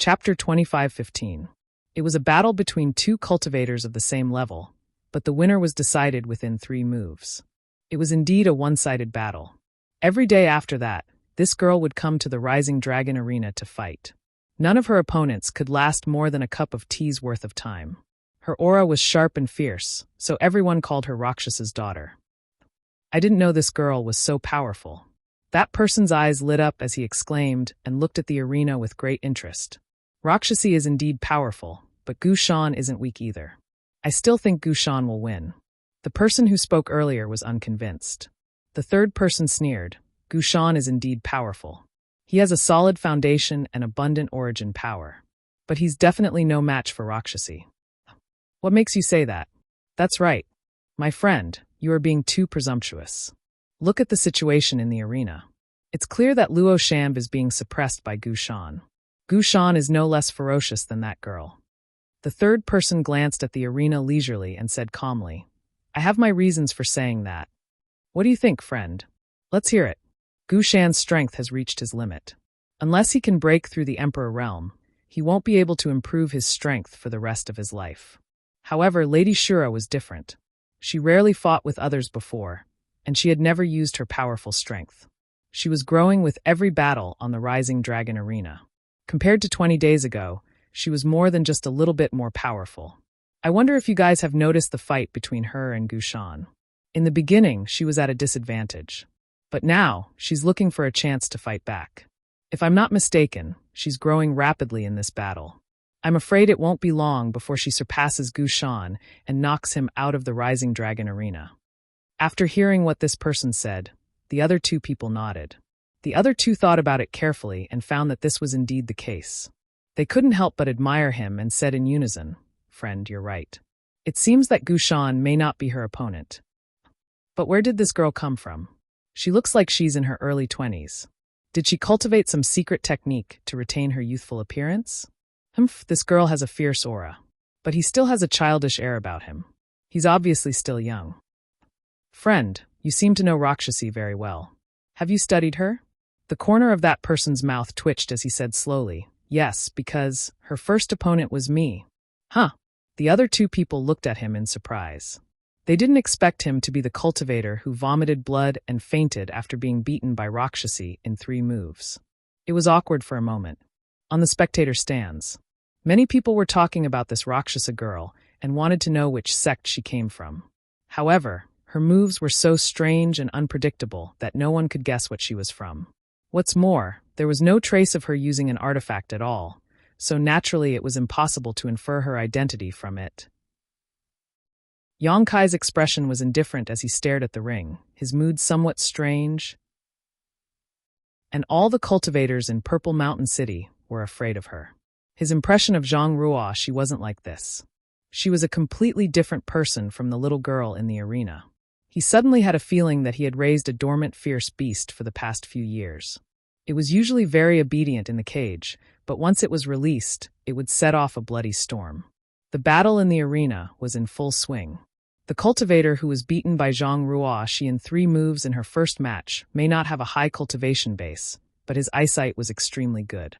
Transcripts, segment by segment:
Chapter 25:15. It was a battle between two cultivators of the same level, but the winner was decided within 3 moves. It was indeed a one-sided battle. Every day after that, this girl would come to the Rising Dragon Arena to fight. None of her opponents could last more than a cup of tea's worth of time. Her aura was sharp and fierce, so everyone called her Rakshasa's daughter. I didn't know this girl was so powerful. That person's eyes lit up as he exclaimed and looked at the arena with great interest. Rakshasi is indeed powerful, but Gushan isn't weak either. I still think Gushan will win. The person who spoke earlier was unconvinced. The third person sneered. Gushan is indeed powerful. He has a solid foundation and abundant origin power. But he's definitely no match for Rakshasi. What makes you say that? That's right. My friend, you are being too presumptuous. Look at the situation in the arena. It's clear that Luo Shamb is being suppressed by Gushan. Gushan is no less ferocious than that girl. The third person glanced at the arena leisurely and said calmly, I have my reasons for saying that. What do you think, friend? Let's hear it. Gushan's strength has reached his limit. Unless he can break through the Emperor realm, he won't be able to improve his strength for the rest of his life. However, Lady Shura was different. She rarely fought with others before, and she had never used her powerful strength. She was growing with every battle on the Rising Dragon Arena. Compared to 20 days ago, she was more than just a little bit more powerful. I wonder if you guys have noticed the fight between her and Gushan. In the beginning, she was at a disadvantage. But now, she's looking for a chance to fight back. If I'm not mistaken, she's growing rapidly in this battle. I'm afraid it won't be long before she surpasses Gushan and knocks him out of the Rising Dragon Arena. After hearing what this person said, the other 2 people nodded. The other 2 thought about it carefully and found that this was indeed the case. They couldn't help but admire him and said in unison, Friend, you're right. It seems that Gushan may not be her opponent. But where did this girl come from? She looks like she's in her early 20s. Did she cultivate some secret technique to retain her youthful appearance? This girl has a fierce aura. But he still has a childish air about him. He's obviously still young. Friend, you seem to know Rakshasi very well. Have you studied her? The corner of that person's mouth twitched as he said slowly, Yes, because her first opponent was me. Huh. The other 2 people looked at him in surprise. They didn't expect him to be the cultivator who vomited blood and fainted after being beaten by Rakshasi in 3 moves. It was awkward for a moment. On the spectator stands, many people were talking about this Rakshasa girl and wanted to know which sect she came from. However, her moves were so strange and unpredictable that no one could guess what she was from. What's more, there was no trace of her using an artifact at all, so naturally it was impossible to infer her identity from it. Yongkai's expression was indifferent as he stared at the ring, his mood somewhat strange, and all the cultivators in Purple Mountain City were afraid of her. His impression of Zhang Ruo, she wasn't like this. She was a completely different person from the little girl in the arena. He suddenly had a feeling that he had raised a dormant fierce beast for the past few years. It was usually very obedient in the cage, but once it was released, it would set off a bloody storm. The battle in the arena was in full swing. The cultivator who was beaten by Zhang Ruo in 3 moves in her first match may not have a high cultivation base, but his eyesight was extremely good.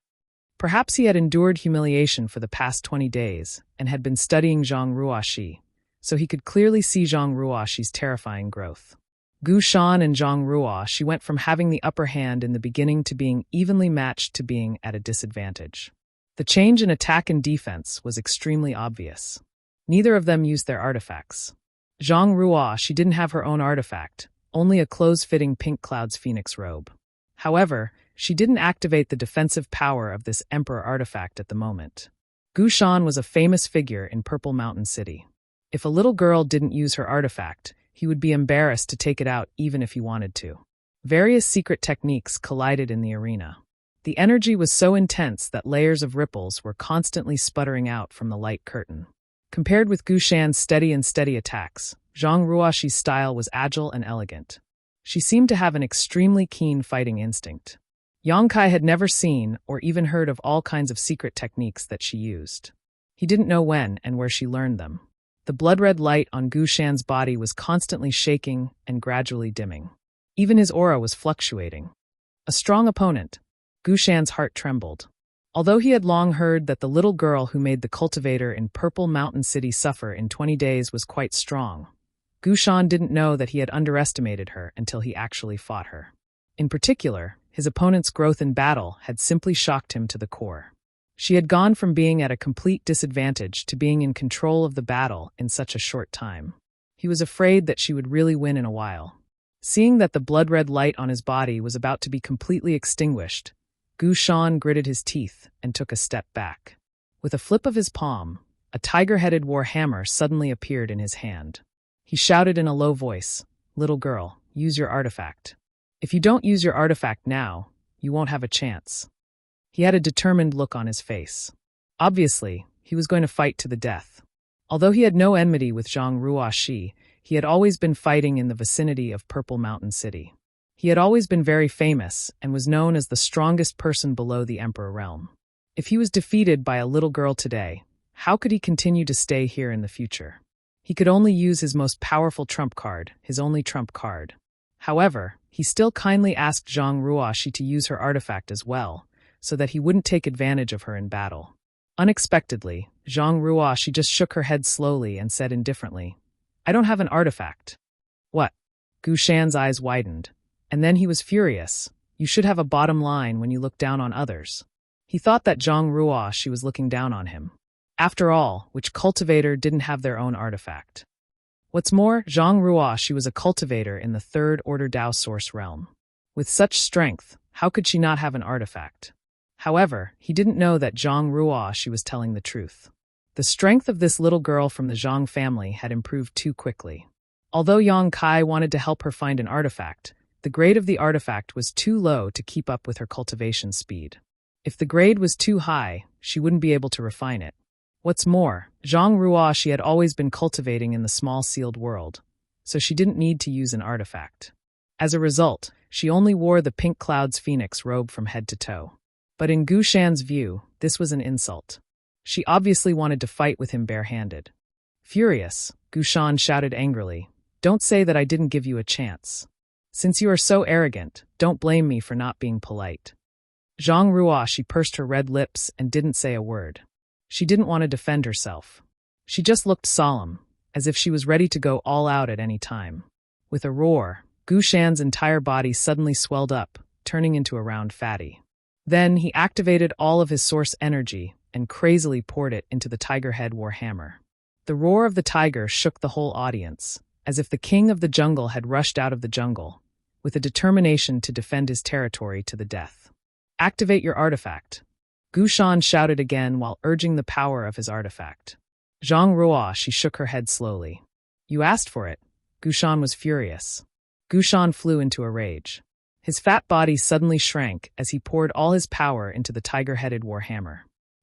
Perhaps he had endured humiliation for the past 20 days and had been studying Zhang Ruo, so he could clearly see Zhang Ruo's terrifying growth. Gushan and Zhang Ruo went from having the upper hand in the beginning to being evenly matched to being at a disadvantage. The change in attack and defense was extremely obvious. Neither of them used their artifacts. Zhang Ruo, didn't have her own artifact, only a close-fitting Pink Cloud's Phoenix robe. However, she didn't activate the defensive power of this Emperor artifact at the moment. Gushan was a famous figure in Purple Mountain City. If a little girl didn't use her artifact, he would be embarrassed to take it out even if he wanted to. Various secret techniques collided in the arena. The energy was so intense that layers of ripples were constantly sputtering out from the light curtain. Compared with Gushan's steady attacks, Zhang Ruo's style was agile and elegant. She seemed to have an extremely keen fighting instinct. Yongkai had never seen or even heard of all kinds of secret techniques that she used. He didn't know when and where she learned them. The blood-red light on Gushan's body was constantly shaking and gradually dimming. Even his aura was fluctuating. A strong opponent. Gushan's heart trembled. Although he had long heard that the little girl who made the cultivator in Purple Mountain City suffer in 20 days was quite strong, Gushan didn't know that he had underestimated her until he actually fought her. In particular, his opponent's growth in battle had simply shocked him to the core. She had gone from being at a complete disadvantage to being in control of the battle in such a short time. He was afraid that she would really win in a while. Seeing that the blood-red light on his body was about to be completely extinguished, Gushan gritted his teeth and took a step back. With a flip of his palm, a tiger-headed war hammer suddenly appeared in his hand. He shouted in a low voice, "Little girl, use your artifact. If you don't use your artifact now, you won't have a chance." He had a determined look on his face. Obviously, he was going to fight to the death. Although he had no enmity with Zhang Ruoxi, he had always been fighting in the vicinity of Purple Mountain City. He had always been very famous and was known as the strongest person below the Emperor realm. If he was defeated by a little girl today, how could he continue to stay here in the future? He could only use his most powerful trump card, his only trump card. However, he still kindly asked Zhang Ruoxi to use her artifact as well, so that he wouldn't take advantage of her in battle. Unexpectedly, Zhang Ruoxi just shook her head slowly and said indifferently, "I don't have an artifact." "What?" Gushan's eyes widened, and then he was furious. "You should have a bottom line when you look down on others." He thought that Zhang Ruoxi was looking down on him. After all, which cultivator didn't have their own artifact? What's more, Zhang Ruoxi was a cultivator in the Third Order Dao Source realm. With such strength, how could she not have an artifact? However, he didn't know that Zhang Ruoxi was telling the truth. The strength of this little girl from the Zhang family had improved too quickly. Although Yang Kai wanted to help her find an artifact, the grade of the artifact was too low to keep up with her cultivation speed. If the grade was too high, she wouldn't be able to refine it. What's more, Zhang Ruoxi had always been cultivating in the small sealed world, so she didn't need to use an artifact. As a result, she only wore the Pink Cloud's Phoenix robe from head to toe. But in Gushan's view, this was an insult. She obviously wanted to fight with him barehanded. Furious, Gushan shouted angrily, "Don't say that I didn't give you a chance. Since you are so arrogant, don't blame me for not being polite." Zhang Ruoxi pursed her red lips and didn't say a word. She didn't want to defend herself. She just looked solemn, as if she was ready to go all out at any time. With a roar, Gushan's entire body suddenly swelled up, turning into a round fatty. Then he activated all of his source energy and crazily poured it into the tiger head warhammer. The roar of the tiger shook the whole audience, as if the king of the jungle had rushed out of the jungle, with a determination to defend his territory to the death. "Activate your artifact," Gushan shouted again while urging the power of his artifact. Zhang Ruoxi shook her head slowly. "You asked for it." Gushan was furious. Gushan flew into a rage. His fat body suddenly shrank as he poured all his power into the tiger-headed warhammer.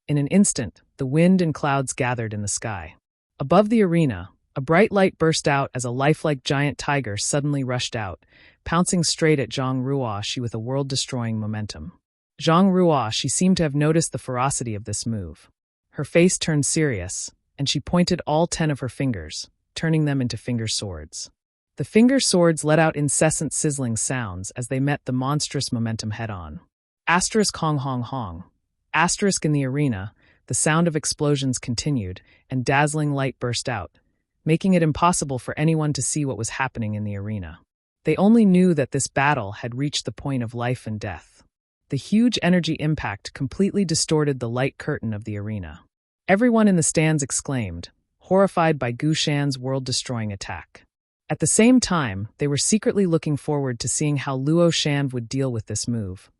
In an instant, the wind and clouds gathered in the sky. Above the arena, a bright light burst out as a lifelike giant tiger suddenly rushed out, pouncing straight at Zhang Ruoxi with a world-destroying momentum. Zhang Ruoxi seemed to have noticed the ferocity of this move. Her face turned serious, and she pointed all 10 of her fingers, turning them into finger swords. The finger swords let out incessant sizzling sounds as they met the monstrous momentum head-on. Asterisk hong hong hong. Asterisk in the arena, the sound of explosions continued, and dazzling light burst out, making it impossible for anyone to see what was happening in the arena. They only knew that this battle had reached the point of life and death. The huge energy impact completely distorted the light curtain of the arena. Everyone in the stands exclaimed, horrified by Gushan's world-destroying attack. At the same time, they were secretly looking forward to seeing how Luo Shan would deal with this move,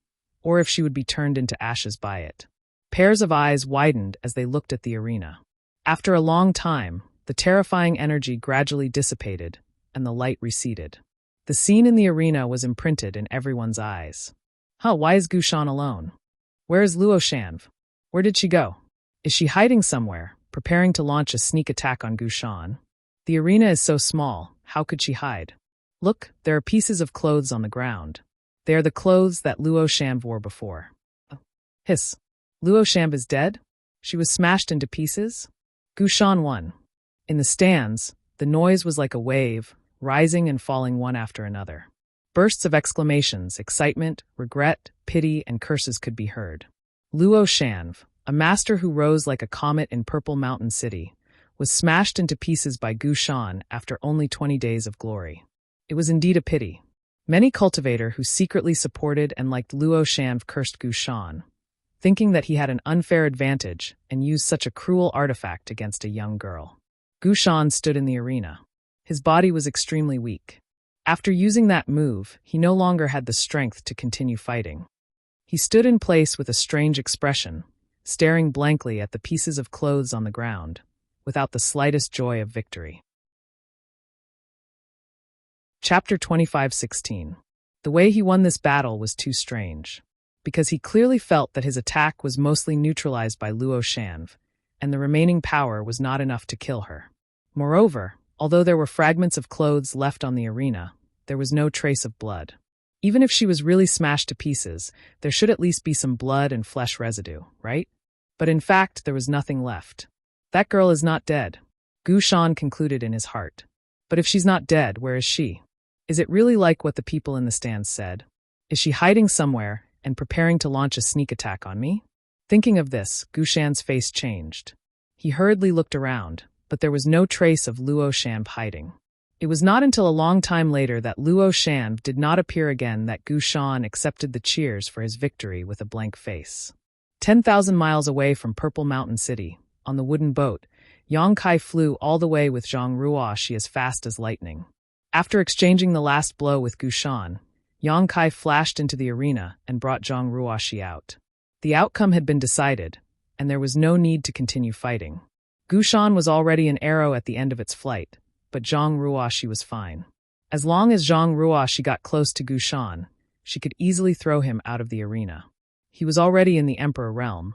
or if she would be turned into ashes by it. Pairs of eyes widened as they looked at the arena. After a long time, the terrifying energy gradually dissipated, and the light receded. The scene in the arena was imprinted in everyone's eyes. Why is Gushan alone? Where is Luo Shan? Where did she go? Is she hiding somewhere, preparing to launch a sneak attack on Gushan? The arena is so small, how could she hide? Look, there are pieces of clothes on the ground. They are the clothes that Luo Shan wore before. Hiss. Luo Shan is dead? She was smashed into pieces? Gushan won. In the stands, the noise was like a wave, rising and falling one after another. Bursts of exclamations, excitement, regret, pity, and curses could be heard. Luo Shanv, a master who rose like a comet in Purple Mountain City, was smashed into pieces by Gu Shan after only 20 days of glory. It was indeed a pity. Many cultivator who secretly supported and liked Luo Shanv cursed Gu Shan, thinking that he had an unfair advantage and used such a cruel artifact against a young girl. Gu Shan stood in the arena. His body was extremely weak. After using that move, he no longer had the strength to continue fighting. He stood in place with a strange expression, staring blankly at the pieces of clothes on the ground, without the slightest joy of victory. Chapter 25:16. The way he won this battle was too strange, because he clearly felt that his attack was mostly neutralized by Luo Shanv, and the remaining power was not enough to kill her. Moreover, although there were fragments of clothes left on the arena, there was no trace of blood. Even if she was really smashed to pieces, there should at least be some blood and flesh residue, right? But in fact, there was nothing left. That girl is not dead, Gu Shan concluded in his heart. But if she's not dead, where is she? Is it really like what the people in the stands said? Is she hiding somewhere and preparing to launch a sneak attack on me? Thinking of this, Gu Shan's face changed. He hurriedly looked around, but there was no trace of Luo Shanv hiding. It was not until a long time later that Luo Shanv did not appear again that Gu Shan accepted the cheers for his victory with a blank face. 10,000 miles away from Purple Mountain City, on the wooden boat, Yang Kai flew all the way with Zhang Ruoshi as fast as lightning. After exchanging the last blow with Gu Shan, Yang Kai flashed into the arena and brought Zhang Ruoshi out. The outcome had been decided, and there was no need to continue fighting. Gu Shan was already an arrow at the end of its flight, but Zhang Ruoshi was fine. As long as Zhang Ruoshi got close to Gu Shan, she could easily throw him out of the arena. He was already in the Emperor realm,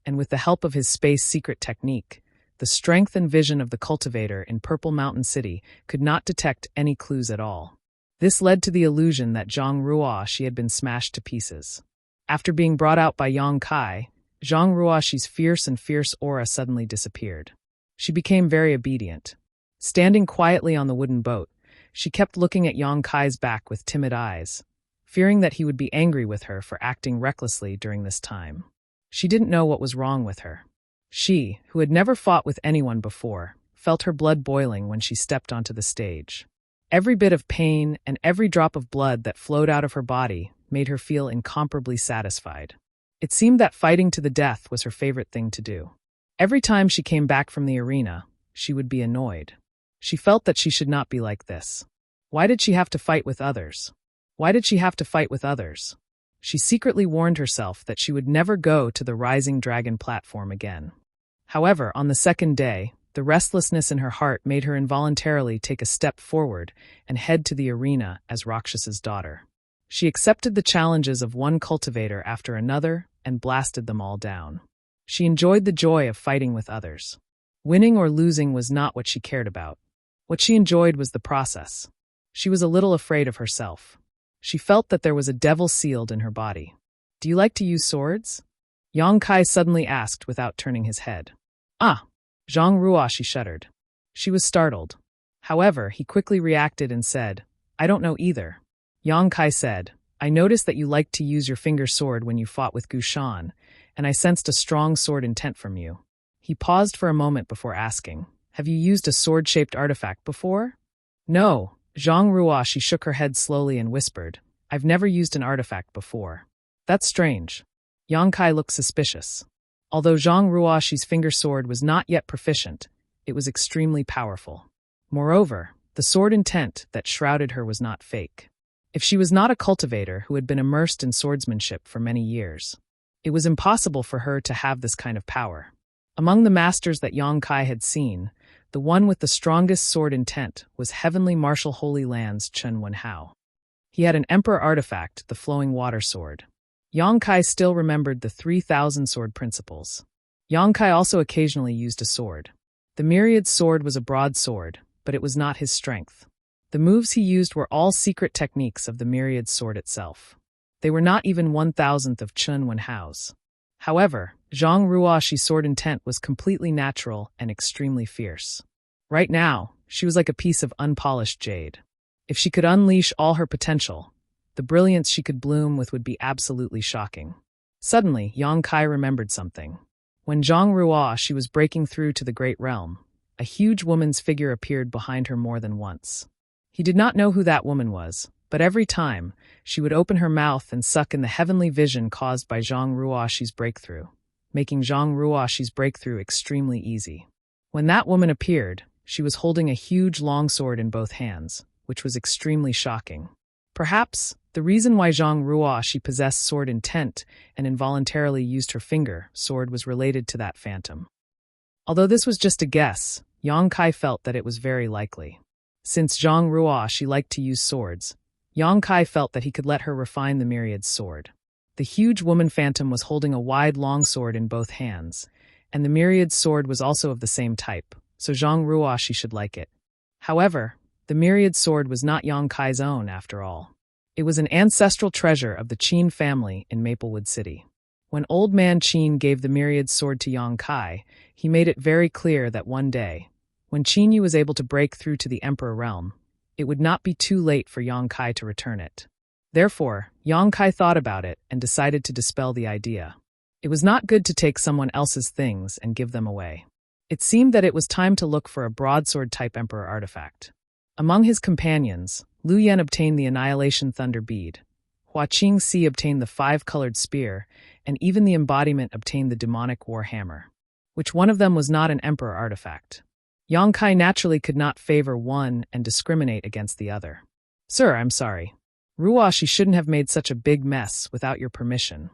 and with the help of his space secret technique, the strength and vision of the cultivator in Purple Mountain City could not detect any clues at all. This led to the illusion that Zhang Ruoshi had been smashed to pieces. After being brought out by Yang Kai, Zhang Ruoshi's fierce aura suddenly disappeared. She became very obedient. Standing quietly on the wooden boat, she kept looking at Yang Kai's back with timid eyes, fearing that he would be angry with her for acting recklessly during this time. She didn't know what was wrong with her. She, who had never fought with anyone before, felt her blood boiling when she stepped onto the stage. Every bit of pain and every drop of blood that flowed out of her body made her feel incomparably satisfied. It seemed that fighting to the death was her favorite thing to do. Every time she came back from the arena, she would be annoyed. She felt that she should not be like this. Why did she have to fight with others? Why did she have to fight with others? She secretly warned herself that she would never go to the Rising Dragon platform again. However, on the second day, the restlessness in her heart made her involuntarily take a step forward and head to the arena as Rakshasa's daughter. She accepted the challenges of one cultivator after another and blasted them all down. She enjoyed the joy of fighting with others. Winning or losing was not what she cared about. What she enjoyed was the process. She was a little afraid of herself. She felt that there was a devil sealed in her body. "Do you like to use swords?" Yang Kai suddenly asked without turning his head. "Ah!" Zhang Ruoshi shuddered. She was startled. However, he quickly reacted and said, "I don't know either." Yang Kai said, "I noticed that you liked to use your finger sword when you fought with Gu Shan, and I sensed a strong sword intent from you." He paused for a moment before asking, "Have you used a sword-shaped artifact before?" "No." Zhang Ruoshi shook her head slowly and whispered, "I've never used an artifact before." "That's strange." Yang Kai looked suspicious. Although Zhang Ruoshi's finger sword was not yet proficient, it was extremely powerful. Moreover, the sword intent that shrouded her was not fake. If she was not a cultivator who had been immersed in swordsmanship for many years, it was impossible for her to have this kind of power. Among the masters that Yang Kai had seen, the one with the strongest sword intent was Heavenly Marshal Holy Land's Chen Wenhao. He had an emperor artifact, the flowing water sword. Yang Kai still remembered the 3,000 sword principles. Yang Kai also occasionally used a sword. The myriad sword was a broadsword, but it was not his strength. The moves he used were all secret techniques of the myriad sword itself. They were not even 1,000th of Chen Wenhao's. However, Zhang Ruoshi's sword intent was completely natural and extremely fierce. Right now, she was like a piece of unpolished jade. If she could unleash all her potential, the brilliance she could bloom with would be absolutely shocking. Suddenly, Yang Kai remembered something. When Zhang Ruo she was breaking through to the Great Realm, a huge woman's figure appeared behind her more than once. He did not know who that woman was, but every time, she would open her mouth and suck in the heavenly vision caused by Zhang Ruoxi's breakthrough, making Zhang Ruoxi's breakthrough extremely easy. When that woman appeared, she was holding a huge longsword in both hands, which was extremely shocking. Perhaps, the reason why Zhang Ruoxi possessed sword intent and involuntarily used her finger sword was related to that phantom. Although this was just a guess, Yang Kai felt that it was very likely. Since Zhang Ruoxi liked to use swords, Yang Kai felt that he could let her refine the myriad's sword. The huge woman phantom was holding a wide longsword in both hands, and the myriad's sword was also of the same type, so Zhang Ruoxi should like it. However, the myriad sword was not Yang Kai's own after all. It was an ancestral treasure of the Qin family in Maplewood City. When old man Qin gave the myriad sword to Yang Kai, he made it very clear that one day, when Qin Yu was able to break through to the Emperor realm, it would not be too late for Yang Kai to return it. Therefore, Yang Kai thought about it and decided to dispel the idea. It was not good to take someone else's things and give them away. It seemed that it was time to look for a broadsword-type Emperor artifact. Among his companions, Lu Yan obtained the Annihilation Thunder Bead, Hua Qingxi obtained the Five-Colored Spear, and even the embodiment obtained the Demonic War Hammer. Which one of them was not an Emperor artifact? Yang Kai naturally could not favor one and discriminate against the other. Sir, I'm sorry. Ruoxi shouldn't have made such a big mess without your permission.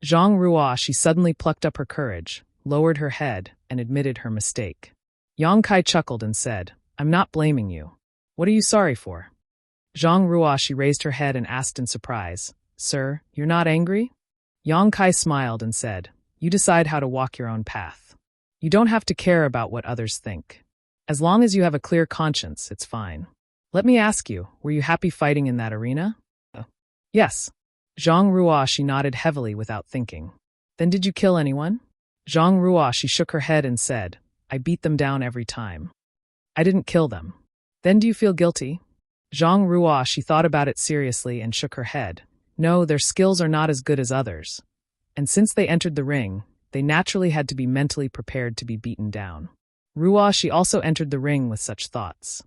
Zhang Ruoxi suddenly plucked up her courage, lowered her head, and admitted her mistake. Yang Kai chuckled and said, I'm not blaming you. What are you sorry for? Zhang Ruoxi raised her head and asked in surprise, Sir, you're not angry? Yang Kai smiled and said, You decide how to walk your own path. You don't have to care about what others think. As long as you have a clear conscience, it's fine. Let me ask you, were you happy fighting in that arena? Yes. Zhang Ruoxi nodded heavily without thinking. Then did you kill anyone? Zhang Ruoxi shook her head and said, I beat them down every time. I didn't kill them. Then do you feel guilty? Zhang Ruoxi thought about it seriously and shook her head. No, their skills are not as good as others. And since they entered the ring, they naturally had to be mentally prepared to be beaten down. Ruoxi also entered the ring with such thoughts.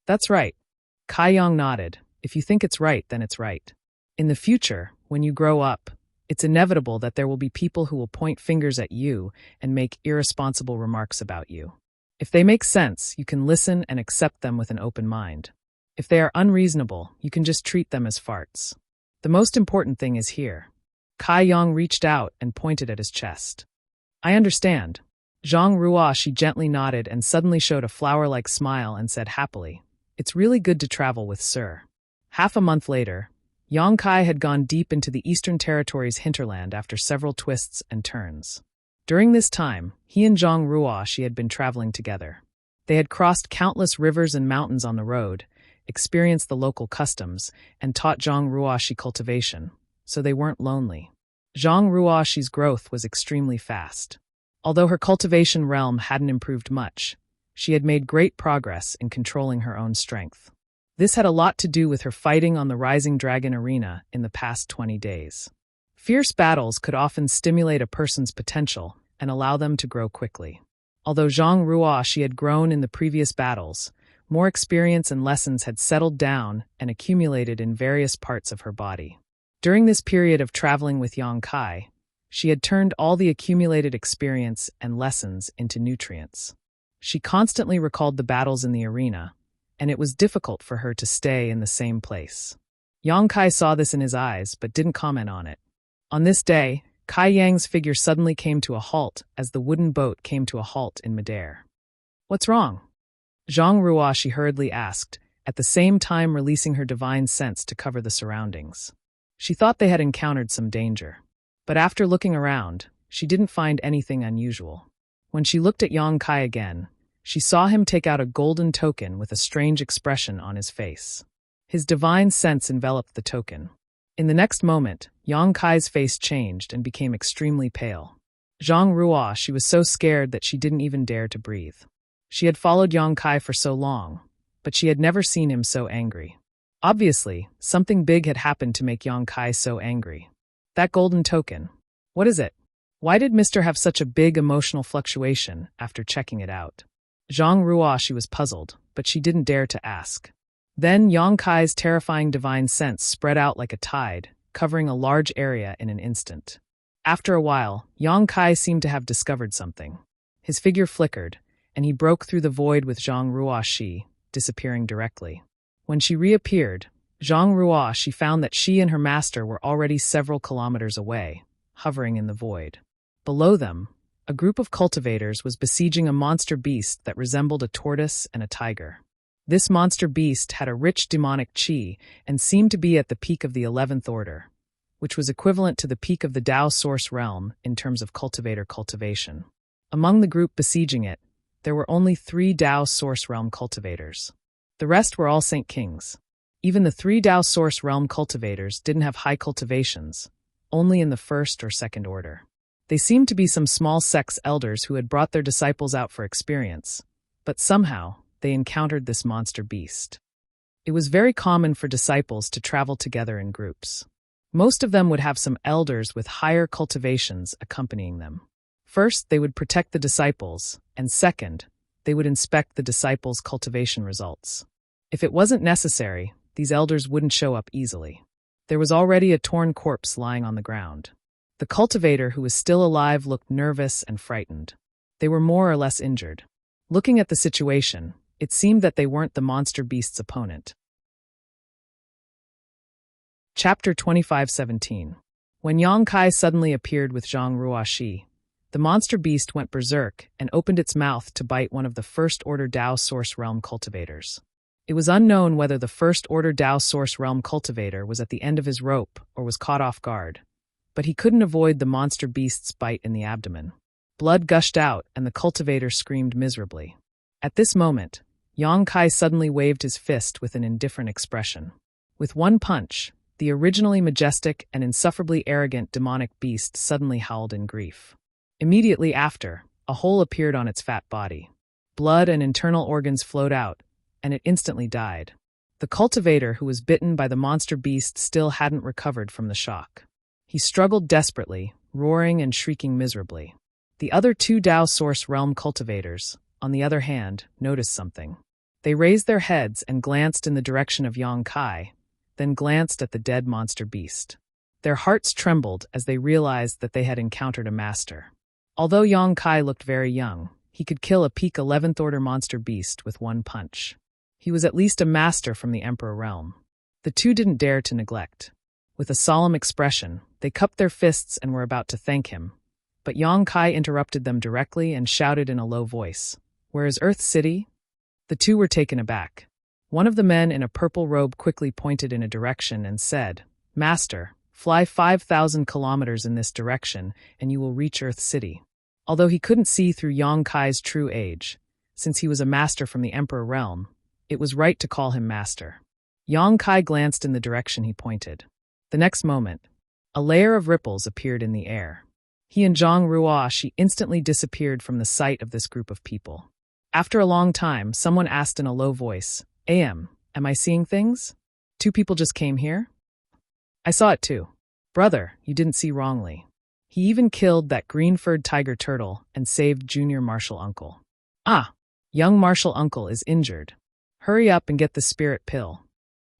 That's right. Kai Yang nodded. If you think it's right, then it's right. In the future, when you grow up, it's inevitable that there will be people who will point fingers at you and make irresponsible remarks about you. If they make sense, you can listen and accept them with an open mind. If they are unreasonable, you can just treat them as farts. The most important thing is here. Kai Yang reached out and pointed at his chest. I understand. Zhang Ruoxi gently nodded and suddenly showed a flower-like smile and said happily, It's really good to travel with Sir. Half a month later, Yang Kai had gone deep into the Eastern Territories' hinterland after several twists and turns. During this time, he and Zhang Ruoxi had been traveling together. They had crossed countless rivers and mountains on the road, experienced the local customs, and taught Zhang Ruoxi cultivation, so they weren't lonely. Zhang Ruoxi's growth was extremely fast. Although her cultivation realm hadn't improved much, she had made great progress in controlling her own strength. This had a lot to do with her fighting on the Rising Dragon Arena in the past 20 days. Fierce battles could often stimulate a person's potential and allow them to grow quickly. Although Zhang Ruoxi had grown in the previous battles, more experience and lessons had settled down and accumulated in various parts of her body. During this period of traveling with Yang Kai, she had turned all the accumulated experience and lessons into nutrients. She constantly recalled the battles in the arena, and it was difficult for her to stay in the same place. Yang Kai saw this in his eyes but didn't comment on it. On this day, Kai Yang's figure suddenly came to a halt as the wooden boat came to a halt in midair. What's wrong? Zhang Ruoxi hurriedly asked, at the same time releasing her divine sense to cover the surroundings. She thought they had encountered some danger. But after looking around, she didn't find anything unusual. When she looked at Yang Kai again, she saw him take out a golden token with a strange expression on his face. His divine sense enveloped the token. In the next moment, Yang Kai's face changed and became extremely pale. Zhang Ruoxi was so scared that she didn't even dare to breathe. She had followed Yang Kai for so long, but she had never seen him so angry. Obviously, something big had happened to make Yang Kai so angry. That golden token. What is it? Why did Mr. have such a big emotional fluctuation after checking it out? Zhang Ruoxi was puzzled, but she didn't dare to ask. Then Yang Kai's terrifying divine sense spread out like a tide, covering a large area in an instant. After a while, Yang Kai seemed to have discovered something. His figure flickered, and he broke through the void with Zhang Ruoxi, disappearing directly. When she reappeared, Zhang Ruoxi found that she and her master were already several kilometers away, hovering in the void. Below them, a group of cultivators was besieging a monster beast that resembled a tortoise and a tiger. This monster beast had a rich demonic qi and seemed to be at the peak of the 11th order, which was equivalent to the peak of the Tao source realm in terms of cultivator cultivation. Among the group besieging it, there were only 3 Tao source realm cultivators. The rest were all Saint Kings. Even the 3 Tao source realm cultivators didn't have high cultivations, only in the 1st or 2nd order. They seemed to be some small sect's elders who had brought their disciples out for experience, but somehow they encountered this monster beast. It was very common for disciples to travel together in groups. Most of them would have some elders with higher cultivations accompanying them. First, they would protect the disciples, and second, they would inspect the disciples' cultivation results. If it wasn't necessary, these elders wouldn't show up easily. There was already a torn corpse lying on the ground. The cultivator who was still alive looked nervous and frightened. They were more or less injured. Looking at the situation, it seemed that they weren't the monster beast's opponent. Chapter 25:17. When Yang Kai suddenly appeared with Zhang Ruoxi, the monster beast went berserk and opened its mouth to bite one of the first-order Tao source realm cultivators. It was unknown whether the first-order Tao source realm cultivator was at the end of his rope or was caught off guard, but he couldn't avoid the monster beast's bite in the abdomen. Blood gushed out and the cultivator screamed miserably. At this moment, Yang Kai suddenly waved his fist with an indifferent expression. With one punch, the originally majestic and insufferably arrogant demonic beast suddenly howled in grief. Immediately after, a hole appeared on its fat body. Blood and internal organs flowed out, and it instantly died. The cultivator who was bitten by the monster beast still hadn't recovered from the shock. He struggled desperately, roaring and shrieking miserably. The other 2 Tao source realm cultivators, on the other hand, noticed something. They raised their heads and glanced in the direction of Yang Kai, then glanced at the dead monster beast. Their hearts trembled as they realized that they had encountered a master. Although Yang Kai looked very young, he could kill a peak 11th order monster beast with one punch. He was at least a master from the Emperor realm. The 2 didn't dare to neglect. With a solemn expression, they cupped their fists and were about to thank him. But Yang Kai interrupted them directly and shouted in a low voice, "Where is Earth City?" The 2 were taken aback. One of the men in a purple robe quickly pointed in a direction and said, "Master, fly 5,000 kilometers in this direction and you will reach Earth City." Although he couldn't see through Yang Kai's true age, since he was a master from the Emperor realm, it was right to call him master. Yang Kai glanced in the direction he pointed. The next moment, a layer of ripples appeared in the air. He and Zhang Ruoxi instantly disappeared from the sight of this group of people. After a long time, someone asked in a low voice, "Am I seeing things? 2 people just came here?" "I saw it too. Brother, you didn't see wrongly. He even killed that green-furred tiger turtle and saved junior martial uncle." "Ah, young martial uncle is injured. Hurry up and get the spirit pill.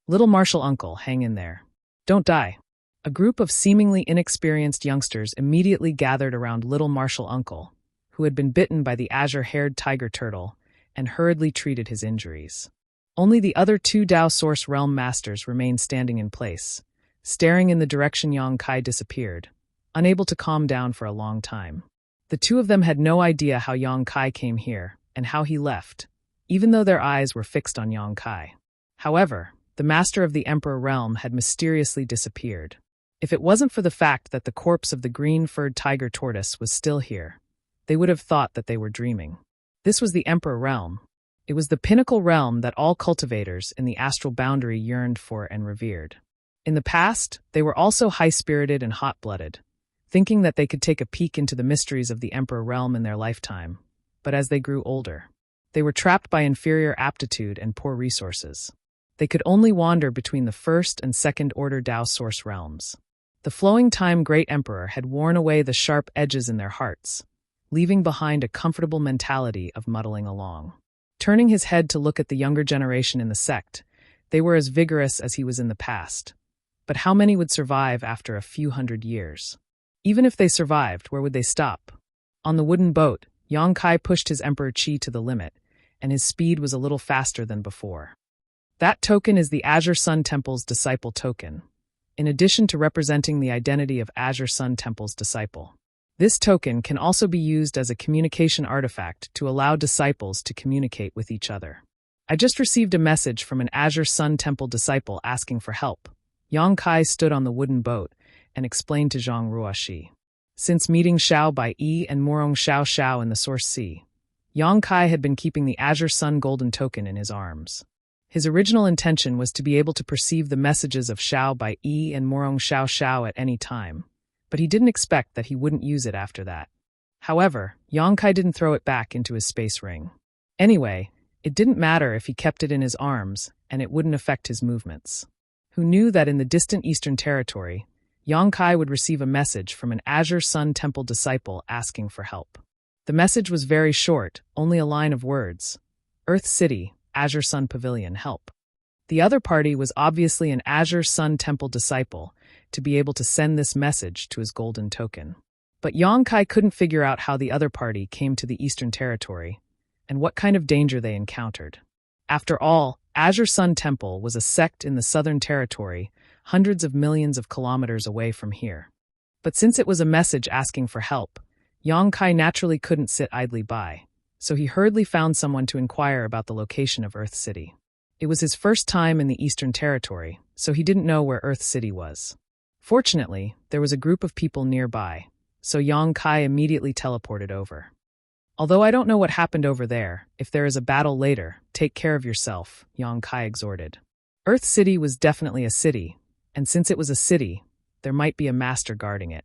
Little martial uncle, hang in there. Don't die." A group of seemingly inexperienced youngsters immediately gathered around little martial uncle, who had been bitten by the azure-haired tiger turtle, and hurriedly treated his injuries. Only the other 2 Tao Source Realm Masters remained standing in place, staring in the direction Yang Kai disappeared, unable to calm down for a long time. The 2 of them had no idea how Yang Kai came here and how he left, even though their eyes were fixed on Yang Kai. However, the Master of the Emperor Realm had mysteriously disappeared. If it wasn't for the fact that the corpse of the green-furred tiger tortoise was still here, they would have thought that they were dreaming. This was the Emperor Realm. It was the pinnacle realm that all cultivators in the astral boundary yearned for and revered. In the past, they were also high-spirited and hot-blooded, thinking that they could take a peek into the mysteries of the Emperor Realm in their lifetime. But as they grew older, they were trapped by inferior aptitude and poor resources. They could only wander between the 1st and 2nd order Tao Source realms. The flowing time great emperor had worn away the sharp edges in their hearts, leaving behind a comfortable mentality of muddling along. Turning his head to look at the younger generation in the sect, they were as vigorous as he was in the past. But how many would survive after a few hundred years? Even if they survived, where would they stop? On the wooden boat, Yang Kai pushed his Emperor Qi to the limit, and his speed was a little faster than before. That token is the Azure Sun Temple's disciple token, in addition to representing the identity of Azure Sun Temple's disciple. This token can also be used as a communication artifact to allow disciples to communicate with each other. I just received a message from an Azure Sun Temple disciple asking for help. Yang Kai stood on the wooden boat and explained to Zhang Ruoxi. Since meeting Xiao Bai Yi and Morong Xiao Xiao in the Source Sea, Yang Kai had been keeping the Azure Sun Golden Token in his arms. His original intention was to be able to perceive the messages of Xiao Bai Yi and Morong Xiao Xiao at any time, but he didn't expect that he wouldn't use it after that. However, Yang Kai didn't throw it back into his space ring. Anyway, it didn't matter if he kept it in his arms, and it wouldn't affect his movements. Who knew that in the distant Eastern Territory, Yang Kai would receive a message from an Azure Sun Temple disciple asking for help. The message was very short, only a line of words. Earth City, Azure Sun Pavilion, help. The other party was obviously an Azure Sun Temple disciple to be able to send this message to his golden token. But Yang Kai couldn't figure out how the other party came to the Eastern Territory and what kind of danger they encountered. After all, Azure Sun Temple was a sect in the Southern Territory, hundreds of millions of kilometers away from here. But since it was a message asking for help, Yang Kai naturally couldn't sit idly by, so he hurriedly found someone to inquire about the location of Earth City. It was his first time in the Eastern Territory, so he didn't know where Earth City was. Fortunately, there was a group of people nearby, so Yang Kai immediately teleported over. Although I don't know what happened over there, if there is a battle later, take care of yourself, Yang Kai exhorted. Earth City was definitely a city, and since it was a city, there might be a master guarding it.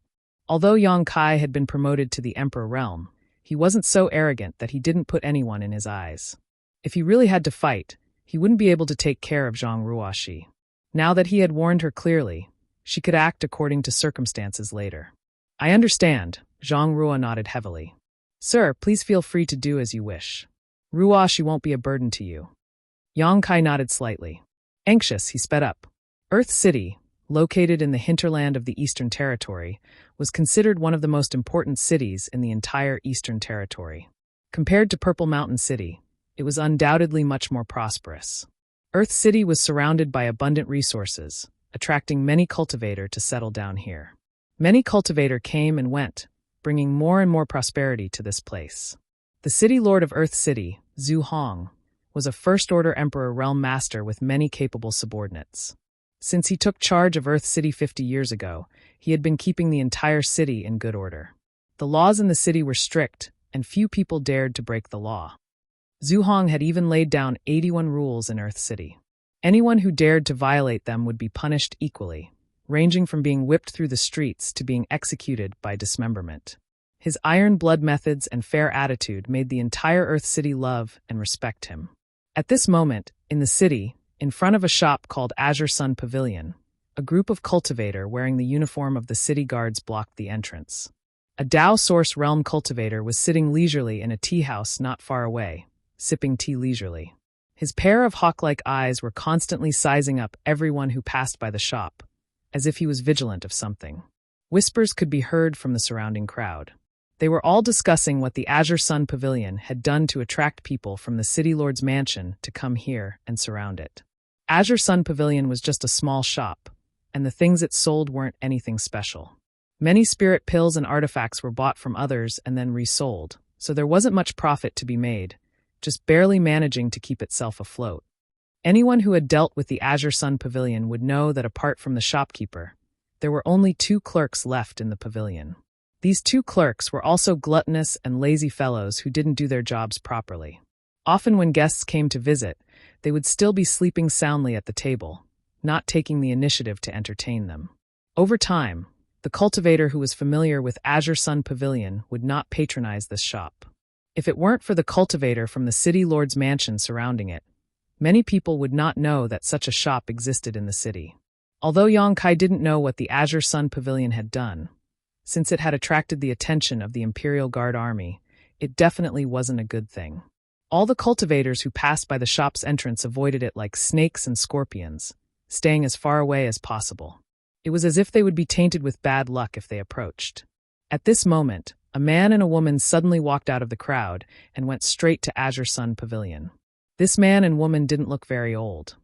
Although Yang Kai had been promoted to the Emperor realm, he wasn't so arrogant that he didn't put anyone in his eyes. If he really had to fight, he wouldn't be able to take care of Zhang Ruoxi. Now that he had warned her clearly, she could act according to circumstances later. I understand, Zhang Ruo nodded heavily. Sir, please feel free to do as you wish. Ruoxi won't be a burden to you. Yang Kai nodded slightly. Anxious, he sped up. Earth City, located in the hinterland of the Eastern Territory, was considered one of the most important cities in the entire Eastern Territory. Compared to Purple Mountain City, it was undoubtedly much more prosperous. Earth City was surrounded by abundant resources, attracting many cultivators to settle down here. Many cultivators came and went, bringing more and more prosperity to this place. The city lord of Earth City, Zhu Hong, was a first-order emperor realm master with many capable subordinates. Since he took charge of Earth City 50 years ago, he had been keeping the entire city in good order. The laws in the city were strict, and few people dared to break the law. Zhu Hong had even laid down 81 rules in Earth City. Anyone who dared to violate them would be punished equally, ranging from being whipped through the streets to being executed by dismemberment. His iron blood methods and fair attitude made the entire Earth City love and respect him. At this moment, in the city, in front of a shop called Azure Sun Pavilion, a group of cultivators wearing the uniform of the city guards blocked the entrance. A Dao Source Realm cultivator was sitting leisurely in a tea house not far away, sipping tea leisurely. His pair of hawk-like eyes were constantly sizing up everyone who passed by the shop, as if he was vigilant of something. Whispers could be heard from the surrounding crowd. They were all discussing what the Azure Sun Pavilion had done to attract people from the City Lord's mansion to come here and surround it. Azure Sun Pavilion was just a small shop, and the things it sold weren't anything special. Many spirit pills and artifacts were bought from others and then resold, so there wasn't much profit to be made, just barely managing to keep itself afloat. Anyone who had dealt with the Azure Sun Pavilion would know that apart from the shopkeeper, there were only 2 clerks left in the pavilion. These 2 clerks were also gluttonous and lazy fellows who didn't do their jobs properly. Often when guests came to visit, they would still be sleeping soundly at the table, not taking the initiative to entertain them. Over time, the cultivator who was familiar with Azure Sun Pavilion would not patronize this shop. If it weren't for the cultivator from the City Lord's mansion surrounding it, many people would not know that such a shop existed in the city. Although Yang Kai didn't know what the Azure Sun Pavilion had done, since it had attracted the attention of the Imperial Guard army, it definitely wasn't a good thing. All the cultivators who passed by the shop's entrance avoided it like snakes and scorpions, staying as far away as possible. It was as if they would be tainted with bad luck if they approached. At this moment, a man and a woman suddenly walked out of the crowd and went straight to Azure Sun Pavilion. This man and woman didn't look very old.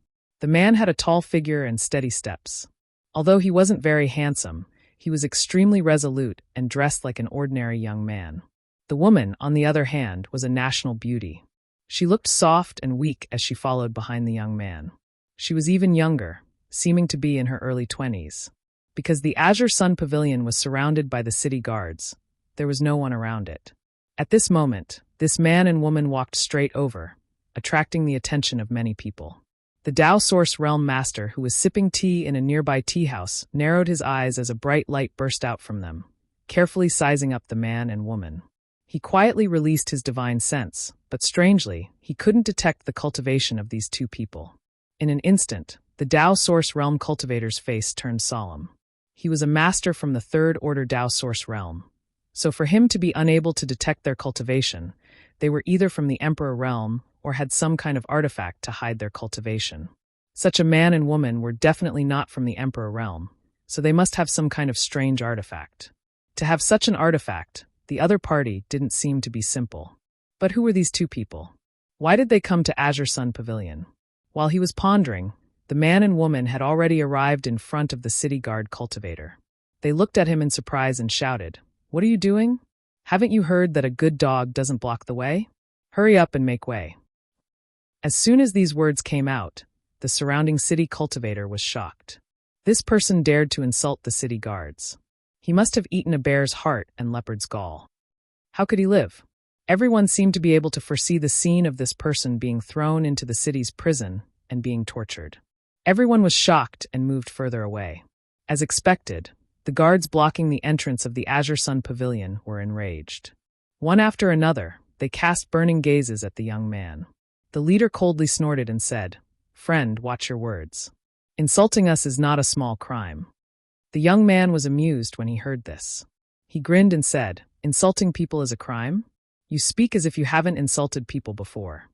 The man had a tall figure and steady steps. Although he wasn't very handsome, he was extremely resolute and dressed like an ordinary young man. The woman, on the other hand, was a national beauty. She looked soft and weak as she followed behind the young man. She was even younger, seeming to be in her early 20s. Because the Azure Sun Pavilion was surrounded by the city guards, there was no one around it. At this moment, this man and woman walked straight over, attracting the attention of many people. The Dao Source Realm Master, who was sipping tea in a nearby tea house, narrowed his eyes as a bright light burst out from them, carefully sizing up the man and woman. He quietly released his divine sense, but strangely, he couldn't detect the cultivation of these two people. In an instant, the Dao Source Realm cultivator's face turned solemn. He was a master from the Third Order Dao Source Realm, so for him to be unable to detect their cultivation, they were either from the Emperor Realm or had some kind of artifact to hide their cultivation. Such a man and woman were definitely not from the Emperor Realm, so they must have some kind of strange artifact. To have such an artifact, the other party didn't seem to be simple. But who were these two people? Why did they come to Azure Sun Pavilion? While he was pondering, the man and woman had already arrived in front of the city guard cultivator. They looked at him in surprise and shouted, "What are you doing? Haven't you heard that a good dog doesn't block the way? Hurry up and make way." As soon as these words came out, the surrounding city cultivator was shocked. This person dared to insult the city guards. He must have eaten a bear's heart and leopard's gall. How could he live? Everyone seemed to be able to foresee the scene of this person being thrown into the city's prison and being tortured. Everyone was shocked and moved further away. As expected, the guards blocking the entrance of the Azure Sun Pavilion were enraged. One after another, they cast burning gazes at the young man. The leader coldly snorted and said, "Friend, watch your words. Insulting us is not a small crime." The young man was amused when he heard this. He grinned and said, "Insulting people is a crime? You speak as if you haven't insulted people before."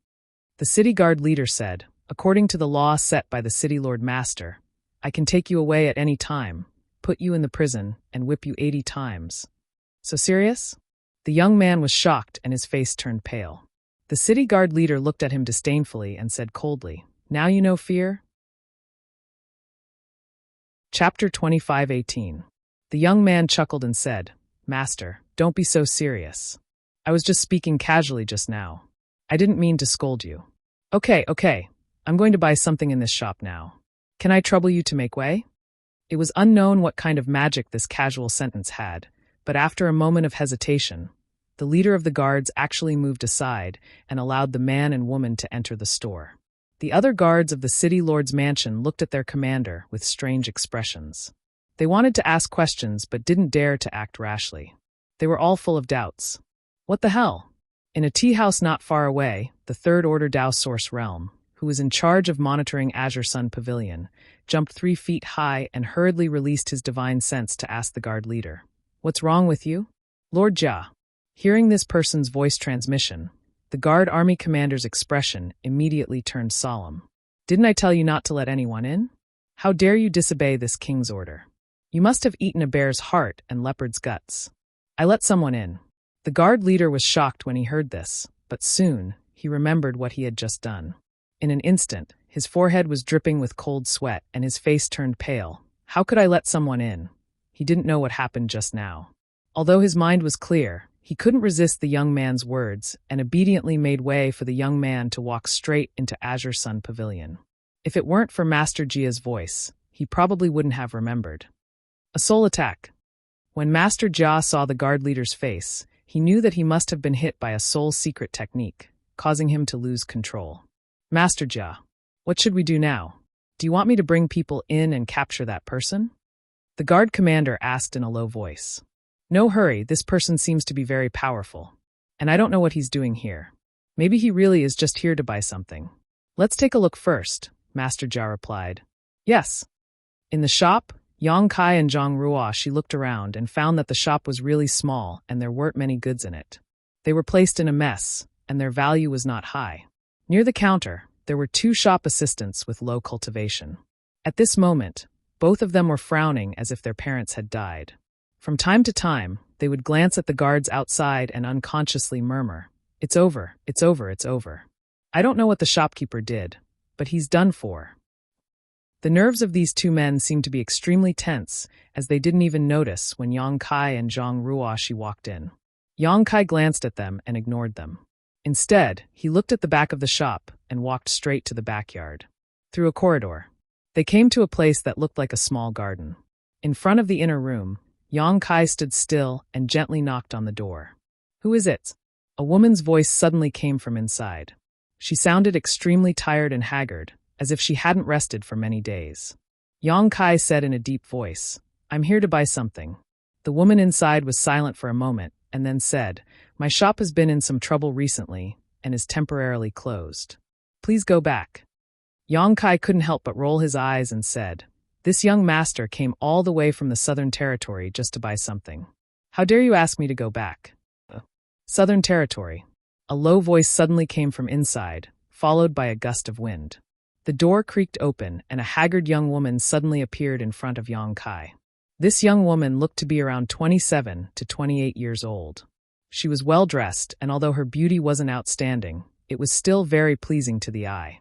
The city guard leader said, "According to the law set by the city lord master, I can take you away at any time, put you in the prison, and whip you 80 times. So serious?" The young man was shocked and his face turned pale. The city guard leader looked at him disdainfully and said coldly, "Now you know fear?" Chapter 25:18. The young man chuckled and said, "Master, don't be so serious. I was just speaking casually just now. I didn't mean to scold you. Okay, I'm going to buy something in this shop now. Can I trouble you to make way?" It was unknown what kind of magic this casual sentence had, but after a moment of hesitation, the leader of the guards actually moved aside and allowed the man and woman to enter the store. The other guards of the city lord's mansion looked at their commander with strange expressions. They wanted to ask questions but didn't dare to act rashly. They were all full of doubts. What the hell? In a tea house not far away, the Third Order Dao Source Realm, who was in charge of monitoring Azure Sun Pavilion, jumped 3 feet high and hurriedly released his divine sense to ask the guard leader, "What's wrong with you?" "Lord Jia." Hearing this person's voice transmission, the guard army commander's expression immediately turned solemn. "Didn't I tell you not to let anyone in? How dare you disobey this king's order? You must have eaten a bear's heart and leopard's guts." "I let someone in." The guard leader was shocked when he heard this, but soon he remembered what he had just done. In an instant, his forehead was dripping with cold sweat and his face turned pale. How could I let someone in? He didn't know what happened just now. Although his mind was clear, he couldn't resist the young man's words and obediently made way for the young man to walk straight into Azure Sun Pavilion. If it weren't for Master Jia's voice, he probably wouldn't have remembered. A soul attack. When Master Jia saw the guard leader's face, he knew that he must have been hit by a soul secret technique, causing him to lose control. "Master Jia, what should we do now? Do you want me to bring people in and capture that person?" The guard commander asked in a low voice. "No hurry, this person seems to be very powerful. And I don't know what he's doing here. Maybe he really is just here to buy something. Let's take a look first," Master Jia replied. "Yes." In the shop, Yang Kai and Zhang Ruo, she looked around and found that the shop was really small and there weren't many goods in it. They were placed in a mess, and their value was not high. Near the counter, there were 2 shop assistants with low cultivation. At this moment, both of them were frowning as if their parents had died. From time to time, they would glance at the guards outside and unconsciously murmur, "It's over, it's over, it's over." I don't know what the shopkeeper did, but he's done for. The nerves of these 2 men seemed to be extremely tense, as they didn't even notice when Yang Kai and Zhang Ruo walked in. Yang Kai glanced at them and ignored them. Instead, he looked at the back of the shop and walked straight to the backyard. Through a corridor, they came to a place that looked like a small garden. In front of the inner room, Yang Kai stood still and gently knocked on the door. "Who is it?" A woman's voice suddenly came from inside. She sounded extremely tired and haggard, as if she hadn't rested for many days. Yang Kai said in a deep voice, "I'm here to buy something." The woman inside was silent for a moment, and then said, "My shop has been in some trouble recently, and is temporarily closed. Please go back." Yang Kai couldn't help but roll his eyes and said, "This young master came all the way from the Southern Territory just to buy something. How dare you ask me to go back?" Southern Territory. A low voice suddenly came from inside, followed by a gust of wind. The door creaked open, and a haggard young woman suddenly appeared in front of Yang Kai. This young woman looked to be around 27 to 28 years old. She was well-dressed, and although her beauty wasn't outstanding, it was still very pleasing to the eye.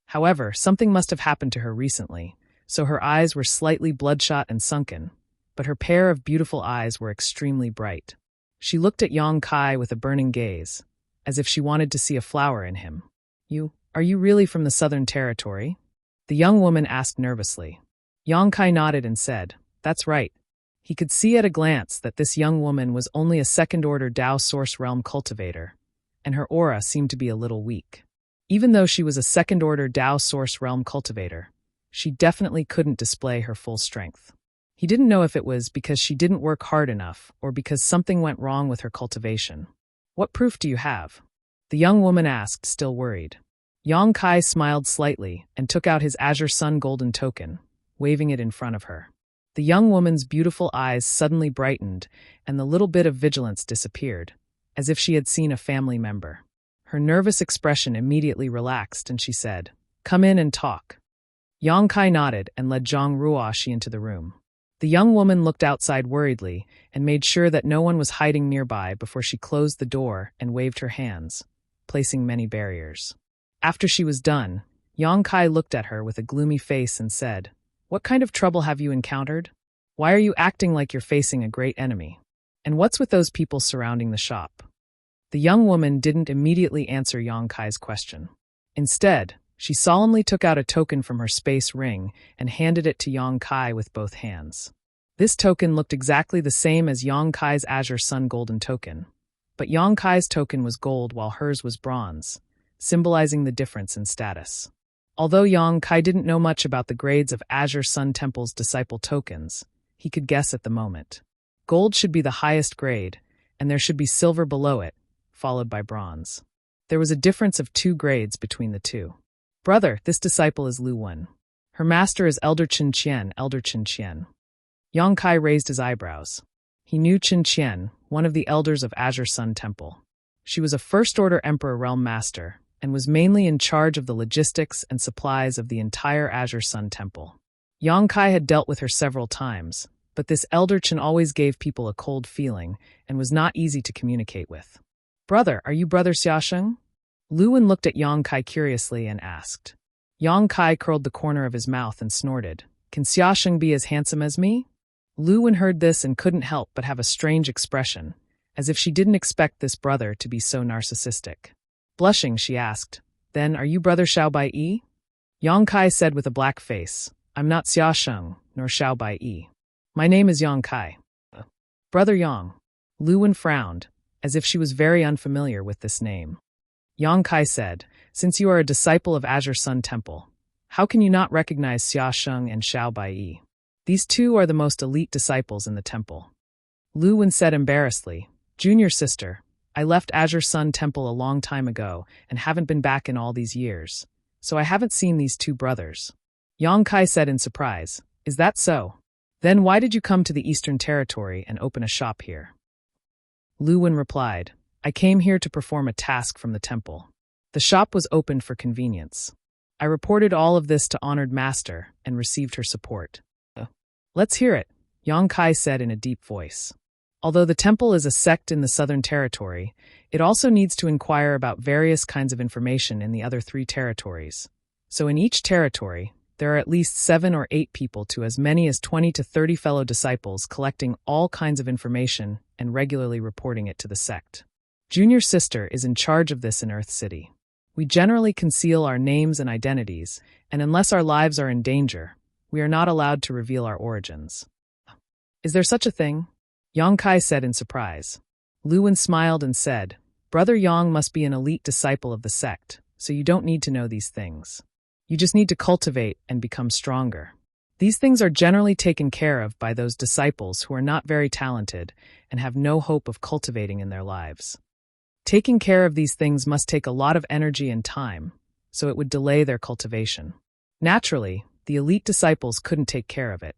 However, something must have happened to her recently, so her eyes were slightly bloodshot and sunken, but her pair of beautiful eyes were extremely bright. She looked at Yang Kai with a burning gaze, as if she wanted to see a flower in him. Are you really from the Southern Territory?" the young woman asked nervously. Yang Kai nodded and said, "That's right." He could see at a glance that this young woman was only a second-order Dao Source Realm cultivator, and her aura seemed to be a little weak. Even though she was a second-order Dao Source Realm cultivator, she definitely couldn't display her full strength. He didn't know if it was because she didn't work hard enough or because something went wrong with her cultivation. "What proof do you have?" the young woman asked, still worried. Yang Kai smiled slightly and took out his Azure Sun Golden token, waving it in front of her. The young woman's beautiful eyes suddenly brightened, and the little bit of vigilance disappeared, as if she had seen a family member. Her nervous expression immediately relaxed, and she said, "Come in and talk." Yang Kai nodded and led Zhang Ruo into the room. The young woman looked outside worriedly and made sure that no one was hiding nearby before she closed the door and waved her hands, placing many barriers. After she was done, Yang Kai looked at her with a gloomy face and said, "What kind of trouble have you encountered? Why are you acting like you're facing a great enemy? And what's with those people surrounding the shop?" The young woman didn't immediately answer Yang Kai's question. Instead, she solemnly took out a token from her space ring and handed it to Yang Kai with both hands. This token looked exactly the same as Yang Kai's Azure Sun Golden token, but Yang Kai's token was gold while hers was bronze, symbolizing the difference in status. Although Yang Kai didn't know much about the grades of Azure Sun Temple's disciple tokens, he could guess at the moment. Gold should be the highest grade, and there should be silver below it, followed by bronze. There was a difference of 2 grades between the two. "Brother, this disciple is Lu Wen. Her master is Elder Chen Qian, Elder Chen Qian." Yang Kai raised his eyebrows. He knew Chen Qian, one of the elders of Azure Sun Temple. She was a first-order Emperor Realm Master, and was mainly in charge of the logistics and supplies of the entire Azure Sun Temple. Yang Kai had dealt with her several times, but this Elder Chen always gave people a cold feeling and was not easy to communicate with. "Brother, are you Brother Xiaosheng?" Lu Wen looked at Yang Kai curiously and asked. Yang Kai curled the corner of his mouth and snorted, "Can Xiaosheng be as handsome as me?" Lu Wen heard this and couldn't help but have a strange expression, as if she didn't expect this brother to be so narcissistic. Blushing, she asked, "Then are you Brother Xiao Bai? Yang Kai said with a black face, "I'm not Xiaosheng, nor Xiao Bai. My name is Yang Kai." "Brother Yang." Lu Wen frowned, as if she was very unfamiliar with this name. Yang Kai said, "Since you are a disciple of Azure Sun Temple, how can you not recognize Xiaosheng and Xiao Bai? These 2 are the most elite disciples in the temple." Lu Wen said embarrassedly, "Junior sister, I left Azure Sun Temple a long time ago and haven't been back in all these years, so I haven't seen these 2 brothers." Yang Kai said in surprise, Is that so? Then why did you come to the Eastern Territory and open a shop here? Lu Wen replied, I came here to perform a task from the temple. The shop was opened for convenience. I reported all of this to Honored Master and received her support. Let's hear it, Yang Kai said in a deep voice. Although the temple is a sect in the Southern Territory, it also needs to inquire about various kinds of information in the other 3 territories. So in each territory, there are at least 7 or 8 people to as many as 20 to 30 fellow disciples collecting all kinds of information and regularly reporting it to the sect. Junior Sister is in charge of this in Earth City. We generally conceal our names and identities, and unless our lives are in danger, we are not allowed to reveal our origins. Is there such a thing? Yang Kai said in surprise. Lu Wen smiled and said, Brother Yang must be an elite disciple of the sect, so you don't need to know these things. You just need to cultivate and become stronger. These things are generally taken care of by those disciples who are not very talented and have no hope of cultivating in their lives. Taking care of these things must take a lot of energy and time, so it would delay their cultivation. Naturally, the elite disciples couldn't take care of it.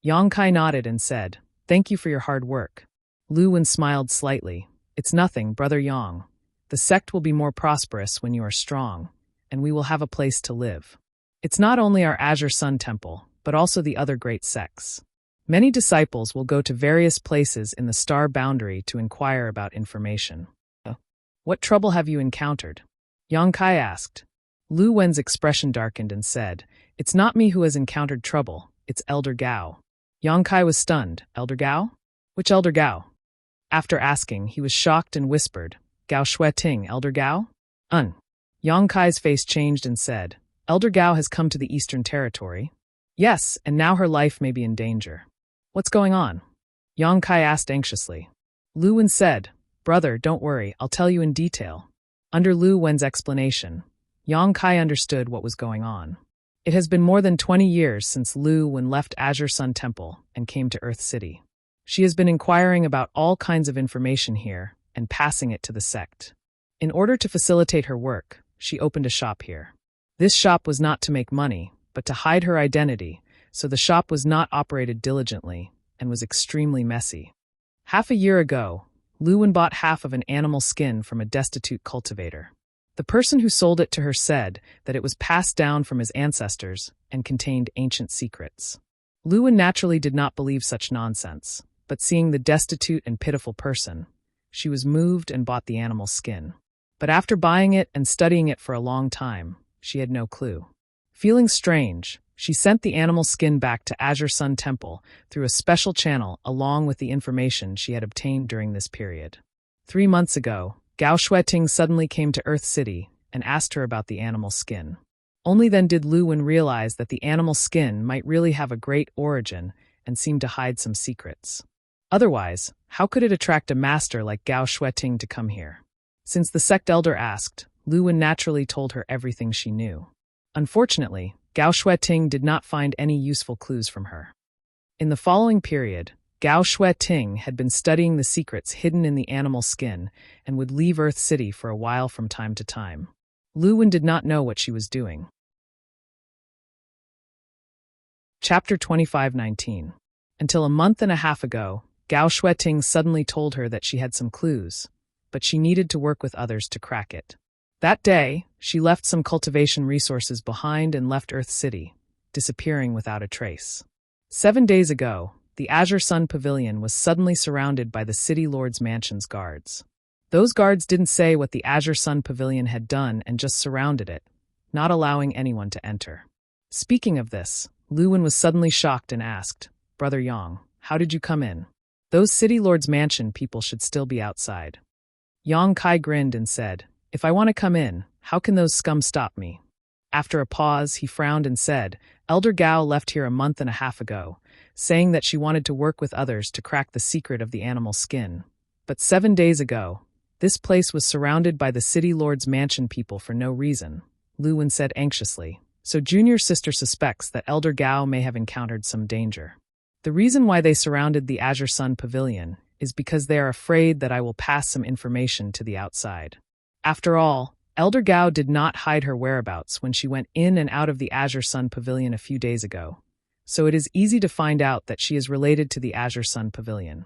Yang Kai nodded and said, Thank you for your hard work. Lu Wen smiled slightly. It's nothing, Brother Yang. The sect will be more prosperous when you are strong, and we will have a place to live. It's not only our Azure Sun Temple, but also the other great sects. Many disciples will go to various places in the star boundary to inquire about information. What trouble have you encountered? Yang Kai asked. Lu Wen's expression darkened and said, It's not me who has encountered trouble, it's Elder Gao. Yang Kai was stunned. Elder Gao? Which Elder Gao? After asking, he was shocked and whispered, Gao Shueting, Elder Gao? Yang Kai's face changed and said, Elder Gao has come to the Eastern Territory. Yes, and now her life may be in danger. What's going on? Yang Kai asked anxiously. Lu Wen said, Brother, don't worry, I'll tell you in detail. Under Lu Wen's explanation, Yang Kai understood what was going on. It has been more than 20 years since Lu Wen left Azure Sun Temple and came to Earth City. She has been inquiring about all kinds of information here and passing it to the sect. In order to facilitate her work, she opened a shop here. This shop was not to make money, but to hide her identity, so the shop was not operated diligently and was extremely messy. Half a year ago, Lu Wen bought half of an animal skin from a destitute cultivator. The person who sold it to her said that it was passed down from his ancestors and contained ancient secrets. Lu Wen naturally did not believe such nonsense, but seeing the destitute and pitiful person, she was moved and bought the animal skin. But after buying it and studying it for a long time, she had no clue. Feeling strange, she sent the animal skin back to Azure Sun Temple through a special channel along with the information she had obtained during this period. 3 months ago, Gao Shueting suddenly came to Earth City and asked her about the animal skin. Only then did Lu Wen realize that the animal skin might really have a great origin and seem to hide some secrets. Otherwise, how could it attract a master like Gao Shueting to come here? Since the sect elder asked, Lu Wen naturally told her everything she knew. Unfortunately, Gao Shueting did not find any useful clues from her. In the following period, Gao Shueting had been studying the secrets hidden in the animal skin and would leave Earth City for a while from time to time. Lu Wen did not know what she was doing. Chapter 25:19. Until a month and a half ago, Gao Shueting suddenly told her that she had some clues, but she needed to work with others to crack it. That day, she left some cultivation resources behind and left Earth City, disappearing without a trace. 7 days ago, the Azure Sun Pavilion was suddenly surrounded by the City Lord's Mansion's guards. Those guards didn't say what the Azure Sun Pavilion had done and just surrounded it, not allowing anyone to enter. Speaking of this, Lu Wen was suddenly shocked and asked, Brother Yang, how did you come in? Those City Lord's Mansion people should still be outside. Yang Kai grinned and said, If I want to come in, how can those scum stop me? After a pause, he frowned and said, Elder Gao left here a month and a half ago, saying that she wanted to work with others to crack the secret of the animal skin. But 7 days ago, this place was surrounded by the City Lord's Mansion people for no reason, Lu Wen said anxiously. So Junior Sister suspects that Elder Gao may have encountered some danger. The reason why they surrounded the Azure Sun Pavilion is because they are afraid that I will pass some information to the outside. After all, Elder Gao did not hide her whereabouts when she went in and out of the Azure Sun Pavilion a few days ago, so it is easy to find out that she is related to the Azure Sun Pavilion.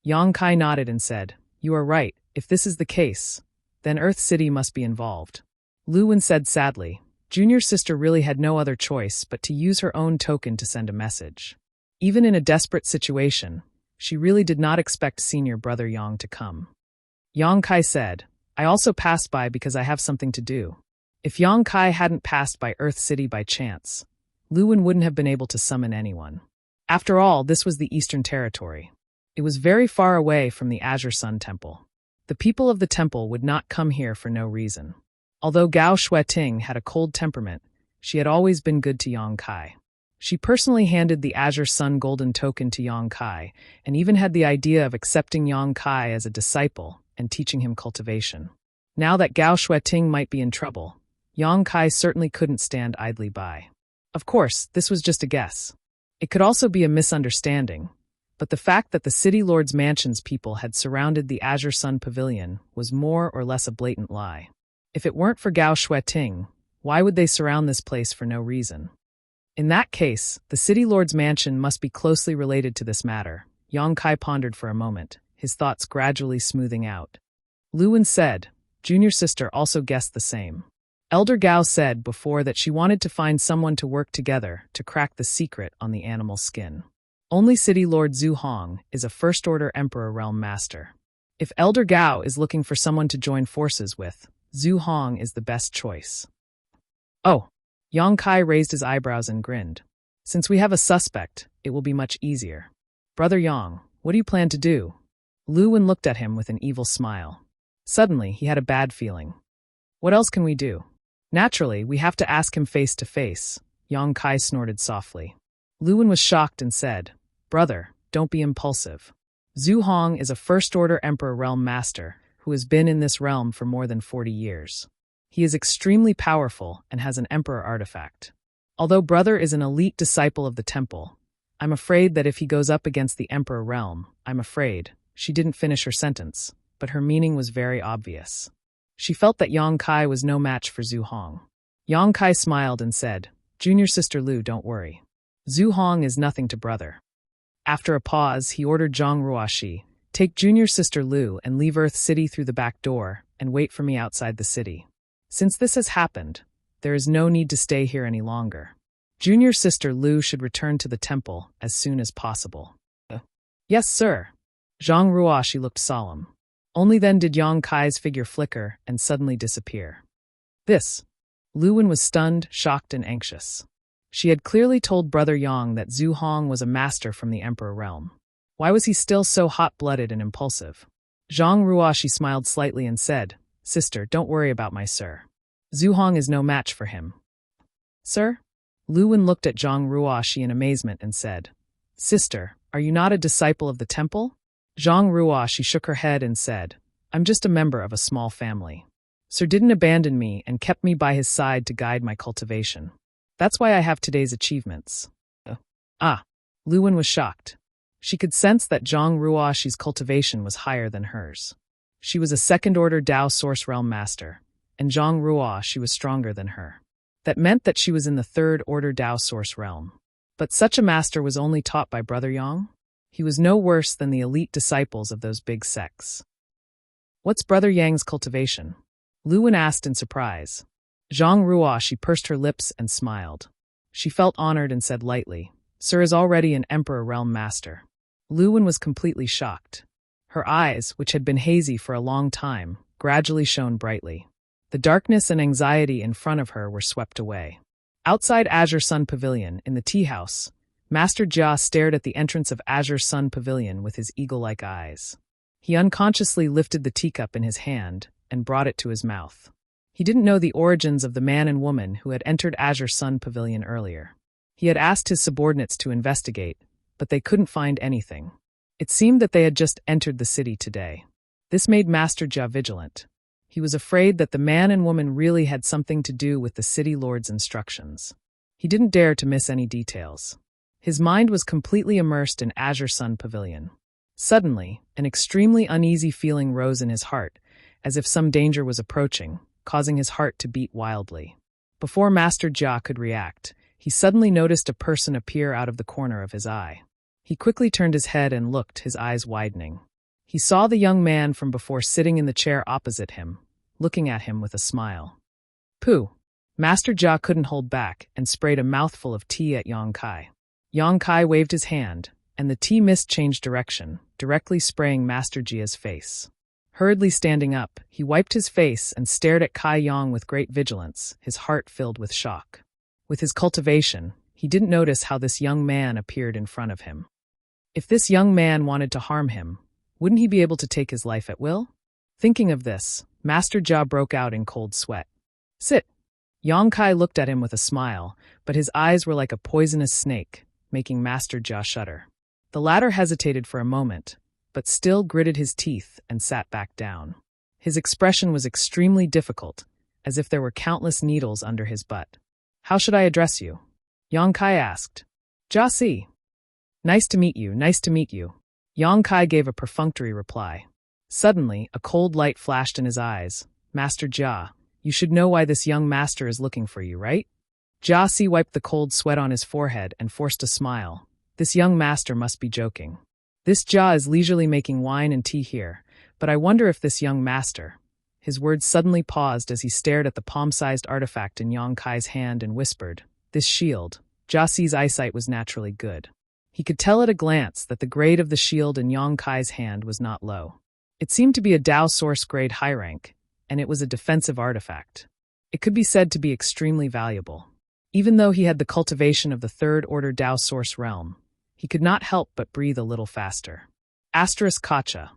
Yang Kai nodded and said, "You are right. If this is the case, then Earth City must be involved." Lu Wen said sadly, Junior sister really had no other choice but to use her own token to send a message. Even in a desperate situation, she really did not expect senior brother Yang to come. Yang Kai said, "I also passed by because I have something to do." If Yang Kai hadn't passed by Earth City by chance, Lu Wen wouldn't have been able to summon anyone. After all, this was the Eastern Territory. It was very far away from the Azure Sun Temple. The people of the temple would not come here for no reason. Although Gao Shueting had a cold temperament, she had always been good to Yang Kai. She personally handed the Azure Sun Golden Token to Yang Kai, and even had the idea of accepting Yang Kai as a disciple and teaching him cultivation. Now that Gao Shueting might be in trouble, Yang Kai certainly couldn't stand idly by. Of course, this was just a guess. It could also be a misunderstanding, but the fact that the City Lord's Mansion's people had surrounded the Azure Sun Pavilion was more or less a blatant lie. If it weren't for Gao Shueting, why would they surround this place for no reason? In that case, the City Lord's Mansion must be closely related to this matter. Yang Kai pondered for a moment, his thoughts gradually smoothing out. Lu Wen said, "Junior sister also guessed the same. Elder Gao said before that she wanted to find someone to work together to crack the secret on the animal skin. Only City Lord Zhu Hong is a First-Order Emperor Realm Master. If Elder Gao is looking for someone to join forces with, Zhu Hong is the best choice." "Oh." Yang Kai raised his eyebrows and grinned. "Since we have a suspect, it will be much easier. Brother Yang, what do you plan to do?" Lu Wen looked at him with an evil smile. Suddenly, he had a bad feeling. "What else can we do?" "Naturally, we have to ask him face to face," Yang Kai snorted softly. Lu Wen was shocked and said, "Brother, don't be impulsive. Zhu Hong is a First-Order Emperor Realm Master who has been in this realm for more than 40 years. He is extremely powerful and has an Emperor artifact. Although brother is an elite disciple of the temple, I'm afraid that if he goes up against the Emperor realm, she didn't finish her sentence, but her meaning was very obvious. She felt that Yang Kai was no match for Zhu Hong. Yang Kai smiled and said, "Junior sister Lu, don't worry. Zhu Hong is nothing to brother." After a pause, he ordered Zhang Ruoxi, "Take junior sister Lu and leave Earth City through the back door and wait for me outside the city. Since this has happened, there is no need to stay here any longer. Junior sister Lu should return to the temple as soon as possible." "Yes, sir." Zhang Ruoxi looked solemn. Only then did Yang Kai's figure flicker and suddenly disappear. This. Lu Wen was stunned, shocked, and anxious. She had clearly told Brother Yang that Zhu Hong was a master from the Emperor realm. Why was he still so hot-blooded and impulsive? Zhang Ruoxi smiled slightly and said, "Sister, don't worry about my sir. Zhu Hong is no match for him." "Sir?" Lu Wen looked at Zhang Ruoxi in amazement and said, "Sister, are you not a disciple of the temple?" Zhang Ruoxi shook her head and said, "I'm just a member of a small family. Sir didn't abandon me and kept me by his side to guide my cultivation. That's why I have today's achievements." Lu Wen was shocked. She could sense that Zhang Ruoxi's cultivation was higher than hers. She was a second-order Dao Source Realm Master, and Zhang Ruoxi was stronger than her. That meant that she was in the third-order Dao Source Realm. But such a master was only taught by Brother Yang? He was no worse than the elite disciples of those big sects. "What's Brother Yang's cultivation?" Lu Wen asked in surprise. Zhang Ruoxi pursed her lips and smiled. She felt honored and said lightly, "Sir is already an Emperor Realm Master." Lu Wen was completely shocked. Her eyes, which had been hazy for a long time, gradually shone brightly. The darkness and anxiety in front of her were swept away. Outside Azure Sun Pavilion, in the tea house, Master Jia stared at the entrance of Azure Sun Pavilion with his eagle-like eyes. He unconsciously lifted the teacup in his hand and brought it to his mouth. He didn't know the origins of the man and woman who had entered Azure Sun Pavilion earlier. He had asked his subordinates to investigate, but they couldn't find anything. It seemed that they had just entered the city today. This made Master Jia vigilant. He was afraid that the man and woman really had something to do with the city lord's instructions. He didn't dare to miss any details. His mind was completely immersed in Azure Sun Pavilion. Suddenly, an extremely uneasy feeling rose in his heart, as if some danger was approaching, causing his heart to beat wildly. Before Master Jia could react, he suddenly noticed a person appear out of the corner of his eye. He quickly turned his head and looked, his eyes widening. He saw the young man from before sitting in the chair opposite him, looking at him with a smile. Pooh! Master Jia couldn't hold back and sprayed a mouthful of tea at Yang Kai. Yang Kai waved his hand, and the tea mist changed direction, directly spraying Master Jia's face. Hurriedly standing up, he wiped his face and stared at Kai Yang with great vigilance, his heart filled with shock. With his cultivation, he didn't notice how this young man appeared in front of him. If this young man wanted to harm him, wouldn't he be able to take his life at will? Thinking of this, Master Jia broke out in cold sweat. Sit! Yang Kai looked at him with a smile, but his eyes were like a poisonous snake, making Master Jia shudder. The latter hesitated for a moment, but still gritted his teeth and sat back down. His expression was extremely difficult, as if there were countless needles under his butt. How should I address you? Yang Kai asked. Jia Si. Nice to meet you, nice to meet you. Yang Kai gave a perfunctory reply. Suddenly, a cold light flashed in his eyes. Master Jia, you should know why this young master is looking for you, right? Jia Si wiped the cold sweat on his forehead and forced a smile. This young master must be joking. This Jia is leisurely making wine and tea here, but I wonder if this young master... His words suddenly paused as he stared at the palm-sized artifact in Yang Kai's hand and whispered, this shield. Jia Si's eyesight was naturally good. He could tell at a glance that the grade of the shield in Yang Kai's hand was not low. It seemed to be a Dao Source grade high rank, and it was a defensive artifact. It could be said to be extremely valuable. Even though he had the cultivation of the third-order Dao Source realm, he could not help but breathe a little faster. Asterisk Kacha.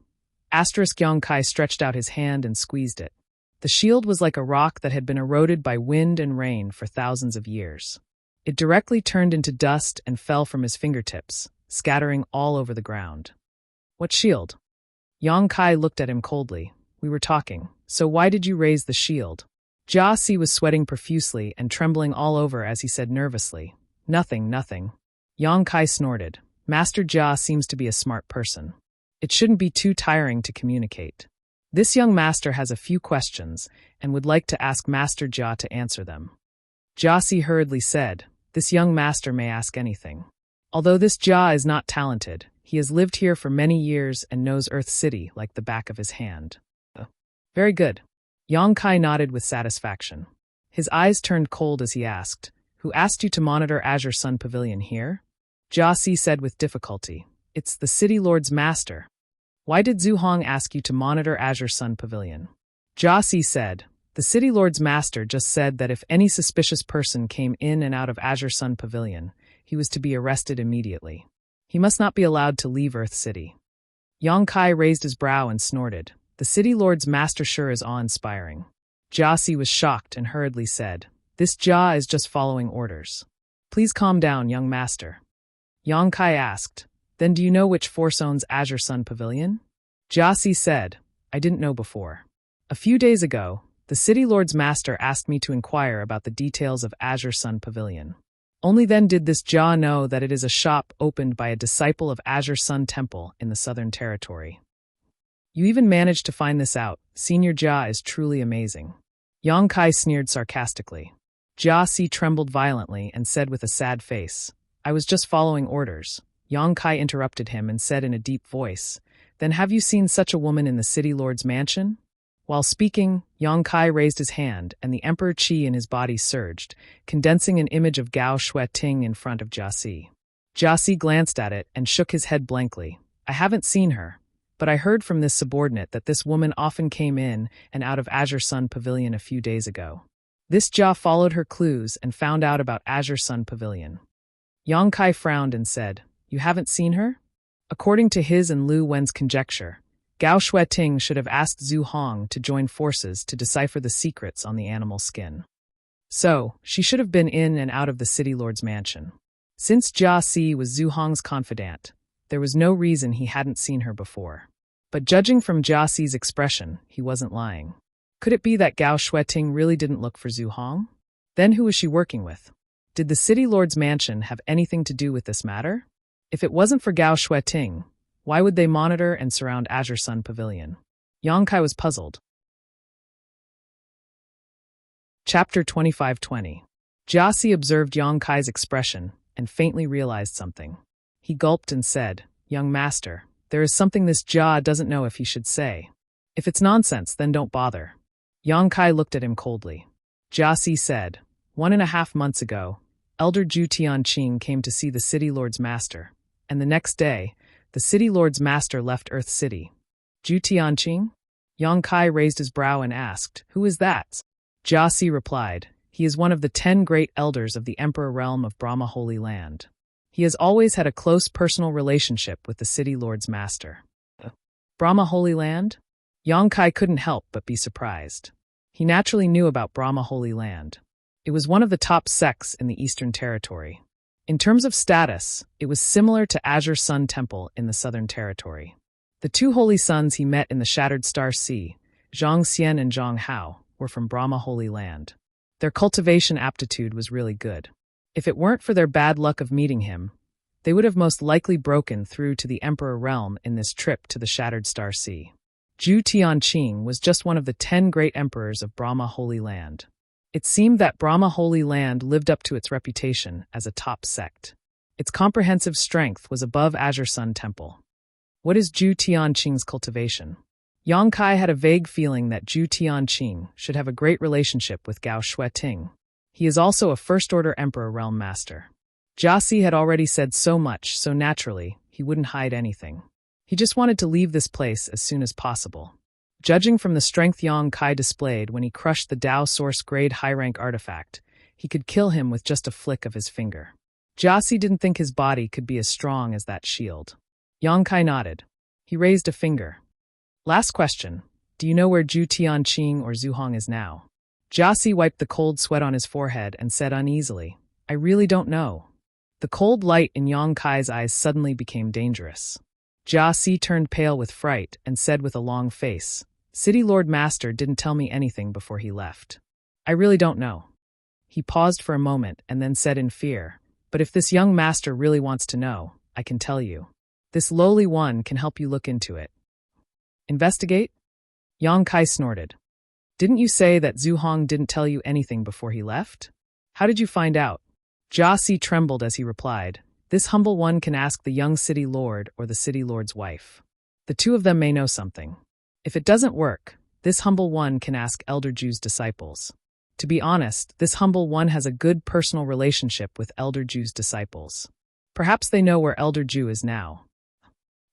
Asterisk Yang Kai stretched out his hand and squeezed it. The shield was like a rock that had been eroded by wind and rain for thousands of years. It directly turned into dust and fell from his fingertips, scattering all over the ground. What shield? Yang Kai looked at him coldly. We were talking, so why did you raise the shield? Jia Si was sweating profusely and trembling all over as he said nervously, Nothing, nothing. Yang Kai snorted. Master Jia seems to be a smart person. It shouldn't be too tiring to communicate. This young master has a few questions and would like to ask Master Jia to answer them. Jia Si hurriedly said, This young master may ask anything. Although this Jia is not talented, he has lived here for many years and knows Earth City like the back of his hand. Very good. Yang Kai nodded with satisfaction. His eyes turned cold as he asked, Who asked you to monitor Azure Sun Pavilion here? Jia Si said with difficulty, It's the City Lord's master. Why did Zhu Hong ask you to monitor Azure Sun Pavilion? Jia Si said, The City Lord's master just said that if any suspicious person came in and out of Azure Sun Pavilion, he was to be arrested immediately. He must not be allowed to leave Earth City. Yang Kai raised his brow and snorted. The City Lord's master sure is awe-inspiring. Jia Si was shocked and hurriedly said, This Jia is just following orders. Please calm down, young master. Yang Kai asked, Then do you know which force owns Azure Sun Pavilion? Jia Si said, I didn't know before. A few days ago, the City Lord's master asked me to inquire about the details of Azure Sun Pavilion. Only then did this Jia know that it is a shop opened by a disciple of Azure Sun Temple in the Southern Territory. You even managed to find this out. Senior Jia is truly amazing. Yang Kai sneered sarcastically. Jia Si trembled violently and said with a sad face, I was just following orders. Yang Kai interrupted him and said in a deep voice, Then have you seen such a woman in the City Lord's mansion? While speaking, Yang Kai raised his hand and the Emperor Qi in his body surged, condensing an image of Gao Shueting in front of Jia Si. Jia Si glanced at it and shook his head blankly. I haven't seen her, but I heard from this subordinate that this woman often came in and out of Azure Sun Pavilion a few days ago. This Jia followed her clues and found out about Azure Sun Pavilion. Yang Kai frowned and said, You haven't seen her? According to his and Lu Wen's conjecture, Gao Shueting should have asked Zhu Hong to join forces to decipher the secrets on the animal skin. So, she should have been in and out of the City Lord's mansion. Since Jia Si was Zhu Hong's confidant, there was no reason he hadn't seen her before. But judging from Jia Si's expression, he wasn't lying. Could it be that Gao Shueting really didn't look for Zhu Hong? Then who was she working with? Did the City Lord's mansion have anything to do with this matter? If it wasn't for Gao Shueting, why would they monitor and surround Azure Sun Pavilion? Yang Kai was puzzled. Chapter 2520. Jiasi observed Yang Kai's expression and faintly realized something. He gulped and said, "Young master, there is something this Jia doesn't know if he should say. If it's nonsense, then don't bother." Yang Kai looked at him coldly. Jiasi said, 1.5 months ago, Elder Zhu Tianqing came to see the City Lord's master, and the next day, the City Lord's master left Earth City. Zhu Tianqing? Yang Kai raised his brow and asked, "Who is that?" Jiasi replied, "He is one of the 10 great elders of the Emperor realm of Brahma Holy Land. He has always had a close personal relationship with the City Lord's master." Brahma Holy Land? Yang Kai couldn't help but be surprised. He naturally knew about Brahma Holy Land. It was one of the top sects in the Eastern Territory. In terms of status, it was similar to Azure Sun Temple in the Southern Territory. The 2 holy sons he met in the Shattered Star Sea, Zhang Xian and Zhang Hao, were from Brahma Holy Land. Their cultivation aptitude was really good. If it weren't for their bad luck of meeting him, they would have most likely broken through to the Emperor realm in this trip to the Shattered Star Sea. Zhu Tianqing was just one of the 10 great emperors of Brahma Holy Land. It seemed that Brahma Holy Land lived up to its reputation as a top sect. Its comprehensive strength was above Azure Sun Temple. What is Zhu Tianqing's cultivation? Yang Kai had a vague feeling that Zhu Tianqing should have a great relationship with Gao Shueting. He is also a First-Order Emperor Realm Master. Jiasi had already said so much, so naturally, he wouldn't hide anything. He just wanted to leave this place as soon as possible. Judging from the strength Yang Kai displayed when he crushed the Dao Source Grade high-rank artifact, he could kill him with just a flick of his finger. Jiasi didn't think his body could be as strong as that shield. Yang Kai nodded. He raised a finger. "Last question. Do you know where Zhu Tianqing or Zhu Hong is now?" Jiasi wiped the cold sweat on his forehead and said uneasily, "I really don't know." The cold light in Yang Kai's eyes suddenly became dangerous. Jiasi turned pale with fright and said with a long face, "City Lord Master didn't tell me anything before he left. I really don't know." He paused for a moment and then said in fear, "But if this young master really wants to know, I can tell you. This lowly one can help you look into it." "Investigate?" Yang Kai snorted. "Didn't you say that Zhu Hong didn't tell you anything before he left? How did you find out?" Jiasi trembled as he replied, "This humble one can ask the young city lord or the city lord's wife. The 2 of them may know something. If it doesn't work, this humble one can ask Elder Zhu's disciples. To be honest, this humble one has a good personal relationship with Elder Zhu's disciples. Perhaps they know where Elder Zhu is now."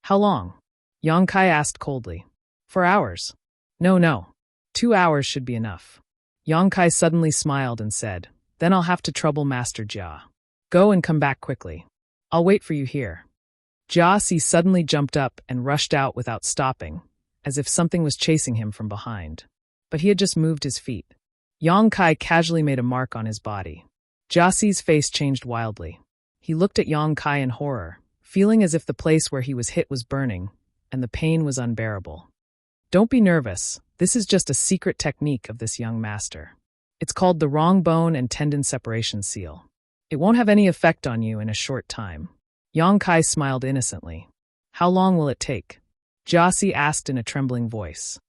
"How long?" Yang Kai asked coldly. "For hours." No. 2 hours should be enough." Yang Kai suddenly smiled and said, "Then I'll have to trouble Master Jia. Go and come back quickly. I'll wait for you here." Jiasi suddenly jumped up and rushed out without stopping, as if something was chasing him from behind. But he had just moved his feet. Yang Kai casually made a mark on his body. Jiasi's face changed wildly. He looked at Yang Kai in horror, feeling as if the place where he was hit was burning, and the pain was unbearable. "Don't be nervous. This is just a secret technique of this young master. It's called the wrong bone and tendon separation seal. It won't have any effect on you in a short time." Yang Kai smiled innocently. "How long will it take?" Jiasi asked in a trembling voice.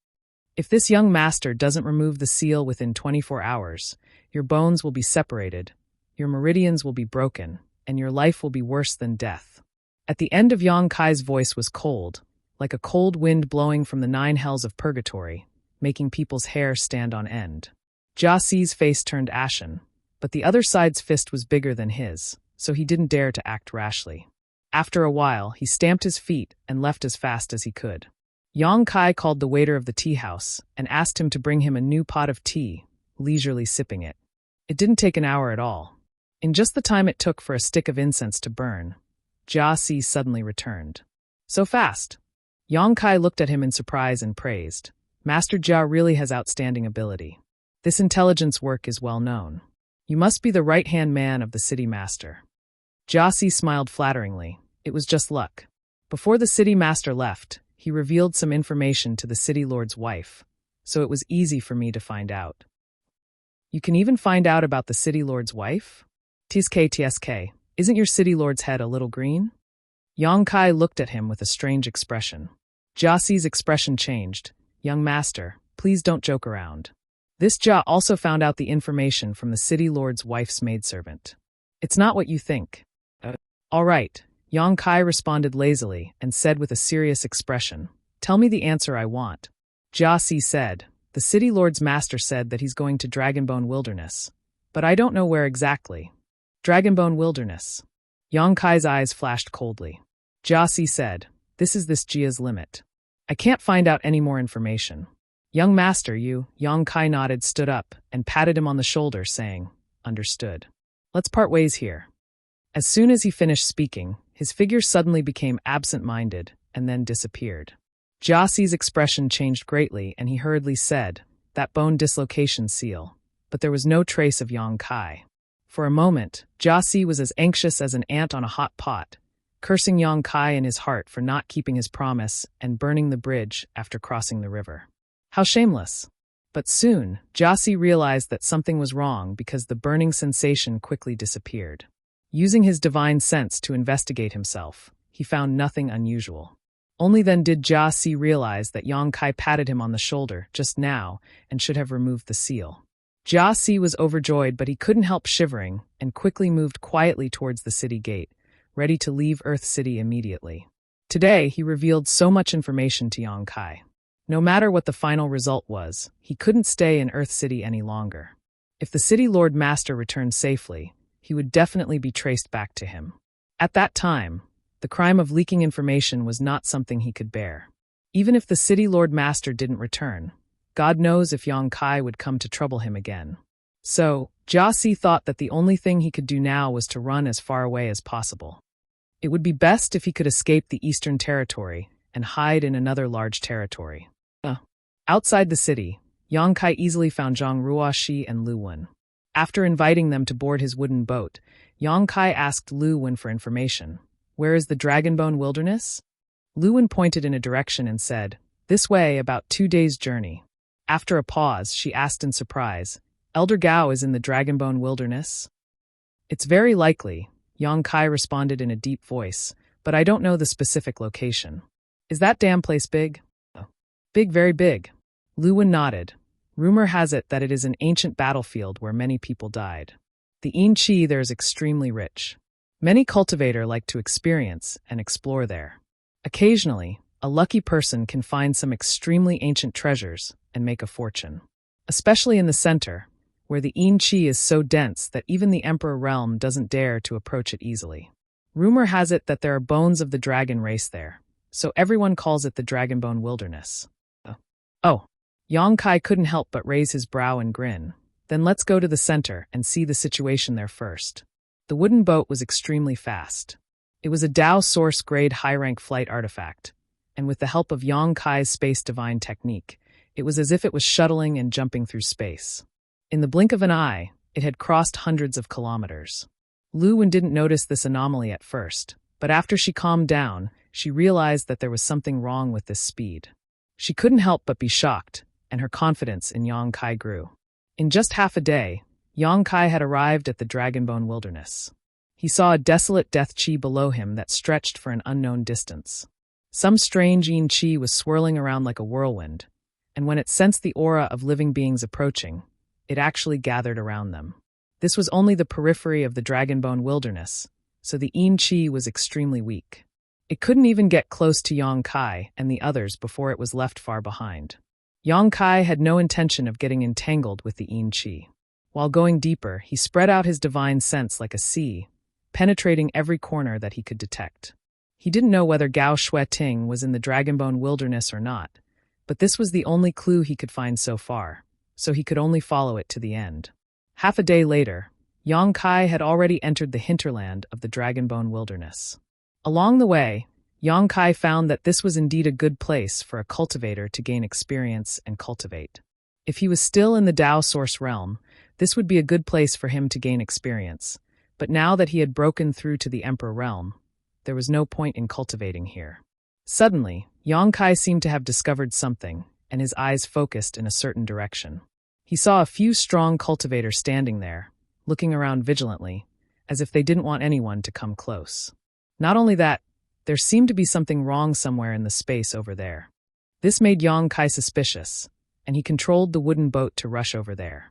"If this young master doesn't remove the seal within 24 hours, your bones will be separated, your meridians will be broken, and your life will be worse than death." At the end of Yang Kai's voice was cold, like a cold wind blowing from the 9 hells of purgatory, making people's hair stand on end. Jiasi's face turned ashen, but the other side's fist was bigger than his, so he didn't dare to act rashly. After a while, he stamped his feet and left as fast as he could. Yang Kai called the waiter of the tea house and asked him to bring him a new pot of tea, leisurely sipping it. It didn't take an hour at all. In just the time it took for a stick of incense to burn, Jiasi suddenly returned. "So fast." Yang Kai looked at him in surprise and praised, "Master Jia really has outstanding ability. This intelligence work is well known. You must be the right-hand man of the city master." Jiasi smiled flatteringly. It was just luck. Before the city master left, he revealed some information to the city lord's wife, so it was easy for me to find out. "You can even find out about the city lord's wife?" "TSK, isn't your city lord's head a little green?" Yang Kai looked at him with a strange expression. Jiasi's expression changed. "Young master, please don't joke around. This Jia also found out the information from the city lord's wife's maidservant. It's not what you think. All right, Yang Kai responded lazily and said with a serious expression, "Tell me the answer I want." Jia Si said, "The city lord's master said that he's going to Dragonbone Wilderness, but I don't know where exactly." Dragonbone Wilderness. Yang Kai's eyes flashed coldly. Jia Si said, "This is this Jia's limit. I can't find out any more information." "Young master, you," Yang Kai nodded, stood up, and patted him on the shoulder, saying, "Understood. Let's part ways here." As soon as he finished speaking, his figure suddenly became absent-minded and then disappeared. Jia Si's expression changed greatly, and he hurriedly said, "That bone dislocation seal," but there was no trace of Yang Kai. For a moment, Jia Si was as anxious as an ant on a hot pot, cursing Yang Kai in his heart for not keeping his promise and burning the bridge after crossing the river. How shameless! But soon, Jia Si realized that something was wrong because the burning sensation quickly disappeared. Using his divine sense to investigate himself, he found nothing unusual. Only then did Jia Si realize that Yang Kai patted him on the shoulder just now and should have removed the seal. Jia Si was overjoyed, but he couldn't help shivering and quickly moved quietly towards the city gate, ready to leave Earth City immediately. Today, he revealed so much information to Yang Kai. No matter what the final result was, he couldn't stay in Earth City any longer. If the City Lord Master returned safely, he would definitely be traced back to him. At that time, the crime of leaking information was not something he could bear. Even if the City Lord Master didn't return, God knows if Yang Kai would come to trouble him again. So, Jia Si thought that the only thing he could do now was to run as far away as possible. It would be best if he could escape the Eastern Territory and hide in another large territory. Outside the city, Yang Kai easily found Zhang Ruoxi and Lu Wen. After inviting them to board his wooden boat, Yang Kai asked Lu Wen for information. "Where is the Dragonbone Wilderness?" Lu Wen pointed in a direction and said, "This way, about 2 days' journey." After a pause, she asked in surprise, "Elder Gao is in the Dragonbone Wilderness?" "It's very likely," Yang Kai responded in a deep voice, "but I don't know the specific location." "Is that damn place big?" "Big, very big." Lu Wen nodded. "Rumor has it that it is an ancient battlefield where many people died. The Yin Qi there is extremely rich. Many cultivators like to experience and explore there. Occasionally, a lucky person can find some extremely ancient treasures and make a fortune. Especially in the center, where the Yin Qi is so dense that even the Emperor realm doesn't dare to approach it easily. Rumor has it that there are bones of the dragon race there, so everyone calls it the Dragonbone Wilderness." "Oh." Yang Kai couldn't help but raise his brow and grin. "Then let's go to the center and see the situation there first." The wooden boat was extremely fast. It was a Dao Source grade high-rank flight artifact, and with the help of Yang Kai's space divine technique, it was as if it was shuttling and jumping through space. In the blink of an eye, it had crossed hundreds of kilometers. Lu Wen didn't notice this anomaly at first, but after she calmed down, she realized that there was something wrong with this speed. She couldn't help but be shocked, and her confidence in Yang Kai grew. In just half a day, Yang Kai had arrived at the Dragonbone Wilderness. He saw a desolate death qi below him that stretched for an unknown distance. Some strange yin qi was swirling around like a whirlwind, and when it sensed the aura of living beings approaching, it actually gathered around them. This was only the periphery of the Dragonbone Wilderness, so the yin qi was extremely weak. It couldn't even get close to Yang Kai and the others before it was left far behind. Yang Kai had no intention of getting entangled with the yin qi. While going deeper, he spread out his divine sense like a sea, penetrating every corner that he could detect. He didn't know whether Gao Shueting was in the Dragonbone Wilderness or not, but this was the only clue he could find so far, so he could only follow it to the end. Half a day later, Yang Kai had already entered the hinterland of the Dragonbone Wilderness. Along the way, Yang Kai found that this was indeed a good place for a cultivator to gain experience and cultivate. If he was still in the Dao Source realm, this would be a good place for him to gain experience, but now that he had broken through to the Emperor realm, there was no point in cultivating here. Suddenly, Yang Kai seemed to have discovered something, and his eyes focused in a certain direction. He saw a few strong cultivators standing there, looking around vigilantly, as if they didn't want anyone to come close. Not only that, there seemed to be something wrong somewhere in the space over there. This made Yang Kai suspicious, and he controlled the wooden boat to rush over there.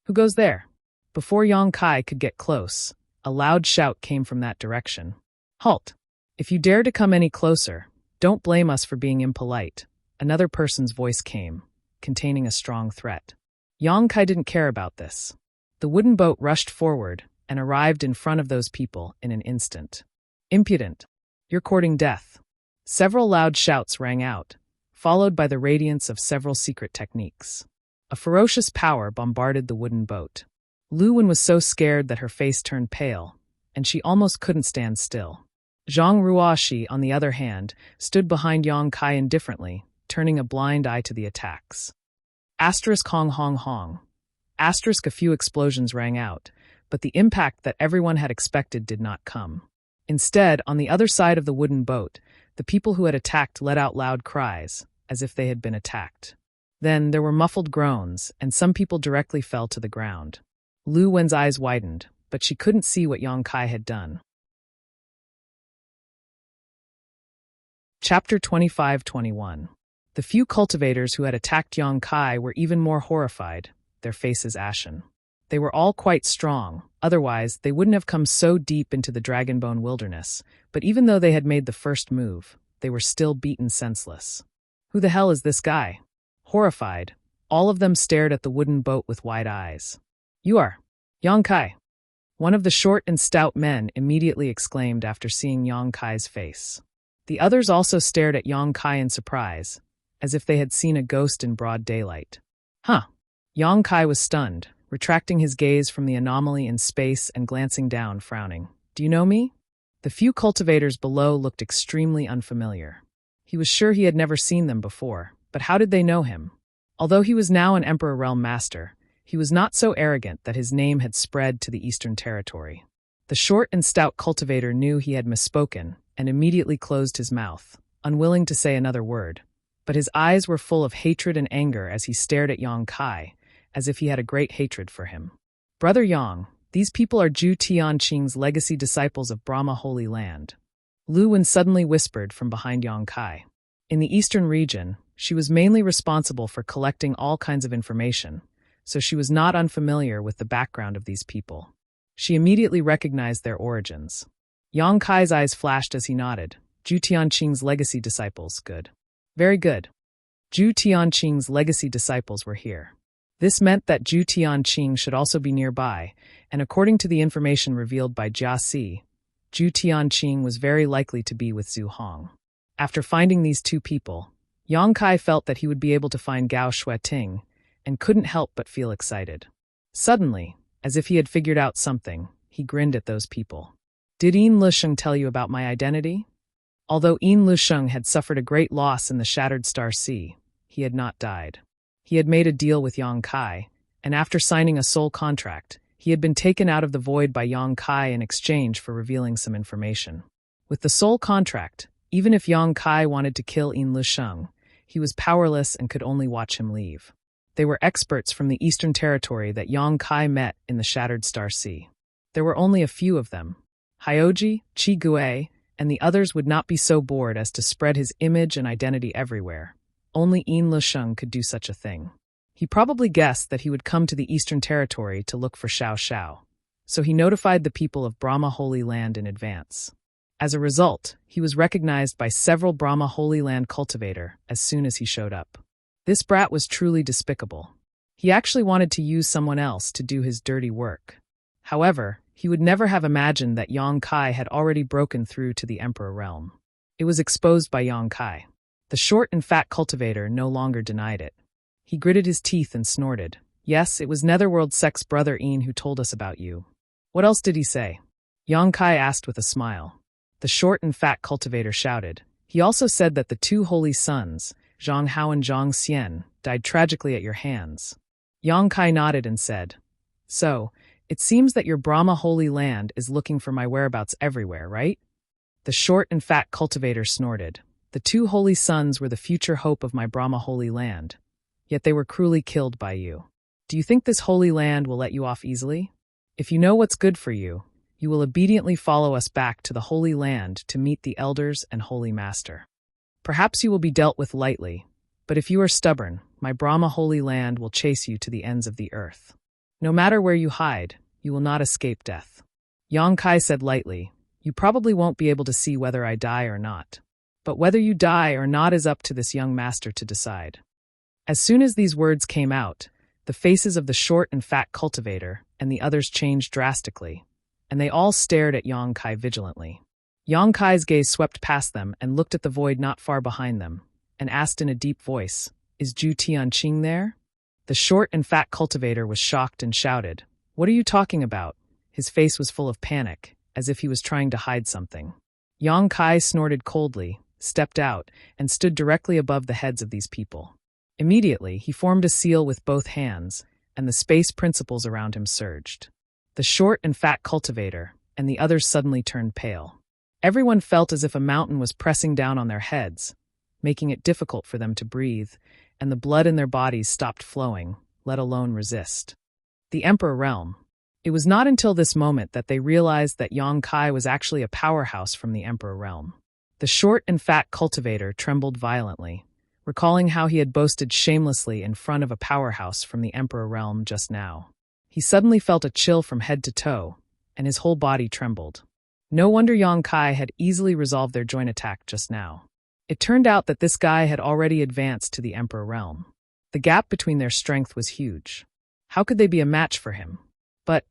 Who goes there? Before Yang Kai could get close, a loud shout came from that direction. Halt! If you dare to come any closer, don't blame us for being impolite. Another person's voice came, containing a strong threat. Yang Kai didn't care about this. The wooden boat rushed forward and arrived in front of those people in an instant. Impudent! You're courting death. Several loud shouts rang out, followed by the radiance of several secret techniques. A ferocious power bombarded the wooden boat. Lu Wen was so scared that her face turned pale, and she almost couldn't stand still. Zhang Ruoxi, on the other hand, stood behind Yang Kai indifferently, turning a blind eye to the attacks. Asterisk hong hong hong. Asterisk a few explosions rang out, but the impact that everyone had expected did not come. Instead, on the other side of the wooden boat, the people who had attacked let out loud cries, as if they had been attacked. Then there were muffled groans, and some people directly fell to the ground. Lu Wen's eyes widened, but she couldn't see what Yang Kai had done. Chapter 25-21. The few cultivators who had attacked Yang Kai were even more horrified, their faces ashen. They were all quite strong, otherwise they wouldn't have come so deep into the Dragonbone wilderness, but even though they had made the first move, they were still beaten senseless. Who the hell is this guy? Horrified, all of them stared at the wooden boat with wide eyes. You are Yang Kai. One of the short and stout men immediately exclaimed after seeing Yang Kai's face. The others also stared at Yang Kai in surprise, as if they had seen a ghost in broad daylight. Huh. Yang Kai was stunned, retracting his gaze from the anomaly in space and glancing down, frowning. Do you know me? The few cultivators below looked extremely unfamiliar. He was sure he had never seen them before, but how did they know him? Although he was now an Emperor Realm Master, he was not so arrogant that his name had spread to the Eastern Territory. The short and stout cultivator knew he had misspoken and immediately closed his mouth, unwilling to say another word. But his eyes were full of hatred and anger as he stared at Yang Kai, as if he had a great hatred for him. Brother Yang, these people are Zhu Tianqing's legacy disciples of Brahma Holy Land. Lu Wen suddenly whispered from behind Yang Kai. In the eastern region, she was mainly responsible for collecting all kinds of information, so she was not unfamiliar with the background of these people. She immediately recognized their origins. Yang Kai's eyes flashed as he nodded. Zhu Tianqing's legacy disciples, good. Very good. Zhu Tianqing's legacy disciples were here. This meant that Zhu Tianqing should also be nearby, and according to the information revealed by Jia Si, Zhu Tianqing was very likely to be with Zhu Hong. After finding these two people, Yang Kai felt that he would be able to find Gao Shueting, and couldn't help but feel excited. Suddenly, as if he had figured out something, he grinned at those people. Did Yin Lusheng tell you about my identity? Although Yin Lusheng had suffered a great loss in the Shattered Star Sea, he had not died. He had made a deal with Yang Kai, and after signing a soul contract, he had been taken out of the void by Yang Kai in exchange for revealing some information. With the soul contract, even if Yang Kai wanted to kill Yin Lusheng, he was powerless and could only watch him leave. They were experts from the Eastern Territory that Yang Kai met in the Shattered Star Sea. There were only a few of them. Hyoji, Qi Gui, and the others would not be so bored as to spread his image and identity everywhere. Only Yin Lusheng could do such a thing. He probably guessed that he would come to the Eastern Territory to look for Xiao Xiao, so he notified the people of Brahma Holy Land in advance. As a result, he was recognized by several Brahma Holy Land cultivator as soon as he showed up. This brat was truly despicable. He actually wanted to use someone else to do his dirty work. However, he would never have imagined that Yang Kai had already broken through to the Emperor realm. It was exposed by Yang Kai. The short and fat cultivator no longer denied it. He gritted his teeth and snorted. Yes, it was Netherworld Sec's brother Yin who told us about you. What else did he say? Yang Kai asked with a smile. The short and fat cultivator shouted. He also said that the two holy sons, Zhang Hao and Zhang Xian, died tragically at your hands. Yang Kai nodded and said, So, it seems that your Brahma Holy Land is looking for my whereabouts everywhere, right? The short and fat cultivator snorted. The two holy sons were the future hope of my Brahma Holy Land, yet they were cruelly killed by you. Do you think this holy land will let you off easily? If you know what's good for you, you will obediently follow us back to the Holy Land to meet the elders and Holy Master. Perhaps you will be dealt with lightly, but if you are stubborn, my Brahma holy land will chase you to the ends of the earth. No matter where you hide, you will not escape death. Yang Kai said lightly, you probably won't be able to see whether I die or not. But whether you die or not is up to this young master to decide. As soon as these words came out, the faces of the short and fat cultivator and the others changed drastically, and they all stared at Yang Kai vigilantly. Yang Kai's gaze swept past them and looked at the void not far behind them, and asked in a deep voice, is Zhu Tianqing there? The short and fat cultivator was shocked and shouted, what are you talking about? His face was full of panic, as if he was trying to hide something. Yang Kai snorted coldly, stepped out, and stood directly above the heads of these people. Immediately, he formed a seal with both hands, and the space principles around him surged. The short and fat cultivator and the others suddenly turned pale. Everyone felt as if a mountain was pressing down on their heads, making it difficult for them to breathe, and the blood in their bodies stopped flowing, let alone resist. The Emperor Realm. It was not until this moment that they realized that Yang Kai was actually a powerhouse from the Emperor Realm. The short and fat cultivator trembled violently, recalling how he had boasted shamelessly in front of a powerhouse from the Emperor Realm just now. He suddenly felt a chill from head to toe, and his whole body trembled. No wonder Yang Kai had easily resolved their joint attack just now. It turned out that this guy had already advanced to the Emperor Realm. The gap between their strength was huge. How could they be a match for him? But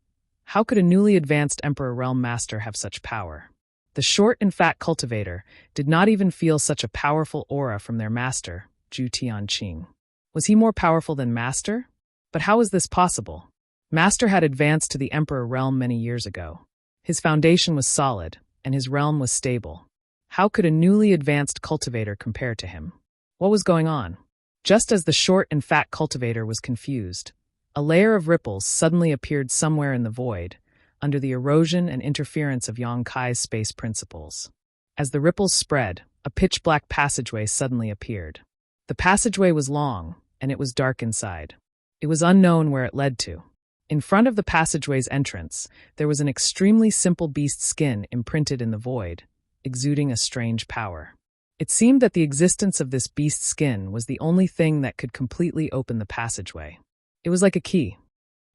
how could a newly advanced Emperor Realm Master have such power? The short and fat cultivator did not even feel such a powerful aura from their master, Zhu Tianqing. Was he more powerful than Master? But how was this possible? Master had advanced to the Emperor Realm many years ago. His foundation was solid, and his realm was stable. How could a newly advanced cultivator compare to him? What was going on? Just as the short and fat cultivator was confused, a layer of ripples suddenly appeared somewhere in the void, under the erosion and interference of Yang Kai's space principles. As the ripples spread, a pitch-black passageway suddenly appeared. The passageway was long, and it was dark inside. It was unknown where it led to. In front of the passageway's entrance, there was an extremely simple beast skin imprinted in the void, exuding a strange power. It seemed that the existence of this beast skin was the only thing that could completely open the passageway. It was like a key.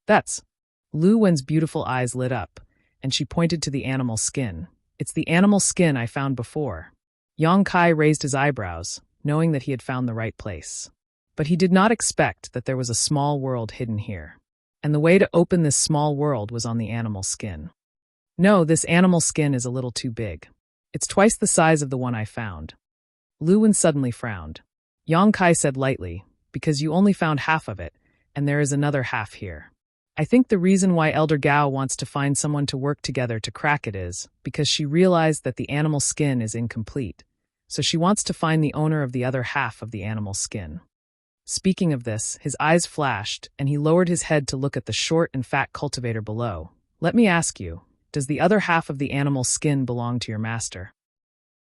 That's... Lu Wen's beautiful eyes lit up, and she pointed to the animal skin. It's the animal skin I found before. Yang Kai raised his eyebrows, knowing that he had found the right place. But he did not expect that there was a small world hidden here. And the way to open this small world was on the animal skin. No, this animal skin is a little too big. It's twice the size of the one I found. Lu Wen suddenly frowned. Yang Kai said lightly, because you only found half of it, and there is another half here. I think the reason why Elder Gao wants to find someone to work together to crack it is because she realized that the animal skin is incomplete, so she wants to find the owner of the other half of the animal skin. Speaking of this, his eyes flashed, and he lowered his head to look at the short and fat cultivator below. Let me ask you, does the other half of the animal skin belong to your master?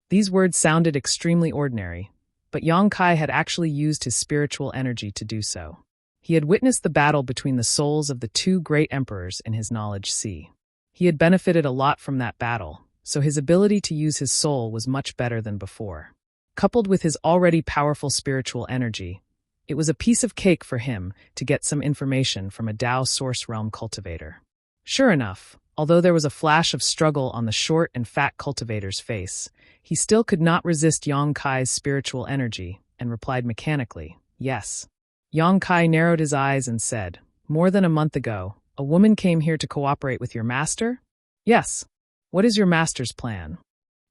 These words sounded extremely ordinary, but Yang Kai had actually used his spiritual energy to do so. He had witnessed the battle between the souls of the two great emperors in his knowledge sea. He had benefited a lot from that battle, so his ability to use his soul was much better than before. Coupled with his already powerful spiritual energy, it was a piece of cake for him to get some information from a Dao Source Realm cultivator. Sure enough, although there was a flash of struggle on the short and fat cultivator's face, he still could not resist Yang Kai's spiritual energy and replied mechanically, yes. Yang Kai narrowed his eyes and said, more than a month ago, a woman came here to cooperate with your master? Yes. What is your master's plan?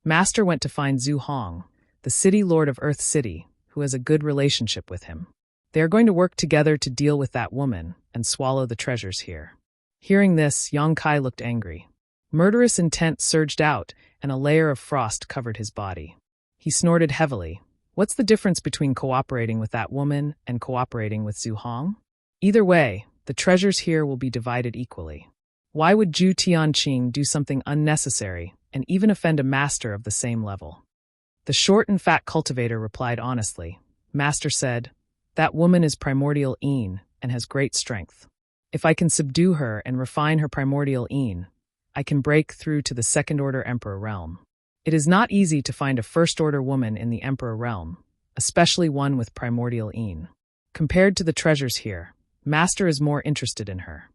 Master went to find Zhu Hong, the city lord of Earth City, who has a good relationship with him. They are going to work together to deal with that woman and swallow the treasures here. Hearing this, Yang Kai looked angry. Murderous intent surged out, and a layer of frost covered his body. He snorted heavily. What's the difference between cooperating with that woman and cooperating with Zhu Hong? Either way, the treasures here will be divided equally. Why would Zhu Tianqing do something unnecessary and even offend a master of the same level? The short and fat cultivator replied honestly. Master said, that woman is primordial Yin and has great strength. If I can subdue her and refine her primordial Yin, I can break through to the second-order Emperor Realm. It is not easy to find a first-order woman in the Emperor Realm, especially one with primordial Yin. Compared to the treasures here, Master is more interested in her.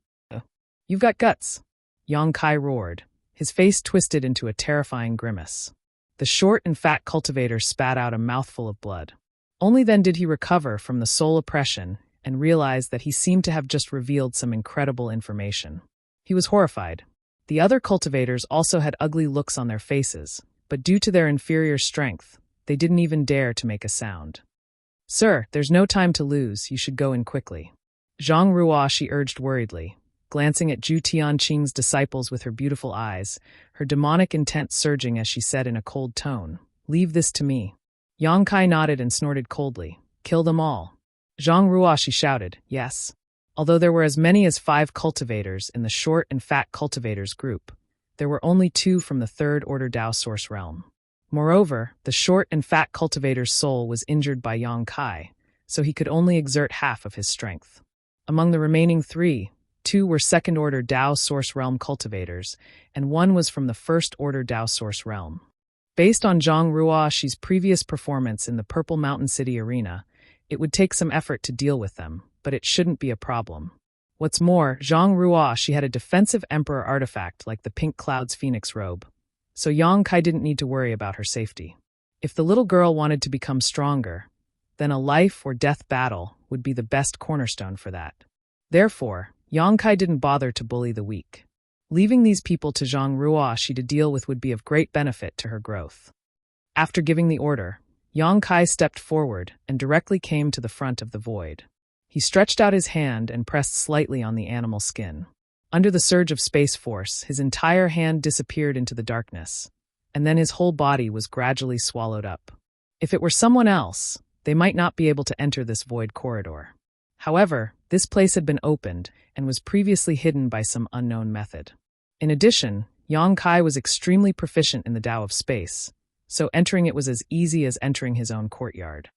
You've got guts, Yang Kai roared, his face twisted into a terrifying grimace. The short and fat cultivator spat out a mouthful of blood. Only then did he recover from the soul oppression and realize that he seemed to have just revealed some incredible information. He was horrified. The other cultivators also had ugly looks on their faces, but due to their inferior strength, they didn't even dare to make a sound. Sir, there's no time to lose, you should go in quickly. Zhang Ruo, she urged worriedly, glancing at Zhu Tianqing's disciples with her beautiful eyes, her demonic intent surging as she said in a cold tone, "Leave this to me." Yang Kai nodded and snorted coldly, "Kill them all." Zhang Ruo, she shouted, "Yes." Although there were as many as 5 cultivators in the short and fat cultivators group, there were only 2 from the third order Dao source realm. Moreover, the short and fat cultivator's soul was injured by Yang Kai, so he could only exert half of his strength. Among the remaining 3, 2 were second order Dao source realm cultivators, and 1 was from the first order Dao source realm. Based on Zhang Ruo's previous performance in the Purple Mountain City arena, it would take some effort to deal with them, but it shouldn't be a problem. What's more, Zhang Ruo, she had a defensive emperor artifact like the Pink Cloud's phoenix robe, so Yang Kai didn't need to worry about her safety. If the little girl wanted to become stronger, then a life or death battle would be the best cornerstone for that. Therefore, Yang Kai didn't bother to bully the weak. Leaving these people to Zhang Ruo to deal with would be of great benefit to her growth. After giving the order, Yang Kai stepped forward and directly came to the front of the void. He stretched out his hand and pressed slightly on the animal skin. Under the surge of space force, his entire hand disappeared into the darkness, and then his whole body was gradually swallowed up. If it were someone else, they might not be able to enter this void corridor. However, this place had been opened and was previously hidden by some unknown method. In addition, Yang Kai was extremely proficient in the Tao of space, so entering it was as easy as entering his own courtyard.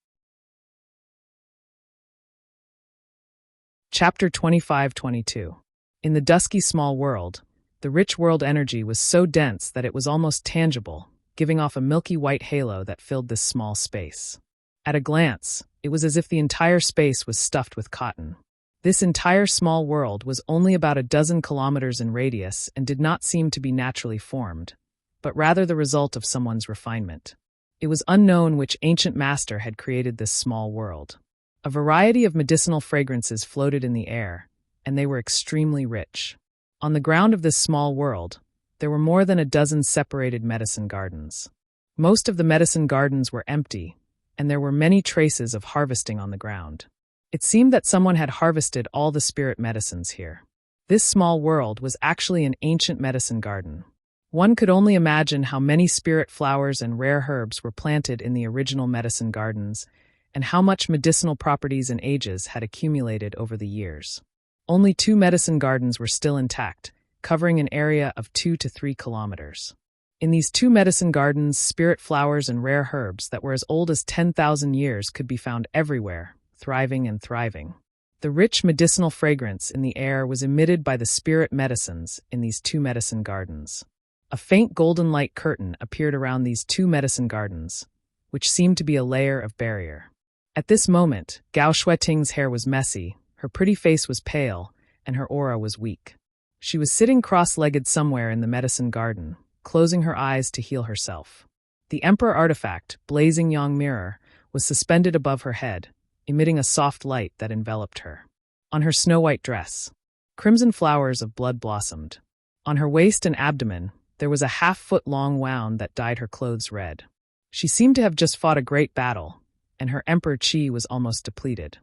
Chapter 25-22. In the dusky small world, the rich world energy was so dense that it was almost tangible, giving off a milky white halo that filled this small space. At a glance, it was as if the entire space was stuffed with cotton. This entire small world was only about a dozen kilometers in radius and did not seem to be naturally formed, but rather the result of someone's refinement. It was unknown which ancient master had created this small world. A variety of medicinal fragrances floated in the air, and they were extremely rich. On the ground of this small world, there were more than a dozen separated medicine gardens. Most of the medicine gardens were empty, and there were many traces of harvesting on the ground. It seemed that someone had harvested all the spirit medicines here. This small world was actually an ancient medicine garden. One could only imagine how many spirit flowers and rare herbs were planted in the original medicine gardens, and how much medicinal properties and ages had accumulated over the years. Only 2 medicine gardens were still intact, covering an area of 2 to 3 kilometers. In these 2 medicine gardens, spirit flowers and rare herbs that were as old as 10,000 years could be found everywhere, thriving and thriving. The rich medicinal fragrance in the air was emitted by the spirit medicines in these 2 medicine gardens. A faint golden light curtain appeared around these 2 medicine gardens, which seemed to be a layer of barrier. At this moment, Gao Shueting's hair was messy, her pretty face was pale, and her aura was weak. She was sitting cross-legged somewhere in the medicine garden, closing her eyes to heal herself. The Emperor artifact, Blazing Yang Mirror, was suspended above her head, emitting a soft light that enveloped her. On her snow-white dress, crimson flowers of blood blossomed. On her waist and abdomen, there was a half-foot-long wound that dyed her clothes red. She seemed to have just fought a great battle, and her emperor chi was almost depleted.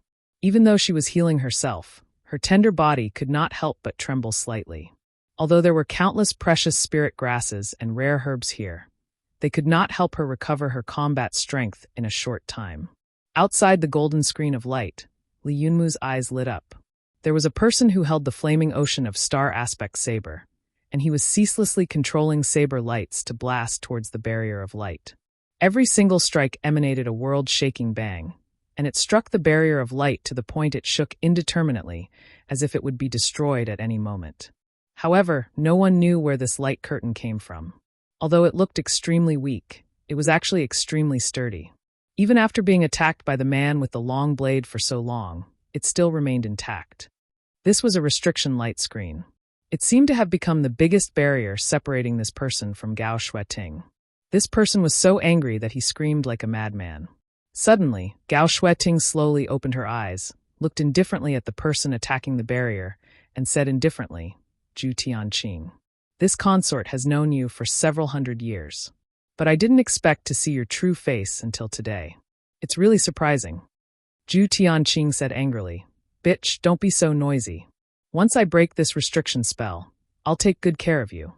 Even though she was healing herself, her tender body could not help but tremble slightly. Although there were countless precious spirit grasses and rare herbs here, they could not help her recover her combat strength in a short time. Outside the golden screen of light, Li Yunmu's eyes lit up. There was a person who held the flaming ocean of star aspect saber, and he was ceaselessly controlling saber lights to blast towards the barrier of light. Every single strike emanated a world-shaking bang, and it struck the barrier of light to the point it shook indeterminately, as if it would be destroyed at any moment. However, no one knew where this light curtain came from. Although it looked extremely weak, it was actually extremely sturdy. Even after being attacked by the man with the long blade for so long, it still remained intact. This was a restriction light screen. It seemed to have become the biggest barrier separating this person from Gao Shueting. This person was so angry that he screamed like a madman. Suddenly, Gao Shueting slowly opened her eyes, looked indifferently at the person attacking the barrier, and said indifferently, "Zhu Tianqing. This consort has known you for several hundred years. But I didn't expect to see your true face until today. It's really surprising." Zhu Tianqing said angrily, "Bitch, don't be so noisy. Once I break this restriction spell, I'll take good care of you."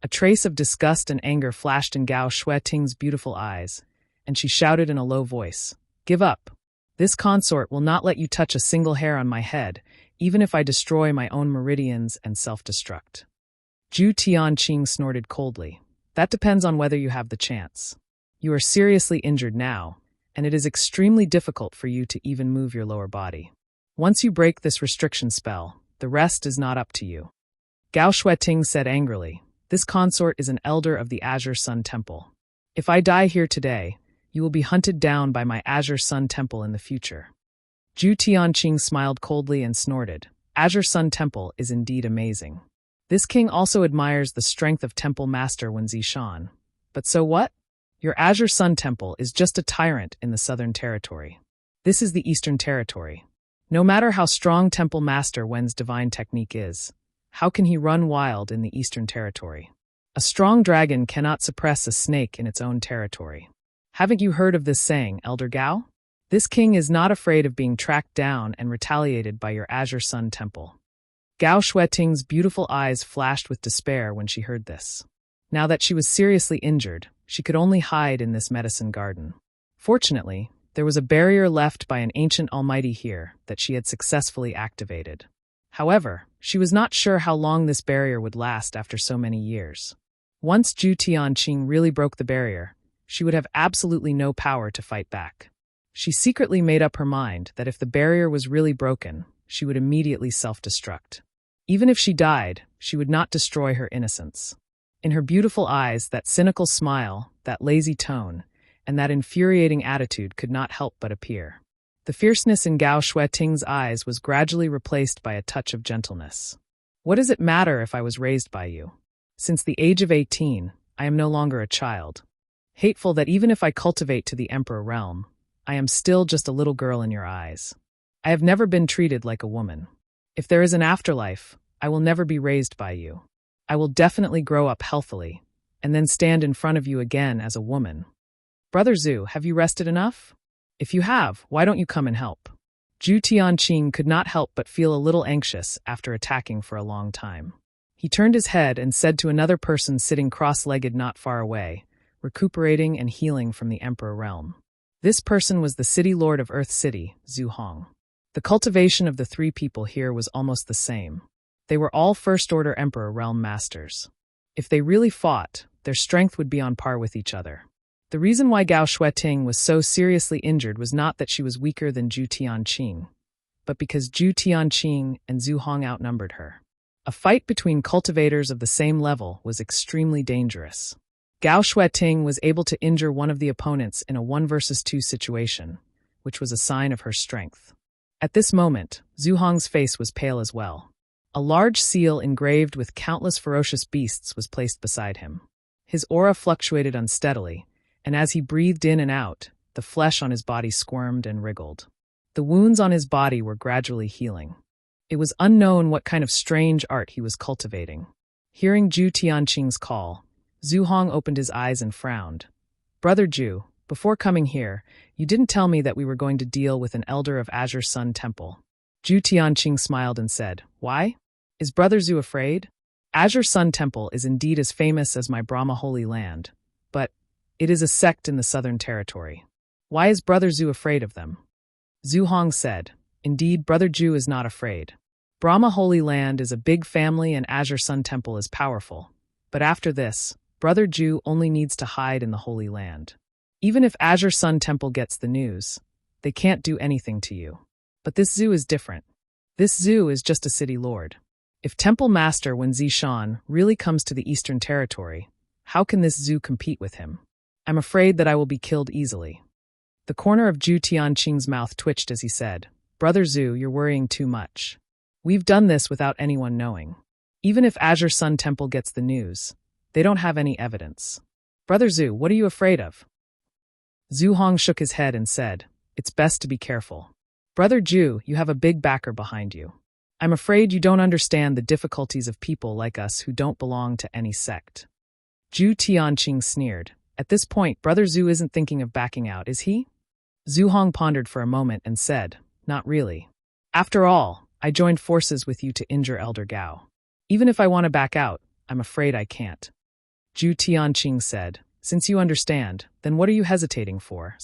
A trace of disgust and anger flashed in Gao Shueting's beautiful eyes, and she shouted in a low voice, "Give up. This consort will not let you touch a single hair on my head, even if I destroy my own meridians and self-destruct." Zhu Tianqing snorted coldly. "That depends on whether you have the chance. You are seriously injured now, and it is extremely difficult for you to even move your lower body. Once you break this restriction spell, the rest is not up to you." Gao Shueting said angrily, "This consort is an elder of the Azure Sun Temple. If I die here today, you will be hunted down by my Azure Sun Temple in the future." Zhu Tianqing smiled coldly and snorted. Azure Sun Temple is indeed amazing. This king also admires the strength of Temple Master Wen Zishan. But so what? Your Azure Sun Temple is just a tyrant in the Southern Territory. This is the Eastern Territory. No matter how strong Temple Master Wen's divine technique is, how can he run wild in the Eastern Territory? A strong dragon cannot suppress a snake in its own territory. Haven't you heard of this saying, Elder Gao? This king is not afraid of being tracked down and retaliated by your Azure Sun Temple. Gao Shueting's beautiful eyes flashed with despair when she heard this. Now that she was seriously injured, she could only hide in this medicine garden. Fortunately, there was a barrier left by an ancient almighty here that she had successfully activated. However, she was not sure how long this barrier would last after so many years. Once Zhu Tianqing really broke the barrier, she would have absolutely no power to fight back. She secretly made up her mind that if the barrier was really broken, she would immediately self-destruct. Even if she died, she would not destroy her innocence. In her beautiful eyes, that cynical smile, that lazy tone, and that infuriating attitude could not help but appear. The fierceness in Gao Shueting's eyes was gradually replaced by a touch of gentleness. "What does it matter if I was raised by you? Since the age of 18, I am no longer a child. Hateful that even if I cultivate to the Emperor realm, I am still just a little girl in your eyes. I have never been treated like a woman. If there is an afterlife, I will never be raised by you. I will definitely grow up healthily, and then stand in front of you again as a woman. Brother Zhu, have you rested enough? If you have, why don't you come and help?" Zhu Tianqing could not help but feel a little anxious after attacking for a long time. He turned his head and said to another person sitting cross-legged not far away, recuperating and healing from the Emperor realm. This person was the city lord of Earth City, Zhu Hong. The cultivation of the three people here was almost the same. They were all first-order Emperor realm masters. If they really fought, their strength would be on par with each other. The reason why Gao Shueting was so seriously injured was not that she was weaker than Zhu Tianqing, but because Zhu Tianqing and Zhu Hong outnumbered her. A fight between cultivators of the same level was extremely dangerous. Gao Shueting was able to injure one of the opponents in a 1 versus 2 situation, which was a sign of her strength. At this moment, Zhu Hong's face was pale as well. A large seal engraved with countless ferocious beasts was placed beside him. His aura fluctuated unsteadily, and as he breathed in and out, the flesh on his body squirmed and wriggled. The wounds on his body were gradually healing. It was unknown what kind of strange art he was cultivating. Hearing Zhu Tianqing's call, Zhu Hong opened his eyes and frowned. "Brother Zhu, before coming here, you didn't tell me that we were going to deal with an elder of Azure Sun Temple." Zhu Tianqing smiled and said, "Why? Is Brother Zhu afraid? Azure Sun Temple is indeed as famous as my Brahma Holy Land, but it is a sect in the Southern Territory. Why is Brother Zhu afraid of them?" Zhu Hong said, "Indeed, Brother Zhu is not afraid. Brahma Holy Land is a big family and Azure Sun Temple is powerful. But after this, Brother Zhu only needs to hide in the Holy Land. Even if Azure Sun Temple gets the news, they can't do anything to you. But this Zhu is different. This Zhu is just a city lord. If Temple Master Wen Zishan really comes to the Eastern Territory, how can this Zhu compete with him? I'm afraid that I will be killed easily." The corner of Zhu Tianqing's mouth twitched as he said, Brother Zhu, you're worrying too much. We've done this without anyone knowing. Even if Azure Sun Temple gets the news, they don't have any evidence. Brother Zhu, what are you afraid of? Zhu Hong shook his head and said, it's best to be careful. Brother Zhu, you have a big backer behind you. I'm afraid you don't understand the difficulties of people like us who don't belong to any sect. Zhu Tianqing sneered. At this point, Brother Zhu isn't thinking of backing out, is he? Zhu Hong pondered for a moment and said, not really. After all, I joined forces with you to injure Elder Gao. Even if I want to back out, I'm afraid I can't. Zhu Tianqing said, since you understand, then what are you hesitating for?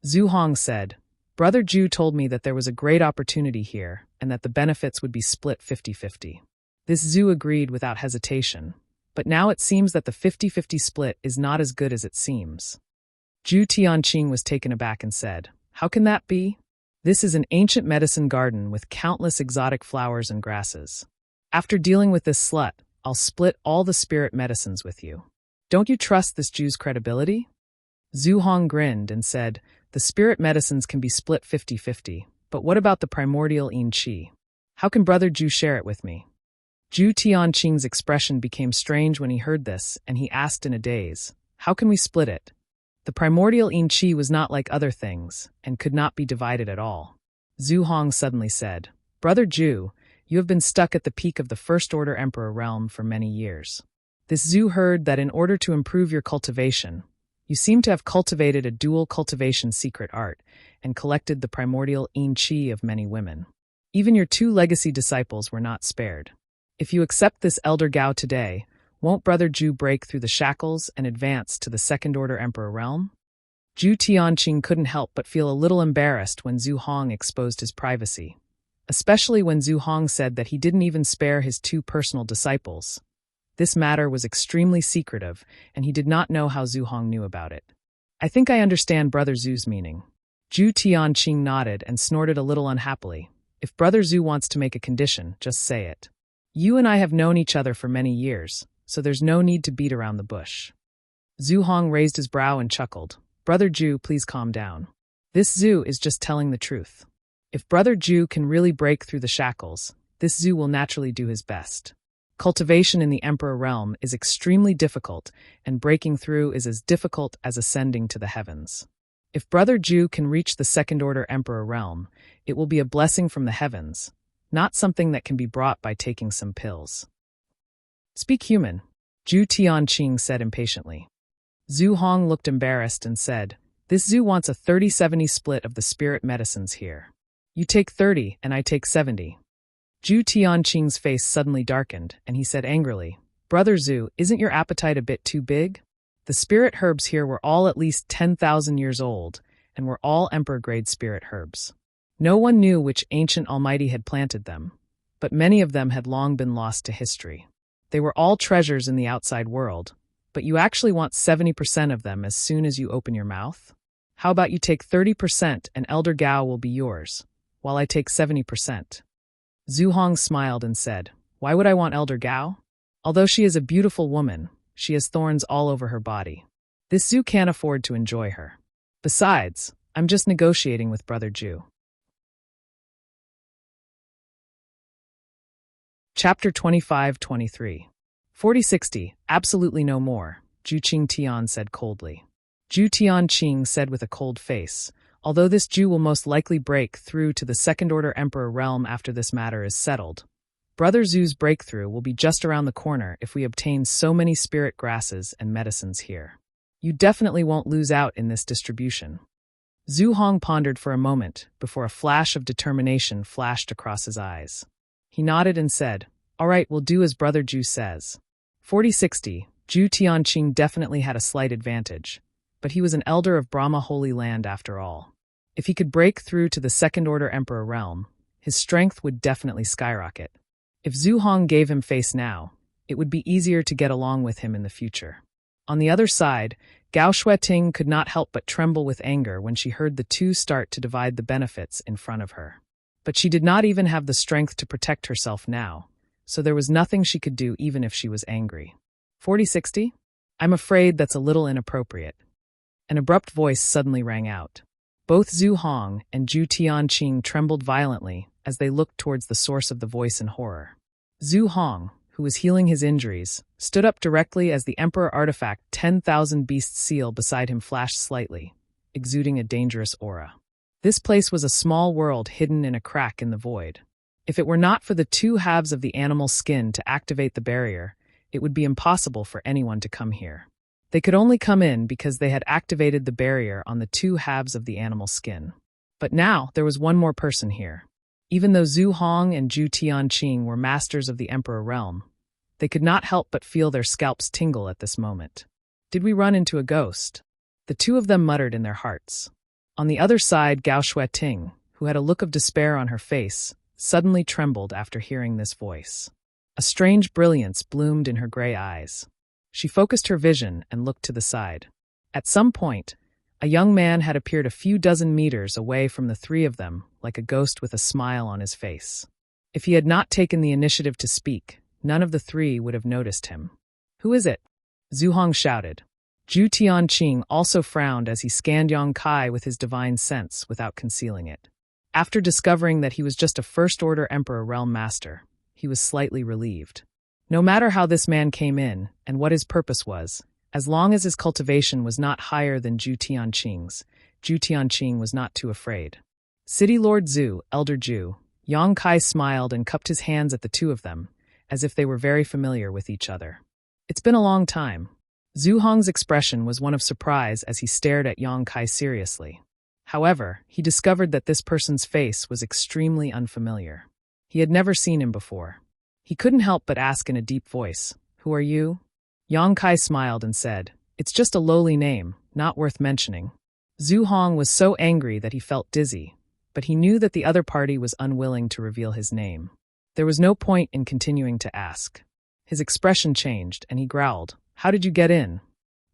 Zhu Hong said, Brother Zhu told me that there was a great opportunity here and that the benefits would be split 50-50. This Zhu agreed without hesitation, but now it seems that the 50-50 split is not as good as it seems. Zhu Tianqing was taken aback and said, how can that be? This is an ancient medicine garden with countless exotic flowers and grasses. After dealing with this slut, I'll split all the spirit medicines with you. Don't you trust this Jew's credibility? Zhu Hong grinned and said, the spirit medicines can be split 50-50, but what about the primordial yin qi? How can Brother Zhu share it with me? Zhu Tianqing's expression became strange when he heard this, and he asked in a daze, how can we split it? The primordial yin qi was not like other things, and could not be divided at all. Zhu Hong suddenly said, Brother Zhu, you have been stuck at the peak of the First Order Emperor realm for many years. This Zhu heard that in order to improve your cultivation, you seem to have cultivated a dual cultivation secret art and collected the primordial yin qi of many women. Even your 2 legacy disciples were not spared. If you accept this Elder Gao today, won't Brother Zhu break through the shackles and advance to the Second Order Emperor realm? Zhu Tianqing couldn't help but feel a little embarrassed when Zhu Hong exposed his privacy, especially when Zhu Hong said that he didn't even spare his 2 personal disciples. This matter was extremely secretive, and he did not know how Zhu Hong knew about it. I think I understand Brother Zhu's meaning. Zhu Tianqing nodded and snorted a little unhappily. If Brother Zhu wants to make a condition, just say it. You and I have known each other for many years, so there's no need to beat around the bush. Zhu Hong raised his brow and chuckled. Brother Zhu, please calm down. This Zhu is just telling the truth. If Brother Zhu can really break through the shackles, this Zhu will naturally do his best. Cultivation in the Emperor realm is extremely difficult, and breaking through is as difficult as ascending to the heavens. If Brother Zhu can reach the Second Order Emperor realm, it will be a blessing from the heavens, not something that can be brought by taking some pills. Speak human, Zhu Tianqing said impatiently. Zhu Hong looked embarrassed and said, this Zhu wants a 30-70 split of the spirit medicines here. You take 30 and I take 70. Zhu Tianqing's face suddenly darkened, and he said angrily, Brother Zhu, isn't your appetite a bit too big? The spirit herbs here were all at least 10,000 years old, and were all emperor-grade spirit herbs. No one knew which ancient almighty had planted them, but many of them had long been lost to history. They were all treasures in the outside world, but you actually want 70% of them as soon as you open your mouth? How about you take 30% and Elder Gao will be yours, while I take 70%? Zhu Hong smiled and said, why would I want Elder Gao? Although she is a beautiful woman, she has thorns all over her body. This Zhu can't afford to enjoy her. Besides, I'm just negotiating with Brother Zhu. Chapter 25-23. 4060, absolutely no more, Zhu Qingtian said coldly. Zhu Tianqing said with a cold face, although this Zhu will most likely break through to the Second Order Emperor realm after this matter is settled, Brother Zhu's breakthrough will be just around the corner if we obtain so many spirit grasses and medicines here. You definitely won't lose out in this distribution. Zhu Hong pondered for a moment before a flash of determination flashed across his eyes. He nodded and said, all right, we'll do as Brother Zhu says. 4060, Zhu Tianqing definitely had a slight advantage, but he was an elder of Brahma Holy Land after all. If he could break through to the Second Order Emperor realm, his strength would definitely skyrocket. If Zhu Hong gave him face now, it would be easier to get along with him in the future. On the other side, Gao Shueting could not help but tremble with anger when she heard the 2 start to divide the benefits in front of her. But she did not even have the strength to protect herself now, so there was nothing she could do even if she was angry. 4060? I'm afraid that's a little inappropriate. An abrupt voice suddenly rang out. Both Zhu Hong and Zhu Tianqing trembled violently as they looked towards the source of the voice in horror. Zhu Hong, who was healing his injuries, stood up directly as the Emperor artifact 10,000 Beast seal beside him flashed slightly, exuding a dangerous aura. This place was a small world hidden in a crack in the void. If it were not for the two halves of the animal's skin to activate the barrier, it would be impossible for anyone to come here. They could only come in because they had activated the barrier on the two halves of the animal's skin. But now there was one more person here. Even though Zhu Hong and Zhu Tianqing were masters of the Emperor realm, they could not help but feel their scalps tingle at this moment. Did we run into a ghost? The two of them muttered in their hearts. On the other side, Gao Shueting, who had a look of despair on her face, suddenly trembled after hearing this voice. A strange brilliance bloomed in her gray eyes. She focused her vision and looked to the side. At some point, a young man had appeared a few dozen meters away from the three of them, like a ghost with a smile on his face. If he had not taken the initiative to speak, none of the three would have noticed him. "Who is it?" Zhu Hong shouted. Zhu Tianqing also frowned as he scanned Yang Kai with his divine sense without concealing it. After discovering that he was just a first-order Emperor Realm Master, he was slightly relieved. No matter how this man came in and what his purpose was, as long as his cultivation was not higher than Zhu Tianqing's, Zhu Tianqing was not too afraid. City Lord Zhu, Elder Zhu, Yang Kai smiled and cupped his hands at the two of them, as if they were very familiar with each other. "It's been a long time." Zhu Hong's expression was one of surprise as he stared at Yang Kai seriously. However, he discovered that this person's face was extremely unfamiliar. He had never seen him before. He couldn't help but ask in a deep voice, "Who are you?" Yang Kai smiled and said, "It's just a lowly name, not worth mentioning." Zhu Hong was so angry that he felt dizzy, but he knew that the other party was unwilling to reveal his name. There was no point in continuing to ask. His expression changed, and he growled, "How did you get in?"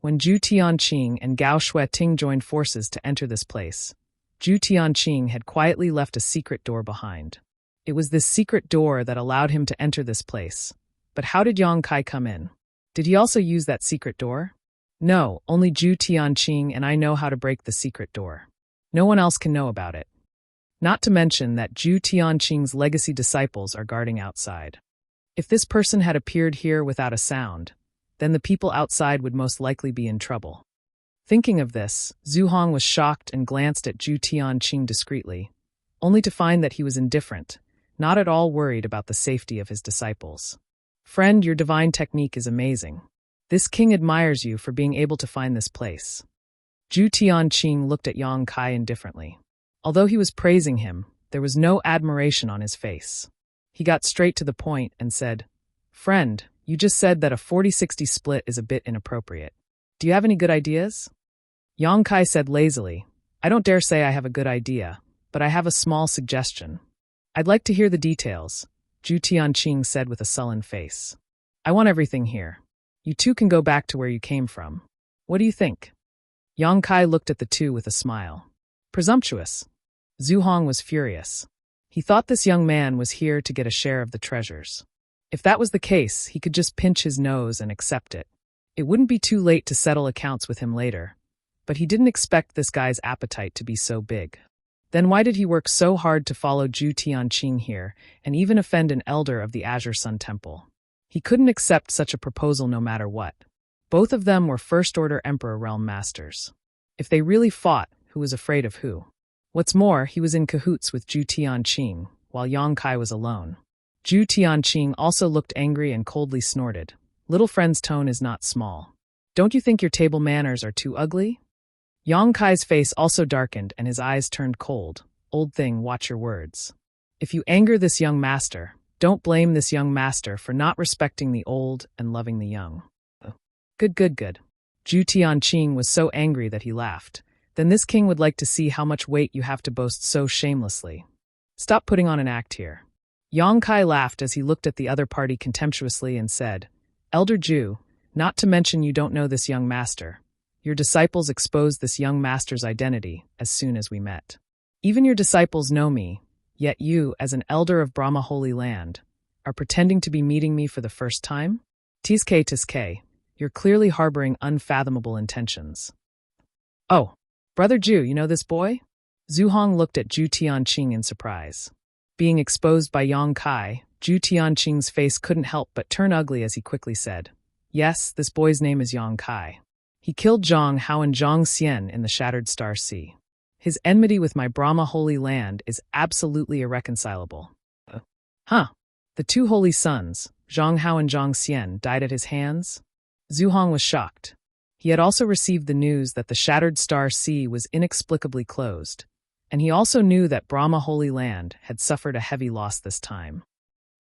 When Zhu Tianqing and Gao Shueting joined forces to enter this place, Zhu Tianqing had quietly left a secret door behind. It was this secret door that allowed him to enter this place. But how did Yang Kai come in? Did he also use that secret door? No, only Zhu Tianqing and I know how to break the secret door. No one else can know about it. Not to mention that Zhu Tianqing's legacy disciples are guarding outside. If this person had appeared here without a sound, then the people outside would most likely be in trouble. Thinking of this, Zhu Hong was shocked and glanced at Zhu Tianqing discreetly, only to find that he was indifferent, not at all worried about the safety of his disciples. "Friend, your divine technique is amazing. This king admires you for being able to find this place." Zhu Tianqing looked at Yang Kai indifferently. Although he was praising him, there was no admiration on his face. He got straight to the point and said, "Friend, you just said that a 40-60 split is a bit inappropriate. Do you have any good ideas?" Yang Kai said lazily, "I don't dare say I have a good idea, but I have a small suggestion." "I'd like to hear the details," Zhu Tianqing said with a sullen face. "I want everything here. You two can go back to where you came from. What do you think?" Yang Kai looked at the two with a smile. Presumptuous. Zhu Hong was furious. He thought this young man was here to get a share of the treasures. If that was the case, he could just pinch his nose and accept it. It wouldn't be too late to settle accounts with him later. But he didn't expect this guy's appetite to be so big. Then why did he work so hard to follow Zhu Tianqing here and even offend an elder of the Azure Sun Temple? He couldn't accept such a proposal no matter what. Both of them were First-Order Emperor Realm Masters. If they really fought, who was afraid of who? What's more, he was in cahoots with Zhu Tianqing, while Yang Kai was alone. Zhu Tianqing also looked angry and coldly snorted. "Little friend's tone is not small. Don't you think your table manners are too ugly?" Yang Kai's face also darkened and his eyes turned cold. "Old thing, watch your words. If you anger this young master, don't blame this young master for not respecting the old and loving the young." Good. Zhu Tianqing was so angry that he laughed. "Then this king would like to see how much weight you have to boast so shamelessly. Stop putting on an act here." Yang Kai laughed as he looked at the other party contemptuously and said, "Elder Zhu, not to mention you don't know this young master. Your disciples exposed this young master's identity as soon as we met. Even your disciples know me, yet you, as an elder of Brahma Holy Land, are pretending to be meeting me for the first time? Tisk, you're clearly harboring unfathomable intentions." "Oh, Brother Zhu, you know this boy?" Zhu Hong looked at Zhu Tianqing in surprise. Being exposed by Yang Kai, Zhu Tianqing's face couldn't help but turn ugly as he quickly said, "Yes, this boy's name is Yang Kai. He killed Zhang Hao and Zhang Xian in the Shattered Star Sea. His enmity with my Brahma Holy Land is absolutely irreconcilable." Huh. The two holy sons, Zhang Hao and Zhang Xian, died at his hands? Zhu Hong was shocked. He had also received the news that the Shattered Star Sea was inexplicably closed, and he also knew that Brahma Holy Land had suffered a heavy loss this time.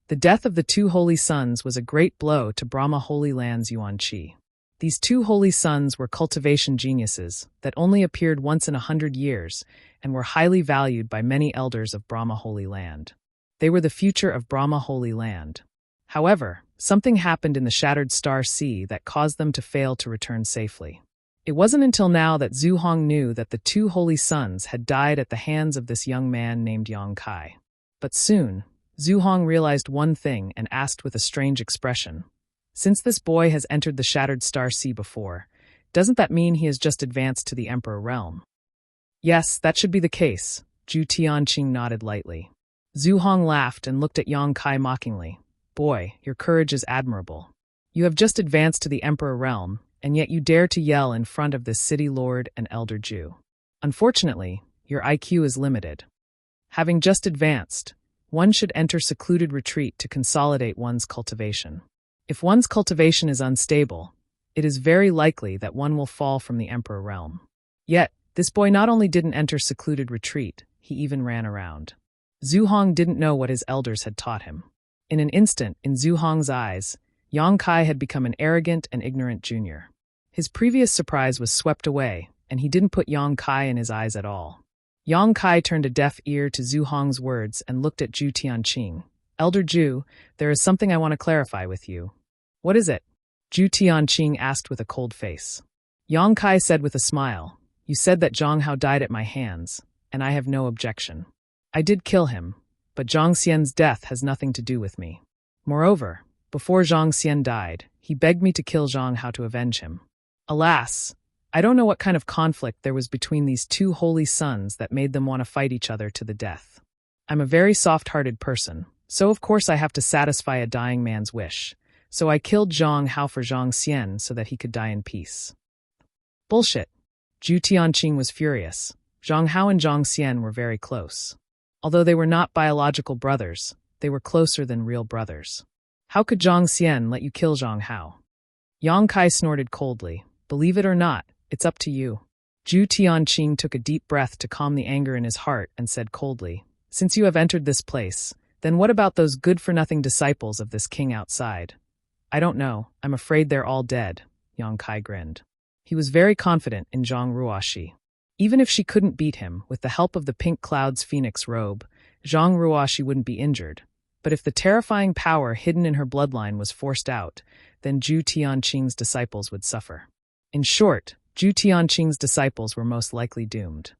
The death of the two holy sons was a great blow to Brahma Holy Land's Yuan Qi. These two holy sons were cultivation geniuses that only appeared once in 100 years and were highly valued by many elders of Brahma Holy Land. They were the future of Brahma Holy Land. However, something happened in the Shattered Star Sea that caused them to fail to return safely. It wasn't until now that Zhu Hong knew that the two holy sons had died at the hands of this young man named Yang Kai. But soon, Zhu Hong realized one thing and asked with a strange expression, "Since this boy has entered the Shattered Star Sea before, doesn't that mean he has just advanced to the Emperor realm?" "Yes, that should be the case," Zhu Tianqing nodded lightly. Zhu Hong laughed and looked at Yang Kai mockingly. "Boy, your courage is admirable. You have just advanced to the Emperor realm, and yet you dare to yell in front of this city lord and elder Jew. Unfortunately, your IQ is limited. Having just advanced, one should enter secluded retreat to consolidate one's cultivation. If one's cultivation is unstable, it is very likely that one will fall from the Emperor realm." Yet, this boy not only didn't enter secluded retreat, he even ran around. Zhu Hong didn't know what his elders had taught him. In an instant, in Zhu Hong's eyes, Yang Kai had become an arrogant and ignorant junior. His previous surprise was swept away, and he didn't put Yang Kai in his eyes at all. Yang Kai turned a deaf ear to Zhu Hong's words and looked at Zhu Tianqing. "Elder Zhu, there is something I want to clarify with you." "What is it?" Zhu Tianqing asked with a cold face. Yang Kai said with a smile, "You said that Zhang Hao died at my hands, and I have no objection. I did kill him, but Zhang Xian's death has nothing to do with me. Moreover, before Zhang Xian died, he begged me to kill Zhang Hao to avenge him. Alas, I don't know what kind of conflict there was between these two holy sons that made them want to fight each other to the death. I'm a very soft-hearted person, so of course I have to satisfy a dying man's wish. So I killed Zhang Hao for Zhang Xian so that he could die in peace." "Bullshit." Zhu Tianqing was furious. Zhang Hao and Zhang Xian were very close. Although they were not biological brothers, they were closer than real brothers. How could Zhang Xian let you kill Zhang Hao? Yang Kai snorted coldly. "Believe it or not, it's up to you." Zhu Tianqing took a deep breath to calm the anger in his heart and said coldly, "Since you have entered this place, then what about those good-for-nothing disciples of this king outside?" "I don't know. I'm afraid they're all dead," Yang Kai grinned. He was very confident in Zhang Ruoxi. Even if she couldn't beat him, with the help of the Pink Cloud's phoenix robe, Zhang Ruoxi wouldn't be injured. But if the terrifying power hidden in her bloodline was forced out, then Zhu Tianqing's disciples would suffer. In short, Zhu Tianqing's disciples were most likely doomed.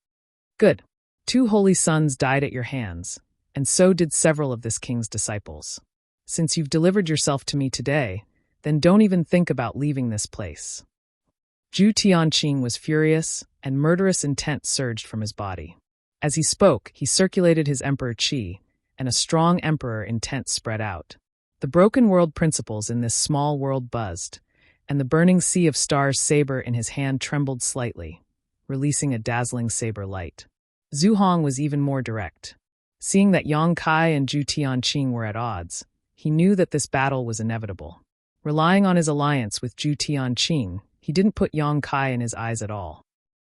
"Good. 2 holy sons died at your hands, and so did several of this king's disciples. Since you've delivered yourself to me today, then don't even think about leaving this place." Zhu Tianqing was furious, and murderous intent surged from his body. As he spoke, he circulated his emperor qi, and a strong emperor intent spread out. The broken world principles in this small world buzzed, and the burning sea of stars saber in his hand trembled slightly, releasing a dazzling saber light. Zhu Hong was even more direct. Seeing that Yang Kai and Zhu Tianqing were at odds, he knew that this battle was inevitable. Relying on his alliance with Zhu Tianqing, he didn't put Yang Kai in his eyes at all.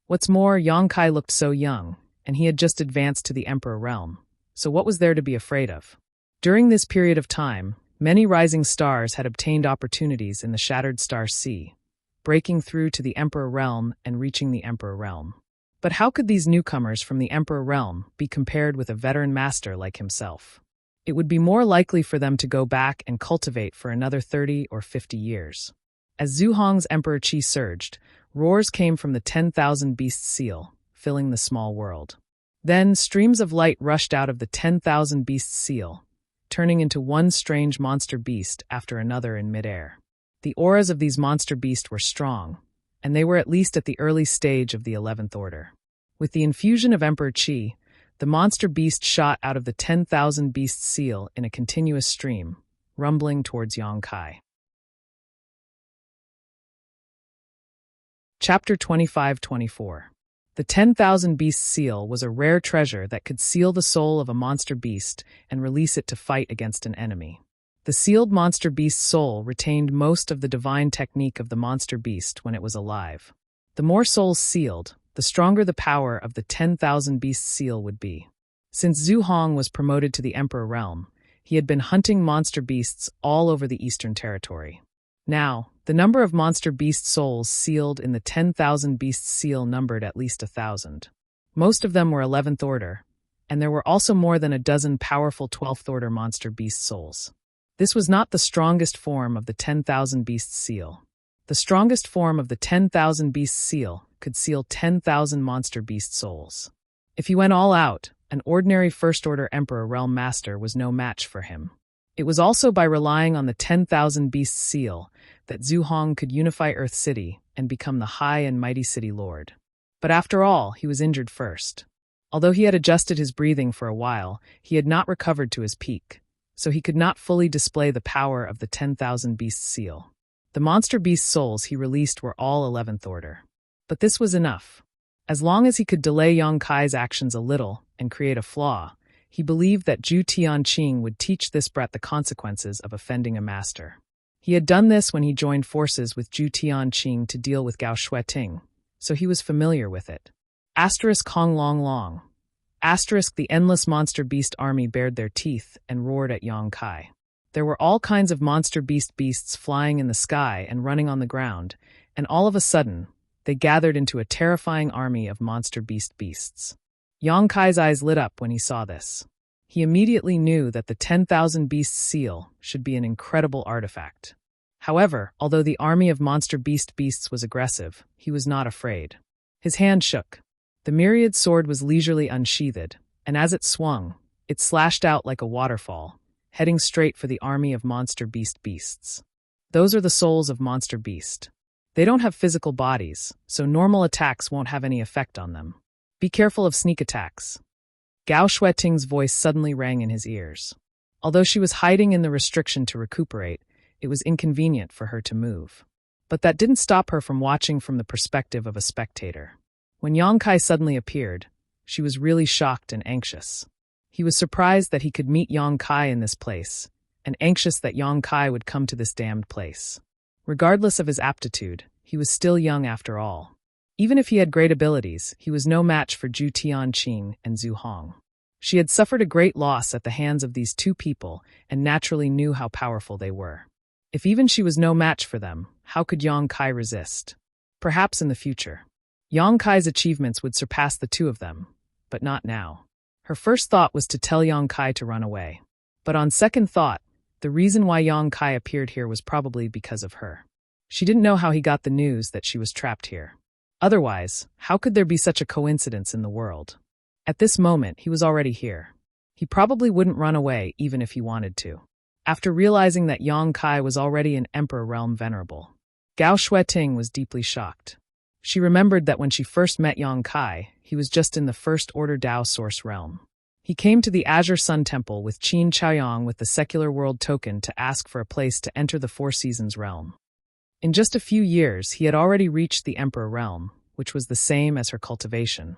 What's more, Yang Kai looked so young, and he had just advanced to the Emperor realm, so what was there to be afraid of? During this period of time, many rising stars had obtained opportunities in the Shattered Star Sea, breaking through to the Emperor realm and reaching the Emperor realm. But how could these newcomers from the Emperor realm be compared with a veteran master like himself? It would be more likely for them to go back and cultivate for another 30 or 50 years. As Zhu Hong's Emperor Qi surged, roars came from the 10,000 Beasts seal, filling the small world. Then streams of light rushed out of the 10,000 Beasts seal, turning into one strange monster beast after another in midair. The auras of these monster beasts were strong, and they were at least at the early stage of the 11th order. With the infusion of Emperor Qi, the monster beast shot out of the 10,000 beast seal in a continuous stream, rumbling towards Yongkai. Chapter 25-24. The 10,000 beast seal was a rare treasure that could seal the soul of a monster beast and release it to fight against an enemy. The sealed monster beast's soul retained most of the divine technique of the monster beast when it was alive. The more souls sealed, the stronger the power of the 10,000 beast seal would be. Since Zhu Hong was promoted to the Emperor realm, he had been hunting monster beasts all over the Eastern Territory. Now, the number of monster beast souls sealed in the 10,000 beast seal numbered at least 1,000. Most of them were 11th order, and there were also more than a dozen powerful 12th order monster beast souls. This was not the strongest form of the 10,000 beast seal. The strongest form of the 10,000 beast seal could seal 10,000 monster beast souls. If he went all out, an ordinary First Order Emperor Realm Master was no match for him. It was also by relying on the 10,000 beast seal that Zhu Hong could unify Earth City and become the high and mighty city lord. But after all, he was injured first. Although he had adjusted his breathing for a while, he had not recovered to his peak, so he could not fully display the power of the 10,000 beast seal. The monster beast souls he released were all 11th order. But this was enough. As long as he could delay Yongkai's actions a little and create a flaw, he believed that Zhu Tianqing would teach this brat the consequences of offending a master. He had done this when he joined forces with Zhu Tianqing to deal with Gao Shueting, so he was familiar with it. Kong Long Long. The endless monster beast army bared their teeth and roared at Yongkai. There were all kinds of monster beasts flying in the sky and running on the ground, and all of a sudden, they gathered into a terrifying army of monster beasts. Yongkai's eyes lit up when he saw this. He immediately knew that the 10,000 beasts seal should be an incredible artifact. However, although the army of monster beasts was aggressive, he was not afraid. His hand shook. The myriad sword was leisurely unsheathed, and as it swung, it slashed out like a waterfall, heading straight for the army of monster beasts. Those are the souls of monster beast. They don't have physical bodies, so normal attacks won't have any effect on them. Be careful of sneak attacks. Gao Shueting's voice suddenly rang in his ears. Although she was hiding in the restriction to recuperate, it was inconvenient for her to move. But that didn't stop her from watching from the perspective of a spectator. When Yongkai suddenly appeared, she was really shocked and anxious. He was surprised that he could meet Yongkai in this place, and anxious that Yongkai would come to this damned place. Regardless of his aptitude, he was still young after all. Even if he had great abilities, he was no match for Zhu Tianqing and Zhu Hong. She had suffered a great loss at the hands of these two people and naturally knew how powerful they were. If even she was no match for them, how could Yongkai resist? Perhaps in the future. Yongkai's achievements would surpass the two of them, but not now. Her first thought was to tell Yongkai to run away. But on second thought, the reason why Yongkai appeared here was probably because of her. She didn't know how he got the news that she was trapped here. Otherwise, how could there be such a coincidence in the world? At this moment, he was already here. He probably wouldn't run away even if he wanted to. After realizing that Yongkai was already an Emperor Realm Venerable, Gao Shueting was deeply shocked. She remembered that when she first met Yongkai, he was just in the First Order Dao Source Realm. He came to the Azure Sun Temple with Qin Chaoyang with the Secular World Token to ask for a place to enter the Four Seasons realm. In just a few years, he had already reached the Emperor realm, which was the same as her cultivation.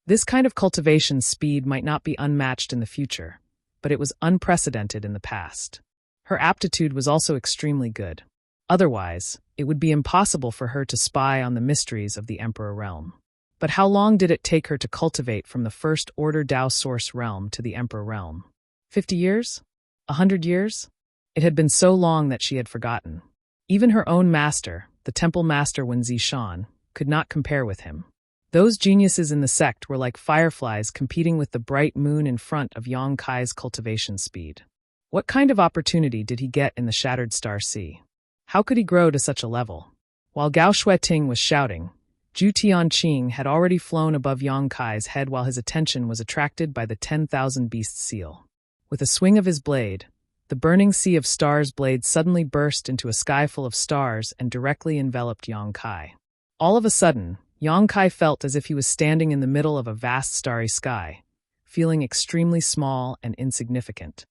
This kind of cultivation speed might not be unmatched in the future, but it was unprecedented in the past. Her aptitude was also extremely good. Otherwise, it would be impossible for her to spy on the mysteries of the Emperor realm. But how long did it take her to cultivate from the First Order Dao Source realm to the Emperor realm? 50 years? 100 years? It had been so long that she had forgotten. Even her own master, the temple master Wen Zishan, could not compare with him. Those geniuses in the sect were like fireflies competing with the bright moon in front of Yongkai's cultivation speed. What kind of opportunity did he get in the Shattered Star Sea? How could he grow to such a level? While Gao Shueting was shouting, Zhu Tianqing had already flown above Yongkai's head while his attention was attracted by the 10,000 beast seal. With a swing of his blade, the burning sea of stars blade suddenly burst into a sky full of stars and directly enveloped Yongkai. All of a sudden, Yang Kai felt as if he was standing in the middle of a vast starry sky, feeling extremely small and insignificant.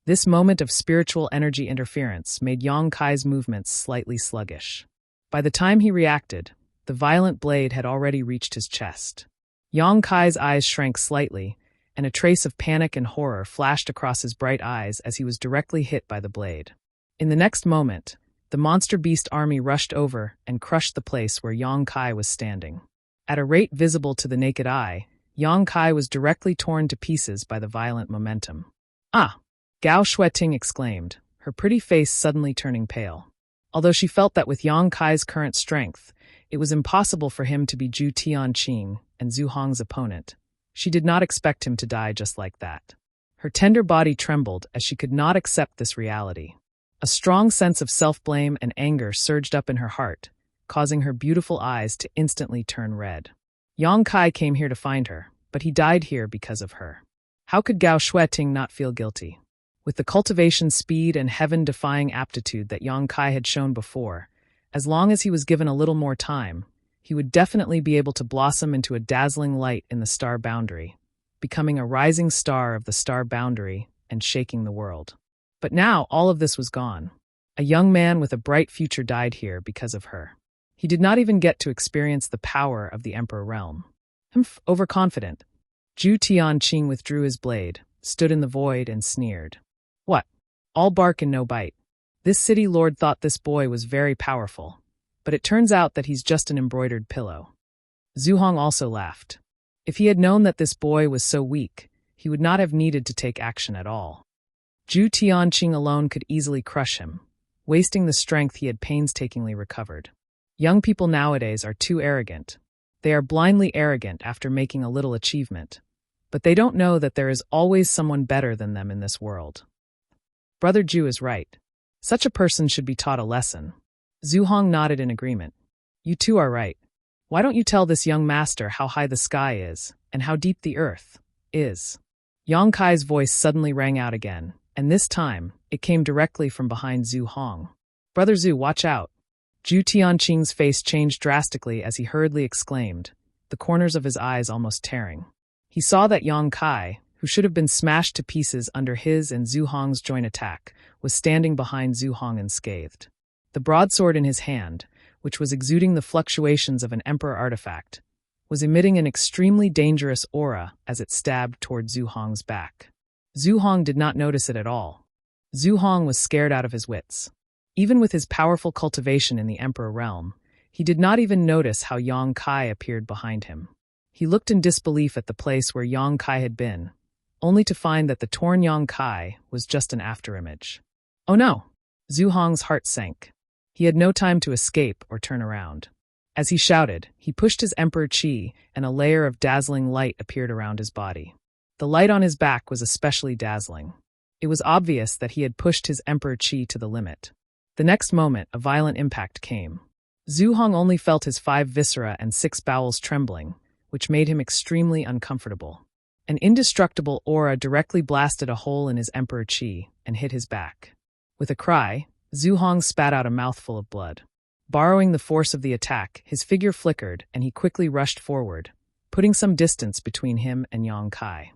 This moment of spiritual energy interference made Yang Kai's movements slightly sluggish. By the time he reacted, the violent blade had already reached his chest. Yang Kai's eyes shrank slightly, and a trace of panic and horror flashed across his bright eyes as he was directly hit by the blade. In the next moment, the monster beast army rushed over and crushed the place where Yang Kai was standing. At a rate visible to the naked eye, Yang Kai was directly torn to pieces by the violent momentum. "Ah!" Gao Shueting exclaimed, her pretty face suddenly turning pale. Although she felt that with Yang Kai's current strength, it was impossible for him to be Zhu Tianqing and Zhu Hong's opponent, she did not expect him to die just like that. Her tender body trembled as she could not accept this reality. A strong sense of self-blame and anger surged up in her heart, causing her beautiful eyes to instantly turn red. Yang Kai came here to find her, but he died here because of her. How could Gao Shueting not feel guilty? With the cultivation speed and heaven-defying aptitude that Yang Kai had shown before, as long as he was given a little more time, he would definitely be able to blossom into a dazzling light in the star boundary, becoming a rising star of the star boundary and shaking the world. But now all of this was gone. A young man with a bright future died here because of her. He did not even get to experience the power of the Emperor realm. Overconfident. Zhu Tianqing withdrew his blade, stood in the void and sneered. "What? All bark and no bite. This city lord thought this boy was very powerful, but it turns out that he's just an embroidered pillow." Zhu Hong also laughed. If he had known that this boy was so weak, he would not have needed to take action at all. Zhu Tianqing alone could easily crush him, wasting the strength he had painstakingly recovered. Young people nowadays are too arrogant. They are blindly arrogant after making a little achievement, but they don't know that there is always someone better than them in this world. Brother Zhu is right. Such a person should be taught a lesson. Zhu Hong nodded in agreement. You too are right. Why don't you tell this young master how high the sky is, and how deep the earth is? Yang Kai's voice suddenly rang out again, and this time, it came directly from behind Zhu Hong. Brother Zhu, watch out. Zhu Tianqing's face changed drastically as he hurriedly exclaimed, the corners of his eyes almost tearing. He saw that Yang Kai, who should have been smashed to pieces under his and Zhu Hong's joint attack, was standing behind Zhu Hong unscathed. The broadsword in his hand, which was exuding the fluctuations of an emperor artifact, was emitting an extremely dangerous aura as it stabbed toward Zhu Hong's back. Zhu Hong did not notice it at all. Zhu Hong was scared out of his wits. Even with his powerful cultivation in the emperor realm, he did not even notice how Yang Kai appeared behind him. He looked in disbelief at the place where Yang Kai had been, only to find that the torn Yang Kai was just an afterimage. Oh no! Zhu Hong's heart sank. He had no time to escape or turn around. As he shouted, he pushed his emperor chi, and a layer of dazzling light appeared around his body. The light on his back was especially dazzling. It was obvious that he had pushed his emperor chi to the limit. The next moment, a violent impact came. Zhu Hong only felt his 5 viscera and 6 bowels trembling, which made him extremely uncomfortable. An indestructible aura directly blasted a hole in his emperor chi and hit his back. With a cry, Zhu Hong spat out a mouthful of blood. Borrowing the force of the attack, his figure flickered and he quickly rushed forward, putting some distance between him and Yang Kai.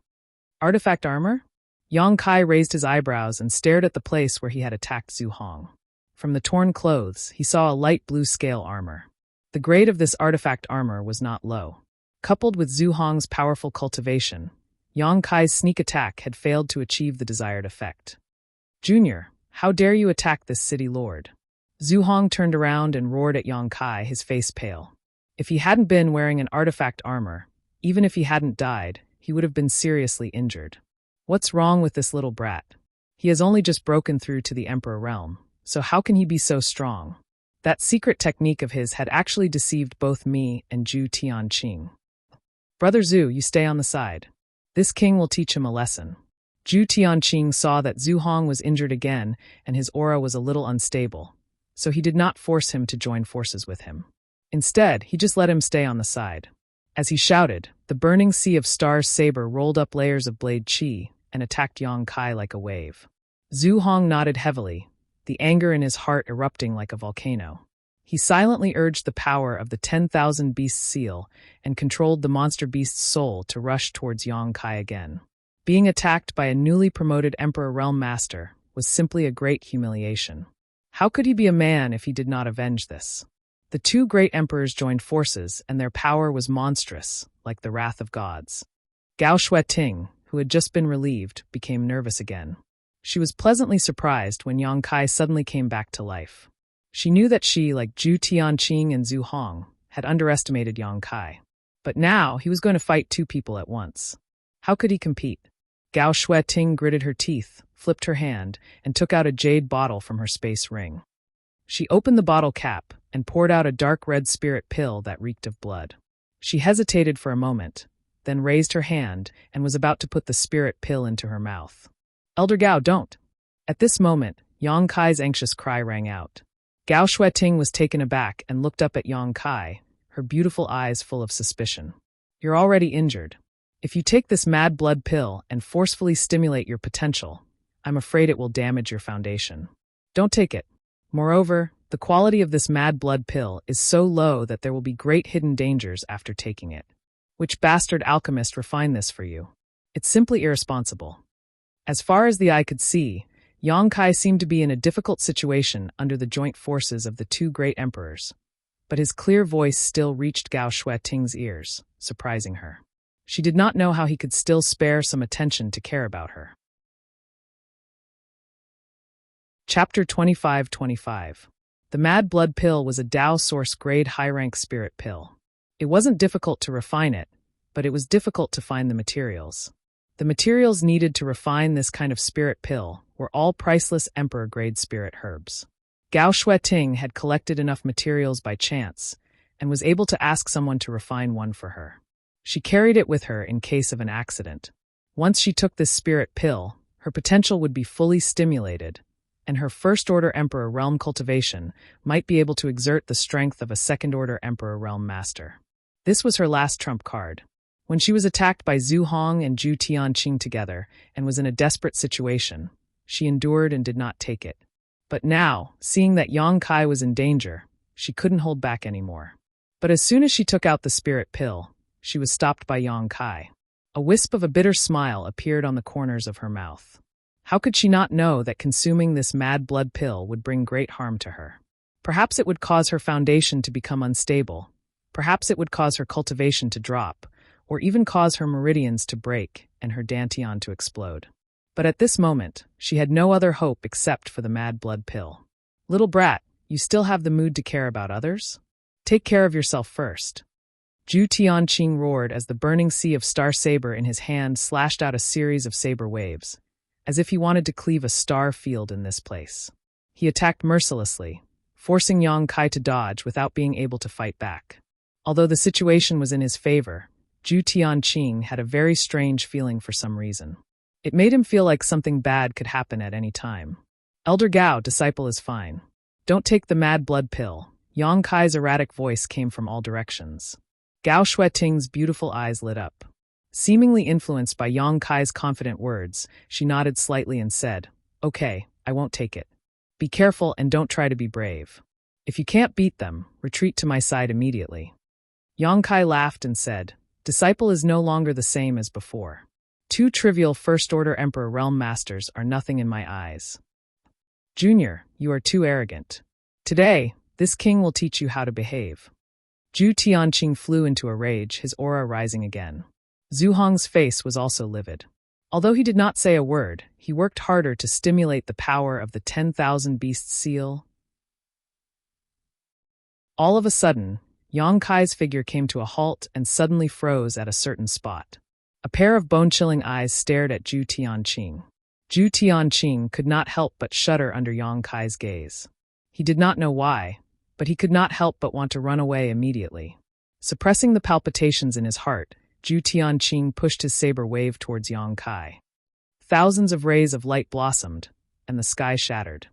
Artifact armor? Yang Kai raised his eyebrows and stared at the place where he had attacked Zhu Hong. From the torn clothes, he saw a light blue scale armor. The grade of this artifact armor was not low. Coupled with Zhu Hong's powerful cultivation, Yang Kai's sneak attack had failed to achieve the desired effect. Junior, how dare you attack this city lord? Zhu Hong turned around and roared at Yang Kai, his face pale. If he hadn't been wearing an artifact armor, even if he hadn't died, he would have been seriously injured. What's wrong with this little brat? He has only just broken through to the Emperor realm, so how can he be so strong? That secret technique of his had actually deceived both me and Zhu Tianqing. Brother Zhu, you stay on the side. This king will teach him a lesson. Zhu Tianqing saw that Zhu Hong was injured again and his aura was a little unstable, so he did not force him to join forces with him. Instead, he just let him stay on the side. As he shouted, the burning sea of stars saber rolled up layers of blade chi and attacked Yang Kai like a wave. Zhu Hong nodded heavily, the anger in his heart erupting like a volcano. He silently urged the power of the 10,000 beast seal and controlled the monster beast's soul to rush towards Yang Kai again. Being attacked by a newly promoted Emperor Realm Master was simply a great humiliation. How could he be a man if he did not avenge this? The two great emperors joined forces, and their power was monstrous, like the wrath of gods. Gao Shueting, who had just been relieved, became nervous again. She was pleasantly surprised when Yang Kai suddenly came back to life. She knew that she, like Zhu Tianqing and Zhu Hong, had underestimated Yang Kai. But now he was going to fight two people at once. How could he compete? Gao Shueting gritted her teeth, flipped her hand, and took out a jade bottle from her space ring. She opened the bottle cap and poured out a dark red spirit pill that reeked of blood. She hesitated for a moment, then raised her hand and was about to put the spirit pill into her mouth. "Elder Gao, don't!" At this moment, Yang Kai's anxious cry rang out. Gao Shueting was taken aback and looked up at Yang Kai, her beautiful eyes full of suspicion. "You're already injured. If you take this mad blood pill and forcefully stimulate your potential, I'm afraid it will damage your foundation. Don't take it. Moreover, the quality of this mad blood pill is so low that there will be great hidden dangers after taking it. Which bastard alchemist refined this for you? It's simply irresponsible." As far as the eye could see, Yang Kai seemed to be in a difficult situation under the joint forces of the two great emperors. But his clear voice still reached Gao Shueting's ears, surprising her. She did not know how he could still spare some attention to care about her. Chapter 25:25. The Mad Blood Pill was a Dao Source grade high-rank spirit pill. It wasn't difficult to refine it, but it was difficult to find the materials. The materials needed to refine this kind of spirit pill were all priceless emperor-grade spirit herbs. Gao Shueting had collected enough materials by chance and was able to ask someone to refine one for her. She carried it with her in case of an accident. Once she took this spirit pill, her potential would be fully stimulated, and her first-order Emperor Realm cultivation might be able to exert the strength of a second-order Emperor Realm Master. This was her last trump card. When she was attacked by Zhu Hong and Zhu Tianqing together and was in a desperate situation, she endured and did not take it. But now, seeing that Yang Kai was in danger, she couldn't hold back anymore. But as soon as she took out the spirit pill, she was stopped by Yang Kai. A wisp of a bitter smile appeared on the corners of her mouth. How could she not know that consuming this mad blood pill would bring great harm to her? Perhaps it would cause her foundation to become unstable. Perhaps it would cause her cultivation to drop, or even cause her meridians to break and her dantian to explode. But at this moment, she had no other hope except for the mad blood pill. "Little brat, you still have the mood to care about others? Take care of yourself first." Zhu Tianqing roared as the burning sea of star saber in his hand slashed out a series of saber waves, as if he wanted to cleave a star field in this place. He attacked mercilessly, forcing Yang Kai to dodge without being able to fight back. Although the situation was in his favor, Zhu Tianqing had a very strange feeling for some reason. It made him feel like something bad could happen at any time. "Elder Gao, disciple is fine. Don't take the mad blood pill." Yang Kai's erratic voice came from all directions. Gao Shueting's beautiful eyes lit up. Seemingly influenced by Yang Kai's confident words, she nodded slightly and said, "Okay, I won't take it. Be careful and don't try to be brave. If you can't beat them, retreat to my side immediately." Yang Kai laughed and said, "Disciple is no longer the same as before. Two trivial First-Order Emperor Realm Masters are nothing in my eyes. Junior, you are too arrogant. Today, this king will teach you how to behave." Zhu Tianqing flew into a rage, his aura rising again. Zhu Hong's face was also livid. Although he did not say a word, he worked harder to stimulate the power of the 10,000 beast seal. All of a sudden, Yang Kai's figure came to a halt and suddenly froze at a certain spot. A pair of bone-chilling eyes stared at Zhu Tianqing. Zhu Tianqing could not help but shudder under Yang Kai's gaze. He did not know why, but he could not help but want to run away immediately. Suppressing the palpitations in his heart, Zhu Tianqing pushed his saber wave towards Yang Kai. Thousands of rays of light blossomed, and the sky shattered.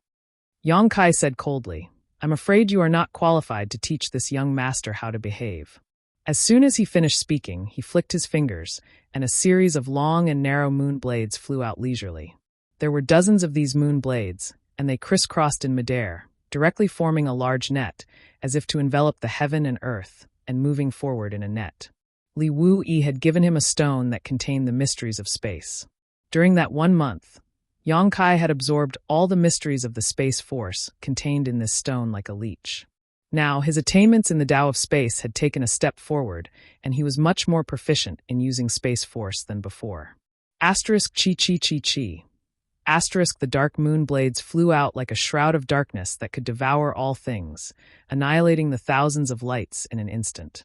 Yang Kai said coldly, "I'm afraid you are not qualified to teach this young master how to behave." As soon as he finished speaking, he flicked his fingers, and a series of long and narrow moon blades flew out leisurely. There were dozens of these moon blades, and they crisscrossed in midair, directly forming a large net, as if to envelop the heaven and earth, and moving forward in a net. Li Wu-yi had given him a stone that contained the mysteries of space. During that 1 month, Yang Kai had absorbed all the mysteries of the space force contained in this stone like a leech. Now, his attainments in the Tao of space had taken a step forward, and he was much more proficient in using space force than before. Asterisk chi chi chi chi. Asterisk the dark moon blades flew out like a shroud of darkness that could devour all things, annihilating the thousands of lights in an instant.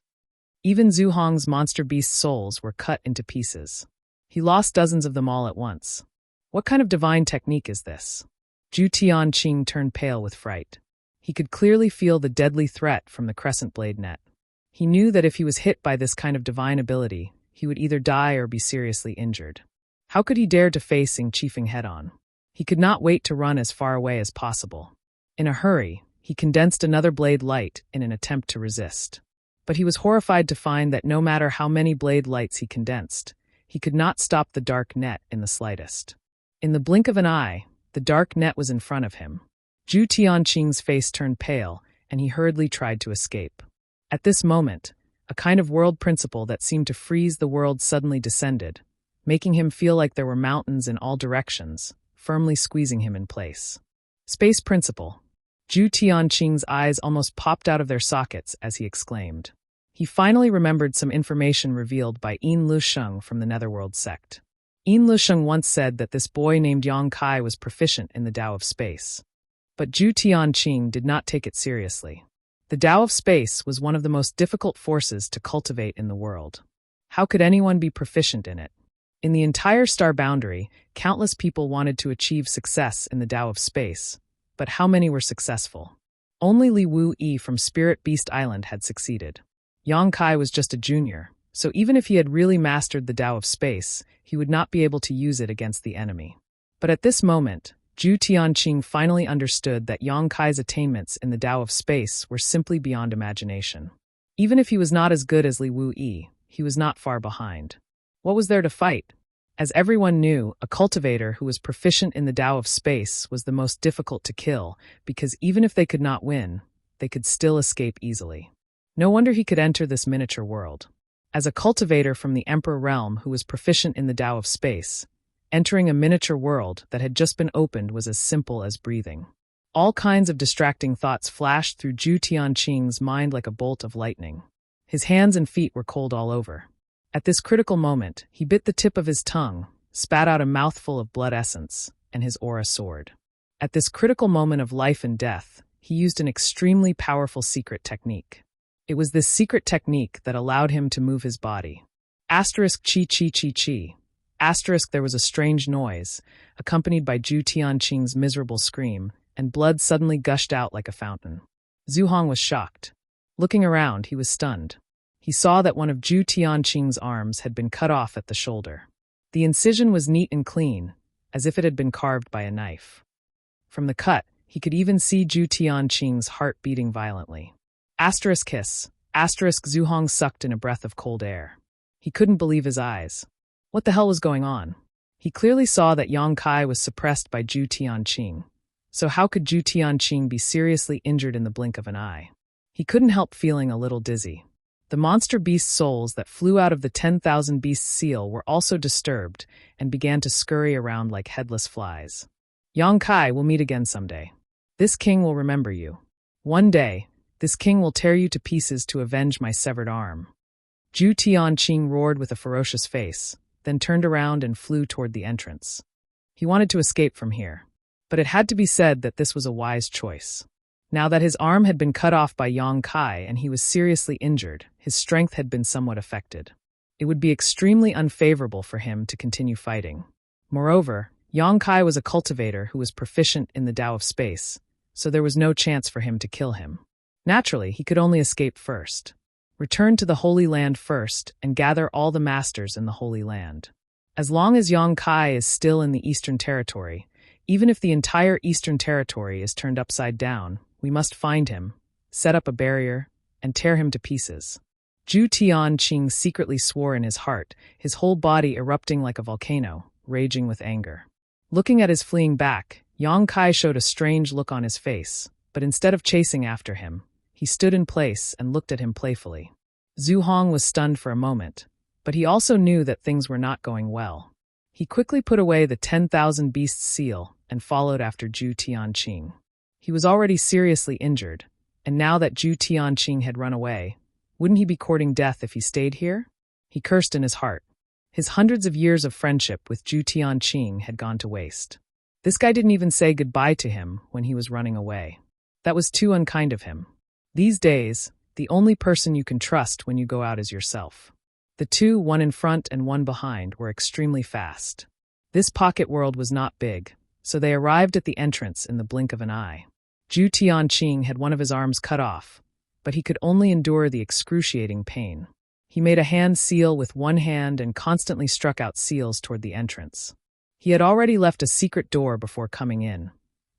Even Zhu Hong's monster beast souls were cut into pieces. He lost dozens of them all at once. What kind of divine technique is this? Zhu Tianqing turned pale with fright. He could clearly feel the deadly threat from the crescent blade net. He knew that if he was hit by this kind of divine ability, he would either die or be seriously injured. How could he dare to face Ying Qifeng head-on? He could not wait to run as far away as possible. In a hurry, he condensed another blade light in an attempt to resist. But he was horrified to find that no matter how many blade lights he condensed, he could not stop the dark net in the slightest. In the blink of an eye, the dark net was in front of him. Zhu Tianqing's face turned pale, and he hurriedly tried to escape. At this moment, a kind of world principle that seemed to freeze the world suddenly descended, making him feel like there were mountains in all directions, firmly squeezing him in place. Space principle. Zhu Tianqing's eyes almost popped out of their sockets as he exclaimed. He finally remembered some information revealed by Yin Lusheng from the Netherworld sect. Yin Lusheng once said that this boy named Yang Kai was proficient in the Tao of space. But Zhu Tianqing did not take it seriously. The Tao of space was one of the most difficult forces to cultivate in the world. How could anyone be proficient in it? In the entire star boundary, countless people wanted to achieve success in the Tao of space, but how many were successful? Only Li Wu-yi from Spirit Beast Island had succeeded. Yang Kai was just a junior, so even if he had really mastered the Tao of space, he would not be able to use it against the enemy. But at this moment, Zhu Tianqing finally understood that Yang Kai's attainments in the Tao of space were simply beyond imagination. Even if he was not as good as Li Wu-yi, he was not far behind. What was there to fight? As everyone knew, a cultivator who was proficient in the Tao of space was the most difficult to kill, because even if they could not win, they could still escape easily. No wonder he could enter this miniature world. As a cultivator from the Emperor realm who was proficient in the Tao of space, entering a miniature world that had just been opened was as simple as breathing. All kinds of distracting thoughts flashed through Zhu Tianqing's mind like a bolt of lightning. His hands and feet were cold all over. At this critical moment, he bit the tip of his tongue, spat out a mouthful of blood essence, and his aura soared. At this critical moment of life and death, he used an extremely powerful secret technique. It was this secret technique that allowed him to move his body. Asterisk chi chi chi chi. Asterisk there was a strange noise, accompanied by Zhu Tianqing's miserable scream, and blood suddenly gushed out like a fountain. Zhu Hong was shocked. Looking around, he was stunned. He saw that one of Zhu Tianqing's arms had been cut off at the shoulder. The incision was neat and clean, as if it had been carved by a knife. From the cut, he could even see Zhu Tianqing's heart beating violently. Asterisk hiss. Asterisk Zhu Hong sucked in a breath of cold air. He couldn't believe his eyes. What the hell was going on? He clearly saw that Yang Kai was suppressed by Zhu Tianqing. So how could Zhu Tianqing be seriously injured in the blink of an eye? He couldn't help feeling a little dizzy. The monster beast souls that flew out of the 10,000 beasts seal were also disturbed and began to scurry around like headless flies. Yang Kai will meet again someday. This king will remember you. One day, this king will tear you to pieces to avenge my severed arm. Zhu Tianqing roared with a ferocious face, then turned around and flew toward the entrance. He wanted to escape from here, but it had to be said that this was a wise choice. Now that his arm had been cut off by Yang Kai and he was seriously injured, his strength had been somewhat affected. It would be extremely unfavorable for him to continue fighting. Moreover, Yang Kai was a cultivator who was proficient in the Tao of space, so there was no chance for him to kill him. Naturally, he could only escape first. Return to the Holy Land first and gather all the masters in the Holy Land. As long as Yang Kai is still in the Eastern Territory, even if the entire Eastern Territory is turned upside down, we must find him, set up a barrier, and tear him to pieces. Zhu Tianqing secretly swore in his heart, his whole body erupting like a volcano, raging with anger. Looking at his fleeing back, Yang Kai showed a strange look on his face, but instead of chasing after him, he stood in place and looked at him playfully. Zhu Hong was stunned for a moment, but he also knew that things were not going well. He quickly put away the 10,000 beasts seal and followed after Zhu Tianqing. He was already seriously injured, and now that Zhu Tianqing had run away, wouldn't he be courting death if he stayed here? He cursed in his heart. His hundreds of years of friendship with Zhu Tianqing had gone to waste. This guy didn't even say goodbye to him when he was running away. That was too unkind of him. These days, the only person you can trust when you go out is yourself. The two, one in front and one behind, were extremely fast. This pocket world was not big, so they arrived at the entrance in the blink of an eye. Zhu Tianqing had one of his arms cut off, but he could only endure the excruciating pain. He made a hand seal with one hand and constantly struck out seals toward the entrance. He had already left a secret door before coming in,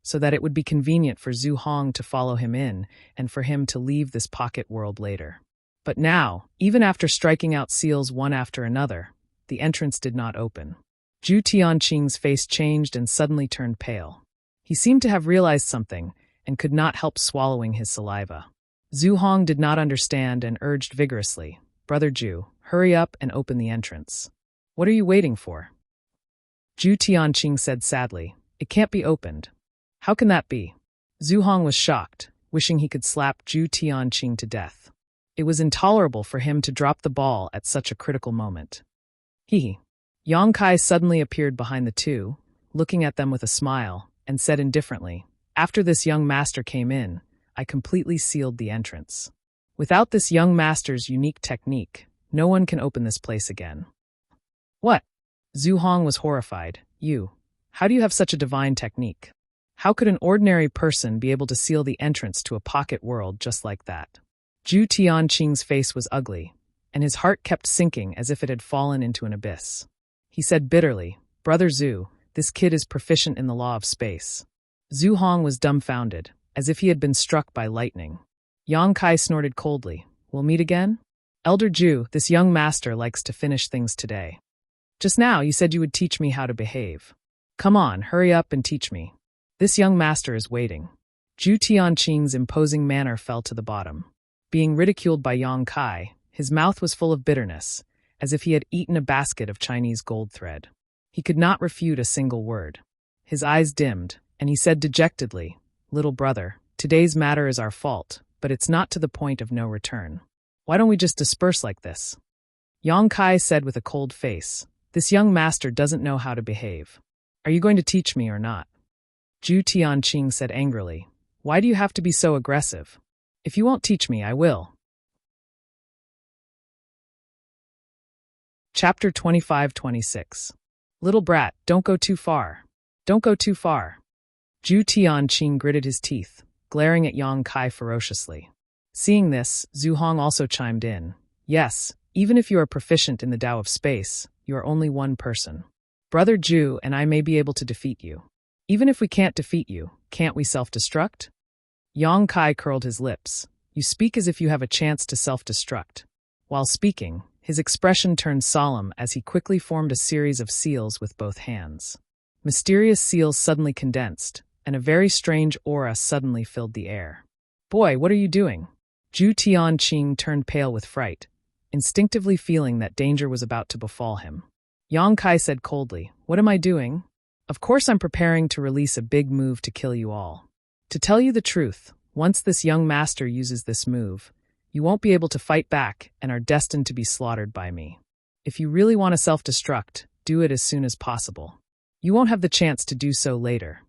so that it would be convenient for Zhu Hong to follow him in and for him to leave this pocket world later. But now, even after striking out seals one after another, the entrance did not open. Zhu Tianqing's face changed and suddenly turned pale. He seemed to have realized something and could not help swallowing his saliva. Zhu Hong did not understand and urged vigorously, "Brother Zhu, hurry up and open the entrance." "What are you waiting for?" Zhu Tianqing said sadly, "It can't be opened." "How can that be?" Zhu Hong was shocked, wishing he could slap Zhu Tianqing to death. It was intolerable for him to drop the ball at such a critical moment. He. Yang Kai suddenly appeared behind the two, looking at them with a smile, and said indifferently, "After this young master came in, I completely sealed the entrance. Without this young master's unique technique, no one can open this place again." "What?" Zhu Hong was horrified. How do you have such a divine technique? How could an ordinary person be able to seal the entrance to a pocket world just like that?" Zhu Tianqing's face was ugly, and his heart kept sinking as if it had fallen into an abyss. He said bitterly, "Brother Zhu, this kid is proficient in the law of space." Zhu Hong was dumbfounded, as if he had been struck by lightning. Yang Kai snorted coldly, "We'll meet again?" "Elder Zhu, this young master likes to finish things today. Just now you said you would teach me how to behave. Come on, hurry up and teach me. This young master is waiting." Zhu Tianqing's imposing manner fell to the bottom. Being ridiculed by Yang Kai, his mouth was full of bitterness, as if he had eaten a basket of Chinese gold thread. He could not refute a single word. His eyes dimmed, and he said dejectedly, "Little brother, today's matter is our fault, but it's not to the point of no return. Why don't we just disperse like this?" Yang Kai said with a cold face, "This young master doesn't know how to behave. Are you going to teach me or not?" Zhu Tianqing said angrily, "Why do you have to be so aggressive? If you won't teach me, I will." Chapter 25-26. Little brat, don't go too far. Don't go too far. Zhu Tianqing gritted his teeth, glaring at Yang Kai ferociously. Seeing this, Zhu Hong also chimed in. "Yes, even if you are proficient in the Tao of space, you are only one person. Brother Zhu and I may be able to defeat you. Even if we can't defeat you, can't we self-destruct?" Yang Kai curled his lips. "You speak as if you have a chance to self-destruct." While speaking, his expression turned solemn as he quickly formed a series of seals with both hands. Mysterious seals suddenly condensed, and a very strange aura suddenly filled the air. "Boy, what are you doing?" Zhu Tianqing turned pale with fright, instinctively feeling that danger was about to befall him. Yang Kai said coldly, "What am I doing? Of course I'm preparing to release a big move to kill you all. To tell you the truth, once this young master uses this move, you won't be able to fight back and are destined to be slaughtered by me. If you really want to self-destruct, do it as soon as possible. You won't have the chance to do so later."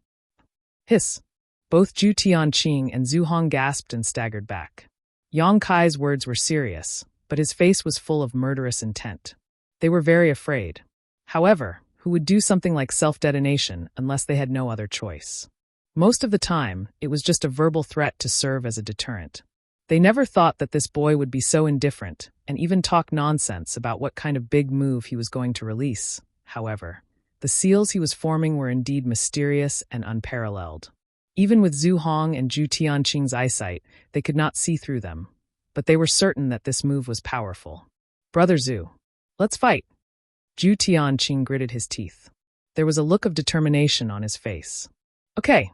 Hiss! Both Zhu Tianqing and Zhu Hong gasped and staggered back. Yang Kai's words were serious, but his face was full of murderous intent. They were very afraid. However, who would do something like self-detonation unless they had no other choice? Most of the time, it was just a verbal threat to serve as a deterrent. They never thought that this boy would be so indifferent and even talk nonsense about what kind of big move he was going to release. However, the seals he was forming were indeed mysterious and unparalleled. Even with Zhu Hong and Zhu Tianqing's eyesight, they could not see through them, but they were certain that this move was powerful. "Brother Zhu, let's fight." Zhu Tianqing gritted his teeth. There was a look of determination on his face. "Okay,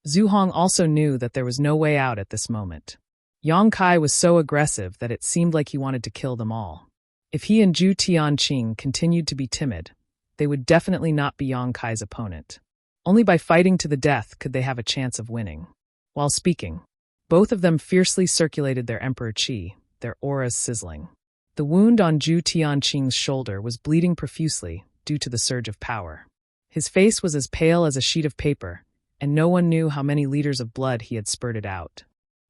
Zhu Hong also knew that there was no way out at this moment. Yang Kai was so aggressive that it seemed like he wanted to kill them all. If he and Zhu Tianqing continued to be timid, they would definitely not be Yang Kai's opponent. Only by fighting to the death could they have a chance of winning. While speaking, both of them fiercely circulated their emperor qi, their auras sizzling. The wound on Zhu Tianqing's shoulder was bleeding profusely due to the surge of power. His face was as pale as a sheet of paper, and no one knew how many liters of blood he had spurted out.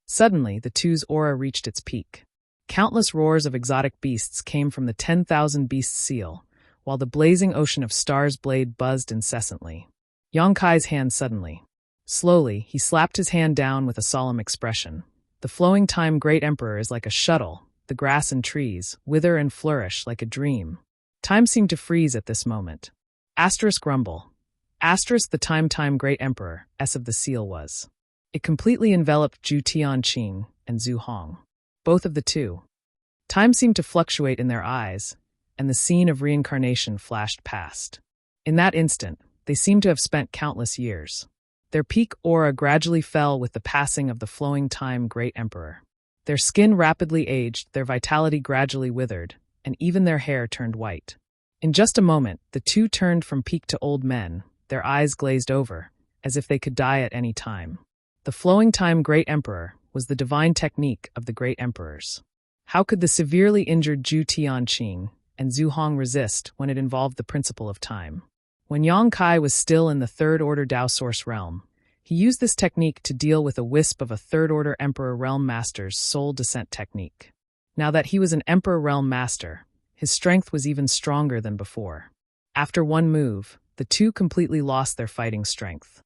Suddenly, the two's aura reached its peak. Countless roars of exotic beasts came from the 10,000 beasts seal, while the blazing ocean of stars blade buzzed incessantly. Yang Kai's hand suddenly. Slowly, he slapped his hand down with a solemn expression. The flowing time great emperor is like a shuttle, the grass and trees wither and flourish like a dream. Time seemed to freeze at this moment. Rumble. The time great emperor, S of the seal was. It completely enveloped Zhu Tianqing and Zhu Hong. Both of the two. Time seemed to fluctuate in their eyes, and the scene of reincarnation flashed past. In that instant, they seemed to have spent countless years. Their peak aura gradually fell with the passing of the flowing time great emperor. Their skin rapidly aged, their vitality gradually withered, and even their hair turned white. In just a moment, the two turned from peak to old men, their eyes glazed over, as if they could die at any time. The flowing time great emperor was the divine technique of the great emperors. How could the severely injured Zhu Tianqing and Zhu Hong resist when it involved the principle of time? When Yang Kai was still in the third-order Dao Source realm, he used this technique to deal with a wisp of a third-order Emperor Realm Master's soul descent technique. Now that he was an Emperor Realm Master, his strength was even stronger than before. After one move, the two completely lost their fighting strength.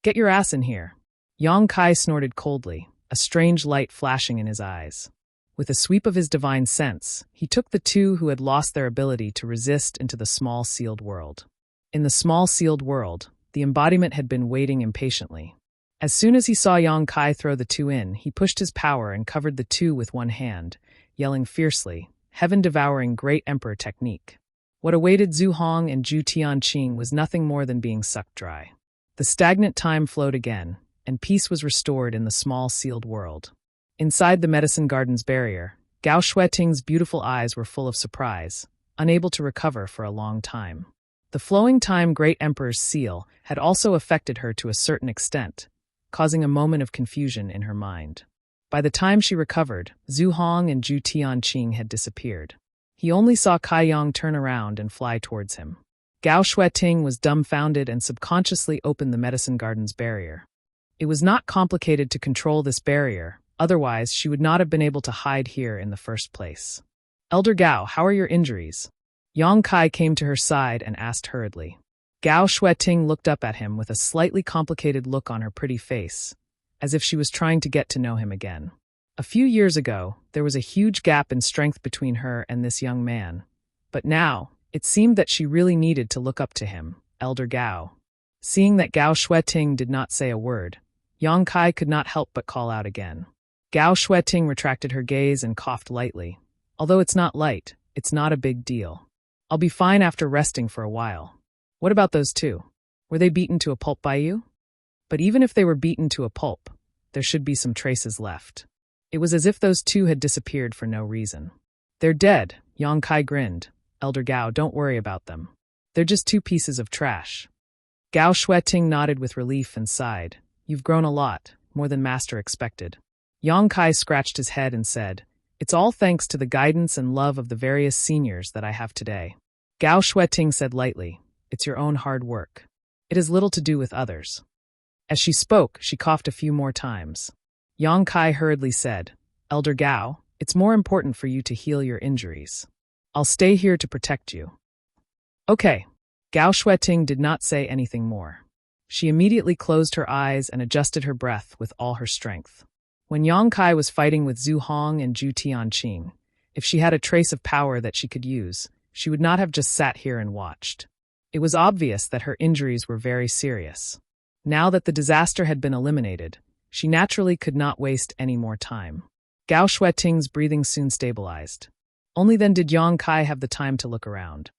"Get your ass in here." Yang Kai snorted coldly, a strange light flashing in his eyes. With a sweep of his divine sense, he took the two who had lost their ability to resist into the small sealed world. In the small sealed world, the embodiment had been waiting impatiently. As soon as he saw Yang Kai throw the two in, he pushed his power and covered the two with one hand, yelling fiercely, heaven-devouring great emperor technique. What awaited Zhu Hong and Zhu Tianqing was nothing more than being sucked dry. The stagnant time flowed again, and peace was restored in the small sealed world. Inside the medicine garden's barrier, Gao Shueting's beautiful eyes were full of surprise, unable to recover for a long time. The flowing time great emperor's seal had also affected her to a certain extent, causing a moment of confusion in her mind. By the time she recovered, Zhu Hong and Zhu Tianqing had disappeared. He only saw Kai Yang turn around and fly towards him. Gao Shueting was dumbfounded and subconsciously opened the medicine garden's barrier. It was not complicated to control this barrier, otherwise she would not have been able to hide here in the first place. "Elder Gao, how are your injuries?" Yang Kai came to her side and asked hurriedly. Gao Shueting looked up at him with a slightly complicated look on her pretty face, as if she was trying to get to know him again. A few years ago, there was a huge gap in strength between her and this young man, but now, it seemed that she really needed to look up to him, Elder Gao. Seeing that Gao Shueting did not say a word, Yang Kai could not help but call out again. Gao Shueting retracted her gaze and coughed lightly. "Although it's not light, it's not a big deal. I'll be fine after resting for a while. What about those two? Were they beaten to a pulp by you?" But even if they were beaten to a pulp, there should be some traces left. It was as if those two had disappeared for no reason. "They're dead," Yang Kai grinned. "Elder Gao, don't worry about them. They're just two pieces of trash." Gao Shueting nodded with relief and sighed. "You've grown a lot, more than Master expected." Yang Kai scratched his head and said, "It's all thanks to the guidance and love of the various seniors that I have today." Gao Shueting said lightly, "It's your own hard work. It has little to do with others." As she spoke, she coughed a few more times. Yang Kai hurriedly said, "Elder Gao, it's more important for you to heal your injuries. I'll stay here to protect you." "Okay." Gao Shueting did not say anything more. She immediately closed her eyes and adjusted her breath with all her strength. When Yang Kai was fighting with Zhu Hong and Zhu Tianqing, if she had a trace of power that she could use, she would not have just sat here and watched. It was obvious that her injuries were very serious. Now that the disaster had been eliminated, she naturally could not waste any more time. Gao Shueting's breathing soon stabilized. Only then did Yang Kai have the time to look around.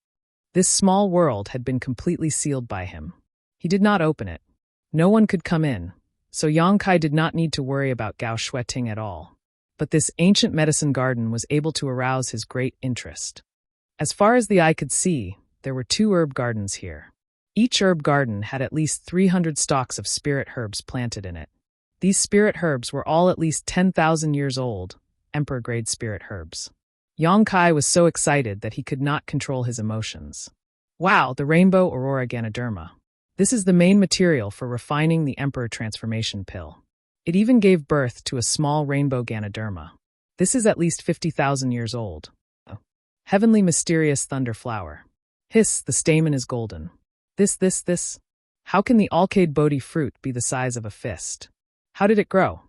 This small world had been completely sealed by him. He did not open it. No one could come in, so Yang Kai did not need to worry about Gao Shueting at all. But this ancient medicine garden was able to arouse his great interest. As far as the eye could see, there were 2 herb gardens here. Each herb garden had at least 300 stalks of spirit herbs planted in it. These spirit herbs were all at least 10,000 years old, emperor-grade spirit herbs. Yang Kai was so excited that he could not control his emotions. Wow, the rainbow aurora ganoderma. This is the main material for refining the emperor transformation pill. It even gave birth to a small rainbow ganoderma. This is at least 50,000 years old. Heavenly mysterious thunder flower. Hiss, the stamen is golden. This. How can the Alcade Bodhi fruit be the size of a fist? How did it grow?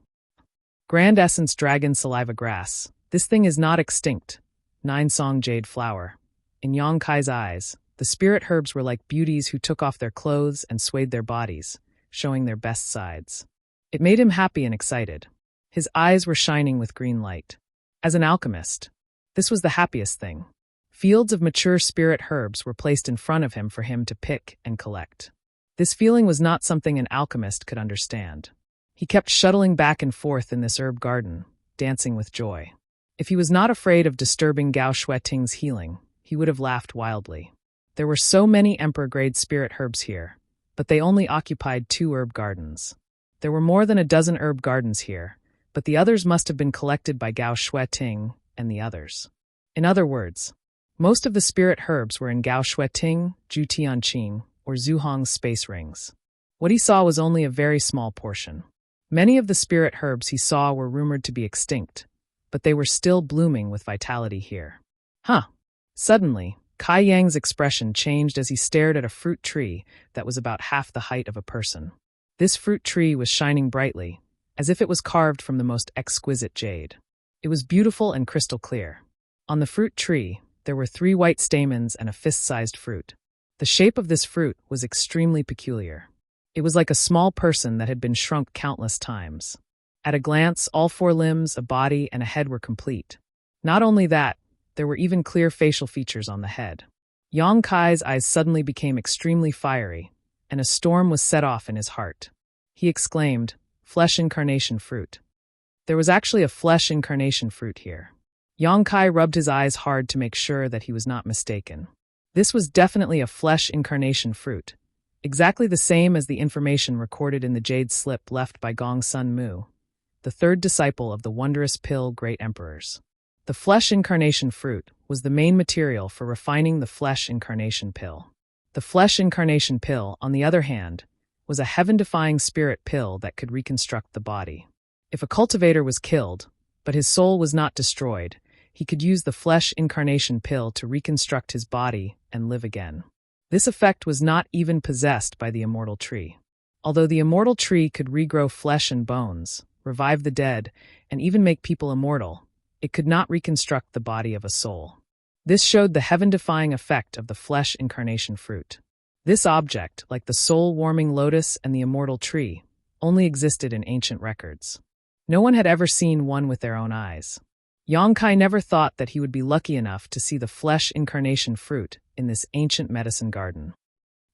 Grand essence dragon saliva grass. This thing is not extinct. 9-song jade flower. In Yang Kai's eyes, the spirit herbs were like beauties who took off their clothes and swayed their bodies, showing their best sides. It made him happy and excited. His eyes were shining with green light. As an alchemist, this was the happiest thing. Fields of mature spirit herbs were placed in front of him for him to pick and collect. This feeling was not something an alchemist could understand. He kept shuttling back and forth in this herb garden, dancing with joy. If he was not afraid of disturbing Gao Shueting's healing, he would have laughed wildly. There were so many emperor-grade spirit herbs here, but they only occupied 2 herb gardens. There were more than a dozen herb gardens here, but the others must have been collected by Gao Shueting and the others. In other words, most of the spirit herbs were in Gao Shueting, Zhu Tianqing, or Zhu Hong's space rings. What he saw was only a very small portion. Many of the spirit herbs he saw were rumored to be extinct, but they were still blooming with vitality here. Suddenly, Kai Yang's expression changed as he stared at a fruit tree that was about half the height of a person. This fruit tree was shining brightly, as if it was carved from the most exquisite jade. It was beautiful and crystal clear. On the fruit tree, there were 3 white stamens and a fist-sized fruit. The shape of this fruit was extremely peculiar. It was like a small person that had been shrunk countless times. At a glance, all 4 limbs, a body, and a head were complete. Not only that, there were even clear facial features on the head. Yang Kai's eyes suddenly became extremely fiery, and a storm was set off in his heart. He exclaimed, "Flesh incarnation fruit." There was actually a flesh incarnation fruit here. Yang Kai rubbed his eyes hard to make sure that he was not mistaken. This was definitely a flesh incarnation fruit, exactly the same as the information recorded in the jade slip left by Gong Sun Mu, the 3rd disciple of the wondrous pill Great Emperors. The flesh incarnation fruit was the main material for refining the flesh incarnation pill. The flesh incarnation pill, on the other hand, was a heaven-defying spirit pill that could reconstruct the body. If a cultivator was killed, but his soul was not destroyed, he could use the flesh incarnation pill to reconstruct his body and live again. This effect was not even possessed by the immortal tree. Although the immortal tree could regrow flesh and bones, revive the dead, and even make people immortal, it could not reconstruct the body of a soul. This showed the heaven-defying effect of the flesh incarnation fruit. This object, like the soul-warming lotus and the immortal tree, only existed in ancient records. No one had ever seen one with their own eyes. Yang Kai never thought that he would be lucky enough to see the flesh incarnation fruit in this ancient medicine garden.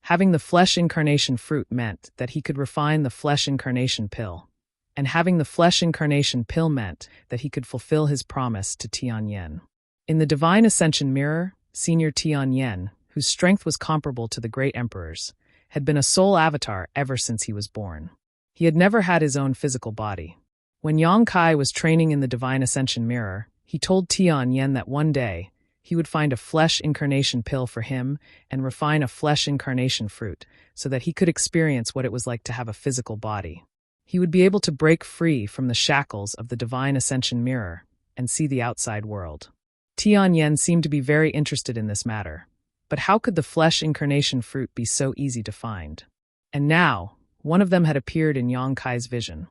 Having the flesh incarnation fruit meant that he could refine the flesh incarnation pill, and having the flesh incarnation pill meant that he could fulfill his promise to Tianyan. In the Divine Ascension Mirror, Senior Tianyan, whose strength was comparable to the great emperor's, had been a soul avatar ever since he was born. He had never had his own physical body. When Yang Kai was training in the Divine Ascension Mirror, he told Tianyan that one day he would find a flesh incarnation pill for him and refine a flesh incarnation fruit so that he could experience what it was like to have a physical body. He would be able to break free from the shackles of the Divine Ascension Mirror and see the outside world. Tianyan seemed to be very interested in this matter, but how could the flesh incarnation fruit be so easy to find? And now, one of them had appeared in Yang Kai's vision.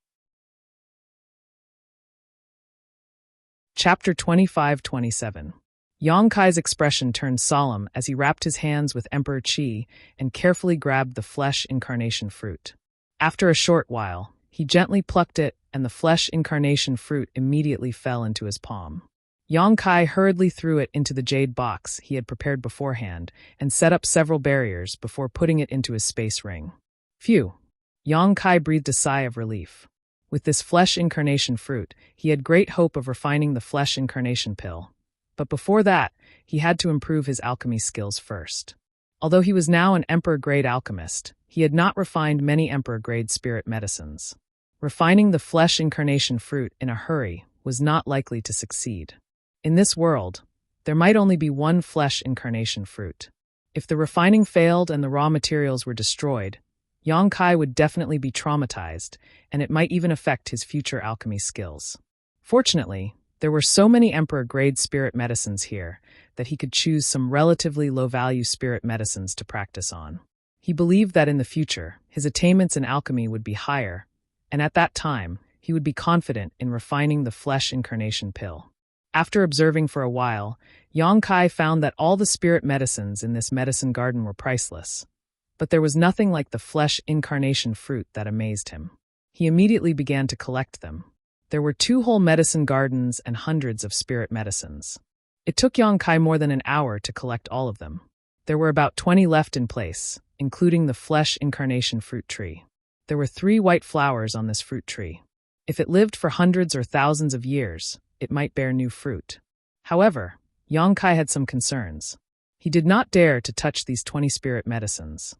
Chapter 25-27. Yang Kai's expression turned solemn as he wrapped his hands with Emperor Qi and carefully grabbed the flesh incarnation fruit. After a short while, he gently plucked it, and the flesh incarnation fruit immediately fell into his palm. Yang Kai hurriedly threw it into the jade box he had prepared beforehand and set up several barriers before putting it into his space ring. Phew! Yang Kai breathed a sigh of relief. With this flesh incarnation fruit, he had great hope of refining the flesh incarnation pill. But before that, he had to improve his alchemy skills first. Although he was now an emperor-grade alchemist, he had not refined many emperor-grade spirit medicines. Refining the flesh incarnation fruit in a hurry was not likely to succeed. In this world, there might only be one flesh incarnation fruit. If the refining failed and the raw materials were destroyed, Yang Kai would definitely be traumatized, and it might even affect his future alchemy skills. Fortunately, there were so many emperor-grade spirit medicines here that he could choose some relatively low-value spirit medicines to practice on. He believed that in the future, his attainments in alchemy would be higher, and at that time, he would be confident in refining the flesh incarnation pill. After observing for a while, Yang Kai found that all the spirit medicines in this medicine garden were priceless. But there was nothing like the flesh incarnation fruit that amazed him. He immediately began to collect them. There were 2 whole medicine gardens and hundreds of spirit medicines. It took Yang Kai more than an hour to collect all of them. There were about 20 left in place, including the flesh incarnation fruit tree. There were 3 white flowers on this fruit tree. If it lived for hundreds or thousands of years, it might bear new fruit. However, Yang Kai had some concerns. He did not dare to touch these 20 spirit medicines.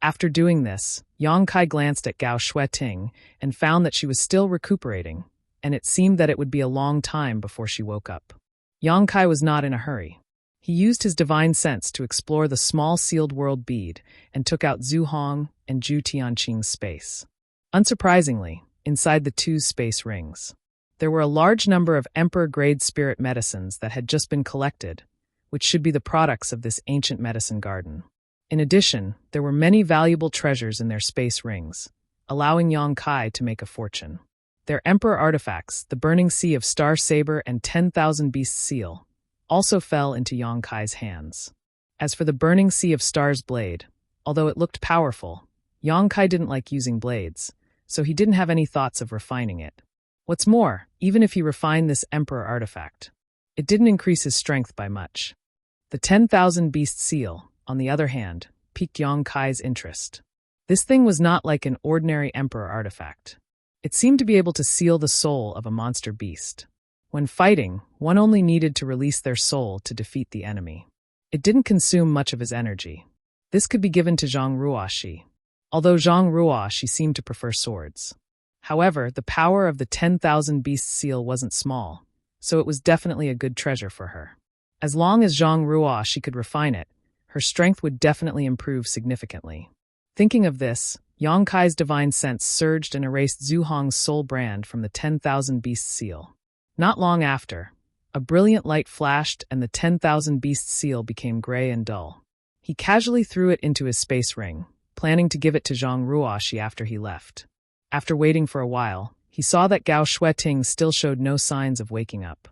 After doing this, Yang Kai glanced at Gao Shueting and found that she was still recuperating, and it seemed that it would be a long time before she woke up. Yang Kai was not in a hurry. He used his divine sense to explore the small sealed world bead and took out Zhu Hong and Zhu Tianqing's space. Unsurprisingly, inside the 2 space rings, there were a large number of emperor-grade spirit medicines that had just been collected, which should be the products of this ancient medicine garden. In addition, there were many valuable treasures in their space rings, allowing Yang Kai to make a fortune. Their emperor artifacts, the Burning Sea of Star Saber and 10,000 Beasts Seal, also fell into Yang Kai's hands. As for the Burning Sea of Stars blade, although it looked powerful, Yang Kai didn't like using blades, so he didn't have any thoughts of refining it. What's more, even if he refined this emperor artifact, it didn't increase his strength by much. The 10,000 Beast Seal, on the other hand, piqued Yang Kai's interest. This thing was not like an ordinary emperor artifact. It seemed to be able to seal the soul of a monster beast. When fighting, one only needed to release their soul to defeat the enemy. It didn't consume much of his energy. This could be given to Zhang Ruoxi, although Zhang Ruoxi seemed to prefer swords. However, the power of the 10,000 Beast Seal wasn't small, so it was definitely a good treasure for her. As long as Zhang Ruoxi could refine it, her strength would definitely improve significantly. Thinking of this, Yang Kai's divine sense surged and erased Zhu Hong's soul brand from the 10,000 Beast Seal. Not long after, a brilliant light flashed and the 10,000 Beast Seal became gray and dull. He casually threw it into his space ring, planning to give it to Zhang Ruoxi after he left. After waiting for a while, he saw that Gao Shueting still showed no signs of waking up.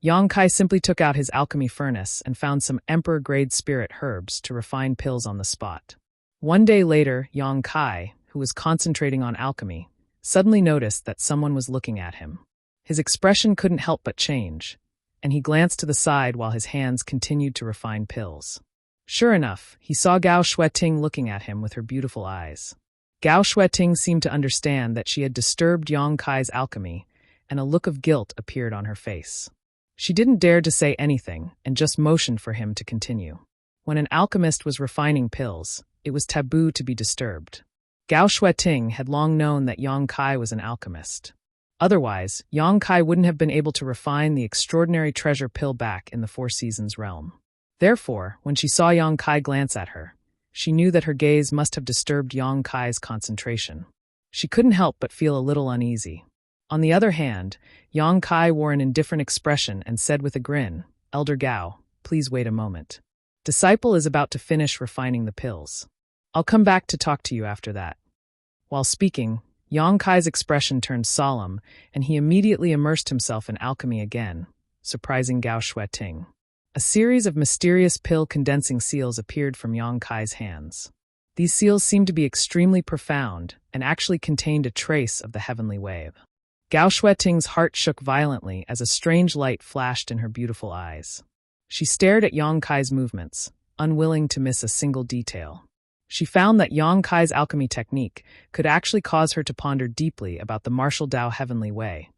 Yang Kai simply took out his alchemy furnace and found some emperor-grade spirit herbs to refine pills on the spot. One day later, Yang Kai, who was concentrating on alchemy, suddenly noticed that someone was looking at him. His expression couldn't help but change, and he glanced to the side while his hands continued to refine pills. Sure enough, he saw Gao Shueting looking at him with her beautiful eyes. Gao Shueting seemed to understand that she had disturbed Yang Kai's alchemy, and a look of guilt appeared on her face. She didn't dare to say anything and just motioned for him to continue. When an alchemist was refining pills, it was taboo to be disturbed. Gao Shueting had long known that Yang Kai was an alchemist. Otherwise, Yang Kai wouldn't have been able to refine the extraordinary treasure pill back in the Four Seasons realm. Therefore, when she saw Yang Kai glance at her, she knew that her gaze must have disturbed Yang Kai's concentration. She couldn't help but feel a little uneasy. On the other hand, Yang Kai wore an indifferent expression and said with a grin, "Elder Gao, please wait a moment. Disciple is about to finish refining the pills. I'll come back to talk to you after that." While speaking, Yang Kai's expression turned solemn, and he immediately immersed himself in alchemy again, surprising Gao Shueting. A series of mysterious pill condensing seals appeared from Yang Kai's hands. These seals seemed to be extremely profound and actually contained a trace of the heavenly wave. Gao Shueting's heart shook violently as a strange light flashed in her beautiful eyes. She stared at Yang Kai's movements, unwilling to miss a single detail. She found that Yang Kai's alchemy technique could actually cause her to ponder deeply about the martial Dao heavenly way,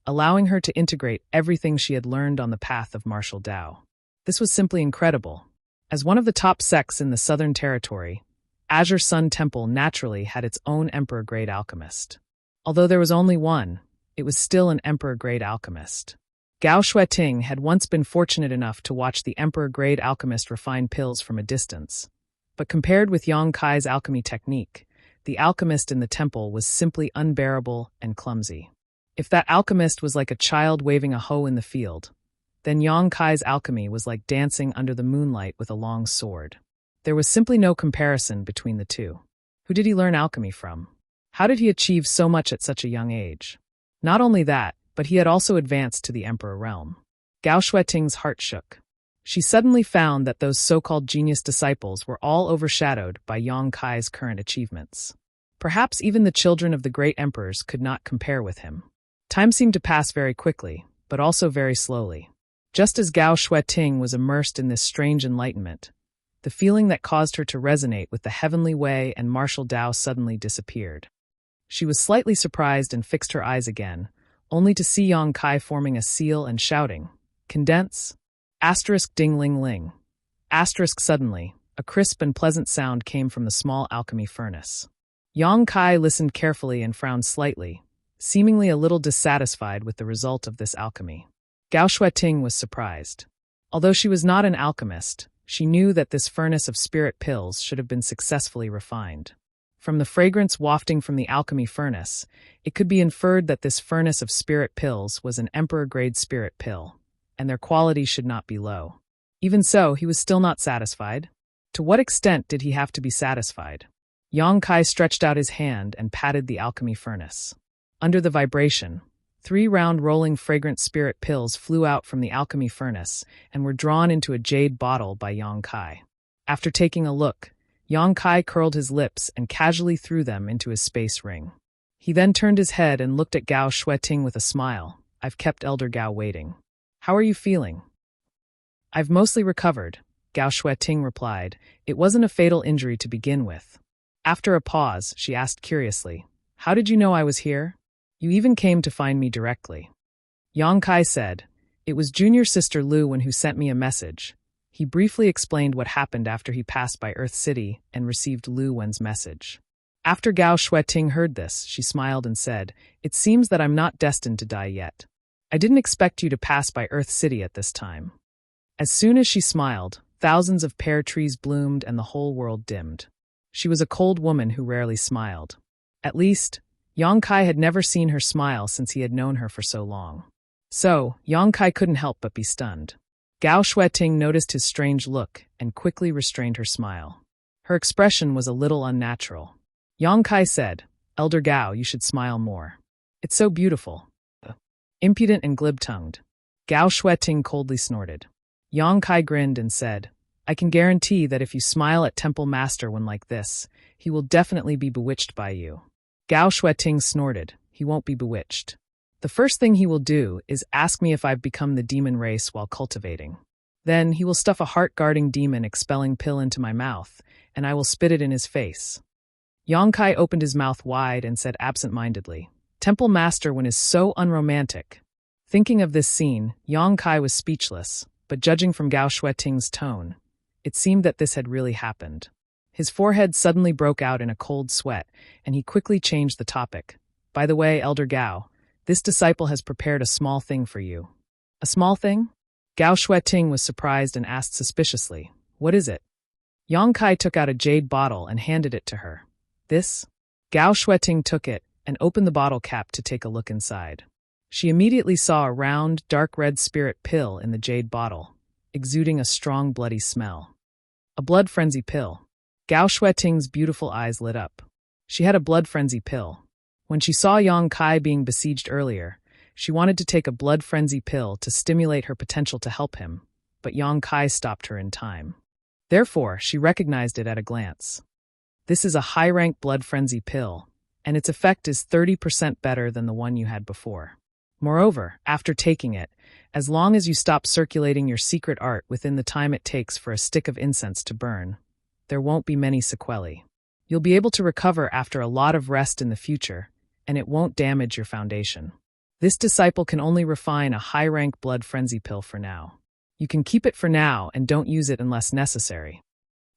allowing her to integrate everything she had learned on the path of martial Dao. This was simply incredible. As one of the top sects in the Southern Territory, Azure Sun Temple naturally had its own emperor-grade alchemist. Although there was only one, it was still an emperor-grade alchemist. Gao Shueting had once been fortunate enough to watch the emperor-grade alchemist refine pills from a distance. But compared with Yang Kai's alchemy technique, the alchemist in the temple was simply unbearable and clumsy. If that alchemist was like a child waving a hoe in the field, then Yang Kai's alchemy was like dancing under the moonlight with a long sword. There was simply no comparison between the two. Who did he learn alchemy from? How did he achieve so much at such a young age? Not only that, but he had also advanced to the emperor realm. Gao Shueting's heart shook. She suddenly found that those so-called genius disciples were all overshadowed by Yang Kai's current achievements. Perhaps even the children of the great emperors could not compare with him. Time seemed to pass very quickly, but also very slowly. Just as Gao Shueting was immersed in this strange enlightenment, the feeling that caused her to resonate with the heavenly way and martial Dao suddenly disappeared. She was slightly surprised and fixed her eyes again, only to see Yang Kai forming a seal and shouting, "Condense!" Asterisk ding-ling-ling. Asterisk suddenly, a crisp and pleasant sound came from the small alchemy furnace. Yang Kai listened carefully and frowned slightly, seemingly a little dissatisfied with the result of this alchemy. Gao Shueting was surprised. Although she was not an alchemist, she knew that this furnace of spirit pills should have been successfully refined. From the fragrance wafting from the alchemy furnace, it could be inferred that this furnace of spirit pills was an emperor-grade spirit pill, and their quality should not be low. Even so, he was still not satisfied. To what extent did he have to be satisfied? Yang Kai stretched out his hand and patted the alchemy furnace. Under the vibration, 3 round rolling fragrant spirit pills flew out from the alchemy furnace and were drawn into a jade bottle by Yang Kai. After taking a look, Yang Kai curled his lips and casually threw them into his space ring. He then turned his head and looked at Gao Shueting with a smile. "I've kept Elder Gao waiting. How are you feeling?" "I've mostly recovered," Gao Shueting replied. "It wasn't a fatal injury to begin with." After a pause, she asked curiously, "How did you know I was here? You even came to find me directly." Yang Kai said, "It was junior sister Lu Wen who sent me a message." He briefly explained what happened after he passed by Earth City and received Lu Wen's message. After Gao Shueting heard this, she smiled and said, "It seems that I'm not destined to die yet. I didn't expect you to pass by Earth City at this time." As soon as she smiled, thousands of pear trees bloomed and the whole world dimmed. She was a cold woman who rarely smiled. At least, Yang Kai had never seen her smile since he had known her for so long. So, Yang Kai couldn't help but be stunned. Gao Shueting noticed his strange look and quickly restrained her smile. Her expression was a little unnatural. Yang Kai said, "Elder Gao, you should smile more. It's so beautiful." Impudent and glib-tongued. Gao Shueting coldly snorted. Yang Kai grinned and said, "I can guarantee that if you smile at Temple Master when like this, he will definitely be bewitched by you." Gao Shueting snorted. "He won't be bewitched. The first thing he will do is ask me if I've become the demon race while cultivating. Then he will stuff a heart-guarding demon-expelling pill into my mouth, and I will spit it in his face." Yang Kai opened his mouth wide and said absent-mindedly, "Temple Master Wen is so unromantic." Thinking of this scene, Yang Kai was speechless, but judging from Gao Shueting's tone, it seemed that this had really happened. His forehead suddenly broke out in a cold sweat, and he quickly changed the topic. "By the way, Elder Gao, this disciple has prepared a small thing for you." "A small thing?" Gao Shueting was surprised and asked suspiciously, "What is it?" Yang Kai took out a jade bottle and handed it to her. "This?" Gao Shueting took it and opened the bottle cap to take a look inside. She immediately saw a round, dark red spirit pill in the jade bottle, exuding a strong bloody smell. A blood frenzy pill. Gao Shueting's beautiful eyes lit up. She had a blood frenzy pill. When she saw Yang Kai being besieged earlier, she wanted to take a blood frenzy pill to stimulate her potential to help him, but Yang Kai stopped her in time. Therefore, she recognized it at a glance. This is a high-rank blood frenzy pill, and its effect is 30% better than the one you had before. Moreover, after taking it, as long as you stop circulating your secret art within the time it takes for a stick of incense to burn, there won't be many sequelae. You'll be able to recover after a lot of rest in the future, and it won't damage your foundation. This disciple can only refine a high-rank blood frenzy pill for now. You can keep it for now and don't use it unless necessary.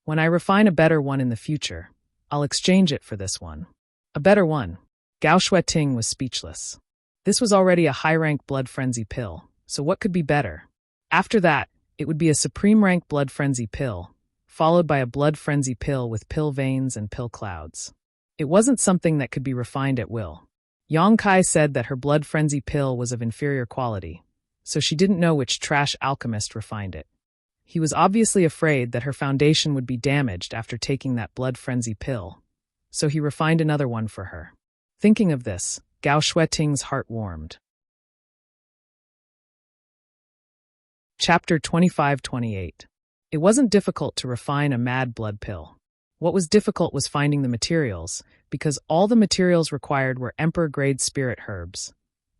When I refine a better one in the future, I'll exchange it for this one. A better one. Gao Shueting was speechless. This was already a high-rank blood frenzy pill, so what could be better? After that, it would be a supreme-rank blood frenzy pill, followed by a blood frenzy pill with pill veins and pill clouds. It wasn't something that could be refined at will. Yang Kai said that her blood frenzy pill was of inferior quality, so she didn't know which trash alchemist refined it. He was obviously afraid that her foundation would be damaged after taking that blood frenzy pill, so he refined another one for her. Thinking of this, Gao Shueting's heart warmed. Chapter 25-28. It wasn't difficult to refine a mad blood pill. What was difficult was finding the materials, because all the materials required were emperor-grade spirit herbs,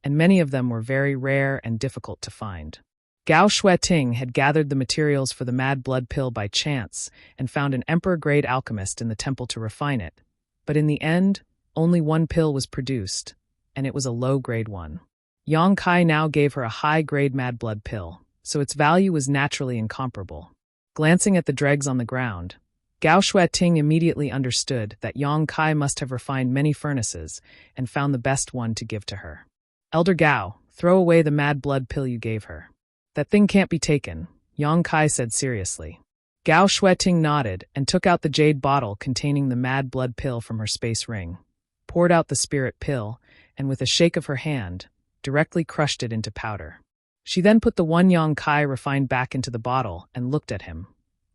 and many of them were very rare and difficult to find. Gao Shueting had gathered the materials for the mad blood pill by chance and found an emperor-grade alchemist in the temple to refine it, but in the end, only one pill was produced, and it was a low-grade one. Yang Kai now gave her a high-grade mad blood pill, so its value was naturally incomparable. Glancing at the dregs on the ground, Gao Shueting immediately understood that Yang Kai must have refined many furnaces and found the best one to give to her. Elder Gao, throw away the mad blood pill you gave her. That thing can't be taken, Yang Kai said seriously. Gao Shueting nodded and took out the jade bottle containing the mad blood pill from her space ring, poured out the spirit pill, and with a shake of her hand, directly crushed it into powder. She then put the one Yang Kai refined back into the bottle and looked at him.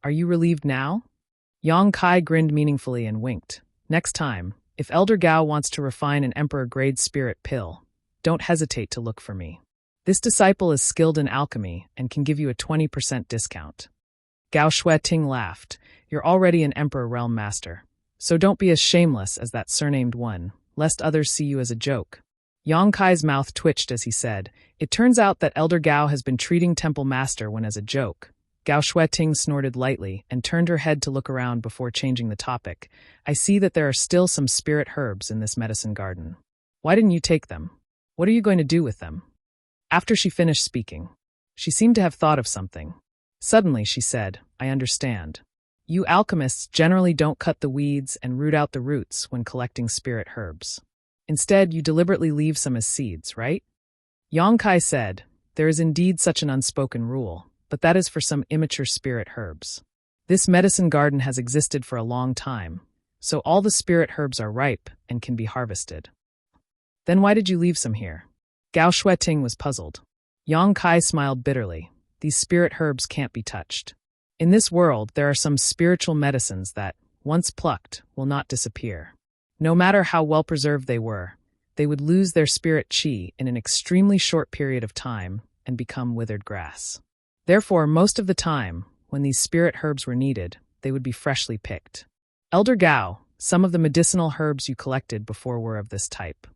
Are you relieved now? Yang Kai grinned meaningfully and winked. Next time, if Elder Gao wants to refine an emperor-grade spirit pill, don't hesitate to look for me. This disciple is skilled in alchemy and can give you a 20% discount. Gao Shueting laughed. You're already an Emperor Realm Master, so don't be as shameless as that surnamed one, lest others see you as a joke. Yang Kai's mouth twitched as he said, It turns out that Elder Gao has been treating Temple Master when as a joke. Gao Shueting snorted lightly and turned her head to look around before changing the topic. I see that there are still some spirit herbs in this medicine garden. Why didn't you take them? What are you going to do with them? After she finished speaking, she seemed to have thought of something. Suddenly she said, I understand. You alchemists generally don't cut the weeds and root out the roots when collecting spirit herbs. Instead, you deliberately leave some as seeds, right? Yang Kai said, There is indeed such an unspoken rule, but that is for some immature spirit herbs. This medicine garden has existed for a long time, so all the spirit herbs are ripe and can be harvested. Then why did you leave some here? Gao Shueting was puzzled. Yang Kai smiled bitterly. These spirit herbs can't be touched. In this world, there are some spiritual medicines that, once plucked, will not disappear. No matter how well preserved they were, they would lose their spirit qi in an extremely short period of time and become withered grass. Therefore, most of the time, when these spirit herbs were needed, they would be freshly picked. Elder Gao, some of the medicinal herbs you collected before were of this type.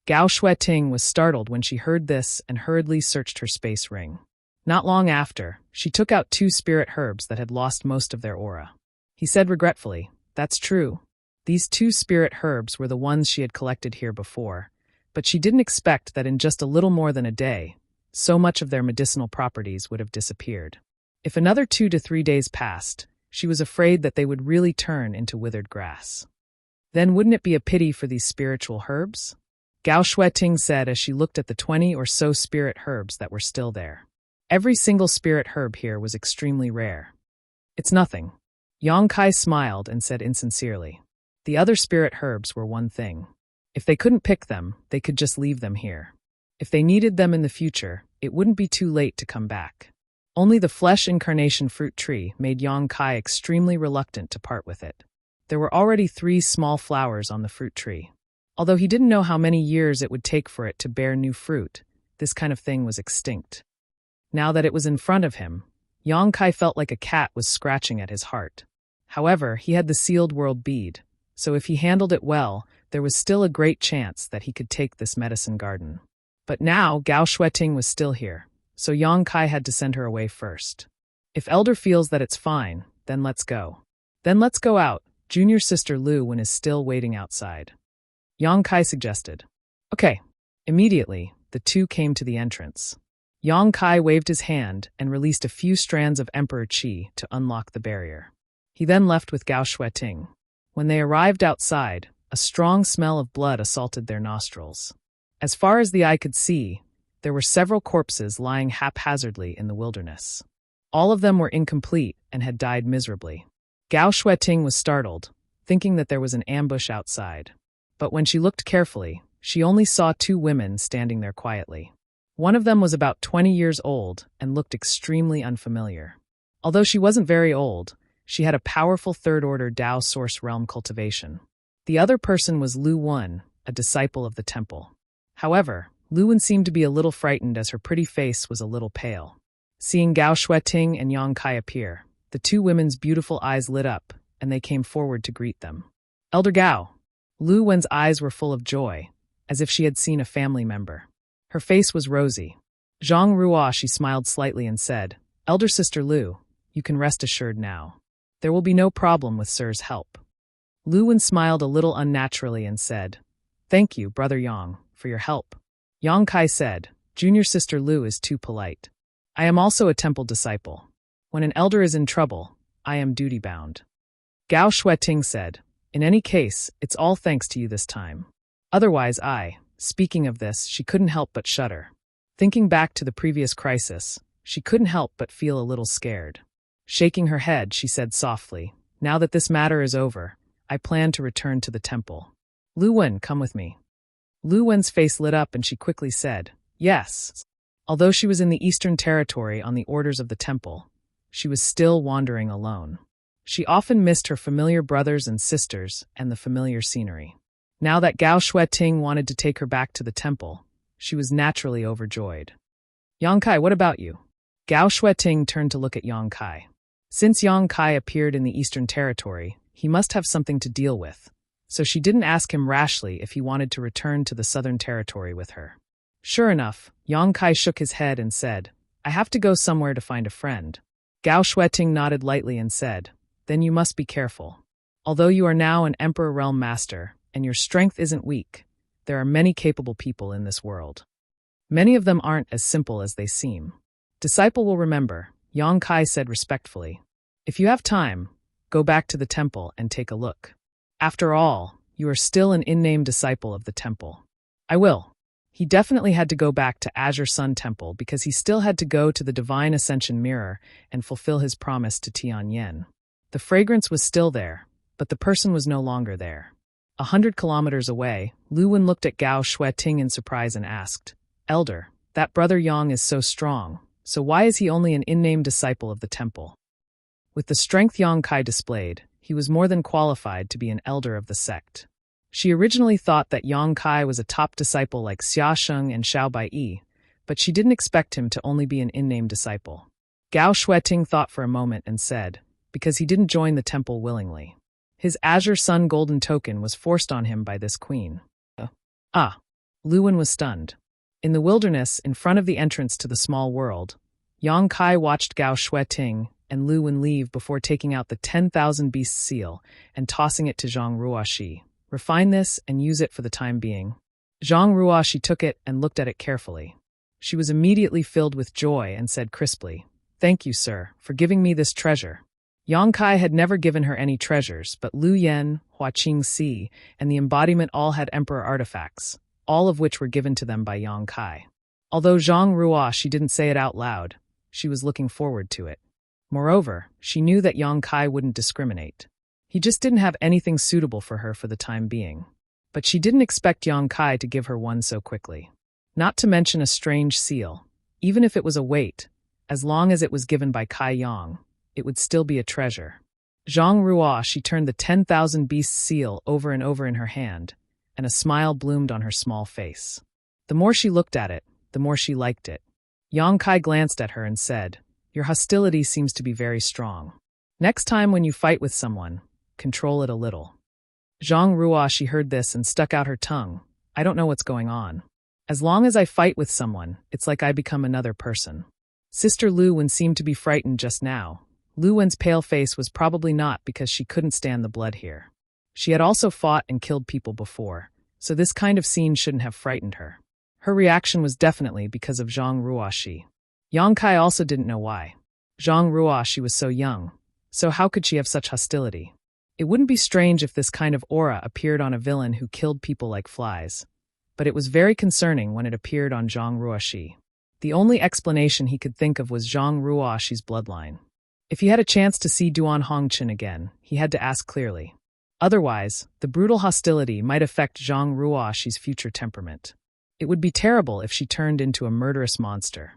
Gao Shueting was startled when she heard this and hurriedly searched her space ring. Not long after, she took out 2 spirit herbs that had lost most of their aura. He said regretfully, That's true. These 2 spirit herbs were the ones she had collected here before, but she didn't expect that in just a little more than a day, so much of their medicinal properties would have disappeared. If another 2 to 3 days passed, she was afraid that they would really turn into withered grass. Then wouldn't it be a pity for these spiritual herbs? Gao Shueting said as she looked at the 20 or so spirit herbs that were still there. Every single spirit herb here was extremely rare. It's nothing. Yang Kai smiled and said insincerely. The other spirit herbs were one thing. If they couldn't pick them, they could just leave them here. If they needed them in the future, it wouldn't be too late to come back. Only the flesh incarnation fruit tree made Yang Kai extremely reluctant to part with it. There were already 3 small flowers on the fruit tree. Although he didn't know how many years it would take for it to bear new fruit, this kind of thing was extinct. Now that it was in front of him, Yang Kai felt like a cat was scratching at his heart. However, he had the sealed world bead, so if he handled it well, there was still a great chance that he could take this medicine garden. But now Gao Shueting was still here, so Yang Kai had to send her away first. If Elder feels that it's fine, then let's go. Then let's go out. Junior sister Lu Wen is still waiting outside. Yang Kai suggested. Okay. Immediately, the two came to the entrance. Yang Kai waved his hand and released a few strands of Emperor Qi to unlock the barrier. He then left with Gao Shueting. When they arrived outside, a strong smell of blood assaulted their nostrils. As far as the eye could see, there were several corpses lying haphazardly in the wilderness. All of them were incomplete and had died miserably. Gao Shueting was startled, thinking that there was an ambush outside. But when she looked carefully, she only saw two women standing there quietly. One of them was about 20 years old and looked extremely unfamiliar. Although she wasn't very old, she had a powerful third-order Dao source realm cultivation. The other person was Lu Wen, a disciple of the temple. However, Lu Wen seemed to be a little frightened as her pretty face was a little pale. Seeing Gao Shueting and Yang Kai appear, the two women's beautiful eyes lit up, and they came forward to greet them. Elder Gao. Lu Wen's eyes were full of joy, as if she had seen a family member. Her face was rosy. Zhang Ruo, she smiled slightly and said, Elder Sister Lu, you can rest assured now. There will be no problem with Sir's help. Lu Wen smiled a little unnaturally and said, Thank you, Brother Yang, for your help. Yang Kai said, Junior Sister Lu is too polite. I am also a temple disciple. When an elder is in trouble, I am duty-bound. Gao Shueting said, In any case, it's all thanks to you this time. Otherwise speaking of this, she couldn't help but shudder. Thinking back to the previous crisis, she couldn't help but feel a little scared. Shaking her head, she said softly, Now that this matter is over, I plan to return to the temple. Lu Wen, come with me. Lu Wen's face lit up and she quickly said, Yes. Although she was in the Eastern Territory on the orders of the temple, she was still wandering alone. She often missed her familiar brothers and sisters and the familiar scenery. Now that Gao Shueting wanted to take her back to the temple, she was naturally overjoyed. Yang Kai, what about you? Gao Shueting turned to look at Yang Kai. Since Yang Kai appeared in the Eastern Territory, he must have something to deal with, so she didn't ask him rashly if he wanted to return to the Southern Territory with her. Sure enough, Yang Kai shook his head and said, I have to go somewhere to find a friend. Gao Shueting nodded lightly and said, Then you must be careful. Although you are now an Emperor Realm Master, and your strength isn't weak, there are many capable people in this world. Many of them aren't as simple as they seem. Disciple will remember, Yang Kai said respectfully. If you have time, go back to the temple and take a look. After all, you are still an in-name disciple of the temple. I will. He definitely had to go back to Azure Sun Temple because he still had to go to the Divine Ascension Mirror and fulfill his promise to Tianyan. The fragrance was still there, but the person was no longer there. 100 kilometers away, Lu Wen looked at Gao Shueting in surprise and asked, Elder, that Brother Yang is so strong, so why is he only an in-name disciple of the temple? With the strength Yang Kai displayed, he was more than qualified to be an elder of the sect. She originally thought that Yang Kai was a top disciple like Xia Sheng and Xiao Baiyi, but she didn't expect him to only be an in-name disciple. Gao Shueting thought for a moment and said, because he didn't join the temple willingly. His Azure Sun golden token was forced on him by this queen. Lu Wen was stunned. In the wilderness, in front of the entrance to the small world, Yang Kai watched Gao Shueting and Lu Wen leave before taking out the 10,000 beasts seal and tossing it to Zhang Ruoxi. Refine this and use it for the time being. Zhang Ruoxi took it and looked at it carefully. She was immediately filled with joy and said crisply, Thank you, sir, for giving me this treasure. Yang Kai had never given her any treasures, but Lu Yen, Hua Qing Si, and the embodiment all had emperor artifacts, all of which were given to them by Yang Kai. Although Zhang Ruoxi didn't say it out loud, she was looking forward to it. Moreover, she knew that Yang Kai wouldn't discriminate. He just didn't have anything suitable for her for the time being. But she didn't expect Yang Kai to give her one so quickly. Not to mention a strange seal. Even if it was a weight, as long as it was given by Kai Yang, it would still be a treasure. Zhang Ruoxi turned the 10,000 beasts seal over and over in her hand, and a smile bloomed on her small face. The more she looked at it, the more she liked it. Yang Kai glanced at her and said, Your hostility seems to be very strong. Next time when you fight with someone, control it a little. Zhang Ruoxi heard this and stuck out her tongue. I don't know what's going on. As long as I fight with someone, it's like I become another person. Sister Lu Wen seemed to be frightened just now, Lu Wen's pale face was probably not because she couldn't stand the blood here. She had also fought and killed people before, so this kind of scene shouldn't have frightened her. Her reaction was definitely because of Zhang Ruoxi. Yang Kai also didn't know why. Zhang Ruoxi was so young, so how could she have such hostility? It wouldn't be strange if this kind of aura appeared on a villain who killed people like flies, but it was very concerning when it appeared on Zhang Ruoxi. The only explanation he could think of was Zhang Ruoxi's bloodline. If he had a chance to see Duan Hongqin again, he had to ask clearly. Otherwise, the brutal hostility might affect Zhang Ruoxi's future temperament. It would be terrible if she turned into a murderous monster.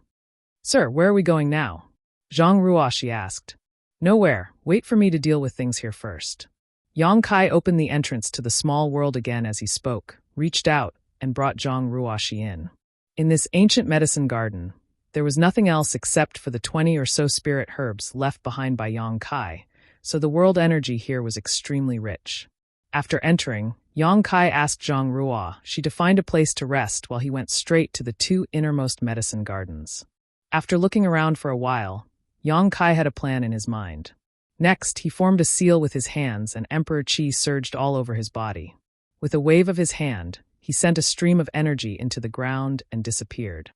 "Sir, where are we going now?" Zhang Ruoxi asked. "Nowhere. Wait for me to deal with things here first." Yang Kai opened the entrance to the small world again as he spoke, reached out, and brought Zhang Ruoxi in. In this ancient medicine garden, there was nothing else except for the 20 or so spirit herbs left behind by Yang Kai, so the world energy here was extremely rich. After entering, Yang Kai asked Zhang Ruoxi to find a place to rest while he went straight to the 2 innermost medicine gardens. After looking around for a while, Yang Kai had a plan in his mind. Next, he formed a seal with his hands and Emperor Qi surged all over his body. With a wave of his hand, he sent a stream of energy into the ground and disappeared.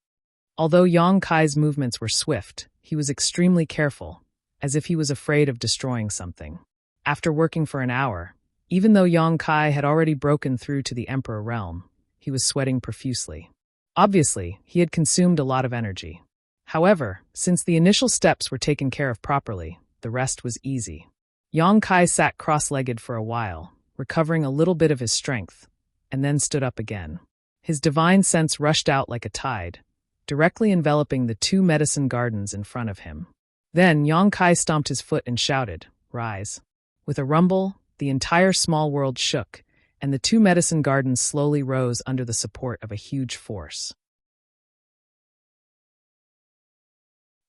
Although Yang Kai's movements were swift, he was extremely careful, as if he was afraid of destroying something. After working for an hour, even though Yang Kai had already broken through to the Emperor realm, he was sweating profusely. Obviously, he had consumed a lot of energy. However, since the initial steps were taken care of properly, the rest was easy. Yang Kai sat cross-legged for a while, recovering a little bit of his strength, and then stood up again. His divine sense rushed out like a tide, directly enveloping the 2 medicine gardens in front of him. Then Yang Kai stomped his foot and shouted, "Rise." With a rumble, the entire small world shook, and the 2 medicine gardens slowly rose under the support of a huge force.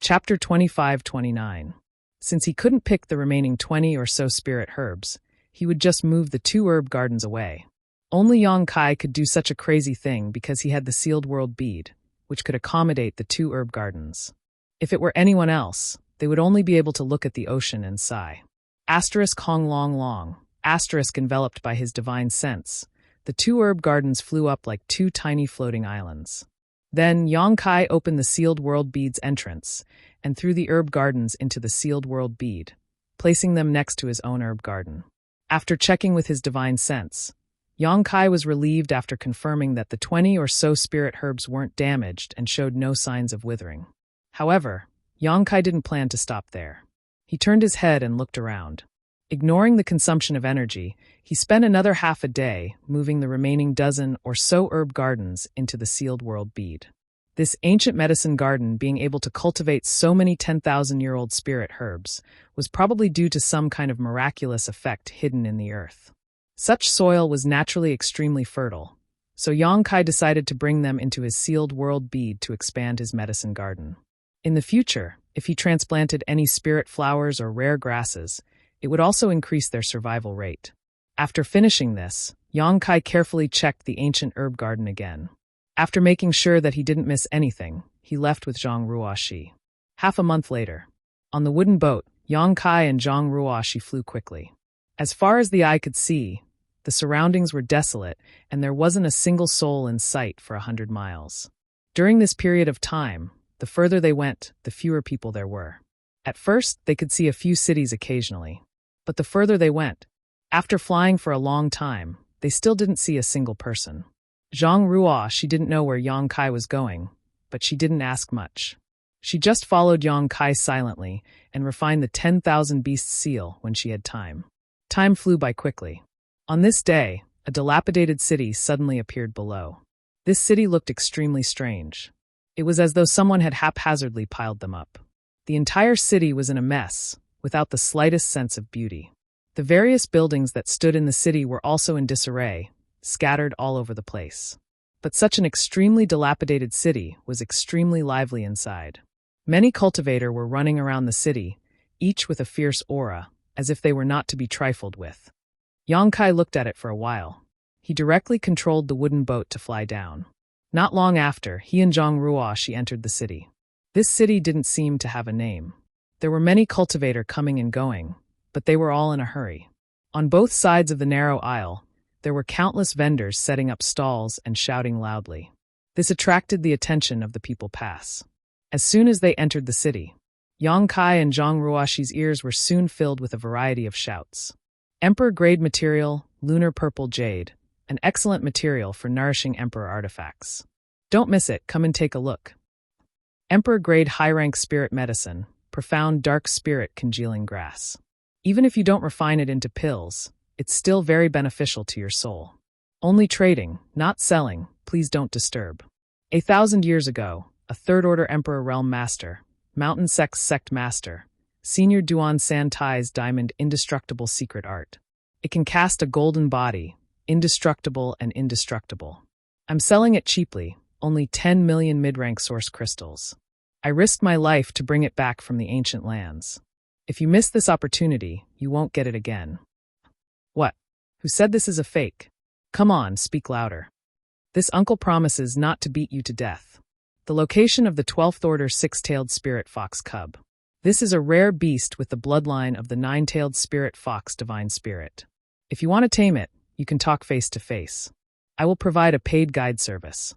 Chapter 25-29. Since he couldn't pick the remaining 20 or so spirit herbs, he would just move the 2 herb gardens away. Only Yang Kai could do such a crazy thing because he had the sealed world bead, which could accommodate the 2 herb gardens. If it were anyone else, they would only be able to look at the ocean and sigh. Hong long long, enveloped by his divine sense, the 2 herb gardens flew up like 2 tiny floating islands. Then Yang Kai opened the sealed world bead's entrance and threw the herb gardens into the sealed world bead, placing them next to his own herb garden. After checking with his divine sense, Yang Kai was relieved after confirming that the 20 or so spirit herbs weren't damaged and showed no signs of withering. However, Yang Kai didn't plan to stop there. He turned his head and looked around. Ignoring the consumption of energy, he spent another half a day moving the remaining dozen or so herb gardens into the sealed world bead. This ancient medicine garden being able to cultivate so many 10,000-year-old spirit herbs was probably due to some kind of miraculous effect hidden in the earth. Such soil was naturally extremely fertile, so Yang Kai decided to bring them into his sealed world bead to expand his medicine garden. In the future, if he transplanted any spirit flowers or rare grasses, it would also increase their survival rate. After finishing this, Yang Kai carefully checked the ancient herb garden again. After making sure that he didn't miss anything, he left with Zhang Ruoxi. Half a month later, on the wooden boat, Yang Kai and Zhang Ruoxi flew quickly. As far as the eye could see, the surroundings were desolate and there wasn't a single soul in sight for 100 miles. During this period of time, the further they went, the fewer people there were. At first, they could see a few cities occasionally. But the further they went, after flying for a long time, they still didn't see a single person. Zhang Ruoxi didn't know where Yang Kai was going, but she didn't ask much. She just followed Yang Kai silently and refined the 10,000 beasts seal when she had time. Time flew by quickly. On this day, a dilapidated city suddenly appeared below. This city looked extremely strange. It was as though someone had haphazardly piled them up. The entire city was in a mess, without the slightest sense of beauty. The various buildings that stood in the city were also in disarray, scattered all over the place. But such an extremely dilapidated city was extremely lively inside. Many cultivators were running around the city, each with a fierce aura, as if they were not to be trifled with. Yang Kai looked at it for a while. He directly controlled the wooden boat to fly down. Not long after, he and Zhang Ruoxi entered the city. This city didn't seem to have a name. There were many cultivators coming and going, but they were all in a hurry. On both sides of the narrow aisle, there were countless vendors setting up stalls and shouting loudly. This attracted the attention of the people pass. As soon as they entered the city, Yang Kai and Zhang Ruoxi's ears were soon filled with a variety of shouts. Emperor-grade material, lunar purple jade, an excellent material for nourishing Emperor artifacts. Don't miss it, come and take a look. Emperor-grade high-rank spirit medicine, profound dark spirit congealing grass. Even if you don't refine it into pills, it's still very beneficial to your soul. Only trading, not selling, please don't disturb. 1,000 years ago, a third-order Emperor Realm Master, Mountain Sect Master, Senior Duan San Tai's diamond indestructible secret art. It can cast a golden body, indestructible and indestructible. I'm selling it cheaply, only 10 million mid-rank source crystals. I risked my life to bring it back from the ancient lands. If you miss this opportunity, you won't get it again. What? Who said this is a fake? Come on, speak louder. This uncle promises not to beat you to death. The location of the 12th Order Six-Tailed Spirit Fox Cub. This is a rare beast with the bloodline of the Nine-Tailed Spirit Fox Divine Spirit. If you want to tame it, you can talk face to face. I will provide a paid guide service.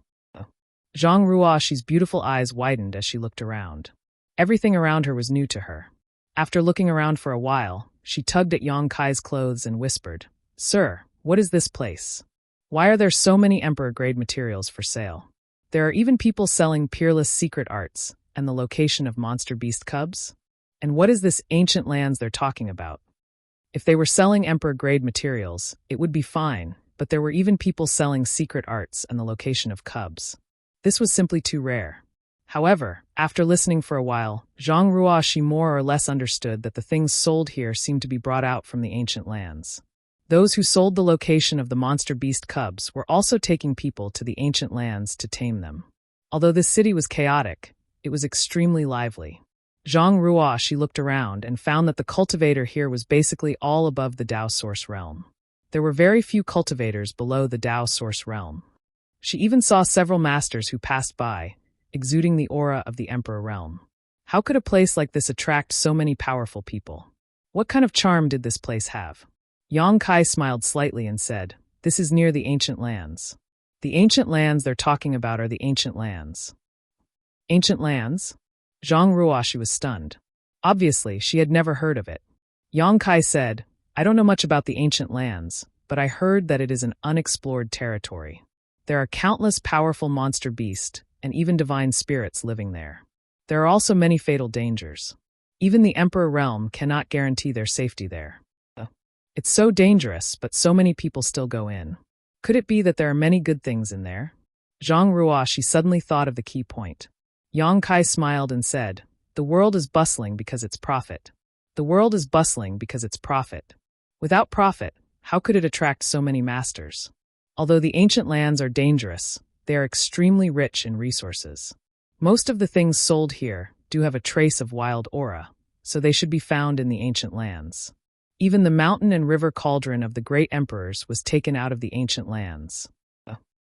Zhang Ruoxi's beautiful eyes widened as she looked around. Everything around her was new to her. After looking around for a while, she tugged at Yang Kai's clothes and whispered, "Sir, what is this place? Why are there so many Emperor-grade materials for sale? There are even people selling peerless secret arts and the location of monster beast cubs? And what is this ancient lands they're talking about? If they were selling Emperor-grade materials, it would be fine, but there were even people selling secret arts and the location of cubs. This was simply too rare." However, after listening for a while, Zhang Ruoxi more or less understood that the things sold here seemed to be brought out from the ancient lands. Those who sold the location of the monster beast cubs were also taking people to the ancient lands to tame them. Although this city was chaotic, it was extremely lively. Zhang Ruoxi looked around and found that the cultivator here was basically all above the Dao Source realm. There were very few cultivators below the Dao Source realm. She even saw several masters who passed by, exuding the aura of the Emperor realm. How could a place like this attract so many powerful people? What kind of charm did this place have? Yang Kai smiled slightly and said, "This is near the ancient lands." The ancient lands they're talking about are the ancient lands. Ancient lands? Zhang Ruoxi was stunned. Obviously, she had never heard of it. Yang Kai said, "I don't know much about the ancient lands, but I heard that it is an unexplored territory. There are countless powerful monster beasts, and even divine spirits living there. There are also many fatal dangers. Even the Emperor realm cannot guarantee their safety there. It's so dangerous, but so many people still go in. Could it be that there are many good things in there?" Zhang Ruoxi suddenly thought of the key point. Yang Kai smiled and said, "The world is bustling because it's profit. The world is bustling because it's profit. Without profit, how could it attract so many masters? Although the ancient lands are dangerous, they are extremely rich in resources. Most of the things sold here do have a trace of wild aura, so they should be found in the ancient lands. Even the mountain and river cauldron of the great emperors was taken out of the ancient lands."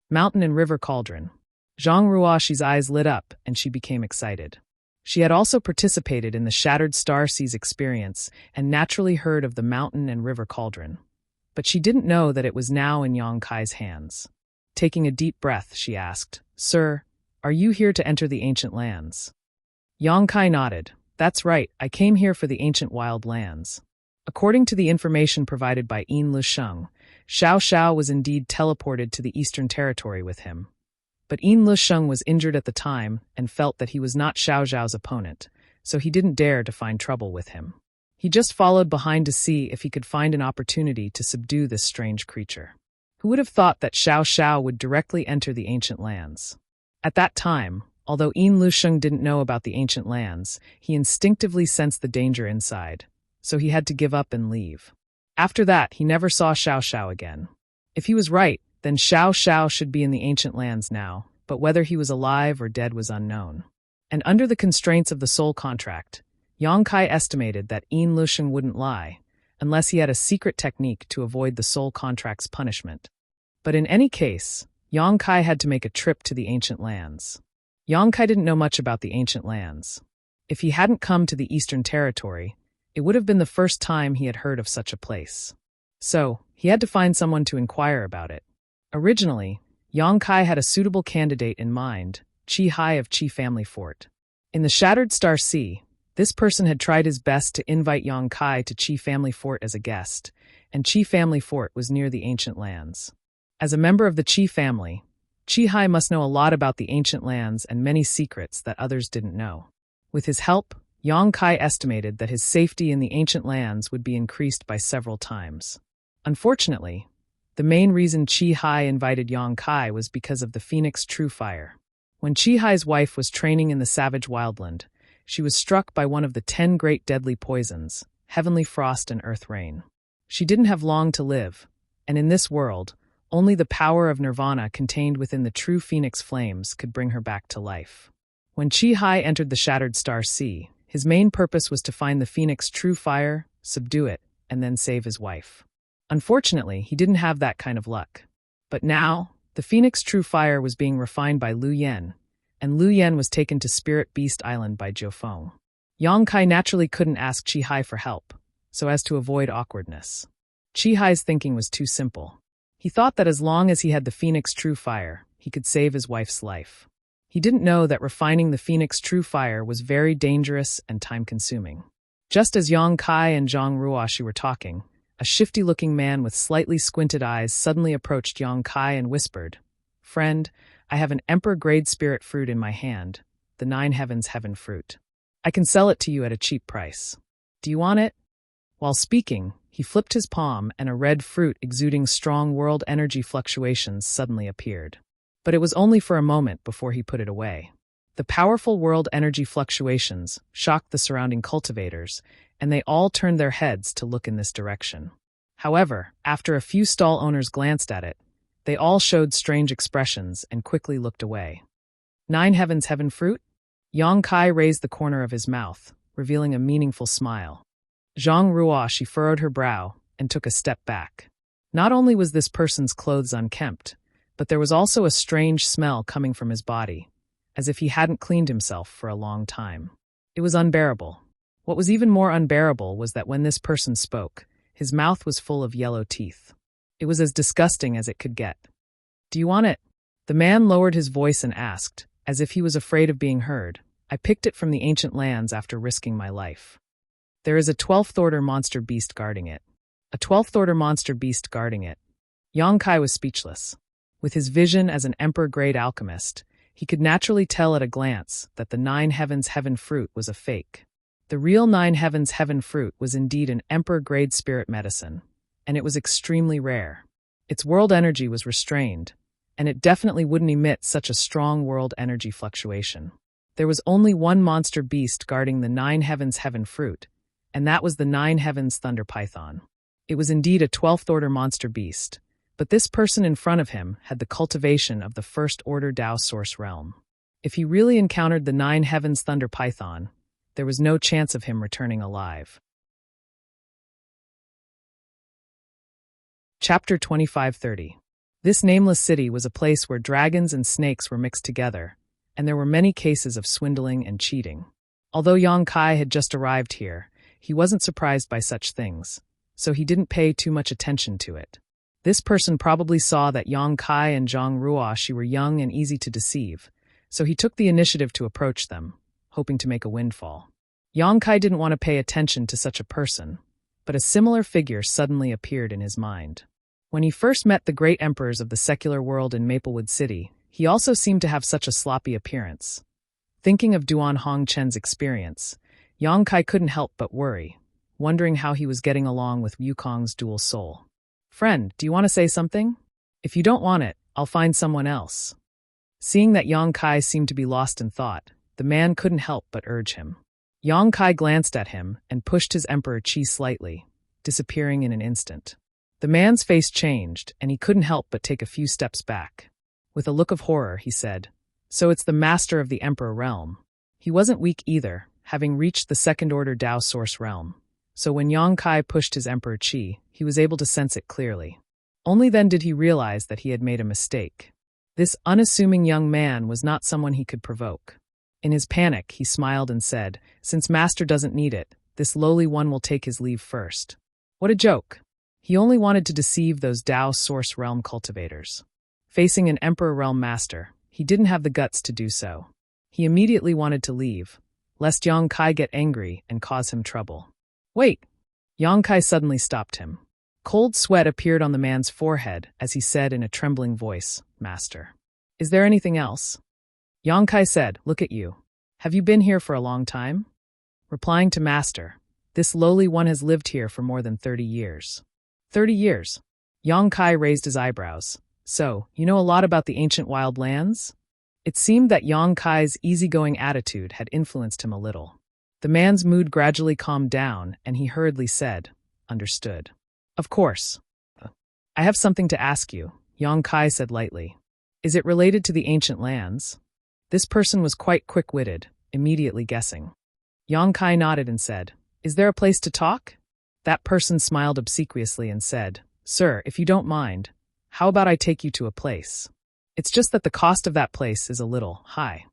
Mountain and river cauldron. Zhang Ruoxi's eyes lit up and she became excited. She had also participated in the Shattered Star Seas experience and naturally heard of the mountain and river cauldron. But she didn't know that it was now in Yang Kai's hands. Taking a deep breath, she asked, "Sir, are you here to enter the ancient lands?" Yang Kai nodded. "That's right, I came here for the ancient wild lands." According to the information provided by Yin Lusheng, Xiao Xiao was indeed teleported to the Eastern Territory with him. But Yin Lusheng was injured at the time and felt that he was not Xiao Xiao's opponent, so he didn't dare to find trouble with him. He just followed behind to see if he could find an opportunity to subdue this strange creature. Who would have thought that Xiao Xiao would directly enter the ancient lands? At that time, although Yin Lusheng didn't know about the ancient lands, he instinctively sensed the danger inside, so he had to give up and leave. After that, he never saw Xiao Xiao again. If he was right, then Xiao Xiao should be in the ancient lands now, but whether he was alive or dead was unknown. And under the constraints of the soul contract, Yang Kai estimated that Yin Lusheng wouldn't lie, unless he had a secret technique to avoid the soul contract's punishment. But in any case, Yang Kai had to make a trip to the ancient lands. Yang Kai didn't know much about the ancient lands. If he hadn't come to the Eastern Territory, it would have been the first time he had heard of such a place. So, he had to find someone to inquire about it. Originally, Yang Kai had a suitable candidate in mind, Chi Hai of Chi Family Fort. In the Shattered Star Sea, this person had tried his best to invite Yang Kai to Chi Family Fort as a guest, and Chi Family Fort was near the ancient lands. As a member of the Chi family, Chi Hai must know a lot about the ancient lands and many secrets that others didn't know. With his help, Yang Kai estimated that his safety in the ancient lands would be increased by several times. Unfortunately, the main reason Chi Hai invited Yang Kai was because of the Phoenix True Fire. When Chi Hai's wife was training in the savage wildland, she was struck by one of the 10 great deadly poisons, Heavenly Frost and Earth Rain. She didn't have long to live, and in this world, only the power of nirvana contained within the true phoenix flames could bring her back to life. When Chi Hai entered the Shattered Star Sea, his main purpose was to find the Phoenix True Fire, subdue it, and then save his wife. Unfortunately, he didn't have that kind of luck. But now, the Phoenix True Fire was being refined by Lu Yen, and Lu Yen was taken to Spirit Beast Island by Jiu Feng. Yang Kai naturally couldn't ask Chi Hai for help, so as to avoid awkwardness. Chi Hai's thinking was too simple. He thought that as long as he had the Phoenix True Fire, he could save his wife's life. He didn't know that refining the Phoenix True Fire was very dangerous and time-consuming. Just as Yang Kai and Zhang Ruoshi were talking, a shifty-looking man with slightly squinted eyes suddenly approached Yang Kai and whispered, "Friend, I have an Emperor-grade spirit fruit in my hand, the 9 Heavens Heaven fruit. I can sell it to you at a cheap price. Do you want it?" While speaking, he flipped his palm and a red fruit exuding strong world energy fluctuations suddenly appeared. But it was only for a moment before he put it away. The powerful world energy fluctuations shocked the surrounding cultivators, and they all turned their heads to look in this direction. However, after a few stall owners glanced at it, they all showed strange expressions and quickly looked away. 9 Heavens Heaven fruit? Yang Kai raised the corner of his mouth, revealing a meaningful smile. Zhang Ruoshi furrowed her brow and took a step back. Not only was this person's clothes unkempt, but there was also a strange smell coming from his body, as if he hadn't cleaned himself for a long time. It was unbearable. What was even more unbearable was that when this person spoke, his mouth was full of yellow teeth. It was as disgusting as it could get. "Do you want it?" The man lowered his voice and asked, as if he was afraid of being heard. "I picked it from the ancient lands after risking my life. There is a 12th order monster beast guarding it." A 12th order monster beast guarding it. Yang Kai was speechless. With his vision as an emperor-grade alchemist, he could naturally tell at a glance that the 9 Heavens Heaven fruit was a fake. The real 9 Heavens Heaven fruit was indeed an emperor-grade spirit medicine, and it was extremely rare. Its world energy was restrained, and it definitely wouldn't emit such a strong world energy fluctuation. There was only one monster beast guarding the 9 Heavens Heaven fruit, and that was the 9 Heavens Thunder Python. It was indeed a 12th order monster beast, but this person in front of him had the cultivation of the first order Dao Source realm. If he really encountered the 9 Heavens Thunder Python, there was no chance of him returning alive. Chapter 2530. This nameless city was a place where dragons and snakes were mixed together, and there were many cases of swindling and cheating. Although Yang Kai had just arrived here, he wasn't surprised by such things, so he didn't pay too much attention to it. This person probably saw that Yang Kai and Zhang Ruoshi were young and easy to deceive, so he took the initiative to approach them, hoping to make a windfall. Yang Kai didn't want to pay attention to such a person, but a similar figure suddenly appeared in his mind. When he first met the great emperors of the secular world in Maplewood City, he also seemed to have such a sloppy appearance. Thinking of Duan Hongchen's experience, Yang Kai couldn't help but worry, wondering how he was getting along with Wukong's dual soul. "Friend, do you want to say something? If you don't want it, I'll find someone else." Seeing that Yang Kai seemed to be lost in thought, the man couldn't help but urge him. Yang Kai glanced at him and pushed his emperor chi slightly, disappearing in an instant. The man's face changed, and he couldn't help but take a few steps back. With a look of horror, he said, "So it's the master of the emperor realm." He wasn't weak either, having reached the second-order Dao Source realm. So when Yang Kai pushed his emperor chi, he was able to sense it clearly. Only then did he realize that he had made a mistake. This unassuming young man was not someone he could provoke. In his panic, he smiled and said, "Since Master doesn't need it, this lowly one will take his leave first." What a joke! He only wanted to deceive those Tao Source Realm cultivators. Facing an Emperor Realm Master, he didn't have the guts to do so. He immediately wanted to leave, lest Yang Kai get angry and cause him trouble. Wait! Yang Kai suddenly stopped him. Cold sweat appeared on the man's forehead as he said in a trembling voice, "Master. Is there anything else?" Yang Kai said, "Look at you. Have you been here for a long time?" Replying to Master, "This lowly one has lived here for more than 30 years. 30 years? Yang Kai raised his eyebrows. "So, you know a lot about the ancient wild lands?" It seemed that Yang Kai's easygoing attitude had influenced him a little. The man's mood gradually calmed down, and he hurriedly said, "Understood. Of course. I have something to ask you," Yang Kai said lightly. "Is it related to the ancient lands?" This person was quite quick-witted, immediately guessing. Yang Kai nodded and said, "Is there a place to talk?" That person smiled obsequiously and said, "Sir, if you don't mind, how about I take you to a place? It's just that the cost of that place is a little high."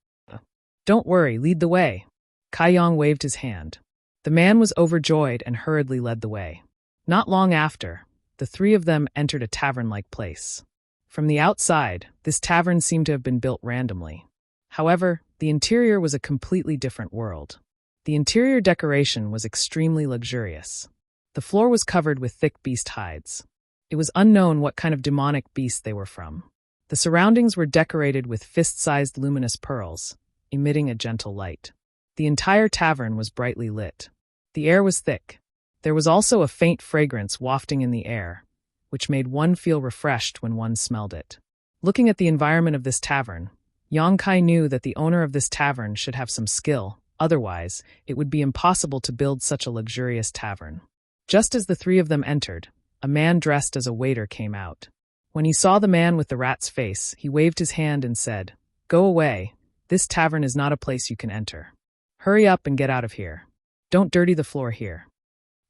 "Don't worry, lead the way." Kai Yang waved his hand. The man was overjoyed and hurriedly led the way. Not long after, the three of them entered a tavern-like place. From the outside, this tavern seemed to have been built randomly. However, the interior was a completely different world. The interior decoration was extremely luxurious. The floor was covered with thick beast hides. It was unknown what kind of demonic beast they were from. The surroundings were decorated with fist-sized luminous pearls, emitting a gentle light. The entire tavern was brightly lit. The air was thick. There was also a faint fragrance wafting in the air, which made one feel refreshed when one smelled it. Looking at the environment of this tavern, Yang Kai knew that the owner of this tavern should have some skill, otherwise, it would be impossible to build such a luxurious tavern. Just as the three of them entered, a man dressed as a waiter came out. When he saw the man with the rat's face, he waved his hand and said, "Go away, this tavern is not a place you can enter. Hurry up and get out of here. Don't dirty the floor here."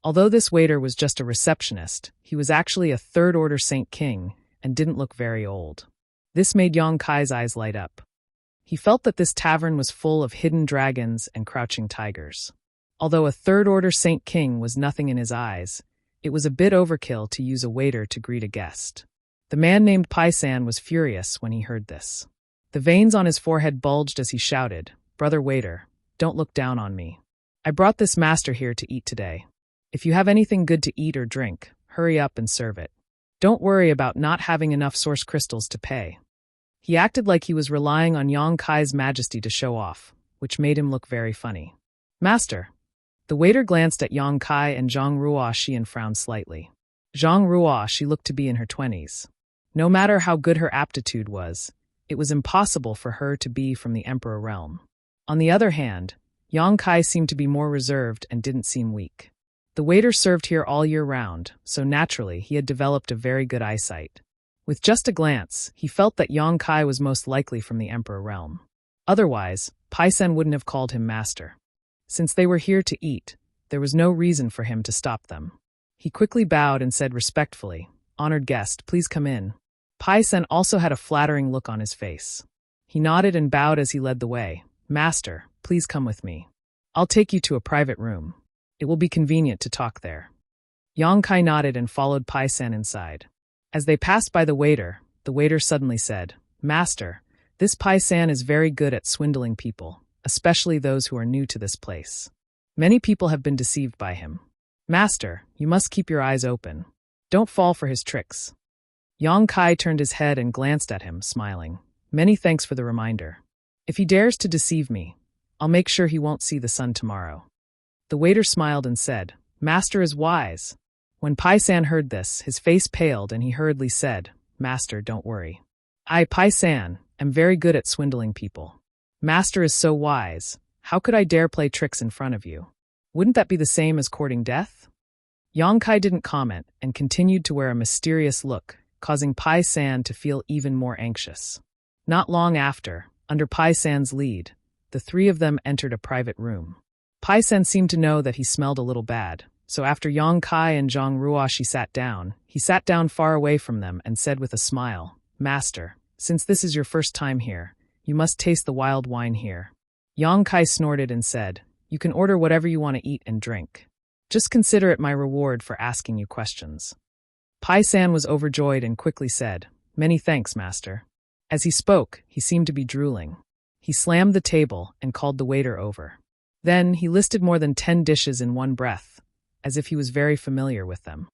Although this waiter was just a receptionist, he was actually a third-order Saint King and didn't look very old. This made Yang Kai's eyes light up. He felt that this tavern was full of hidden dragons and crouching tigers. Although a third-order Saint King was nothing in his eyes, it was a bit overkill to use a waiter to greet a guest. The man named Pai-san was furious when he heard this. The veins on his forehead bulged as he shouted, "Brother waiter, don't look down on me. I brought this master here to eat today. If you have anything good to eat or drink, hurry up and serve it. Don't worry about not having enough source crystals to pay." He acted like he was relying on Yang Kai's majesty to show off, which made him look very funny. "Master." The waiter glanced at Yang Kai and Zhang Ruoxi and frowned slightly. Zhang Ruoxi looked to be in her 20s. No matter how good her aptitude was, it was impossible for her to be from the Emperor realm. On the other hand, Yang Kai seemed to be more reserved and didn't seem weak. The waiter served here all year round, so naturally he had developed a very good eyesight. With just a glance, he felt that Yang Kai was most likely from the Emperor realm. Otherwise, Pai-sen wouldn't have called him master. Since they were here to eat, there was no reason for him to stop them. He quickly bowed and said respectfully, "Honored guest, please come in." Pai-sen also had a flattering look on his face. He nodded and bowed as he led the way. "Master, please come with me. I'll take you to a private room. It will be convenient to talk there." Yang Kai nodded and followed Pai-sen inside. As they passed by the waiter suddenly said, "Master, this Pai-san is very good at swindling people, especially those who are new to this place. Many people have been deceived by him. Master, you must keep your eyes open. Don't fall for his tricks." Yang Kai turned his head and glanced at him, smiling. "Many thanks for the reminder. If he dares to deceive me, I'll make sure he won't see the sun tomorrow." The waiter smiled and said, "Master is wise." When Pai-san heard this, his face paled and he hurriedly said, "Master, don't worry. I, Pai-san, am very good at swindling people. Master is so wise, how could I dare play tricks in front of you? Wouldn't that be the same as courting death?" Yang Kai didn't comment and continued to wear a mysterious look, causing Pai-san to feel even more anxious. Not long after, under Pai-san's lead, the three of them entered a private room. Pai-san seemed to know that he smelled a little bad, so after Yang Kai and Zhang Ruoxi sat down, he sat down far away from them and said with a smile, "Master, since this is your first time here, you must taste the wild wine here." Yang Kai snorted and said, "You can order whatever you want to eat and drink. Just consider it my reward for asking you questions." Pai San was overjoyed and quickly said, "Many thanks, master." As he spoke, he seemed to be drooling. He slammed the table and called the waiter over. Then he listed more than 10 dishes in one breath, as if he was very familiar with them.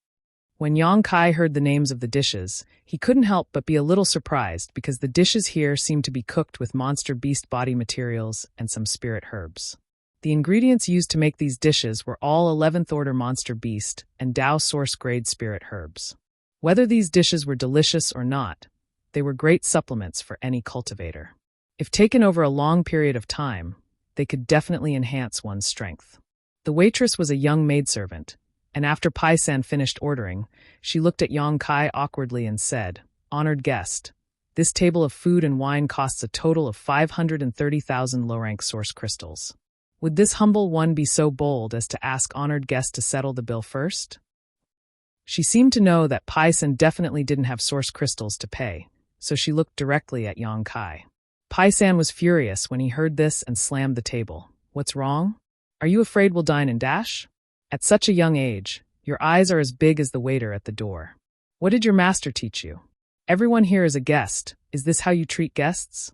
When Yang Kai heard the names of the dishes, he couldn't help but be a little surprised because the dishes here seemed to be cooked with monster beast body materials and some spirit herbs. The ingredients used to make these dishes were all 11th order monster beast and Dao source grade spirit herbs. Whether these dishes were delicious or not, they were great supplements for any cultivator. If taken over a long period of time, they could definitely enhance one's strength. The waitress was a young maidservant, and after Pai San finished ordering, she looked at Yang Kai awkwardly and said, "Honored guest, this table of food and wine costs a total of 530,000 low-rank source crystals. Would this humble one be so bold as to ask honored guest to settle the bill first?" She seemed to know that Pai San definitely didn't have source crystals to pay, so she looked directly at Yang Kai. Pai San was furious when he heard this and slammed the table. "What's wrong? Are you afraid we'll dine and dash? At such a young age, your eyes are as big as the waiter at the door. What did your master teach you? Everyone here is a guest. Is this how you treat guests?"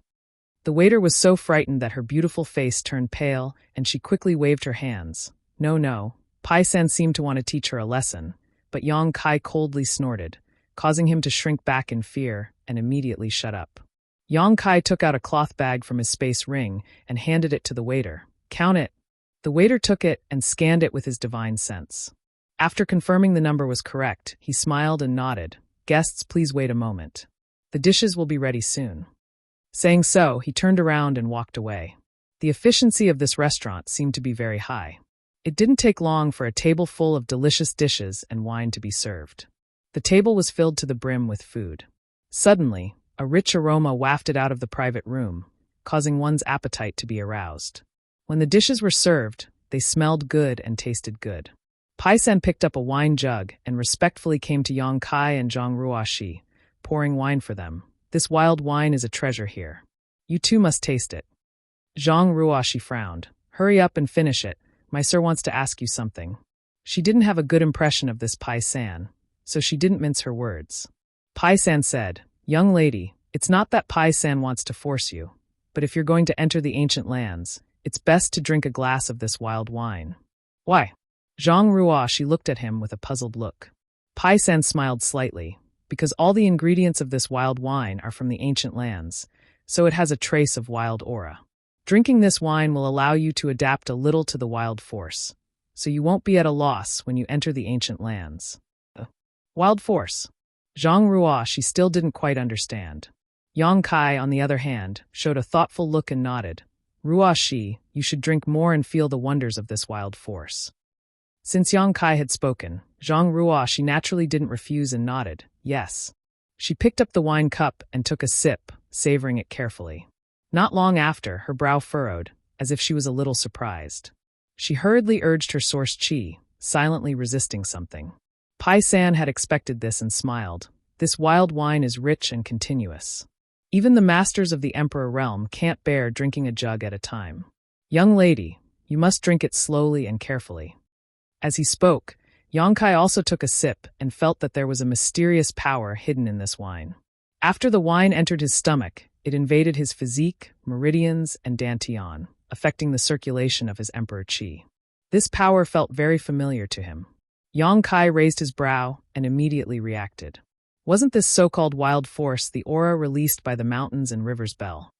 The waiter was so frightened that her beautiful face turned pale, and she quickly waved her hands. No. Pai San seemed to want to teach her a lesson, but Yang Kai coldly snorted, causing him to shrink back in fear and immediately shut up. Yang Kai took out a cloth bag from his space ring and handed it to the waiter. "Count it." The waiter took it and scanned it with his divine sense. After confirming the number was correct, he smiled and nodded. "Guests, please wait a moment. The dishes will be ready soon." Saying so, he turned around and walked away. The efficiency of this restaurant seemed to be very high. It didn't take long for a table full of delicious dishes and wine to be served. The table was filled to the brim with food. Suddenly, a rich aroma wafted out of the private room, causing one's appetite to be aroused. When the dishes were served, they smelled good and tasted good. Pai San picked up a wine jug and respectfully came to Yang Kai and Zhang Ruoxi, pouring wine for them. "This wild wine is a treasure here. You too must taste it." Zhang Ruoxi frowned. "Hurry up and finish it. My sir wants to ask you something." She didn't have a good impression of this Pai San, so she didn't mince her words. Pai San said, "Young lady, it's not that Pai San wants to force you, but if you're going to enter the ancient lands, it's best to drink a glass of this wild wine." "Why?" Zhang Ruoxi looked at him with a puzzled look. Pai San smiled slightly, "Because all the ingredients of this wild wine are from the ancient lands, so it has a trace of wild aura. Drinking this wine will allow you to adapt a little to the wild force, so you won't be at a loss when you enter the ancient lands." Wild force? Zhang Ruoxi still didn't quite understand. Yang Kai, on the other hand, showed a thoughtful look and nodded. "Ruoxi, you should drink more and feel the wonders of this wild force." Since Yang Kai had spoken, Zhang Ruoxi naturally didn't refuse and nodded, "Yes." She picked up the wine cup and took a sip, savoring it carefully. Not long after, her brow furrowed, as if she was a little surprised. She hurriedly urged her source chi, silently resisting something. Pai San had expected this and smiled. "This wild wine is rich and continuous. Even the masters of the Emperor realm can't bear drinking a jug at a time. Young lady, you must drink it slowly and carefully." As he spoke, Yang Kai also took a sip and felt that there was a mysterious power hidden in this wine. After the wine entered his stomach, it invaded his physique, meridians, and dantian, affecting the circulation of his emperor chi. This power felt very familiar to him. Yang Kai raised his brow and immediately reacted. Wasn't this so-called wild force the aura released by the mountains and rivers bell?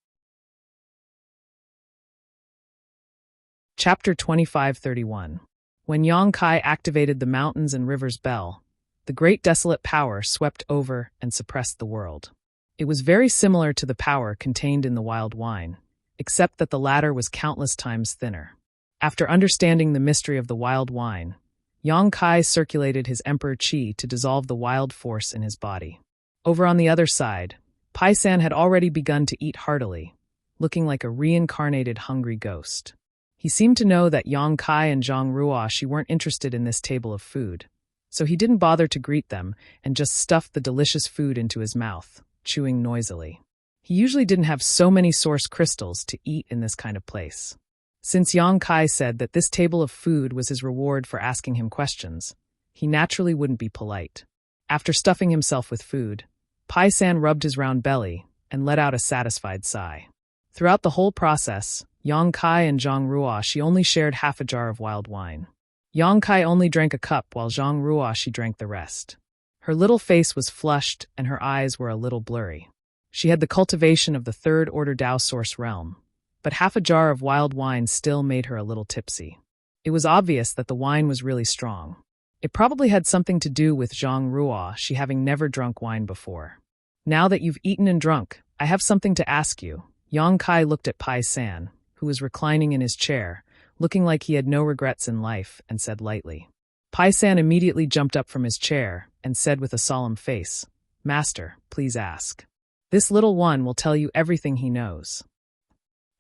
Chapter 2531. When Yang Kai activated the mountains and rivers bell, the great desolate power swept over and suppressed the world. It was very similar to the power contained in the wild wine, except that the latter was countless times thinner. After understanding the mystery of the wild wine, Yang Kai circulated his emperor chi to dissolve the wild force in his body. Over on the other side, Pai San had already begun to eat heartily, looking like a reincarnated hungry ghost. He seemed to know that Yang Kai and Zhang Ruoxi weren't interested in this table of food, so he didn't bother to greet them and just stuffed the delicious food into his mouth, chewing noisily. He usually didn't have so many source crystals to eat in this kind of place. Since Yang Kai said that this table of food was his reward for asking him questions, he naturally wouldn't be polite. After stuffing himself with food, Pai San rubbed his round belly and let out a satisfied sigh. Throughout the whole process, Yang Kai and Zhang Ruoshi only shared half a jar of wild wine. Yang Kai only drank a cup while Zhang Ruoshi drank the rest. Her little face was flushed and her eyes were a little blurry. She had the cultivation of the third-order Tao source realm, but half a jar of wild wine still made her a little tipsy. It was obvious that the wine was really strong. It probably had something to do with Zhang Ruoshi having never drunk wine before. Now that you've eaten and drunk, I have something to ask you. Yang Kai looked at Pai San, who was reclining in his chair, looking like he had no regrets in life, and said lightly. Pai San immediately jumped up from his chair and said with a solemn face, "Master, please ask. This little one will tell you everything he knows."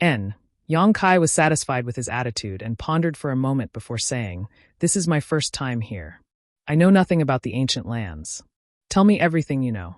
Yang Kai was satisfied with his attitude and pondered for a moment before saying, "This is my first time here. I know nothing about the ancient lands. Tell me everything you know."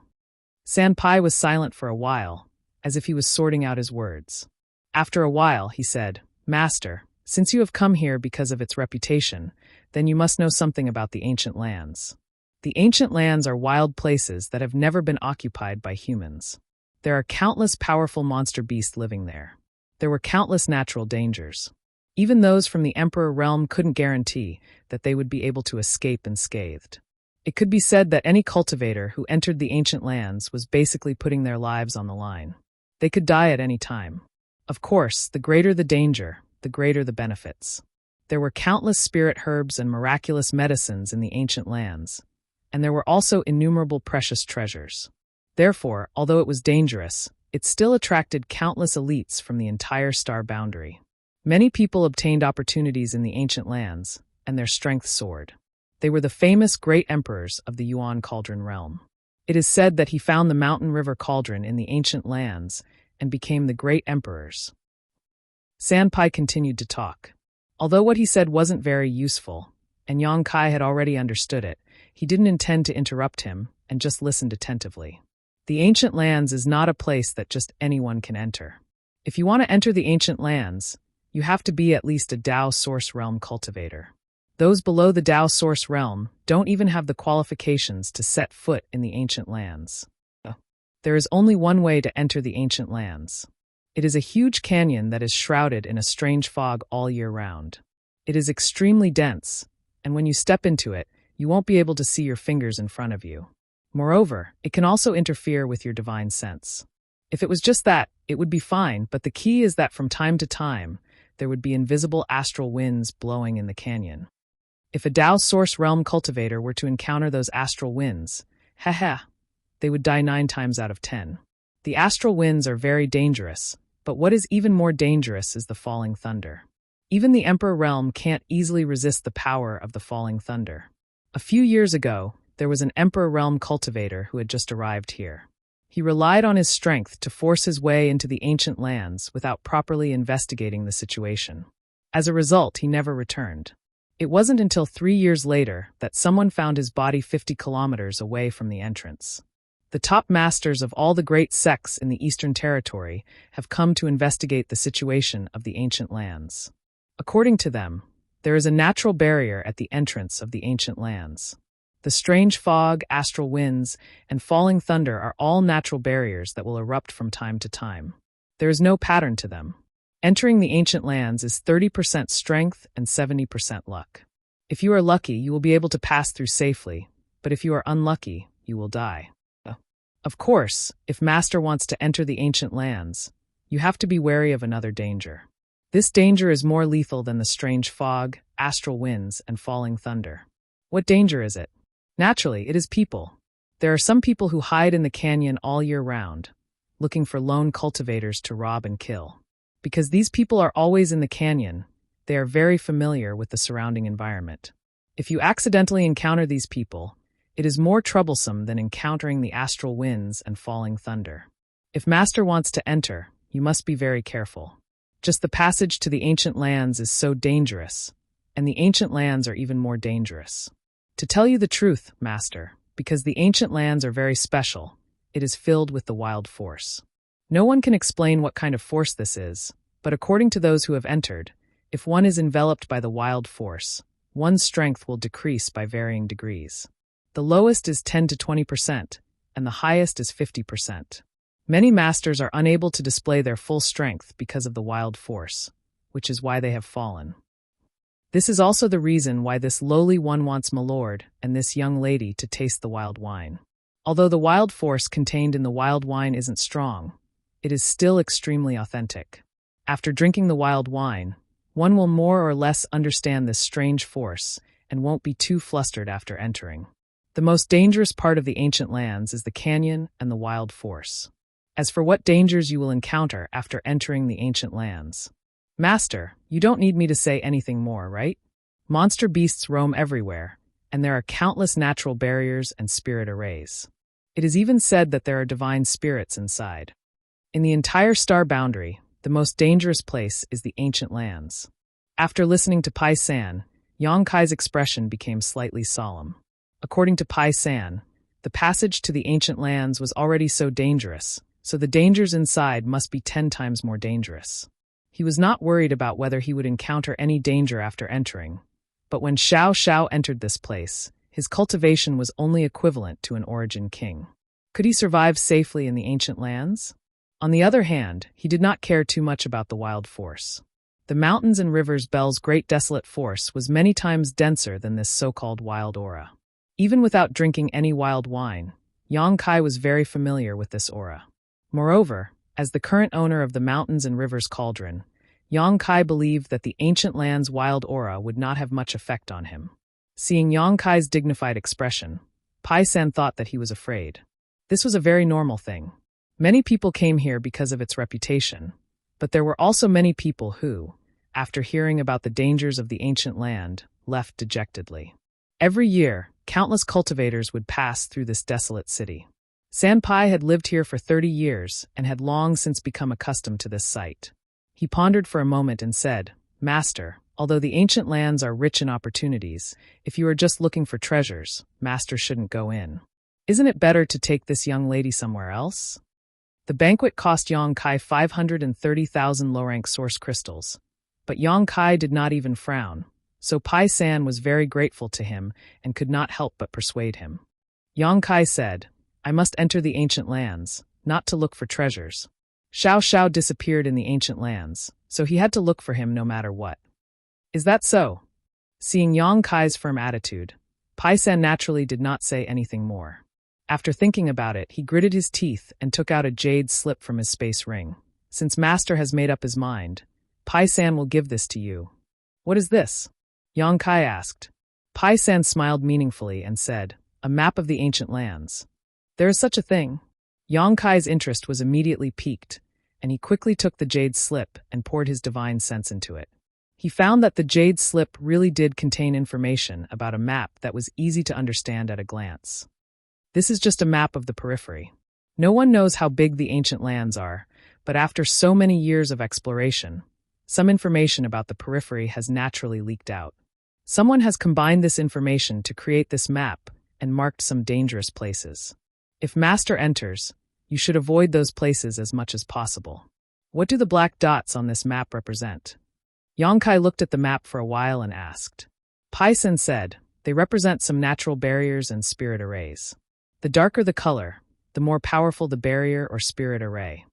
San Pai was silent for a while, as if he was sorting out his words. After a while, he said, "Master, since you have come here because of its reputation, then you must know something about the ancient lands. The ancient lands are wild places that have never been occupied by humans. There are countless powerful monster beasts living there. There were countless natural dangers. Even those from the Emperor realm couldn't guarantee that they would be able to escape unscathed. It could be said that any cultivator who entered the ancient lands was basically putting their lives on the line. They could die at any time. Of course, the greater the danger, the greater the benefits. There were countless spirit herbs and miraculous medicines in the ancient lands, and there were also innumerable precious treasures. Therefore, although it was dangerous, it still attracted countless elites from the entire star boundary. Many people obtained opportunities in the ancient lands, and their strength soared. They were the famous great emperors of the Yuan Cauldron realm. It is said that he found the mountain river cauldron in the ancient lands and became the great emperors. San Pai continued to talk. Although what he said wasn't very useful, and Yang Kai had already understood it, he didn't intend to interrupt him and just listened attentively. The ancient lands is not a place that just anyone can enter. If you want to enter the ancient lands, you have to be at least a Tao source realm cultivator. Those below the Tao source realm don't even have the qualifications to set foot in the ancient lands. There is only one way to enter the ancient lands. It is a huge canyon that is shrouded in a strange fog all year round. It is extremely dense, and when you step into it, you won't be able to see your fingers in front of you. Moreover, it can also interfere with your divine sense. If it was just that, it would be fine, but the key is that from time to time, there would be invisible astral winds blowing in the canyon. If a Tao source realm cultivator were to encounter those astral winds, they would die 9 times out of 10. The astral winds are very dangerous, but what is even more dangerous is the falling thunder. Even the Emperor realm can't easily resist the power of the falling thunder. A few years ago, there was an Emperor realm cultivator who had just arrived here. He relied on his strength to force his way into the ancient lands without properly investigating the situation. As a result, he never returned. It wasn't until 3 years later that someone found his body 50 kilometers away from the entrance. The top masters of all the great sects in the Eastern Territory have come to investigate the situation of the ancient lands. According to them, there is a natural barrier at the entrance of the ancient lands. The strange fog, astral winds, and falling thunder are all natural barriers that will erupt from time to time. There is no pattern to them. Entering the ancient lands is 30% strength and 70% luck. If you are lucky, you will be able to pass through safely, but if you are unlucky, you will die. Of course, if Master wants to enter the ancient lands, you have to be wary of another danger. This danger is more lethal than the strange fog, astral winds, and falling thunder. What danger is it? Naturally, it is people. There are some people who hide in the canyon all year round, looking for lone cultivators to rob and kill. Because these people are always in the canyon, they are very familiar with the surrounding environment. If you accidentally encounter these people, it is more troublesome than encountering the astral winds and falling thunder. If Master wants to enter, you must be very careful. Just the passage to the ancient lands is so dangerous, and the ancient lands are even more dangerous. To tell you the truth, Master, because the ancient lands are very special, it is filled with the wild force. No one can explain what kind of force this is, but according to those who have entered, if one is enveloped by the wild force, one's strength will decrease by varying degrees. The lowest is 10 to 20%, and the highest is 50%. Many masters are unable to display their full strength because of the wild force, which is why they have fallen. This is also the reason why this lowly one wants my lord and this young lady to taste the wild wine. Although the wild force contained in the wild wine isn't strong, it is still extremely authentic. After drinking the wild wine, one will more or less understand this strange force and won't be too flustered after entering. The most dangerous part of the ancient lands is the canyon and the wild force. As for what dangers you will encounter after entering the ancient lands, Master, you don't need me to say anything more, right? Monster beasts roam everywhere, and there are countless natural barriers and spirit arrays. It is even said that there are divine spirits inside. In the entire star boundary, the most dangerous place is the ancient lands. After listening to Pai San, Yang Kai's expression became slightly solemn. According to Pai San, the passage to the ancient lands was already so dangerous, so the dangers inside must be 10 times more dangerous. He was not worried about whether he would encounter any danger after entering, but when Xiao Xiao entered this place, his cultivation was only equivalent to an origin king. Could he survive safely in the ancient lands? On the other hand, he did not care too much about the wild force. The mountains and rivers Bel's great desolate force was many times denser than this so-called wild aura. Even without drinking any wild wine, Yang Kai was very familiar with this aura. Moreover, as the current owner of the mountains and rivers cauldron, Yang Kai believed that the ancient land's wild aura would not have much effect on him. Seeing Yang Kai's dignified expression, Pai San thought that he was afraid. This was a very normal thing. Many people came here because of its reputation, but there were also many people who, after hearing about the dangers of the ancient land, left dejectedly. Every year, countless cultivators would pass through this desolate city. Sanpai had lived here for 30 years and had long since become accustomed to this sight. He pondered for a moment and said, Master, although the ancient lands are rich in opportunities, if you are just looking for treasures, Master shouldn't go in. Isn't it better to take this young lady somewhere else? The banquet cost Yang Kai 530,000 low-rank source crystals, but Yang Kai did not even frown, so Pai San was very grateful to him and could not help but persuade him. Yang Kai said, I must enter the ancient lands, not to look for treasures. Xiao Xiao disappeared in the ancient lands, so he had to look for him no matter what. Is that so? Seeing Yang Kai's firm attitude, Pai San naturally did not say anything more. After thinking about it, he gritted his teeth and took out a jade slip from his space ring. Since Master has made up his mind, Pai San will give this to you. What is this? Yang Kai asked. Pai San smiled meaningfully and said, a map of the ancient lands. There is such a thing. Yang Kai's interest was immediately piqued, and he quickly took the jade slip and poured his divine sense into it. He found that the jade slip really did contain information about a map that was easy to understand at a glance. This is just a map of the periphery. No one knows how big the ancient lands are, but after so many years of exploration, some information about the periphery has naturally leaked out. Someone has combined this information to create this map and marked some dangerous places. If Master enters, you should avoid those places as much as possible. What do the black dots on this map represent? Yang Kai looked at the map for a while and asked. Pai San said, they represent some natural barriers and spirit arrays. The darker the color, the more powerful the barrier or spirit array.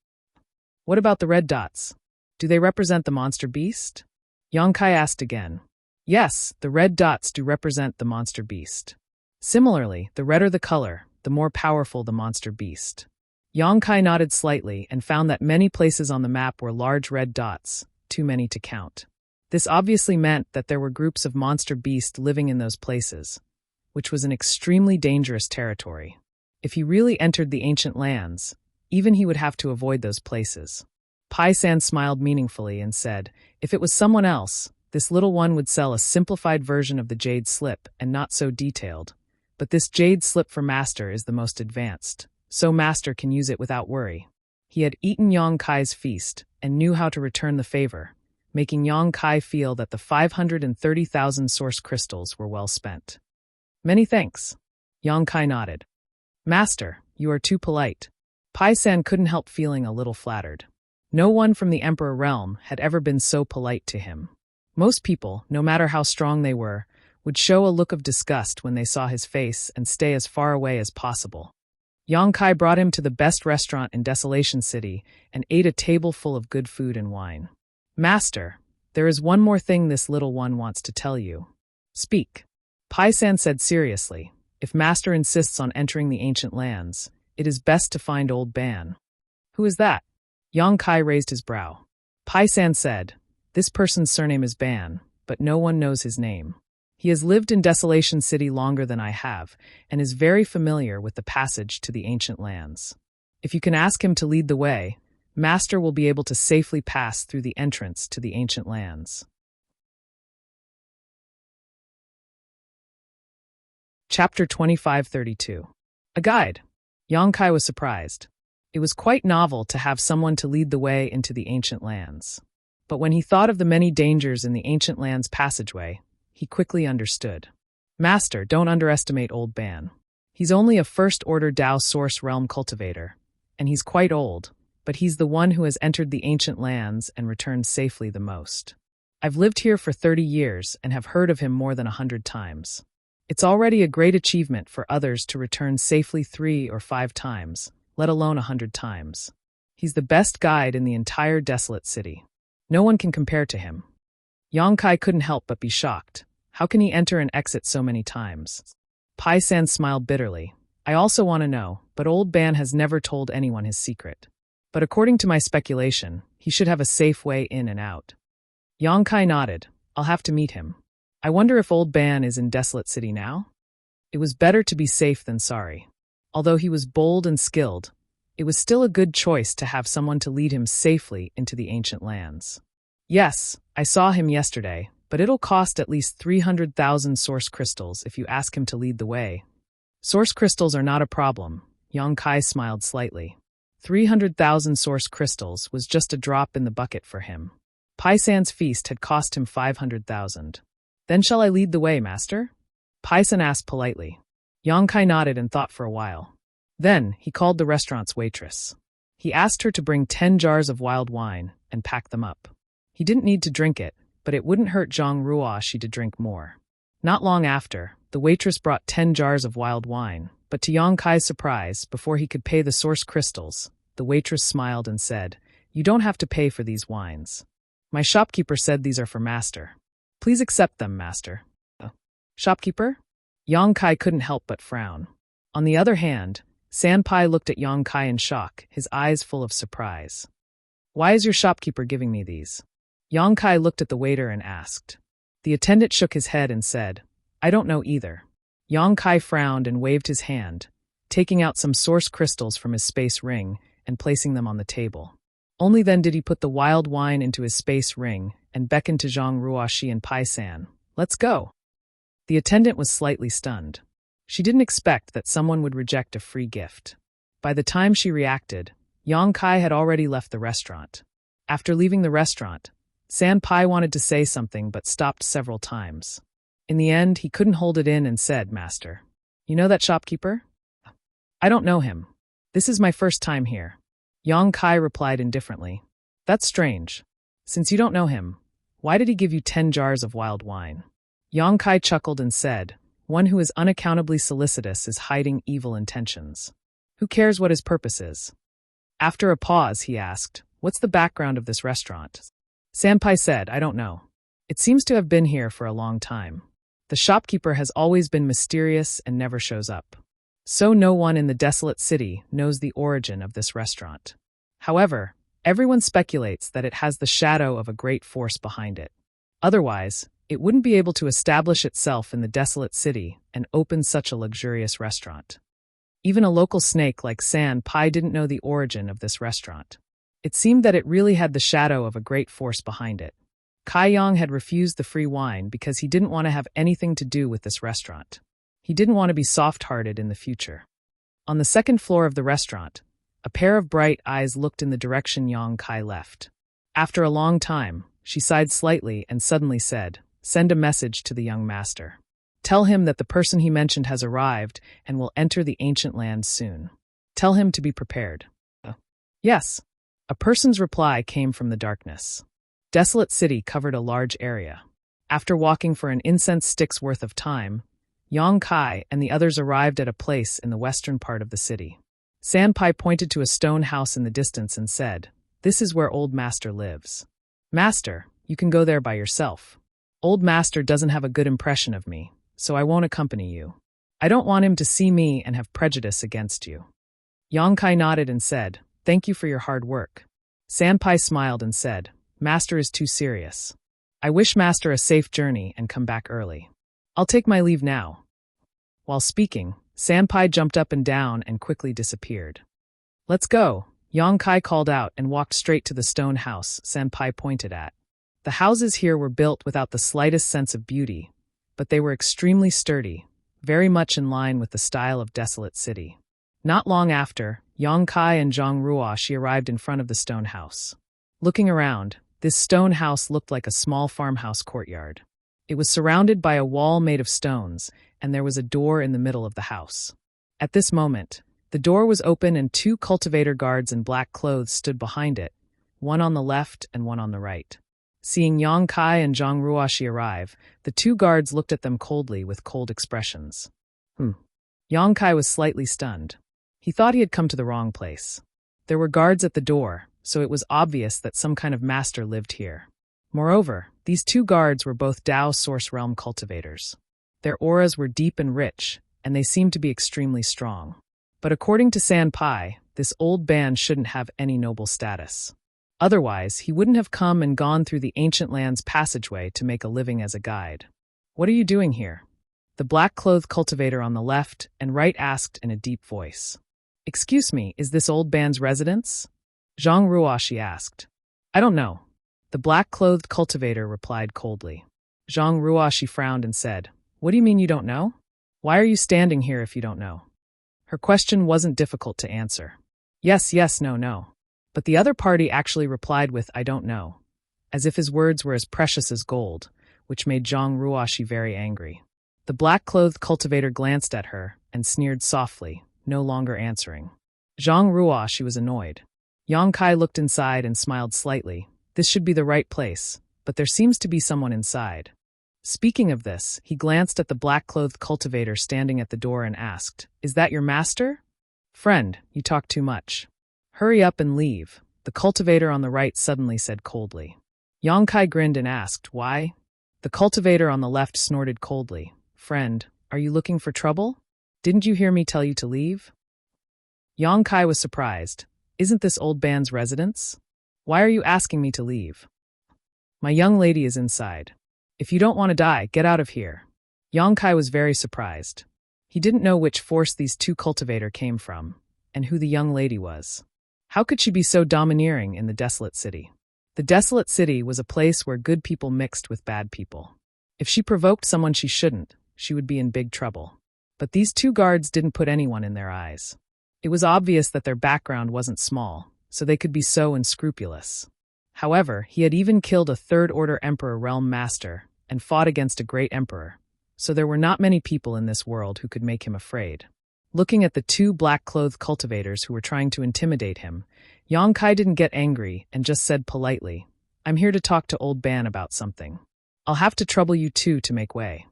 What about the red dots? Do they represent the monster beast? Yang Kai asked again. Yes, the red dots do represent the monster beast. Similarly, the redder the color, the more powerful the monster beast. Yang Kai nodded slightly and found that many places on the map were large red dots, too many to count. This obviously meant that there were groups of monster beasts living in those places, which was an extremely dangerous territory. If he really entered the ancient lands, even he would have to avoid those places. Pai San smiled meaningfully and said, if it was someone else, this little one would sell a simplified version of the jade slip and not so detailed. But this jade slip for Master is the most advanced, so Master can use it without worry. He had eaten Yang Kai's feast and knew how to return the favor, making Yang Kai feel that the 530,000 source crystals were well spent. Many thanks. Yang Kai nodded. Master, you are too polite. Pai-san couldn't help feeling a little flattered. No one from the Emperor realm had ever been so polite to him. Most people, no matter how strong they were, would show a look of disgust when they saw his face and stay as far away as possible. Yang Kai brought him to the best restaurant in Desolation City and ate a table full of good food and wine. "Master, there is one more thing this little one wants to tell you." "Speak." Pai-san said seriously. "If Master insists on entering the ancient lands, it is best to find Old Ban." "Who is that?" Yang Kai raised his brow. Pai-san said, "This person's surname is Ban, but no one knows his name. He has lived in Desolation City longer than I have, and is very familiar with the passage to the ancient lands. If you can ask him to lead the way, Master will be able to safely pass through the entrance to the ancient lands." Chapter 2532. A guide. Yang Kai was surprised. It was quite novel to have someone to lead the way into the ancient lands. But when he thought of the many dangers in the ancient lands passageway, he quickly understood. "Master, don't underestimate Old Ban. He's only a first-order Dao Source Realm cultivator, and he's quite old, but he's the one who has entered the ancient lands and returned safely the most. I've lived here for 30 years and have heard of him more than 100 times. It's already a great achievement for others to return safely 3 or 5 times, let alone 100 times. He's the best guide in the entire desolate city. No one can compare to him." Yang Kai couldn't help but be shocked. How can he enter and exit so many times? Pai-san smiled bitterly. "I also want to know, but Old Ban has never told anyone his secret. But according to my speculation, he should have a safe way in and out." Yang Kai nodded. "I'll have to meet him. I wonder if Old Ban is in Desolate City now?" It was better to be safe than sorry. Although he was bold and skilled, it was still a good choice to have someone to lead him safely into the ancient lands. "Yes, I saw him yesterday, but it'll cost at least 300,000 source crystals if you ask him to lead the way." "Source crystals are not a problem," Yang Kai smiled slightly. 300,000 source crystals was just a drop in the bucket for him. Pai-san's feast had cost him 500,000. "Then shall I lead the way, master?" Pai-san asked politely. Yang Kai nodded and thought for a while. Then he called the restaurant's waitress. He asked her to bring 10 jars of wild wine and pack them up. He didn't need to drink it, but it wouldn't hurt Zhang Ruoshi to drink more. Not long after, the waitress brought 10 jars of wild wine, but to Yang Kai's surprise, before he could pay the source crystals, the waitress smiled and said, "You don't have to pay for these wines. My shopkeeper said these are for master. Please accept them, master." "Shopkeeper?" Yang Kai couldn't help but frown. On the other hand, Sanpai looked at Yang Kai in shock, his eyes full of surprise. "Why is your shopkeeper giving me these?" Yang Kai looked at the waiter and asked. The attendant shook his head and said, "I don't know either." Yang Kai frowned and waved his hand, taking out some source crystals from his space ring and placing them on the table. Only then did he put the wild wine into his space ring and beckoned to Zhang Ruoshi and Pai-san. "Let's go." The attendant was slightly stunned. She didn't expect that someone would reject a free gift. By the time she reacted, Yang Kai had already left the restaurant. After leaving the restaurant, Sanpai wanted to say something but stopped several times. In the end, he couldn't hold it in and said, "Master, you know that shopkeeper?" "I don't know him. This is my first time here." Yang Kai replied indifferently. "That's strange. Since you don't know him, why did he give you 10 jars of wild wine?" Yang Kai chuckled and said, "One who is unaccountably solicitous is hiding evil intentions. Who cares what his purpose is?" After a pause, he asked, "What's the background of this restaurant?" Sanpai said, "I don't know. It seems to have been here for a long time. The shopkeeper has always been mysterious and never shows up. So no one in the desolate city knows the origin of this restaurant. However, everyone speculates that it has the shadow of a great force behind it. Otherwise, it wouldn't be able to establish itself in the desolate city and open such a luxurious restaurant. Even a local snake like San Pai didn't know the origin of this restaurant. It seemed that it really had the shadow of a great force behind it. Kai Yang had refused the free wine because he didn't want to have anything to do with this restaurant. He didn't want to be soft-hearted in the future. On the second floor of the restaurant, a pair of bright eyes looked in the direction Yang Kai left. After a long time, she sighed slightly and suddenly said, "Send a message to the young master. Tell him that the person he mentioned has arrived and will enter the ancient lands soon. Tell him to be prepared." Yes. A person's reply came from the darkness. Desolate City covered a large area. After walking for an incense stick's worth of time, Yang Kai and the others arrived at a place in the western part of the city. Sanpai pointed to a stone house in the distance and said, "This is where Old Master lives." "Master, you can go there by yourself. Old Master doesn't have a good impression of me, so I won't accompany you. I don't want him to see me and have prejudice against you." Yang Kai nodded and said, "Thank you for your hard work." Sanpai smiled and said, "Master is too serious. I wish Master a safe journey and come back early. I'll take my leave now." While speaking, Sanpai jumped up and down and quickly disappeared. "Let's go," Yang Kai called out and walked straight to the stone house Sanpai pointed at. The houses here were built without the slightest sense of beauty, but they were extremely sturdy, very much in line with the style of Desolate City. Not long after, Yang Kai and Zhang Ruoshi arrived in front of the stone house. Looking around, this stone house looked like a small farmhouse courtyard. It was surrounded by a wall made of stones, and there was a door in the middle of the house. At this moment, the door was open and two cultivator guards in black clothes stood behind it, one on the left and one on the right. Seeing Yang Kai and Zhang Ruoshi arrive, the two guards looked at them coldly with cold expressions. Yang Kai was slightly stunned. He thought he had come to the wrong place. There were guards at the door, so it was obvious that some kind of master lived here. Moreover, these two guards were both Dao Source Realm cultivators. Their auras were deep and rich, and they seemed to be extremely strong. But according to Sanpai, this old band shouldn't have any noble status. Otherwise, he wouldn't have come and gone through the ancient land's passageway to make a living as a guide. "What are you doing here?" The black-clothed cultivator on the left and right asked in a deep voice. "Excuse me, is this old band's residence?" Zhang Ruoshi asked. "I don't know." The black-clothed cultivator replied coldly. Zhang Ruoshi frowned and said, "What do you mean you don't know? Why are you standing here if you don't know?" Her question wasn't difficult to answer. Yes, no. But the other party actually replied with, "I don't know," as if his words were as precious as gold, which made Zhang Ruoshi very angry. The black-clothed cultivator glanced at her and sneered softly, no longer answering. Zhang Ruoshi was annoyed. Yang Kai looked inside and smiled slightly. This should be the right place, but there seems to be someone inside. Speaking of this, he glanced at the black-clothed cultivator standing at the door and asked, "Is that your master?" "Friend, you talk too much. Hurry up and leave," the cultivator on the right suddenly said coldly. Yang Kai grinned and asked, "Why?" The cultivator on the left snorted coldly. "Friend, are you looking for trouble? Didn't you hear me tell you to leave?" Yang Kai was surprised. "Isn't this old band's residence? Why are you asking me to leave?" "My young lady is inside. If you don't want to die, get out of here." Yang Kai was very surprised. He didn't know which force these two cultivators came from, and who the young lady was. How could she be so domineering in the Desolate City? The Desolate City was a place where good people mixed with bad people. If she provoked someone she shouldn't, she would be in big trouble. But these two guards didn't put anyone in their eyes. It was obvious that their background wasn't small, so they could be so unscrupulous. However, he had even killed a third-order Emperor Realm Master and fought against a great emperor, so there were not many people in this world who could make him afraid. Looking at the two black-clothed cultivators who were trying to intimidate him, Yang Kai didn't get angry and just said politely, "I'm here to talk to Old Ban about something. I'll have to trouble you two to make way."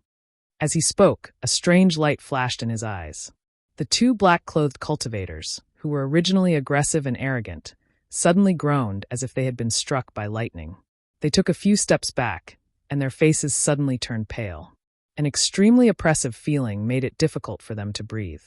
As he spoke, a strange light flashed in his eyes. The two black-clothed cultivators, who were originally aggressive and arrogant, suddenly groaned as if they had been struck by lightning. They took a few steps back, and their faces suddenly turned pale. An extremely oppressive feeling made it difficult for them to breathe.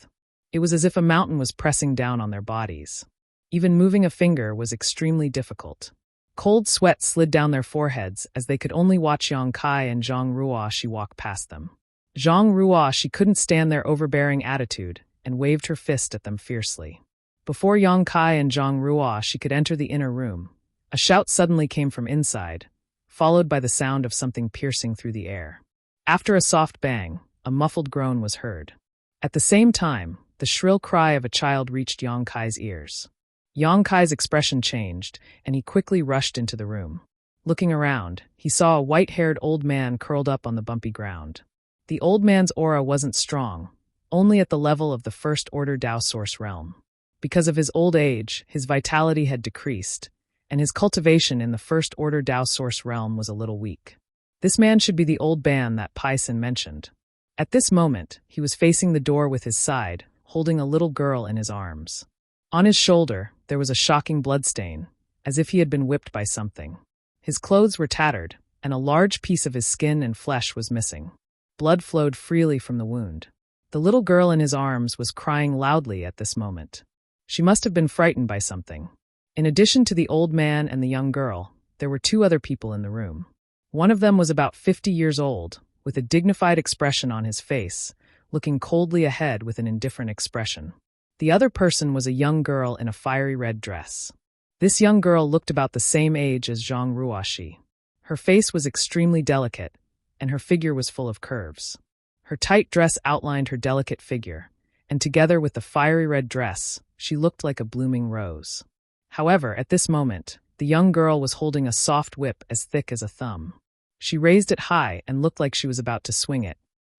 It was as if a mountain was pressing down on their bodies. Even moving a finger was extremely difficult. Cold sweat slid down their foreheads as they could only watch Yang Kai and Zhang Ruoshi walk past them. Zhang Ruoshi couldn't stand their overbearing attitude and waved her fist at them fiercely. Before Yang Kai and Zhang Ruoshi could enter the inner room, a shout suddenly came from inside, followed by the sound of something piercing through the air. After a soft bang, a muffled groan was heard. At the same time, the shrill cry of a child reached Yang Kai's ears. Yang Kai's expression changed, and he quickly rushed into the room. Looking around, he saw a white-haired old man curled up on the bumpy ground. The old man's aura wasn't strong, only at the level of the First Order Dao Source realm. Because of his old age, his vitality had decreased, and his cultivation in the First Order Dao Source realm was a little weak. This man should be the old Ban that Paisan mentioned. At this moment, he was facing the door with his side, holding a little girl in his arms. On his shoulder, there was a shocking bloodstain, as if he had been whipped by something. His clothes were tattered, and a large piece of his skin and flesh was missing. Blood flowed freely from the wound. The little girl in his arms was crying loudly at this moment. She must have been frightened by something. In addition to the old man and the young girl, there were two other people in the room. One of them was about 50 years old, with a dignified expression on his face, looking coldly ahead with an indifferent expression. The other person was a young girl in a fiery red dress. This young girl looked about the same age as Zhang Ruoxi. Her face was extremely delicate, and her figure was full of curves. Her tight dress outlined her delicate figure, and together with the fiery red dress, she looked like a blooming rose. However, at this moment, the young girl was holding a soft whip as thick as a thumb. She raised it high and looked like she was about to swing it.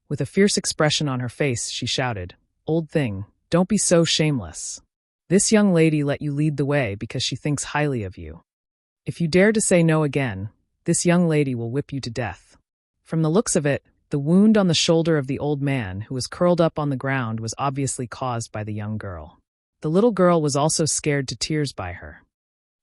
With a fierce expression on her face, she shouted, "Old thing, don't be so shameless. This young lady let you lead the way because she thinks highly of you. If you dare to say no again, this young lady will whip you to death." From the looks of it, the wound on the shoulder of the old man, who was curled up on the ground, was obviously caused by the young girl. The little girl was also scared to tears by her.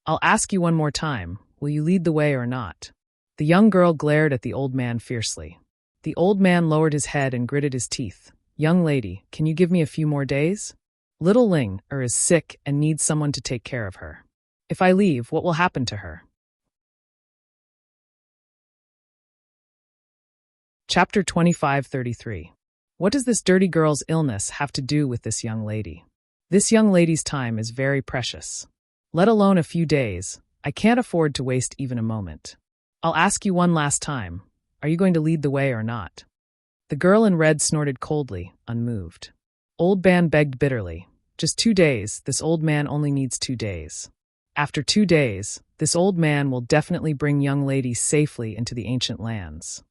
"I'll ask you one more time, will you lead the way or not?" The young girl glared at the old man fiercely. The old man lowered his head and gritted his teeth. "Young lady, can you give me a few more days? Little Ling is sick and needs someone to take care of her. If I leave, what will happen to her?" Chapter 25:33. What does this dirty girl's illness have to do with this young lady? This young lady's time is very precious. Let alone a few days, I can't afford to waste even a moment. I'll ask you one last time, are you going to lead the way or not? The girl in red snorted coldly, unmoved. Old Ban begged bitterly. Just 2 days, this old man only needs 2 days. After 2 days, this old man will definitely bring young ladies safely into the ancient lands.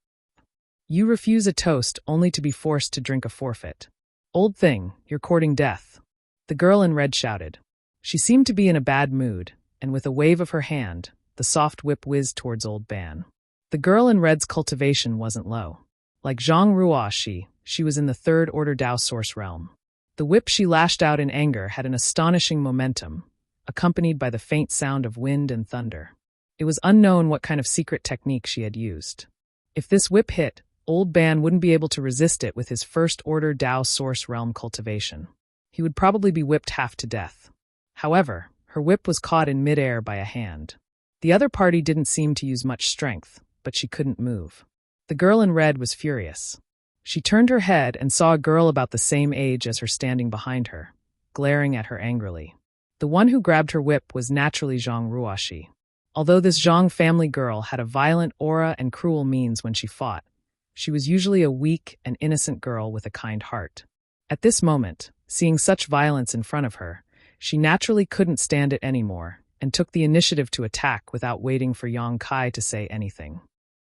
You refuse a toast only to be forced to drink a forfeit. Old thing, you're courting death. The girl in red shouted. She seemed to be in a bad mood, and with a wave of her hand, the soft whip whizzed towards old Ban. The girl in red's cultivation wasn't low. Like Zhang Ruoxi, she was in the Third Order Dao Source realm. The whip she lashed out in anger had an astonishing momentum, accompanied by the faint sound of wind and thunder. It was unknown what kind of secret technique she had used. If this whip hit, old Ban wouldn't be able to resist it with his First Order Dao Source realm cultivation. He would probably be whipped half to death. However, her whip was caught in midair by a hand. The other party didn't seem to use much strength, but she couldn't move. The girl in red was furious. She turned her head and saw a girl about the same age as her standing behind her, glaring at her angrily. The one who grabbed her whip was naturally Zhang Ruoxi. Although this Zhang family girl had a violent aura and cruel means when she fought, she was usually a weak and innocent girl with a kind heart. At this moment, seeing such violence in front of her, she naturally couldn't stand it anymore and took the initiative to attack without waiting for Yang Kai to say anything.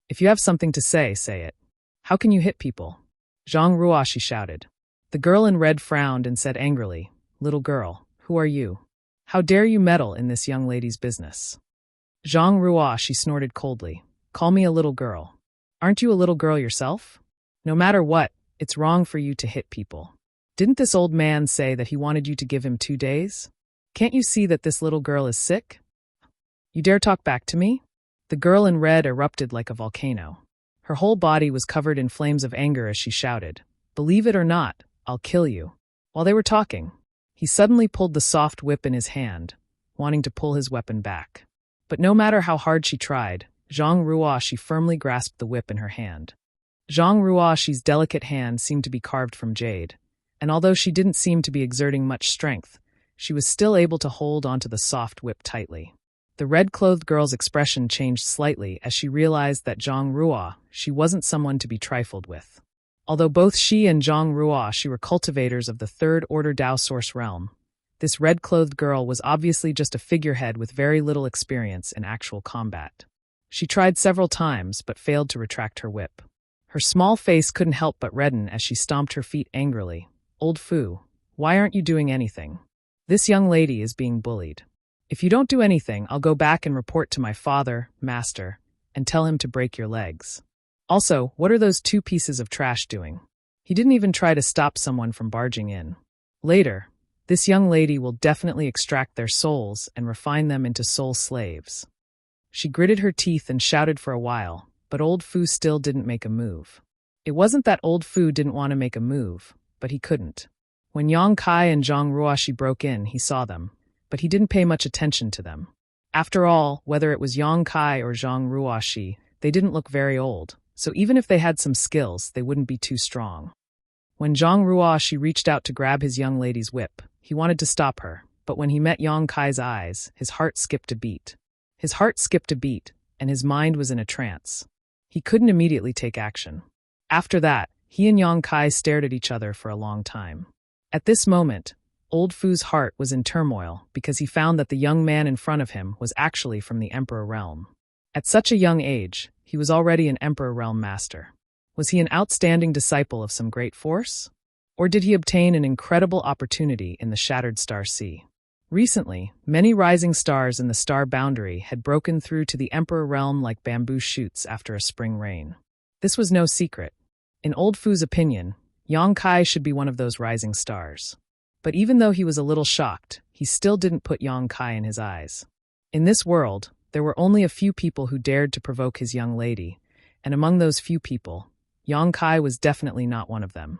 "If you have something to say it. How can you hit people?" Zhang Ruoxi shouted. The girl in red frowned and said angrily, "Little girl, who are you? How dare you meddle in this young lady's business?" Zhang Ruoxi snorted coldly. "Call me a little girl. Aren't you a little girl yourself? No matter what, it's wrong for you to hit people. Didn't this old man say that he wanted you to give him 2 days? Can't you see that this little girl is sick? You dare talk back to me?" The girl in red erupted like a volcano. Her whole body was covered in flames of anger as she shouted, "Believe it or not, I'll kill you." While they were talking, he suddenly pulled the soft whip in his hand, wanting to pull his weapon back. But no matter how hard she tried, Zhang Ruoxi firmly grasped the whip in her hand. Zhang Ruoxi's delicate hand seemed to be carved from jade, and although she didn't seem to be exerting much strength, she was still able to hold onto the soft whip tightly. The red-clothed girl's expression changed slightly as she realized that Zhang Ruoxi wasn't someone to be trifled with. Although both she and Zhang Ruoxi were cultivators of the Third Order Dao Source realm, this red-clothed girl was obviously just a figurehead with very little experience in actual combat. She tried several times but failed to retract her whip. Her small face couldn't help but redden as she stomped her feet angrily. "Old Fu, why aren't you doing anything? This young lady is being bullied. If you don't do anything, I'll go back and report to my father, master, and tell him to break your legs. Also, what are those 2 pieces of trash doing? He didn't even try to stop someone from barging in. Later, this young lady will definitely extract their souls and refine them into soul slaves. She gritted her teeth and shouted for a while, but old Fu still didn't make a move. It wasn't that old Fu didn't want to make a move, but he couldn't. When Yang Kai and Zhang Ruoxi broke in, he saw them, but he didn't pay much attention to them. After all, whether it was Yang Kai or Zhang Ruoxi, they didn't look very old, so even if they had some skills, they wouldn't be too strong. When Zhang Ruoxi reached out to grab his young lady's whip, he wanted to stop her, but when he met Yang Kai's eyes, his heart skipped a beat. His heart skipped a beat, and his mind was in a trance. He couldn't immediately take action. After that, he and Yang Kai stared at each other for a long time. At this moment, old Fu's heart was in turmoil because he found that the young man in front of him was actually from the Emperor Realm. At such a young age, he was already an Emperor Realm master. Was he an outstanding disciple of some great force? Or did he obtain an incredible opportunity in the Shattered Star Sea? Recently, many rising stars in the star boundary had broken through to the Emperor Realm like bamboo shoots after a spring rain. This was no secret. In old Fu's opinion, Yang Kai should be one of those rising stars. But even though he was a little shocked, he still didn't put Yang Kai in his eyes. In this world, there were only a few people who dared to provoke his young lady, and among those few people, Yang Kai was definitely not one of them.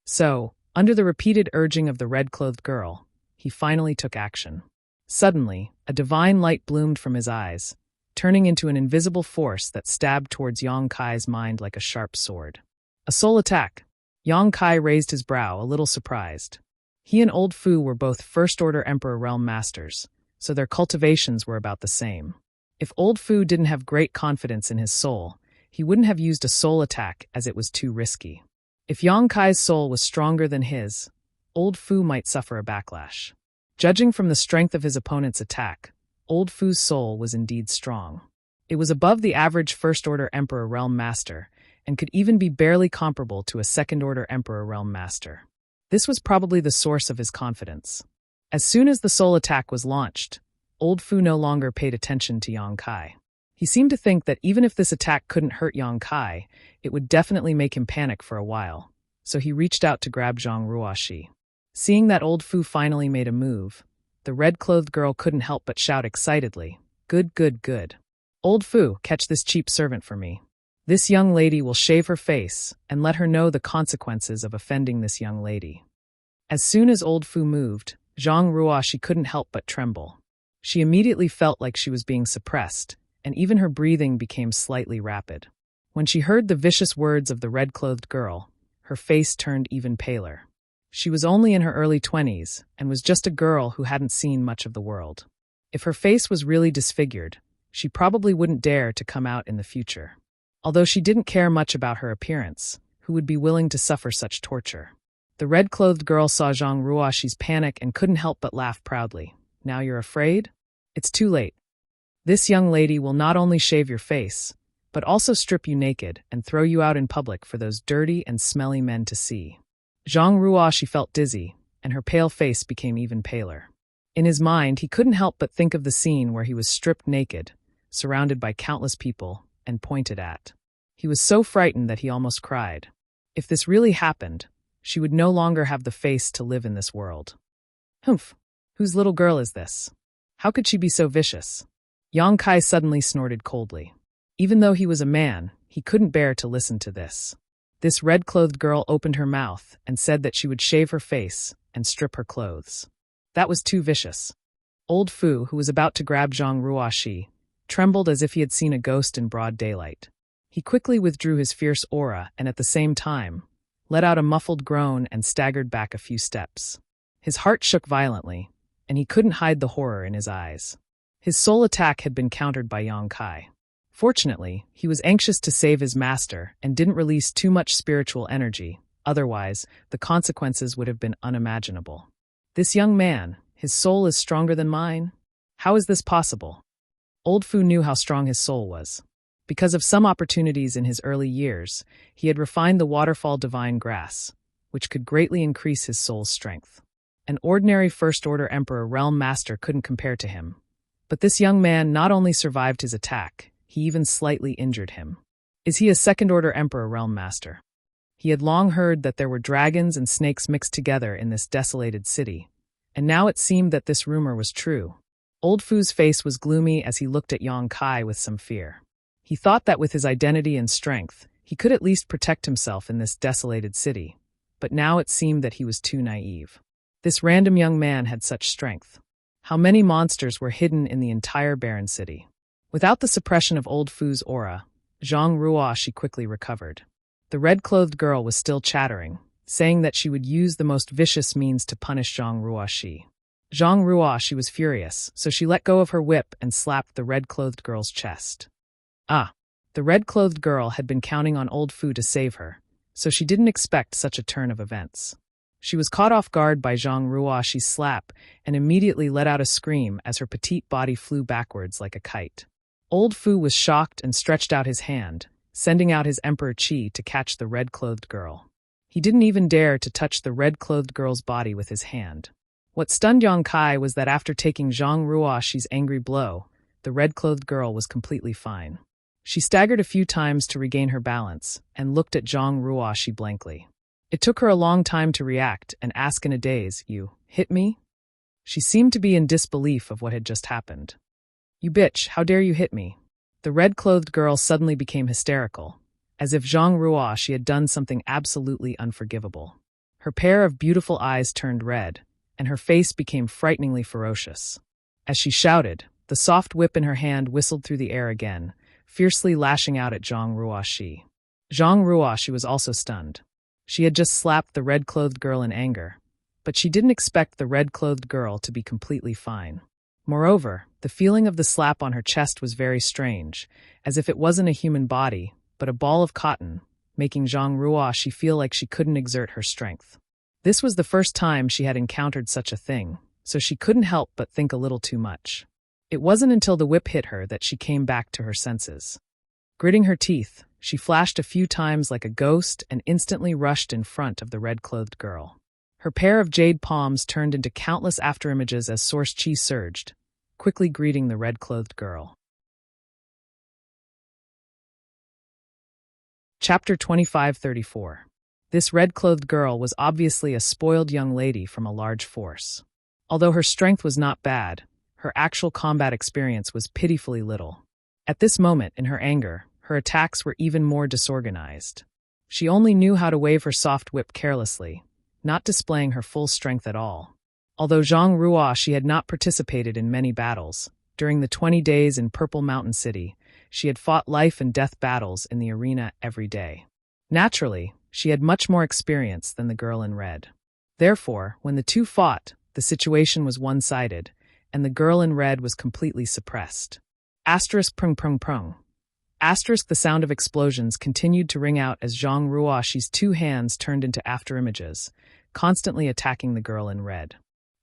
So, under the repeated urging of the red-clothed girl, he finally took action. Suddenly, a divine light bloomed from his eyes, turning into an invisible force that stabbed towards Yang Kai's mind like a sharp sword. A soul attack! Yang Kai raised his brow, a little surprised. He and old Fu were both First-Order Emperor Realm Masters, so their cultivations were about the same. If old Fu didn't have great confidence in his soul, he wouldn't have used a soul attack as it was too risky. If Yang Kai's soul was stronger than his, old Fu might suffer a backlash. Judging from the strength of his opponent's attack, old Fu's soul was indeed strong. It was above the average First-Order Emperor Realm Master, and could even be barely comparable to a Second-Order Emperor Realm Master. This was probably the source of his confidence. As soon as the soul attack was launched, old Fu no longer paid attention to Yang Kai. He seemed to think that even if this attack couldn't hurt Yang Kai, it would definitely make him panic for a while, so he reached out to grab Zhang Ruoxi. Seeing that old Fu finally made a move, the red-clothed girl couldn't help but shout excitedly, "Good, good, good. Old Fu, catch this cheap servant for me. This young lady will shave her face, and let her know the consequences of offending this young lady." As soon as old Fu moved, Zhang Ruoxi couldn't help but tremble. She immediately felt like she was being suppressed, and even her breathing became slightly rapid. When she heard the vicious words of the red-clothed girl, her face turned even paler. She was only in her early 20s, and was just a girl who hadn't seen much of the world. If her face was really disfigured, she probably wouldn't dare to come out in the future. Although she didn't care much about her appearance, who would be willing to suffer such torture? The red-clothed girl saw Zhang Ruoxi's panic and couldn't help but laugh proudly. "Now you're afraid? It's too late. This young lady will not only shave your face, but also strip you naked and throw you out in public for those dirty and smelly men to see." Zhang Ruoxi felt dizzy, and her pale face became even paler. In his mind, he couldn't help but think of the scene where he was stripped naked, surrounded by countless people, and pointed at. He was so frightened that he almost cried. If this really happened, she would no longer have the face to live in this world. Humph! Whose little girl is this? How could she be so vicious? Yang Kai suddenly snorted coldly. Even though he was a man, he couldn't bear to listen to this. This red-clothed girl opened her mouth and said that she would shave her face and strip her clothes. That was too vicious. Old Fu, who was about to grab Zhang Ruoxi, trembled as if he had seen a ghost in broad daylight. He quickly withdrew his fierce aura and at the same time, let out a muffled groan and staggered back a few steps. His heart shook violently, and he couldn't hide the horror in his eyes. His soul attack had been countered by Yang Kai. Fortunately, he was anxious to save his master and didn't release too much spiritual energy, otherwise, the consequences would have been unimaginable. This young man, his soul is stronger than mine? How is this possible? Old Fu knew how strong his soul was. Because of some opportunities in his early years, he had refined the waterfall divine grass, which could greatly increase his soul's strength. An ordinary First-Order Emperor Realm Master couldn't compare to him. But this young man not only survived his attack, he even slightly injured him. Is he a Second-Order Emperor Realm Master? He had long heard that there were dragons and snakes mixed together in this desolated city, and now it seemed that this rumor was true. Old Fu's face was gloomy as he looked at Yang Kai with some fear. He thought that with his identity and strength, he could at least protect himself in this desolated city, but now it seemed that he was too naive. This random young man had such strength. How many monsters were hidden in the entire barren city? Without the suppression of Old Fu's aura, Zhang Ruoshi quickly recovered. The red-clothed girl was still chattering, saying that she would use the most vicious means to punish Zhang Ruoshi. Zhang Ruoshi was furious, so she let go of her whip and slapped the red-clothed girl's chest. The red-clothed girl had been counting on Old Fu to save her, so she didn't expect such a turn of events. She was caught off guard by Zhang Ruoshi's slap and immediately let out a scream as her petite body flew backwards like a kite. Old Fu was shocked and stretched out his hand, sending out his Emperor Qi to catch the red-clothed girl. He didn't even dare to touch the red-clothed girl's body with his hand. What stunned Yang Kai was that after taking Zhang Ruoshi's angry blow, the red-clothed girl was completely fine. She staggered a few times to regain her balance and looked at Zhang Ruoshi blankly. It took her a long time to react and ask in a daze, "You hit me?" She seemed to be in disbelief of what had just happened. "You bitch, how dare you hit me?" The red-clothed girl suddenly became hysterical, as if Zhang Ruoshi had done something absolutely unforgivable. Her pair of beautiful eyes turned red, and her face became frighteningly ferocious. As she shouted, the soft whip in her hand whistled through the air again, fiercely lashing out at Zhang Ruoshi. Zhang Ruoshi was also stunned. She had just slapped the red-clothed girl in anger, but she didn't expect the red-clothed girl to be completely fine. Moreover, the feeling of the slap on her chest was very strange, as if it wasn't a human body, but a ball of cotton, making Zhang Ruoshi feel like she couldn't exert her strength. This was the first time she had encountered such a thing, so she couldn't help but think a little too much. It wasn't until the whip hit her that she came back to her senses. Gritting her teeth, she flashed a few times like a ghost and instantly rushed in front of the red-clothed girl. Her pair of jade palms turned into countless afterimages as source chi surged, quickly greeting the red-clothed girl. Chapter 2534. This red-clothed girl was obviously a spoiled young lady from a large force. Although her strength was not bad, her actual combat experience was pitifully little. At this moment, in her anger, her attacks were even more disorganized. She only knew how to wave her soft whip carelessly, not displaying her full strength at all. Although Zhang Ruoshi had not participated in many battles, during the 20 days in Purple Mountain City, she had fought life and death battles in the arena every day. Naturally, she had much more experience than the girl in red. Therefore, when the two fought, the situation was one-sided, and the girl in red was completely suppressed. Asterisk prung prung prung. Asterisk the sound of explosions continued to ring out as Zhang Ruoshi's two hands turned into afterimages, constantly attacking the girl in red.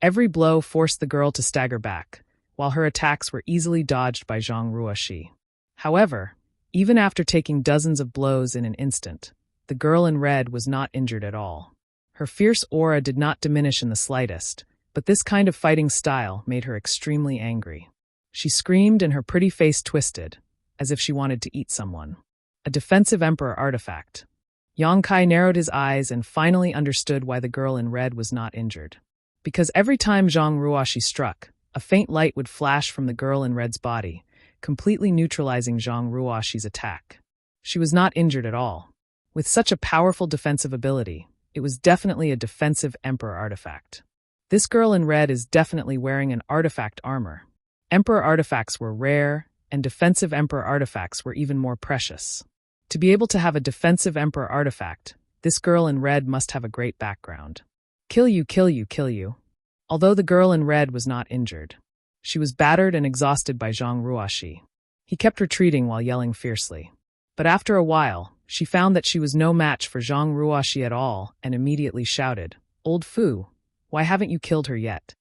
Every blow forced the girl to stagger back, while her attacks were easily dodged by Zhang Ruoshi. However, even after taking dozens of blows in an instant, the girl in red was not injured at all. Her fierce aura did not diminish in the slightest, but this kind of fighting style made her extremely angry. She screamed and her pretty face twisted, as if she wanted to eat someone. A defensive emperor artifact. Yang Kai narrowed his eyes and finally understood why the girl in red was not injured. Because every time Zhang Ruoshi struck, a faint light would flash from the girl in red's body, completely neutralizing Zhang Ruoshi's attack. She was not injured at all. With such a powerful defensive ability, it was definitely a defensive emperor artifact. This girl in red is definitely wearing an artifact armor. Emperor artifacts were rare, and defensive emperor artifacts were even more precious. To be able to have a defensive emperor artifact, this girl in red must have a great background. Kill you, kill you, kill you. Although the girl in red was not injured, she was battered and exhausted by Zhang Ruoshi. He kept retreating while yelling fiercely. But after a while, she found that she was no match for Zhang Ruoshi at all and immediately shouted, "Old Fu, why haven't you killed her yet?"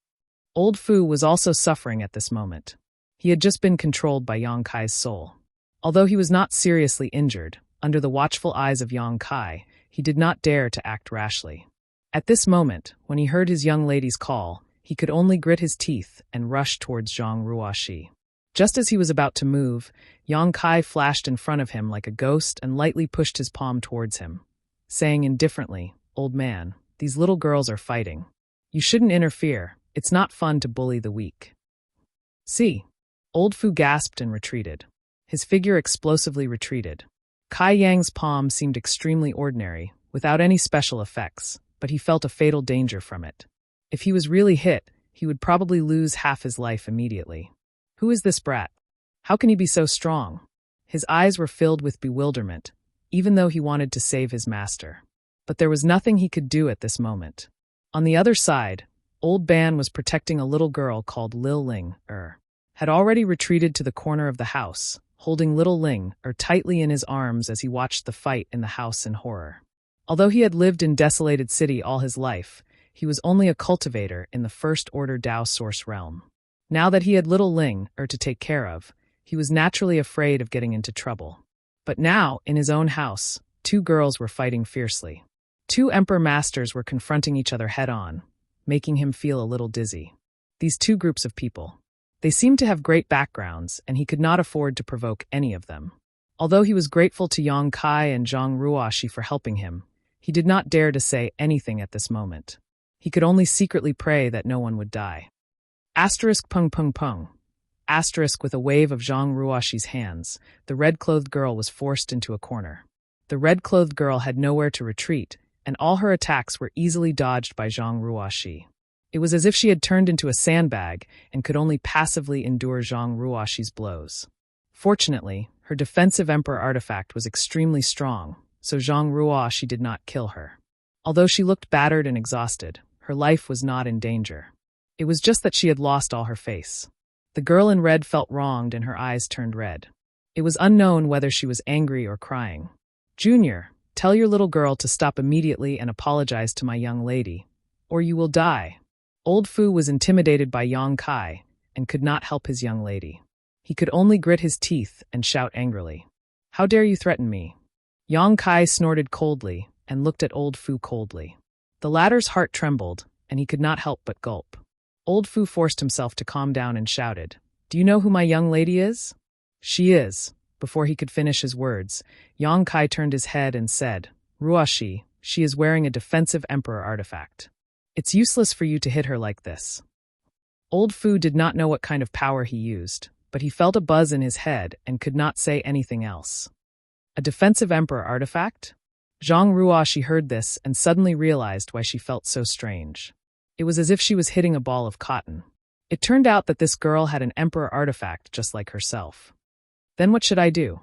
Old Fu was also suffering at this moment. He had just been controlled by Yang Kai's soul. Although he was not seriously injured, under the watchful eyes of Yang Kai, he did not dare to act rashly. At this moment, when he heard his young lady's call, he could only grit his teeth and rush towards Zhang Ruoxi. Just as he was about to move, Yang Kai flashed in front of him like a ghost and lightly pushed his palm towards him, saying indifferently, "Old man, these little girls are fighting. You shouldn't interfere. It's not fun to bully the weak." See. Old Fu gasped and retreated. His figure explosively retreated. Kai Yang's palm seemed extremely ordinary, without any special effects, but he felt a fatal danger from it. If he was really hit, he would probably lose half his life immediately. Who is this brat? How can he be so strong? His eyes were filled with bewilderment, even though he wanted to save his master. But there was nothing he could do at this moment. On the other side, Old Ban was protecting a little girl called Lil Ling, had already retreated to the corner of the house, holding little Ling, tightly in his arms as he watched the fight in the house in horror. Although he had lived in Desolated City all his life, he was only a cultivator in the First Order Dao Source realm. Now that he had little Ling, to take care of, he was naturally afraid of getting into trouble. But now, in his own house, two girls were fighting fiercely. Two Emperor Masters were confronting each other head-on, making him feel a little dizzy. These two groups of people. They seemed to have great backgrounds, and he could not afford to provoke any of them. Although he was grateful to Yang Kai and Zhang Ruoxi for helping him, he did not dare to say anything at this moment. He could only secretly pray that no one would die. Asterisk pung pung pung. Asterisk with a wave of Zhang Ruoxi's hands, the red-clothed girl was forced into a corner. The red-clothed girl had nowhere to retreat, and all her attacks were easily dodged by Zhang Ruoxi. It was as if she had turned into a sandbag and could only passively endure Zhang Ruoxi's blows. Fortunately, her defensive Emperor artifact was extremely strong, so Zhang Ruoxi did not kill her. Although she looked battered and exhausted, her life was not in danger. It was just that she had lost all her face. The girl in red felt wronged and her eyes turned red. It was unknown whether she was angry or crying. "Junior, tell your little girl to stop immediately and apologize to my young lady, or you will die." Old Fu was intimidated by Yang Kai and could not help his young lady. He could only grit his teeth and shout angrily, "How dare you threaten me?" Yang Kai snorted coldly and looked at Old Fu coldly. The latter's heart trembled, and he could not help but gulp. Old Fu forced himself to calm down and shouted, "Do you know who my young lady is?" "She is." Before he could finish his words, Yang Kai turned his head and said, "Ruoxi, she is wearing a defensive Emperor artifact. It's useless for you to hit her like this." Old Fu did not know what kind of power he used, but he felt a buzz in his head and could not say anything else. A defensive Emperor artifact? Zhang Ruoxi heard this and suddenly realized why she felt so strange. It was as if she was hitting a ball of cotton. It turned out that this girl had an Emperor artifact just like herself. Then what should I do?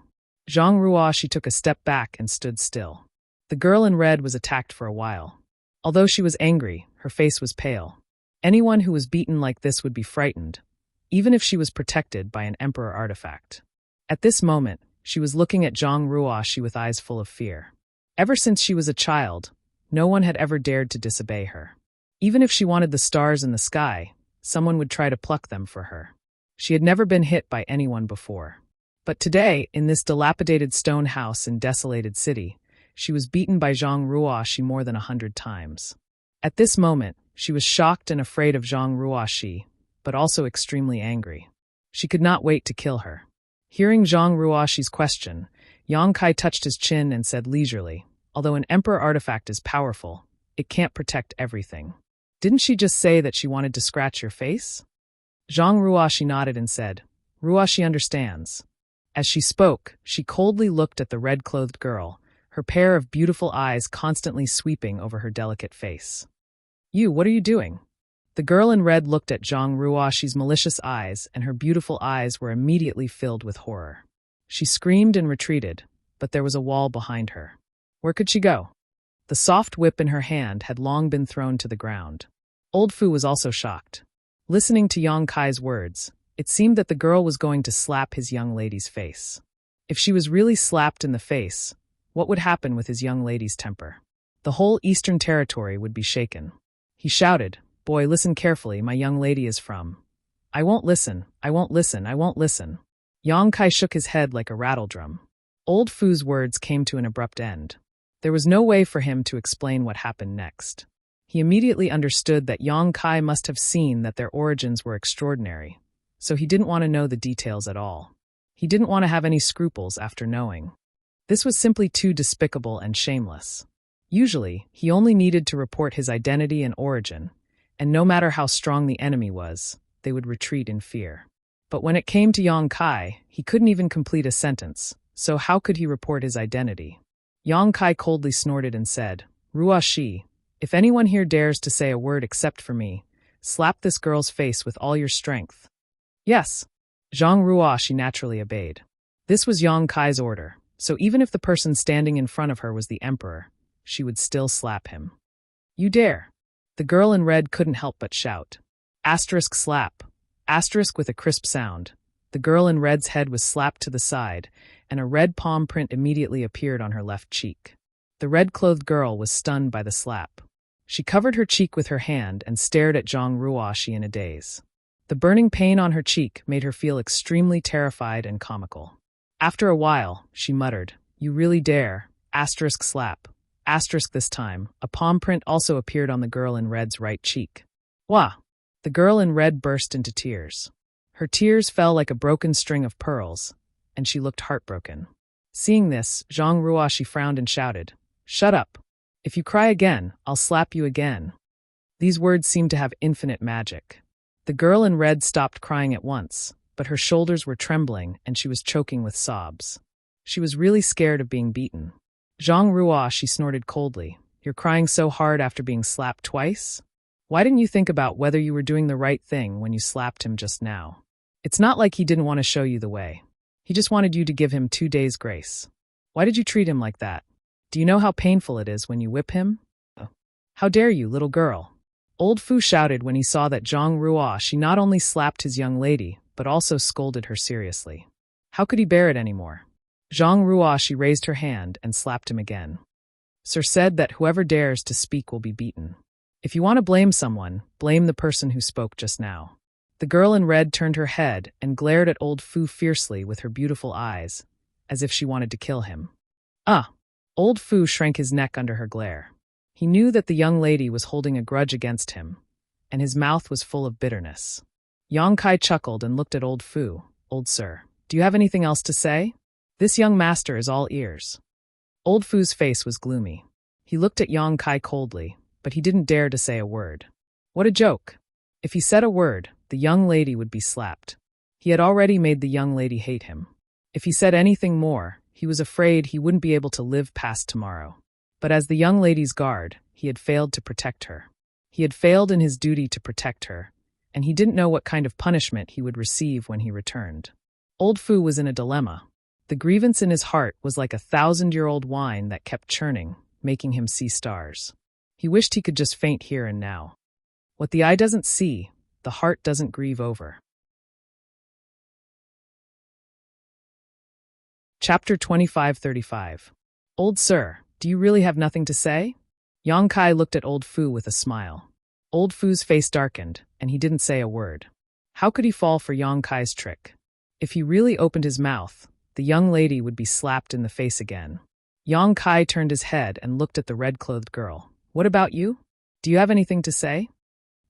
Zhang Ruoxi took a step back and stood still. The girl in red was attacked for a while. Although she was angry, her face was pale. Anyone who was beaten like this would be frightened, even if she was protected by an Emperor artifact. At this moment, she was looking at Zhang Ruoxi with eyes full of fear. Ever since she was a child, no one had ever dared to disobey her. Even if she wanted the stars in the sky, someone would try to pluck them for her. She had never been hit by anyone before. But today, in this dilapidated stone house in Desolated City, she was beaten by Zhang Ruoxi more than 100 times. At this moment, she was shocked and afraid of Zhang Ruoxi, but also extremely angry. She could not wait to kill her. Hearing Zhang Ruoxi's question, Yang Kai touched his chin and said leisurely, "Although an Emperor artifact is powerful, it can't protect everything. Didn't she just say that she wanted to scratch your face?" Zhang Ruoxi nodded and said, "Ruoxi understands." As she spoke, she coldly looked at the red-clothed girl, her pair of beautiful eyes constantly sweeping over her delicate face. What are you doing?" The girl in red looked at Zhang Ruoxi's malicious eyes, and her beautiful eyes were immediately filled with horror. She screamed and retreated, but there was a wall behind her. Where could she go? The soft whip in her hand had long been thrown to the ground. Old Fu was also shocked. Listening to Yang Kai's words, it seemed that the girl was going to slap his young lady's face. If she was really slapped in the face, what would happen with his young lady's temper? The whole Eastern Territory would be shaken. He shouted, "Boy, listen carefully, my young lady is from." "I won't listen, I won't listen, I won't listen." Yang Kai shook his head like a rattledrum. Old Fu's words came to an abrupt end. There was no way for him to explain what happened next. He immediately understood that Yang Kai must have seen that their origins were extraordinary, so he didn't want to know the details at all. He didn't want to have any scruples after knowing. This was simply too despicable and shameless. Usually, he only needed to report his identity and origin, and no matter how strong the enemy was, they would retreat in fear. But when it came to Yang Kai, he couldn't even complete a sentence, so how could he report his identity? Yang Kai coldly snorted and said, "Ruo Shi, if anyone here dares to say a word except for me, slap this girl's face with all your strength." Yes. Zhang Ruo naturally obeyed. This was Yang Kai's order, so even if the person standing in front of her was the emperor, she would still slap him. "You dare!" The girl in red couldn't help but shout. Asterisk slap. Asterisk with a crisp sound. The girl in red's head was slapped to the side, and a red palm print immediately appeared on her left cheek. The red-clothed girl was stunned by the slap. She covered her cheek with her hand and stared at Zhang Ruo in a daze. The burning pain on her cheek made her feel extremely terrified and comical. After a while, she muttered, "You really dare, asterisk slap." Asterisk this time, a palm print also appeared on the girl in red's right cheek. Wah! The girl in red burst into tears. Her tears fell like a broken string of pearls, and she looked heartbroken. Seeing this, Zhang Ruo frowned and shouted, "Shut up! If you cry again, I'll slap you again." These words seemed to have infinite magic. The girl in red stopped crying at once, but her shoulders were trembling and she was choking with sobs. She was really scared of being beaten. Zhang Ruo snorted coldly, "You're crying so hard after being slapped twice? Why didn't you think about whether you were doing the right thing when you slapped him just now? It's not like he didn't want to show you the way. He just wanted you to give him 2 days' grace. Why did you treat him like that? Do you know how painful it is when you whip him? How dare you, little girl?" Old Fu shouted when he saw that Zhang Ruo not only slapped his young lady, but also scolded her seriously. How could he bear it anymore? Zhang Ruo raised her hand and slapped him again. "Sir said that whoever dares to speak will be beaten. If you want to blame someone, blame the person who spoke just now." The girl in red turned her head and glared at old Fu fiercely with her beautiful eyes, as if she wanted to kill him. Old Fu shrank his neck under her glare. He knew that the young lady was holding a grudge against him, and his mouth was full of bitterness. Yang Kai chuckled and looked at old Fu. "Old sir, do you have anything else to say? This young master is all ears." Old Fu's face was gloomy. He looked at Yang Kai coldly, but he didn't dare to say a word. What a joke! If he said a word, the young lady would be slapped. He had already made the young lady hate him. If he said anything more, he was afraid he wouldn't be able to live past tomorrow. But as the young lady's guard, he had failed to protect her. He had failed in his duty to protect her, and he didn't know what kind of punishment he would receive when he returned. Old Fu was in a dilemma. The grievance in his heart was like a 1,000-year-old wine that kept churning, making him see stars. He wished he could just faint here and now. What the eye doesn't see, the heart doesn't grieve over. Chapter 2535. Old sir, do you really have nothing to say? Yang Kai looked at old Fu with a smile. Old Fu's face darkened, and he didn't say a word. How could he fall for Yang Kai's trick? If he really opened his mouth, the young lady would be slapped in the face again. Yang Kai turned his head and looked at the red-clothed girl. "What about you? Do you have anything to say?"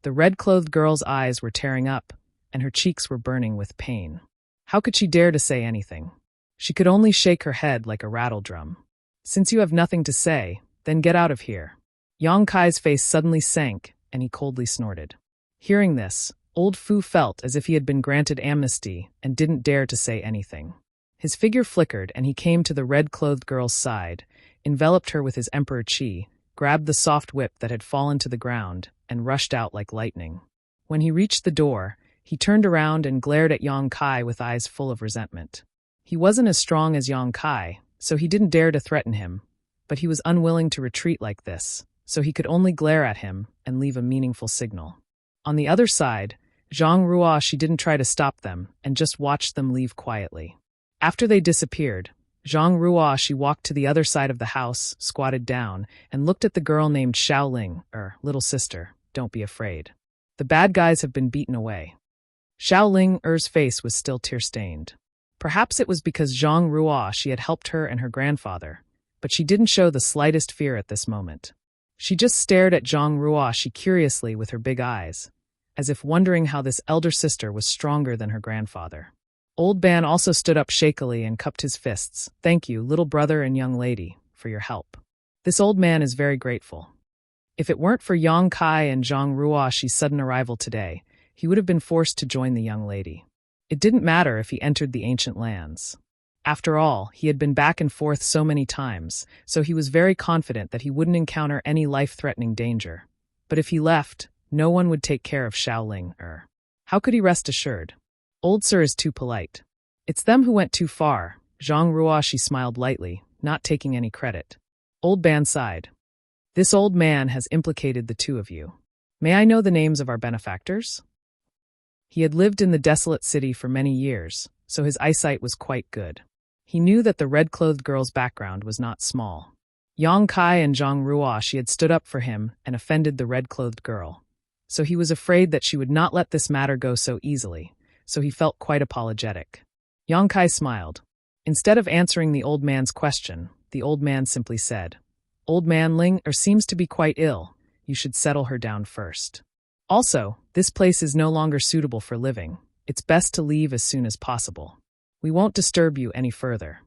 The red-clothed girl's eyes were tearing up, and her cheeks were burning with pain. How could she dare to say anything? She could only shake her head like a rattledrum. "Since you have nothing to say, then get out of here." Yang Kai's face suddenly sank, and he coldly snorted. Hearing this, old Fu felt as if he had been granted amnesty and didn't dare to say anything. His figure flickered and he came to the red-clothed girl's side, enveloped her with his emperor chi, grabbed the soft whip that had fallen to the ground, and rushed out like lightning. When he reached the door, he turned around and glared at Yang Kai with eyes full of resentment. He wasn't as strong as Yang Kai, so he didn't dare to threaten him, but he was unwilling to retreat like this, so he could only glare at him and leave a meaningful signal. On the other side, Zhang Ruo didn't try to stop them and just watched them leave quietly. After they disappeared, Zhang Ruo walked to the other side of the house, squatted down, and looked at the girl named Xiaoling, little sister, don't be afraid. The bad guys have been beaten away. Xiaoling face was still tear-stained. Perhaps it was because Zhang Ruo had helped her and her grandfather, but she didn't show the slightest fear at this moment. She just stared at Zhang Ruoshi curiously with her big eyes, as if wondering how this elder sister was stronger than her grandfather. Old Ban also stood up shakily and cupped his fists. "Thank you, little brother and young lady, for your help. This old man is very grateful. If it weren't for Yang Kai and Zhang Ruoshi's sudden arrival today, he would have been forced to join the young lady. It didn't matter if he entered the ancient lands. After all, he had been back and forth so many times, so he was very confident that he wouldn't encounter any life-threatening danger. But if he left, no one would take care of Xiaoling. How could he rest assured? Old Sir is too polite. It's them who went too far. Zhang Ruoshi smiled lightly, not taking any credit. Old Ban sighed. This old man has implicated the two of you. May I know the names of our benefactors? He had lived in the desolate city for many years, so his eyesight was quite good. He knew that the red-clothed girl's background was not small. Yang Kai and Zhang Ruoshi had stood up for him and offended the red-clothed girl, so he was afraid that she would not let this matter go so easily, so he felt quite apologetic. Yang Kai smiled. Instead of answering the old man's question, the old man simply said, "Old man Ling seems to be quite ill. You should settle her down first. Also, this place is no longer suitable for living. It's best to leave as soon as possible. We won't disturb you any further."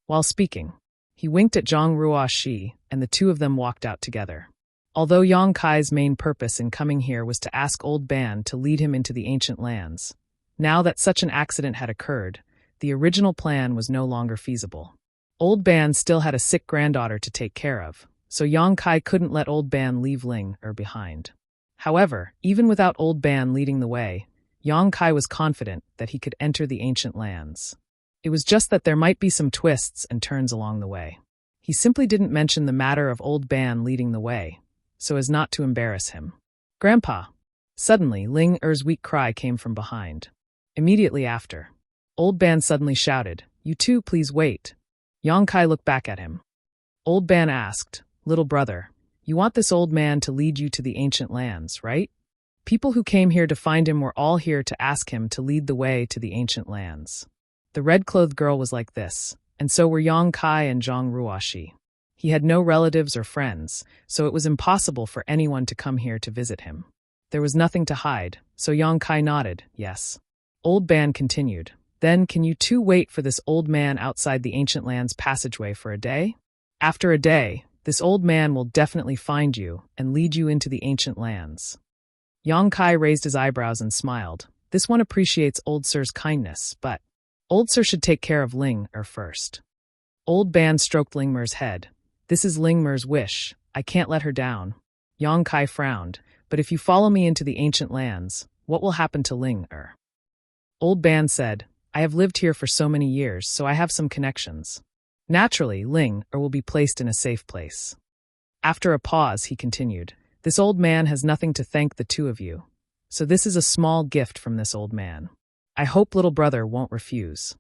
While speaking, he winked at Zhang Ruoshi, and the two of them walked out together. Although Yang Kai's main purpose in coming here was to ask Old Ban to lead him into the ancient lands, now that such an accident had occurred, the original plan was no longer feasible. Old Ban still had a sick granddaughter to take care of, so Yang Kai couldn't let Old Ban leave Ling behind. However, even without Old Ban leading the way, Yang Kai was confident that he could enter the ancient lands. It was just that there might be some twists and turns along the way. He simply didn't mention the matter of Old Ban leading the way, so as not to embarrass him. "Grandpa!" Suddenly, Ling Er's weak cry came from behind. Immediately after, Old Ban suddenly shouted, "You two, please wait." Yang Kai looked back at him. Old Ban asked, "Little brother, you want this old man to lead you to the ancient lands, right?" People who came here to find him were all here to ask him to lead the way to the ancient lands. The red-clothed girl was like this, and so were Yang Kai and Zhang Ruoshi. He had no relatives or friends, so it was impossible for anyone to come here to visit him. There was nothing to hide, so Yang Kai nodded, yes. Old Ban continued, "Then can you two wait for this old man outside the ancient lands passageway for a day? After a day, this old man will definitely find you and lead you into the ancient lands." Yang Kai raised his eyebrows and smiled. This one appreciates Old Sir's kindness, but Old Sir should take care of Ling first. Old Ban stroked Lingmer's head. "This is Lingmer's wish. I can't let her down." Yang Kai frowned. "But if you follow me into the ancient lands, what will happen to Ling Old Ban said, "I have lived here for so many years, so I have some connections. Naturally, Ling will be placed in a safe place." After a pause, he continued, "This old man has nothing to thank the two of you, so this is a small gift from this old man. I hope little brother won't refuse."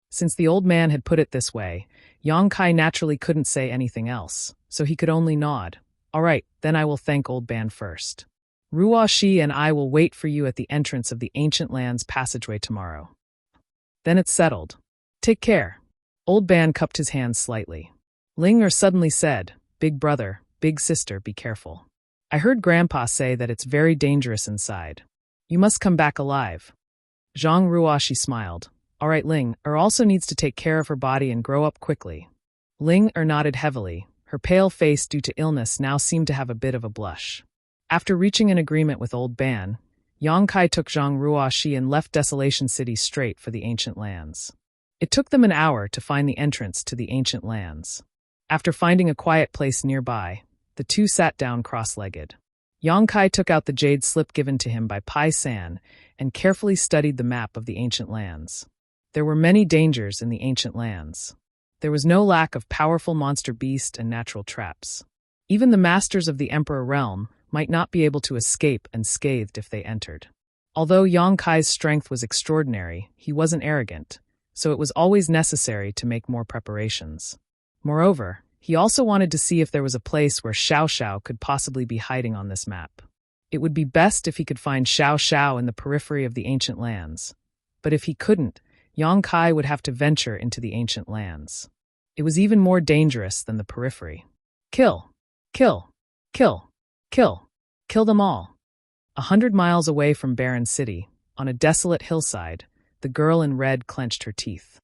Since the old man had put it this way, Yang Kai naturally couldn't say anything else, so he could only nod. "All right, then I will thank Old Ban first. Ruoshi and I will wait for you at the entrance of the ancient lands passageway tomorrow. Then it's settled. Take care." Old Ban cupped his hands slightly. Ling suddenly said, "Big brother, big sister, be careful. I heard Grandpa say that it's very dangerous inside. You must come back alive." Zhang Ruoshi smiled. "All right, Ling also needs to take care of her body and grow up quickly." Ling nodded heavily. Her pale face due to illness now seemed to have a bit of a blush. After reaching an agreement with Old Ban, Yang Kai took Zhang Ruoshi and left Desolation City straight for the ancient lands. It took them an hour to find the entrance to the ancient lands. After finding a quiet place nearby, the two sat down cross-legged. Yang Kai took out the jade slip given to him by Pai San and carefully studied the map of the ancient lands. There were many dangers in the ancient lands. There was no lack of powerful monster beasts and natural traps. Even the masters of the Emperor realm might not be able to escape unscathed if they entered. Although Yang Kai's strength was extraordinary, he wasn't arrogant, so it was always necessary to make more preparations. Moreover, he also wanted to see if there was a place where Xiao Xiao could possibly be hiding on this map. It would be best if he could find Xiao Xiao in the periphery of the ancient lands. But if he couldn't, Yang Kai would have to venture into the ancient lands. It was even more dangerous than the periphery. Kill! Kill! Kill! Kill! Kill them all! 100 miles away from Barren City, on a desolate hillside, the girl in red clenched her teeth.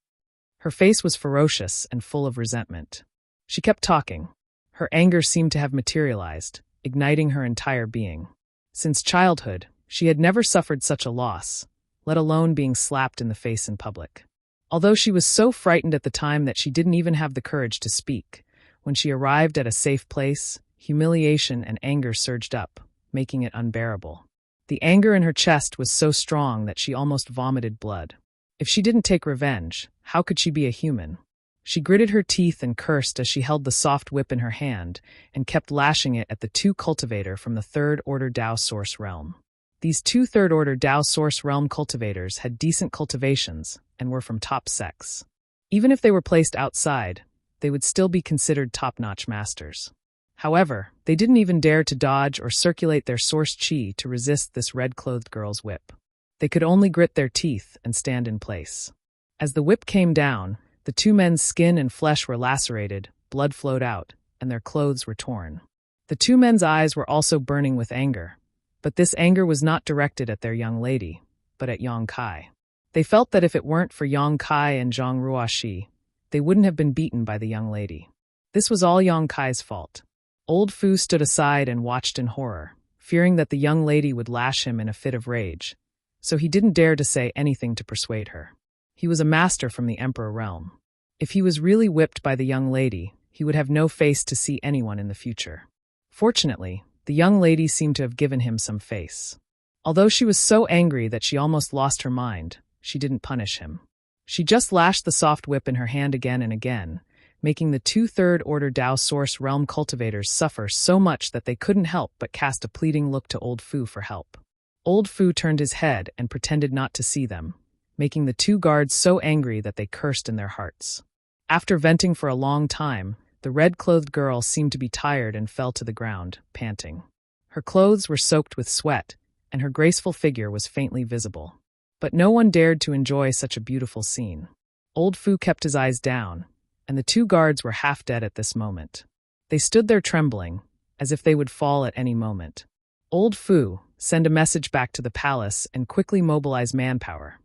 Her face was ferocious and full of resentment. She kept talking. Her anger seemed to have materialized, igniting her entire being. Since childhood, she had never suffered such a loss, let alone being slapped in the face in public. Although she was so frightened at the time that she didn't even have the courage to speak, when she arrived at a safe place, humiliation and anger surged up, making it unbearable. The anger in her chest was so strong that she almost vomited blood. If she didn't take revenge, how could she be a human? She gritted her teeth and cursed as she held the soft whip in her hand and kept lashing it at the two cultivators from the Third-Order Tao Source Realm. These two Third-Order Tao Source Realm cultivators had decent cultivations and were from top sects. Even if they were placed outside, they would still be considered top-notch masters. However, they didn't even dare to dodge or circulate their source chi to resist this red-clothed girl's whip. They could only grit their teeth and stand in place. As the whip came down, the two men's skin and flesh were lacerated, blood flowed out, and their clothes were torn. The two men's eyes were also burning with anger, but this anger was not directed at their young lady, but at Yang Kai. They felt that if it weren't for Yang Kai and Zhang Ruoxi, they wouldn't have been beaten by the young lady. This was all Yang Kai's fault. Old Fu stood aside and watched in horror, fearing that the young lady would lash him in a fit of rage, so he didn't dare to say anything to persuade her. He was a master from the Emperor realm. If he was really whipped by the young lady, he would have no face to see anyone in the future. Fortunately, the young lady seemed to have given him some face. Although she was so angry that she almost lost her mind, she didn't punish him. She just lashed the soft whip in her hand again and again, making the two Third-Order Tao Source Realm cultivators suffer so much that they couldn't help but cast a pleading look to Old Fu for help. Old Fu turned his head and pretended not to see them, making the two guards so angry that they cursed in their hearts. After venting for a long time, the red-clothed girl seemed to be tired and fell to the ground, panting. Her clothes were soaked with sweat, and her graceful figure was faintly visible. But no one dared to enjoy such a beautiful scene. Old Fu kept his eyes down, and the two guards were half dead at this moment. They stood there trembling, as if they would fall at any moment. Old Fu, send a message back to the palace and quickly mobilize manpower,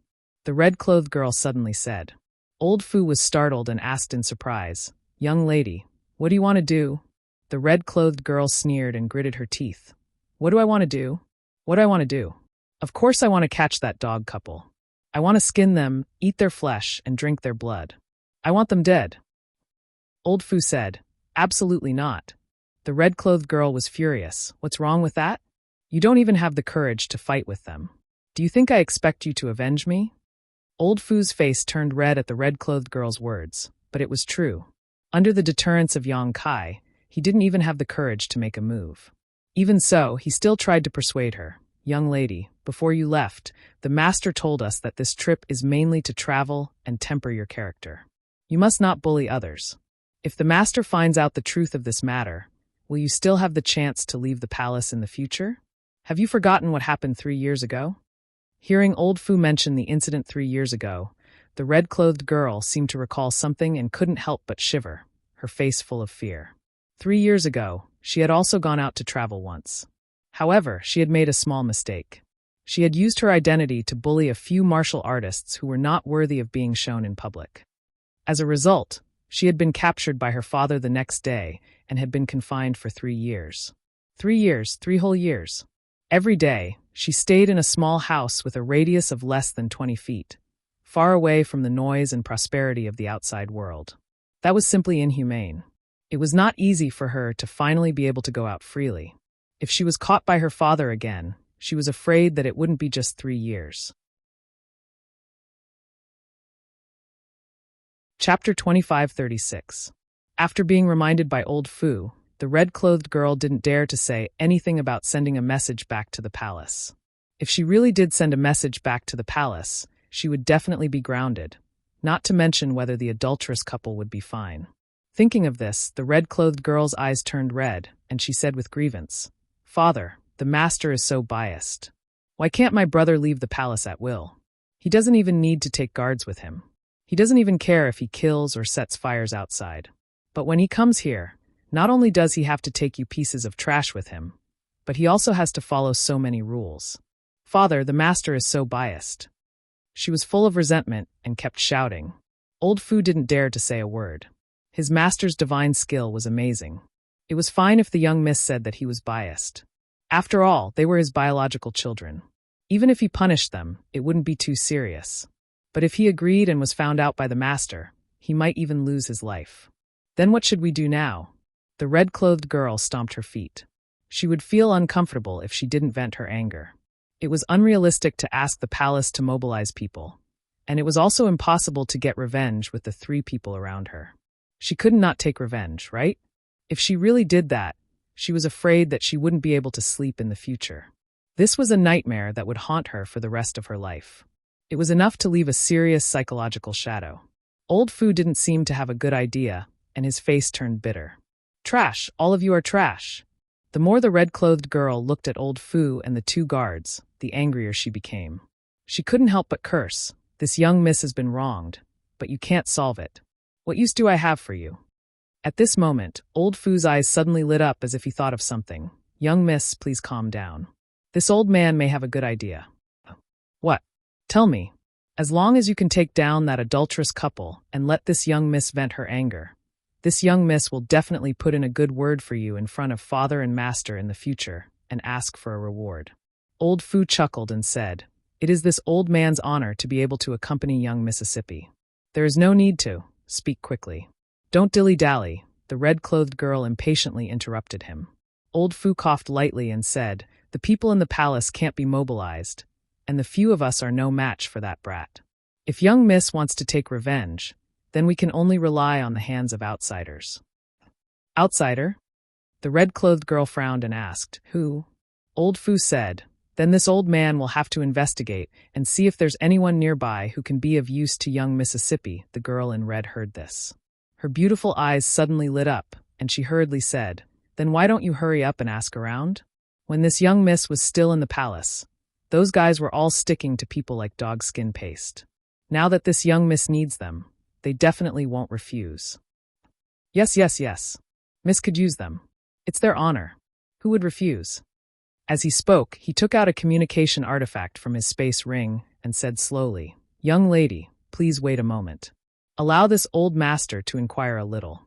the red-clothed girl suddenly said. Old Fu was startled and asked in surprise, "Young lady, what do you want to do?" The red-clothed girl sneered and gritted her teeth. "What do I want to do? What do I want to do? Of course I want to catch that dog couple. I want to skin them, eat their flesh, and drink their blood. I want them dead." Old Fu said, "Absolutely not." The red-clothed girl was furious. "What's wrong with that? You don't even have the courage to fight with them. Do you think I expect you to avenge me?" Old Fu's face turned red at the red-clothed girl's words, but it was true. Under the deterrence of Yang Kai, he didn't even have the courage to make a move. Even so, he still tried to persuade her. "Young lady, before you left, the master told us that this trip is mainly to travel and temper your character. You must not bully others. If the master finds out the truth of this matter, will you still have the chance to leave the palace in the future? Have you forgotten what happened 3 years ago?" Hearing Old Fu mention the incident 3 years ago, the red-clothed girl seemed to recall something and couldn't help but shiver, her face full of fear. 3 years ago, she had also gone out to travel once. However, she had made a small mistake. She had used her identity to bully a few martial artists who were not worthy of being shown in public. As a result, she had been captured by her father the next day and had been confined for 3 years. 3 years, 3 whole years. Every day, she stayed in a small house with a radius of less than 20 feet, far away from the noise and prosperity of the outside world. That was simply inhumane. It was not easy for her to finally be able to go out freely. If she was caught by her father again, she was afraid that it wouldn't be just 3 years. Chapter 2536. After being reminded by Old Fu, the red-clothed girl didn't dare to say anything about sending a message back to the palace. If she really did send a message back to the palace, she would definitely be grounded, not to mention whether the adulterous couple would be fine. Thinking of this, the red-clothed girl's eyes turned red, and she said with grievance, "Father, the master is so biased. Why can't my brother leave the palace at will? He doesn't even need to take guards with him. He doesn't even care if he kills or sets fires outside. But when he comes here, Not only does he have to take you pieces of trash with him, but he also has to follow so many rules. Father, the master is so biased. She was full of resentment and kept shouting. Old Fu didn't dare to say a word. His master's divine skill was amazing. It was fine if the young miss said that he was biased. After all, they were his biological children. Even if he punished them, it wouldn't be too serious. But if he agreed and was found out by the master, he might even lose his life. Then what should we do now? The red-clothed girl stomped her feet. She would feel uncomfortable if she didn't vent her anger. It was unrealistic to ask the palace to mobilize people, and it was also impossible to get revenge with the 3 people around her. She couldn't not take revenge, right? If she really did that, she was afraid that she wouldn't be able to sleep in the future. This was a nightmare that would haunt her for the rest of her life. It was enough to leave a serious psychological shadow. Old Fu didn't seem to have a good idea, and his face turned bitter. Trash, all of you are trash. The more the red-clothed girl looked at Old Fu and the 2 guards, the angrier she became. She couldn't help but curse. This young miss has been wronged, but you can't solve it. What use do I have for you? At this moment, Old Fu's eyes suddenly lit up as if he thought of something. Young miss, please calm down. This old man may have a good idea. What? Tell me. As long as you can take down that adulterous couple and let this young miss vent her anger, this young miss will definitely put in a good word for you in front of father and master in the future and ask for a reward. Old Fu chuckled and said, It is this old man's honor to be able to accompany young Mississippi. There is no need to. Speak quickly. Don't dilly-dally, the red-clothed girl impatiently interrupted him. Old Fu coughed lightly and said, The people in the palace can't be mobilized, and the few of us are no match for that brat. If young miss wants to take revenge, then we can only rely on the hands of outsiders. Outsider? The red-clothed girl frowned and asked, Who? Old Fu said, Then this old man will have to investigate and see if there's anyone nearby who can be of use to young Mississippi. The girl in red heard this. Her beautiful eyes suddenly lit up, and she hurriedly said, Then why don't you hurry up and ask around? When this young miss was still in the palace, those guys were all sticking to people like dog skin paste. Now that this young miss needs them, they definitely won't refuse. Yes. Miss could use them. It's their honor. Who would refuse? As he spoke, he took out a communication artifact from his space ring and said slowly, Young lady, please wait a moment. Allow this old master to inquire a little.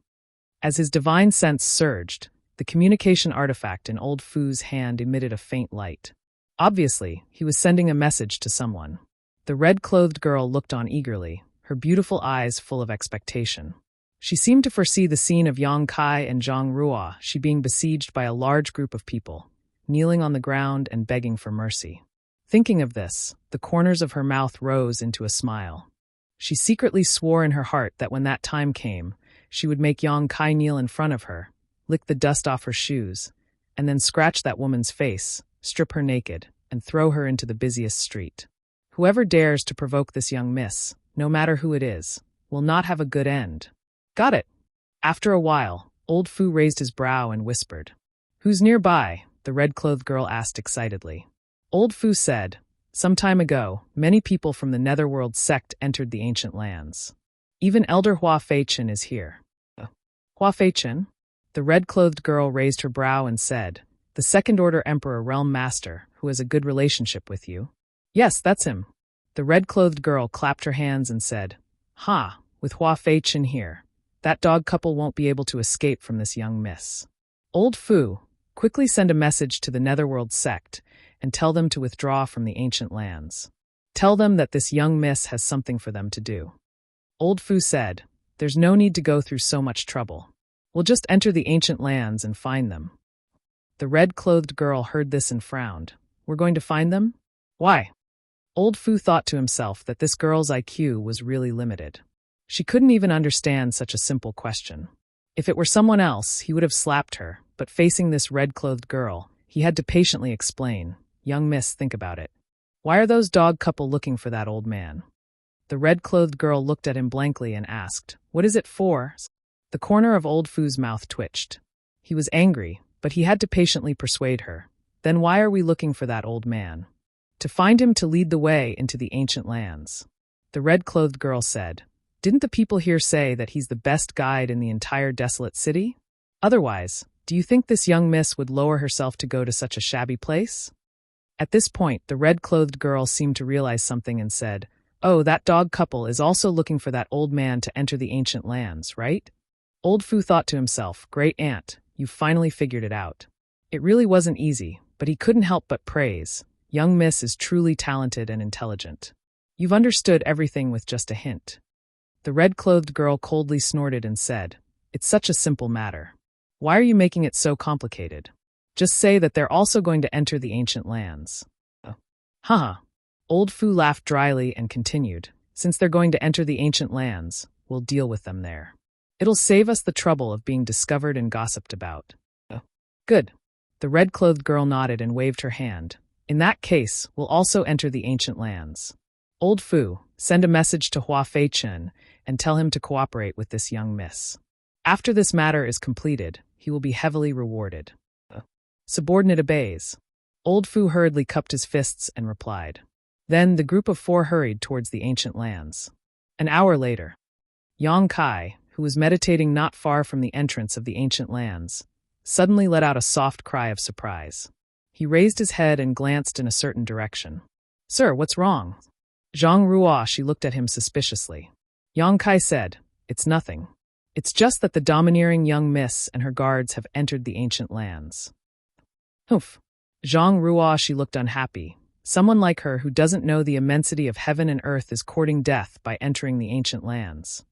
As his divine sense surged, the communication artifact in Old Fu's hand emitted a faint light. Obviously, he was sending a message to someone. The red-clothed girl looked on eagerly, her beautiful eyes full of expectation. She seemed to foresee the scene of Yang Kai and Zhang Ruo, she being besieged by a large group of people, kneeling on the ground and begging for mercy. Thinking of this, the corners of her mouth rose into a smile. She secretly swore in her heart that when that time came, she would make Yang Kai kneel in front of her, lick the dust off her shoes, and then scratch that woman's face, strip her naked, and throw her into the busiest street. Whoever dares to provoke this young miss, no matter who it is, will not have a good end. Got it. After a while, Old Fu raised his brow and whispered. Who's nearby? The red-clothed girl asked excitedly. Old Fu said, Some time ago, many people from the Netherworld sect entered the ancient lands. Even Elder Hua Feichen is here. Hua Feichen? The red-clothed girl raised her brow and said, The Second Order Emperor Realm Master, who has a good relationship with you. Yes, that's him. The red-clothed girl clapped her hands and said, Ha, with Hua Feichen here, that dog couple won't be able to escape from this young miss. Old Fu, quickly send a message to the Netherworld sect and tell them to withdraw from the ancient lands. Tell them that this young miss has something for them to do. Old Fu said, There's no need to go through so much trouble. We'll just enter the ancient lands and find them. The red-clothed girl heard this and frowned. We're going to find them? Why? Old Fu thought to himself that this girl's IQ was really limited. She couldn't even understand such a simple question. If it were someone else, he would have slapped her, but facing this red-clothed girl, he had to patiently explain, Young miss, think about it. Why are those dog couple looking for that old man? The red-clothed girl looked at him blankly and asked, What is it for? The corner of Old Fu's mouth twitched. He was angry, but he had to patiently persuade her. Then why are we looking for that old man? To find him to lead the way into the ancient lands. The red-clothed girl said, Didn't the people here say that he's the best guide in the entire desolate city? Otherwise, do you think this young miss would lower herself to go to such a shabby place? At this point, the red-clothed girl seemed to realize something and said, "Oh, that dog couple is also looking for that old man to enter the ancient lands, right?" Old Fu thought to himself, "Great aunt, you finally figured it out." It really wasn't easy, but he couldn't help but praise. Young miss is truly talented and intelligent. You've understood everything with just a hint. The red-clothed girl coldly snorted and said, "It's such a simple matter. Why are you making it so complicated? Just say that they're also going to enter the ancient lands." Haha. Old Fu laughed dryly and continued, "Since they're going to enter the ancient lands, we'll deal with them there. It'll save us the trouble of being discovered and gossiped about." Good. The red-clothed girl nodded and waved her hand. "In that case, we'll also enter the ancient lands. Old Fu, send a message to Hua Fei-chen and tell him to cooperate with this young miss. After this matter is completed, he will be heavily rewarded." Subordinate obeys. Old Fu hurriedly cupped his fists and replied. Then the group of 4 hurried towards the ancient lands. An hour later, Yang Kai, who was meditating not far from the entrance of the ancient lands, suddenly let out a soft cry of surprise. He raised his head and glanced in a certain direction. "Sir, what's wrong?" Zhang Ruoshi looked at him suspiciously. Yang Kai said, "It's nothing. It's just that the domineering young miss and her guards have entered the ancient lands." Humph. Zhang Ruoshi looked unhappy. Someone like her who doesn't know the immensity of heaven and earth is courting death by entering the ancient lands.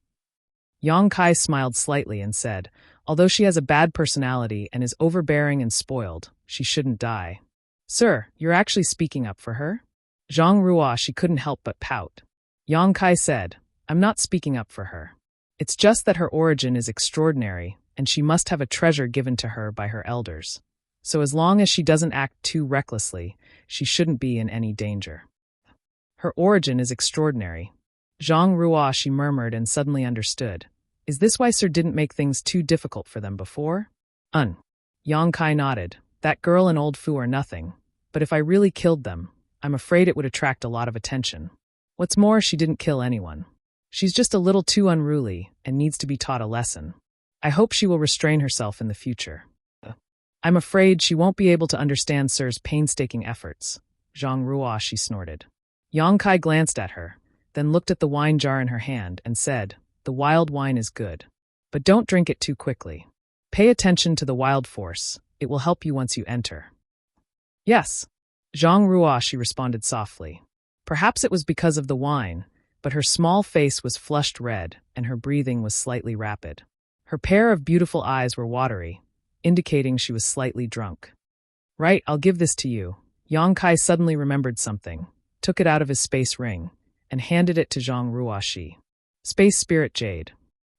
Yang Kai smiled slightly and said, "Although she has a bad personality and is overbearing and spoiled, she shouldn't die." "Sir, you're actually speaking up for her?" Zhang Ruoshi couldn't help but pout. Yang Kai said, "I'm not speaking up for her. It's just that her origin is extraordinary, and she must have a treasure given to her by her elders. So as long as she doesn't act too recklessly, she shouldn't be in any danger." Her origin is extraordinary. Zhang Ruoshi murmured and suddenly understood. Is this why Sir didn't make things too difficult for them before? Yang Kai nodded. "That girl and Old Fu are nothing, but if I really killed them, I'm afraid it would attract a lot of attention. What's more, she didn't kill anyone. She's just a little too unruly and needs to be taught a lesson. I hope she will restrain herself in the future." "I'm afraid she won't be able to understand Sir's painstaking efforts," Zhang Ruoshi snorted. Yang Kai glanced at her, then looked at the wine jar in her hand and said, "The wild wine is good, but don't drink it too quickly. Pay attention to the wild force. It will help you once you enter." "Yes," Zhang Ruoshi responded softly. Perhaps it was because of the wine, but her small face was flushed red and her breathing was slightly rapid. Her pair of beautiful eyes were watery, indicating she was slightly drunk. "Right, I'll give this to you." Yang Kai suddenly remembered something, took it out of his space ring, and handed it to Zhang Ruoshi. "Space Spirit Jade."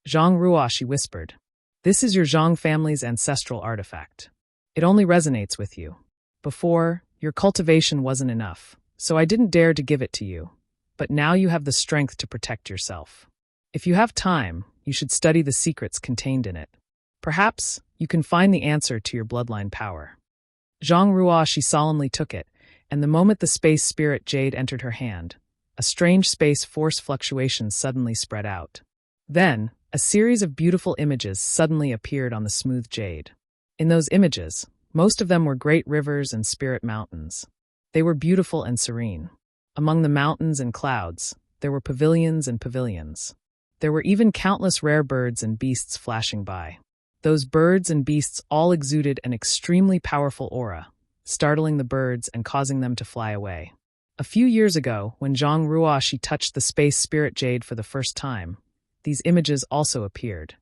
Zhang Ruoshi whispered, "This is your Zhang family's ancestral artifact. It only resonates with you. Before, your cultivation wasn't enough, so I didn't dare to give it to you. But now you have the strength to protect yourself. If you have time, you should study the secrets contained in it. Perhaps you can find the answer to your bloodline power." Zhang Ruoshi solemnly took it, and the moment the space spirit jade entered her hand, a strange space force fluctuation suddenly spread out. Then, a series of beautiful images suddenly appeared on the smooth jade. In those images, most of them were great rivers and spirit mountains. They were beautiful and serene. Among the mountains and clouds, there were pavilions and pavilions. There were even countless rare birds and beasts flashing by. Those birds and beasts all exuded an extremely powerful aura, startling the birds and causing them to fly away. A few years ago, when Zhang Ruoshi touched the space spirit jade for the first time, these images also appeared.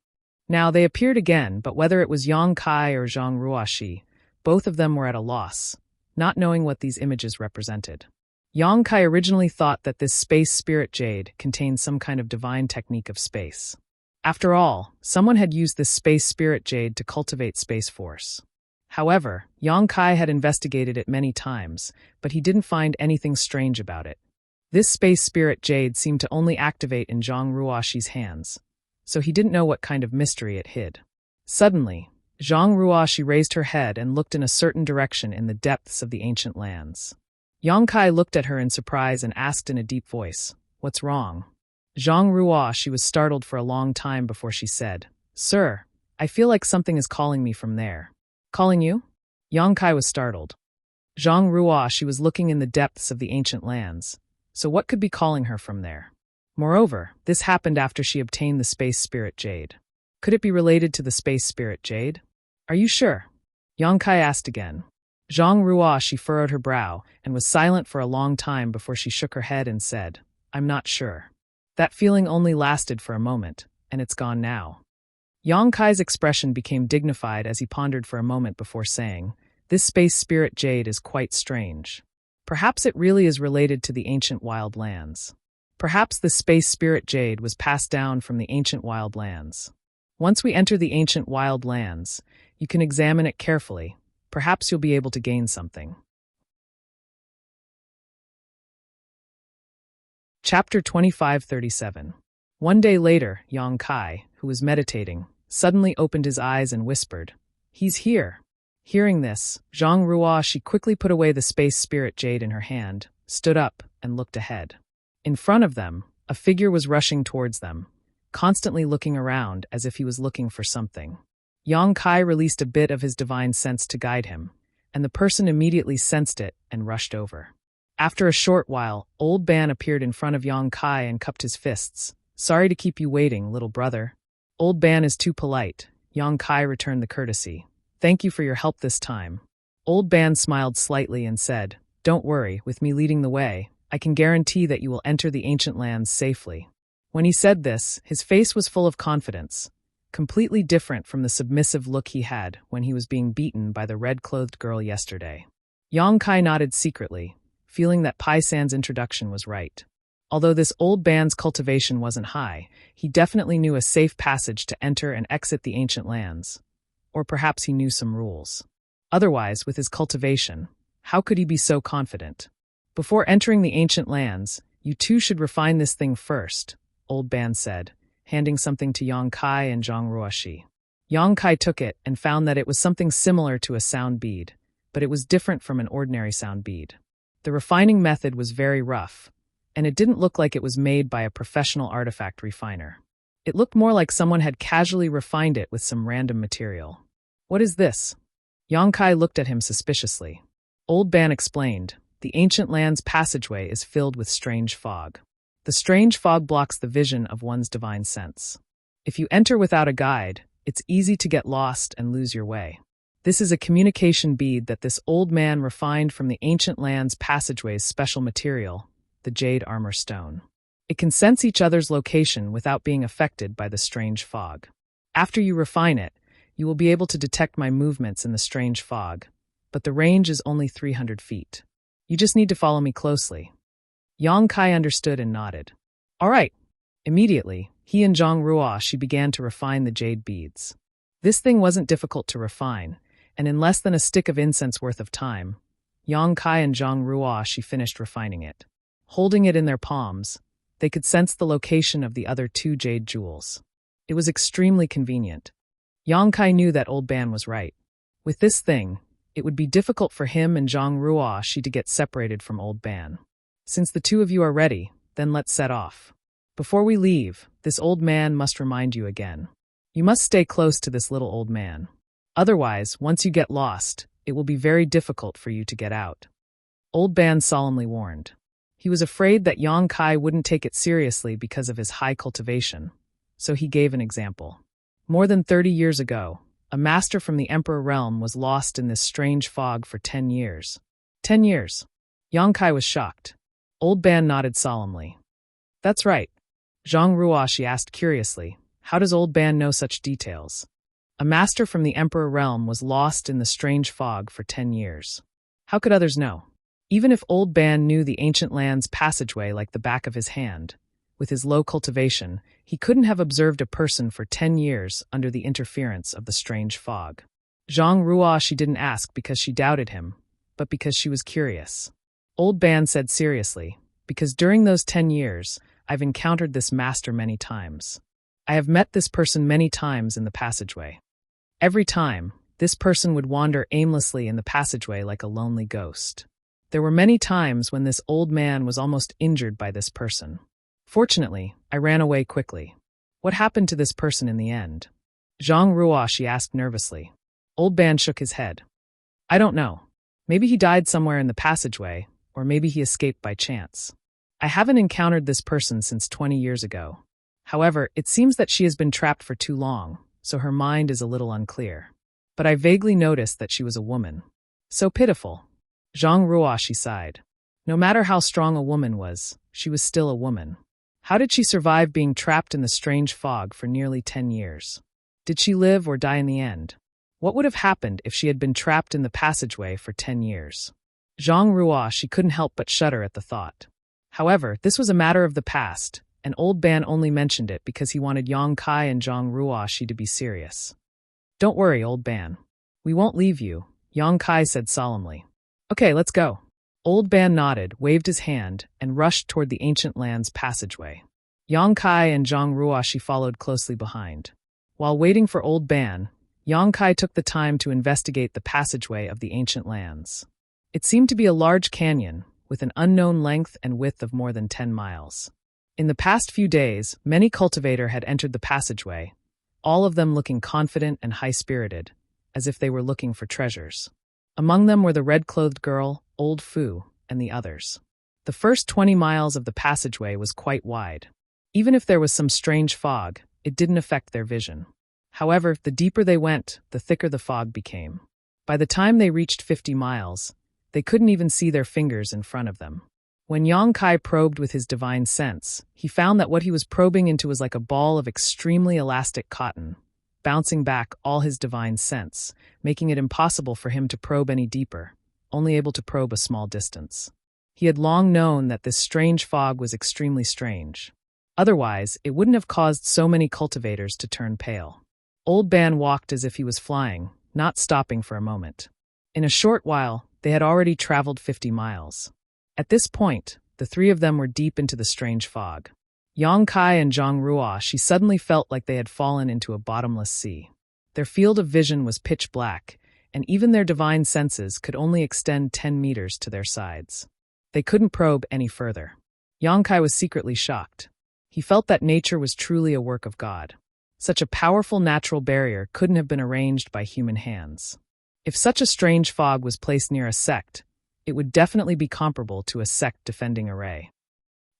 Now they appeared again, but whether it was Yang Kai or Zhang Ruoshi, both of them were at a loss, not knowing what these images represented. Yang Kai originally thought that this space spirit jade contained some kind of divine technique of space. After all, someone had used this space spirit jade to cultivate space force. However, Yang Kai had investigated it many times, but he didn't find anything strange about it. This space spirit jade seemed to only activate in Zhang Ruoshi's hands, so he didn't know what kind of mystery it hid. Suddenly, Zhang Ruoshi raised her head and looked in a certain direction in the depths of the ancient lands. Yang Kai looked at her in surprise and asked in a deep voice, "What's wrong?" Zhang Ruoshi was startled for a long time before she said, "Sir, I feel like something is calling me from there. Calling you? Yang Kai was startled. Zhang Ruo, she was looking in the depths of the ancient lands. So what could be calling her from there? Moreover, this happened after she obtained the space spirit jade. Could it be related to the space spirit jade? Are you sure? Yang Kai asked again. Zhang Ruo, she furrowed her brow and was silent for a long time before she shook her head and said, I'm not sure. That feeling only lasted for a moment, and it's gone now. Yang Kai's expression became dignified as he pondered for a moment before saying, This space spirit jade is quite strange. Perhaps it really is related to the ancient wild lands. Perhaps the space spirit jade was passed down from the ancient wild lands. Once we enter the ancient wild lands, you can examine it carefully. Perhaps you'll be able to gain something. Chapter 2537. One day later, Yang Kai, who was meditating, suddenly opened his eyes and whispered, He's here. Hearing this, Zhang Ruo, she quickly put away the space spirit jade in her hand, stood up, and looked ahead. In front of them, a figure was rushing towards them, constantly looking around as if he was looking for something. Yang Kai released a bit of his divine sense to guide him, and the person immediately sensed it and rushed over. After a short while, Old Ban appeared in front of Yang Kai and cupped his fists. Sorry to keep you waiting, little brother. Old Ban is too polite. Yang Kai returned the courtesy. Thank you for your help this time. Old Ban smiled slightly and said, Don't worry, with me leading the way, I can guarantee that you will enter the ancient lands safely. When he said this, his face was full of confidence, completely different from the submissive look he had when he was being beaten by the red-clothed girl yesterday. Yang Kai nodded secretly, feeling that Pai San's introduction was right. Although this old band's cultivation wasn't high, he definitely knew a safe passage to enter and exit the ancient lands. Or perhaps he knew some rules. Otherwise, with his cultivation, how could he be so confident? Before entering the ancient lands, you two should refine this thing first, Old Ban said, handing something to Yang Kai and Zhang Ruoshi. Yang Kai took it and found that it was something similar to a sound bead, but it was different from an ordinary sound bead. The refining method was very rough, and it didn't look like it was made by a professional artifact refiner. It looked more like someone had casually refined it with some random material. What is this? Yang Kai looked at him suspiciously. Old Ban explained, the ancient land's passageway is filled with strange fog. The strange fog blocks the vision of one's divine sense. If you enter without a guide, it's easy to get lost and lose your way. This is a communication bead that this old man refined from the ancient land's passageway's special material, the jade armor stone. It can sense each other's location without being affected by the strange fog. After you refine it, you will be able to detect my movements in the strange fog, but the range is only 300 feet. You just need to follow me closely. Yang Kai understood and nodded. All right. Immediately, he and Zhang Ruo, she began to refine the jade beads. This thing wasn't difficult to refine, and in less than a stick of incense worth of time, Yang Kai and Zhang Ruo, she finished refining it. Holding it in their palms, they could sense the location of the other two jade jewels. It was extremely convenient. Yang Kai knew that Old Ban was right. With this thing, it would be difficult for him and Zhang Ruo to get separated from Old Ban. Since the two of you are ready, then let's set off. Before we leave, this old man must remind you again. You must stay close to this little old man. Otherwise, once you get lost, it will be very difficult for you to get out. Old Ban solemnly warned. He was afraid that Yang Kai wouldn't take it seriously because of his high cultivation, so he gave an example. More than 30 years ago, a master from the Emperor realm was lost in this strange fog for 10 years. 10 years. Yang Kai was shocked. Old Ban nodded solemnly. That's right. Zhang Ruo, she asked curiously, how does Old Ban know such details? A master from the Emperor realm was lost in the strange fog for 10 years. How could others know? Even if Old Ban knew the ancient land's passageway like the back of his hand, with his low cultivation, he couldn't have observed a person for 10 years under the interference of the strange fog. Zhang Ruo, she didn't ask because she doubted him, but because she was curious. Old Ban said seriously, because during those 10 years, I've encountered this master many times. I have met this person many times in the passageway. Every time, this person would wander aimlessly in the passageway like a lonely ghost. There were many times when this old man was almost injured by this person. Fortunately, I ran away quickly. What happened to this person in the end? Zhang Ruo, she asked nervously. Old Ban shook his head. I don't know. Maybe he died somewhere in the passageway, or maybe he escaped by chance. I haven't encountered this person since 20 years ago. However, it seems that she has been trapped for too long, so her mind is a little unclear. But I vaguely noticed that she was a woman. So pitiful. Zhang Ruo, she sighed. No matter how strong a woman was, she was still a woman. How did she survive being trapped in the strange fog for nearly 10 years? Did she live or die in the end? What would have happened if she had been trapped in the passageway for 10 years? Zhang Ruo, she couldn't help but shudder at the thought. However, this was a matter of the past, and Old Ban only mentioned it because he wanted Yang Kai and Zhang Ruo she to be serious. Don't worry, Old Ban. We won't leave you, Yang Kai said solemnly. Okay, let's go. Old Ban nodded, waved his hand, and rushed toward the ancient land's passageway. Yang Kai and Zhang Ruo she followed closely behind. While waiting for Old Ban, Yang Kai took the time to investigate the passageway of the ancient lands. It seemed to be a large canyon, with an unknown length and width of more than 10 miles. In the past few days, many cultivators had entered the passageway, all of them looking confident and high-spirited, as if they were looking for treasures. Among them were the red-clothed girl, Old Fu, and the others. The first 20 miles of the passageway was quite wide. Even if there was some strange fog, it didn't affect their vision. However, the deeper they went, the thicker the fog became. By the time they reached 50 miles, they couldn't even see their fingers in front of them. When Yang Kai probed with his divine sense, he found that what he was probing into was like a ball of extremely elastic cotton, bouncing back all his divine sense, making it impossible for him to probe any deeper, only able to probe a small distance. He had long known that this strange fog was extremely strange. Otherwise, it wouldn't have caused so many cultivators to turn pale. Old Ban walked as if he was flying, not stopping for a moment. In a short while, they had already traveled 50 miles. At this point, the three of them were deep into the strange fog. Yang Kai and Zhang Ruo, she suddenly felt like they had fallen into a bottomless sea. Their field of vision was pitch black, and even their divine senses could only extend 10 meters to their sides. They couldn't probe any further. Yang Kai was secretly shocked. He felt that nature was truly a work of God. Such a powerful natural barrier couldn't have been arranged by human hands. If such a strange fog was placed near a sect, it would definitely be comparable to a sect defending a ray.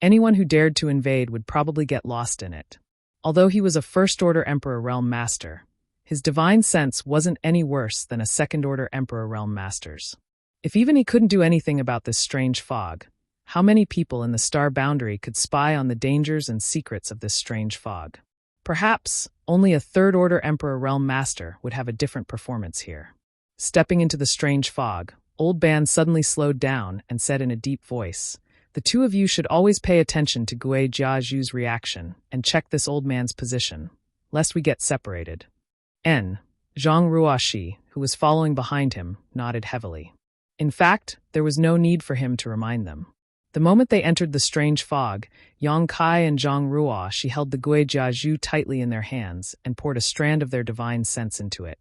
Anyone who dared to invade would probably get lost in it. Although he was a First-Order Emperor Realm Master, his divine sense wasn't any worse than a Second-Order Emperor Realm Master's. If even he couldn't do anything about this strange fog, how many people in the star boundary could spy on the dangers and secrets of this strange fog? Perhaps only a Third-Order Emperor Realm Master would have a different performance here. Stepping into the strange fog, Old Ban suddenly slowed down and said in a deep voice, "The two of you should always pay attention to Gui Jiaju's reaction and check this old man's position, lest we get separated." Zhang Ruoshi, who was following behind him, nodded heavily. In fact, there was no need for him to remind them. The moment they entered the strange fog, Yang Kai and Zhang Ruo, she held the Gui Jiaju tightly in their hands and poured a strand of their divine sense into it.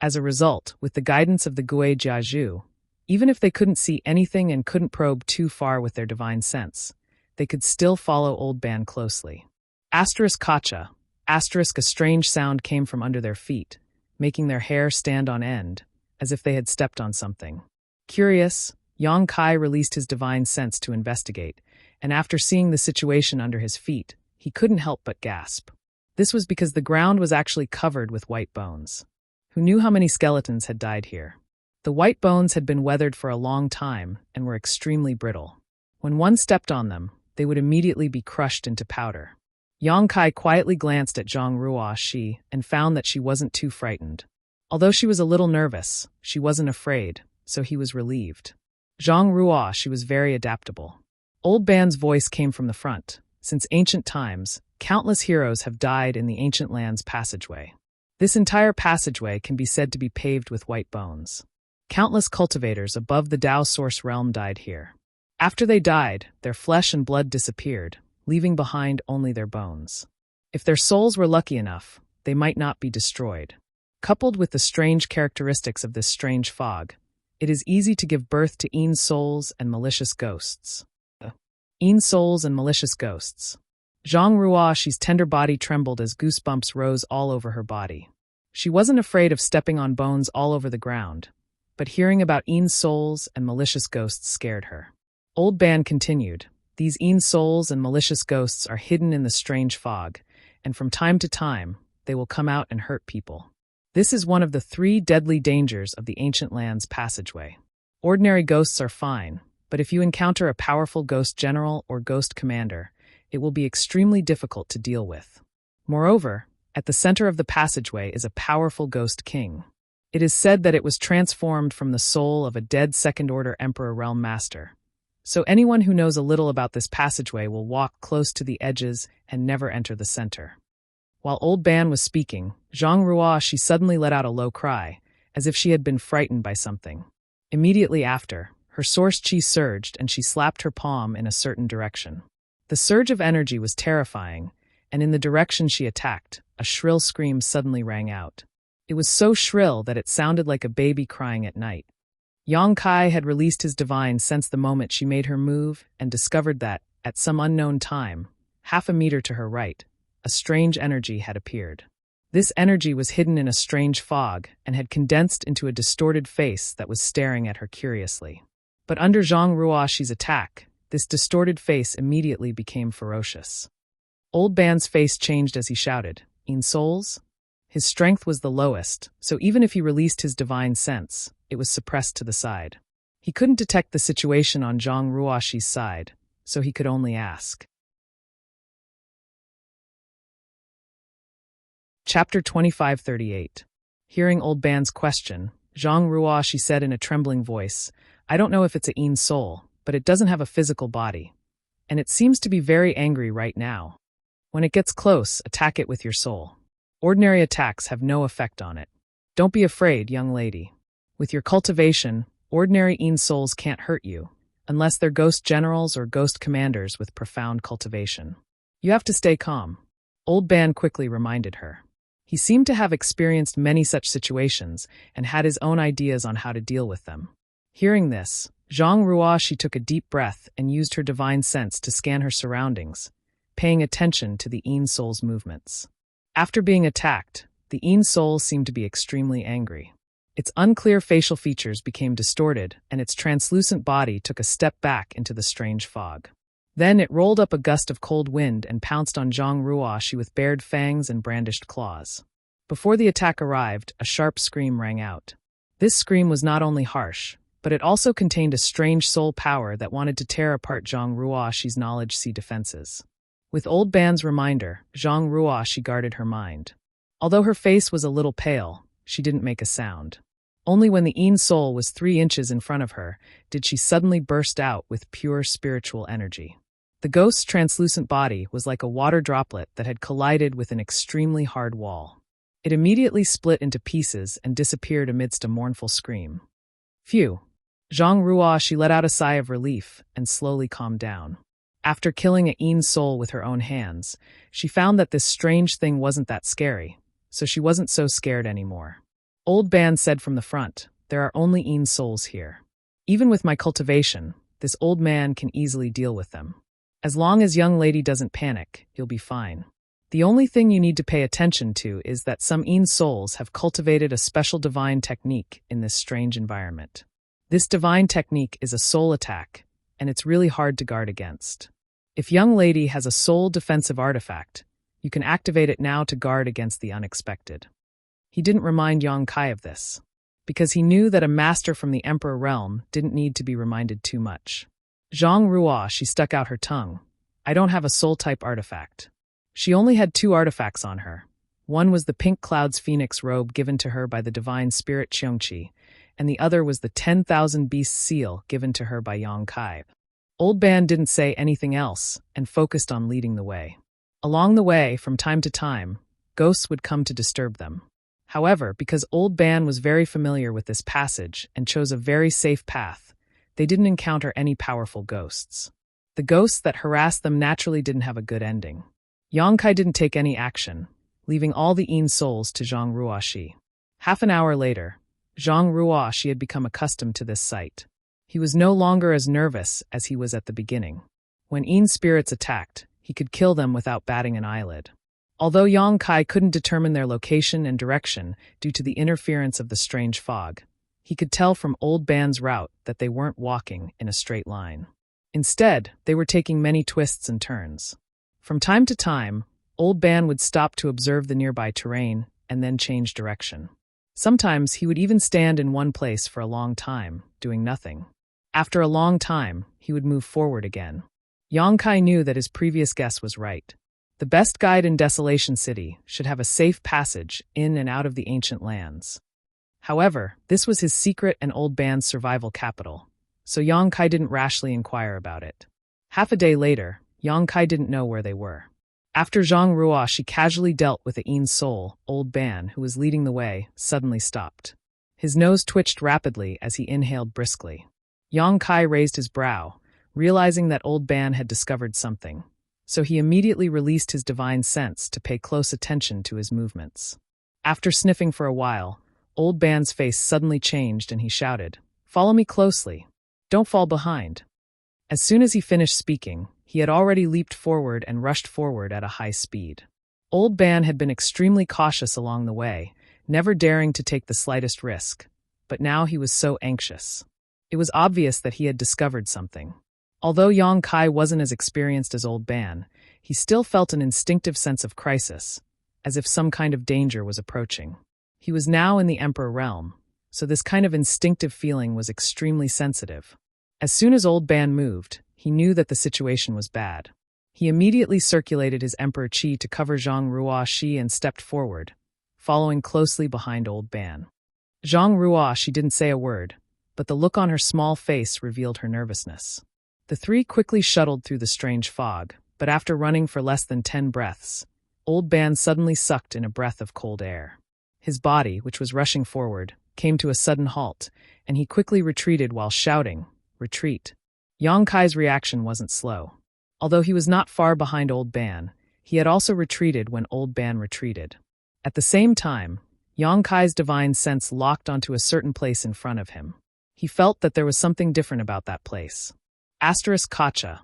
As a result, with the guidance of the Gui Jiaju, even if they couldn't see anything and couldn't probe too far with their divine sense, they could still follow Old Ban closely. Kacha, a strange sound came from under their feet, making their hair stand on end, as if they had stepped on something. Curious, Yang Kai released his divine sense to investigate, and after seeing the situation under his feet, he couldn't help but gasp. This was because the ground was actually covered with white bones. Who knew how many skeletons had died here? The white bones had been weathered for a long time and were extremely brittle. When one stepped on them, they would immediately be crushed into powder. Yang Kai quietly glanced at Zhang Ruoshi and found that she wasn't too frightened. Although she was a little nervous, she wasn't afraid, so he was relieved. Zhang Ruo, she was very adaptable. Old Ban's voice came from the front. Since ancient times, countless heroes have died in the ancient land's passageway. This entire passageway can be said to be paved with white bones. Countless cultivators above the Dao Source realm died here. After they died, their flesh and blood disappeared, leaving behind only their bones. If their souls were lucky enough, they might not be destroyed. Coupled with the strange characteristics of this strange fog, it is easy to give birth to Een souls and malicious ghosts. Zhang Ruoshi's tender body trembled as goosebumps rose all over her body. She wasn't afraid of stepping on bones all over the ground, but hearing about Een souls and malicious ghosts scared her. Old Ban continued, "These Een souls and malicious ghosts are hidden in the strange fog, and from time to time, they will come out and hurt people. This is one of the 3 deadly dangers of the ancient land's passageway. Ordinary ghosts are fine, but if you encounter a powerful ghost general or ghost commander, it will be extremely difficult to deal with. Moreover, at the center of the passageway is a powerful ghost king. It is said that it was transformed from the soul of a dead second-order Emperor Realm Master. So anyone who knows a little about this passageway will walk close to the edges and never enter the center." While Old Ban was speaking, Zhang Ruo she suddenly let out a low cry, as if she had been frightened by something. Immediately after, her source chi surged and she slapped her palm in a certain direction. The surge of energy was terrifying, and in the direction she attacked, a shrill scream suddenly rang out. It was so shrill that it sounded like a baby crying at night. Yang Kai had released his divine sense the moment she made her move and discovered that, at some unknown time, 1/2 meter to her right, a strange energy had appeared. This energy was hidden in a strange fog and had condensed into a distorted face that was staring at her curiously. But under Zhang Ruoxi's attack, this distorted face immediately became ferocious. Old Ban's face changed as he shouted, "Een souls?" His strength was the lowest, so even if he released his divine sense, it was suppressed to the side. He couldn't detect the situation on Zhang Ruoxi's side, so he could only ask. Chapter 2538. Hearing Old Ban's question, Zhang Ruoxi said in a trembling voice, "I don't know if it's a Een soul, but it doesn't have a physical body. And it seems to be very angry right now. When it gets close, attack it with your soul. Ordinary attacks have no effect on it. Don't be afraid, young lady. With your cultivation, ordinary Een souls can't hurt you, unless they're ghost generals or ghost commanders with profound cultivation. You have to stay calm." Old Ban quickly reminded her. He seemed to have experienced many such situations and had his own ideas on how to deal with them. Hearing this, Zhang Ruoxi took a deep breath and used her divine sense to scan her surroundings, paying attention to the Een soul's movements. After being attacked, the Een soul seemed to be extremely angry. Its unclear facial features became distorted, and its translucent body took a step back into the strange fog. Then it rolled up a gust of cold wind and pounced on Zhang Ruoxi with bared fangs and brandished claws. Before the attack arrived, a sharp scream rang out. This scream was not only harsh, but it also contained a strange soul power that wanted to tear apart Zhang Ruoxi's knowledge sea defenses. With Old Ban's reminder, Zhang Ruoxi guarded her mind. Although her face was a little pale, she didn't make a sound. Only when the Een soul was 3 inches in front of her did she suddenly burst out with pure spiritual energy. The ghost's translucent body was like a water droplet that had collided with an extremely hard wall. It immediately split into pieces and disappeared amidst a mournful scream. Phew! Zhang Ruoxi let out a sigh of relief and slowly calmed down. After killing a Een soul with her own hands, she found that this strange thing wasn't that scary, so she wasn't so scared anymore. Old Ban said from the front, "There are only Een souls here. Even with my cultivation, this old man can easily deal with them. As long as young lady doesn't panic, you'll be fine. The only thing you need to pay attention to is that some Een souls have cultivated a special divine technique in this strange environment. This divine technique is a soul attack, and it's really hard to guard against. If young lady has a soul defensive artifact, you can activate it now to guard against the unexpected." He didn't remind Yang Kai of this, because he knew that a master from the Emperor realm didn't need to be reminded too much. Zhang Ruoxi stuck out her tongue. "I don't have a soul-type artifact." She only had 2 artifacts on her. One was the Pink Cloud's Phoenix robe given to her by the divine spirit Qiongqi, and the other was the 10,000 Beasts seal given to her by Yang Kai. Old Ban didn't say anything else and focused on leading the way. Along the way, from time to time, ghosts would come to disturb them. However, because Old Ban was very familiar with this passage and chose a very safe path, they didn't encounter any powerful ghosts. The ghosts that harassed them naturally didn't have a good ending. Yang Kai didn't take any action, leaving all the Een souls to Zhang Ruoxi. Half an hour later, Zhang Ruoxi had become accustomed to this sight. He was no longer as nervous as he was at the beginning. When Een spirits attacked, he could kill them without batting an eyelid. Although Yang Kai couldn't determine their location and direction due to the interference of the strange fog, he could tell from Old Ban's route that they weren't walking in a straight line. Instead, they were taking many twists and turns. From time to time, Old Ban would stop to observe the nearby terrain and then change direction. Sometimes he would even stand in one place for a long time, doing nothing. After a long time, he would move forward again. Yang Kai knew that his previous guess was right. The best guide in Desolation City should have a safe passage in and out of the ancient lands. However, this was his secret and Old Ban's survival capital, so Yang Kai didn't rashly inquire about it. Half a day later, Yang Kai didn't know where they were. After Zhang Ruoshi casually dealt with Ain's soul, Old Ban, who was leading the way, suddenly stopped. His nose twitched rapidly as he inhaled briskly. Yang Kai raised his brow, realizing that Old Ban had discovered something, so he immediately released his divine sense to pay close attention to his movements. After sniffing for a while, Old Ban's face suddenly changed and he shouted, "Follow me closely. Don't fall behind." As soon as he finished speaking, he had already leaped forward and rushed forward at a high speed. Old Ban had been extremely cautious along the way, never daring to take the slightest risk, but now he was so anxious. It was obvious that he had discovered something. Although Yang Kai wasn't as experienced as Old Ban, he still felt an instinctive sense of crisis, as if some kind of danger was approaching. He was now in the Emperor realm, so this kind of instinctive feeling was extremely sensitive. As soon as Old Ban moved, he knew that the situation was bad. He immediately circulated his Emperor Qi to cover Zhang Ruoshi and stepped forward, following closely behind Old Ban. Zhang Ruoshi didn't say a word, but the look on her small face revealed her nervousness. The three quickly shuttled through the strange fog, but after running for less than 10 breaths, Old Ban suddenly sucked in a breath of cold air. His body, which was rushing forward, came to a sudden halt, and he quickly retreated while shouting, "Retreat." Yang Kai's reaction wasn't slow. Although he was not far behind Old Ban, he had also retreated when Old Ban retreated. At the same time, Yang Kai's divine sense locked onto a certain place in front of him. He felt that there was something different about that place. Kacha.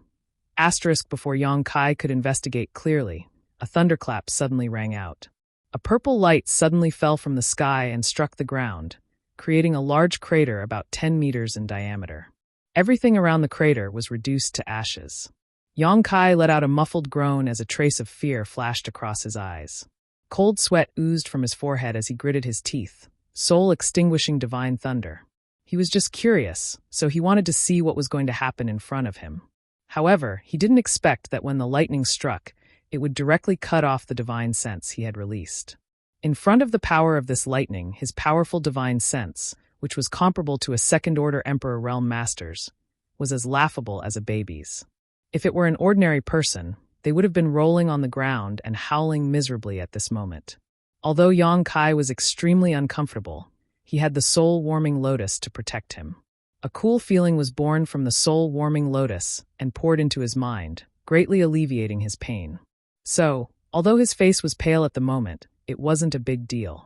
Before Yang Kai could investigate clearly, a thunderclap suddenly rang out. A purple light suddenly fell from the sky and struck the ground, creating a large crater about 10 meters in diameter. Everything around the crater was reduced to ashes. Yang Kai let out a muffled groan as a trace of fear flashed across his eyes. Cold sweat oozed from his forehead as he gritted his teeth, soul-extinguishing divine thunder. He was just curious, so he wanted to see what was going to happen in front of him. However, he didn't expect that when the lightning struck, it would directly cut off the divine sense he had released. In front of the power of this lightning, his powerful divine sense, which was comparable to a second-order Emperor Realm Master's, was as laughable as a baby's. If it were an ordinary person, they would have been rolling on the ground and howling miserably at this moment. Although Yang Kai was extremely uncomfortable, he had the soul-warming lotus to protect him. A cool feeling was born from the soul-warming lotus and poured into his mind, greatly alleviating his pain. So, although his face was pale at the moment, it wasn't a big deal.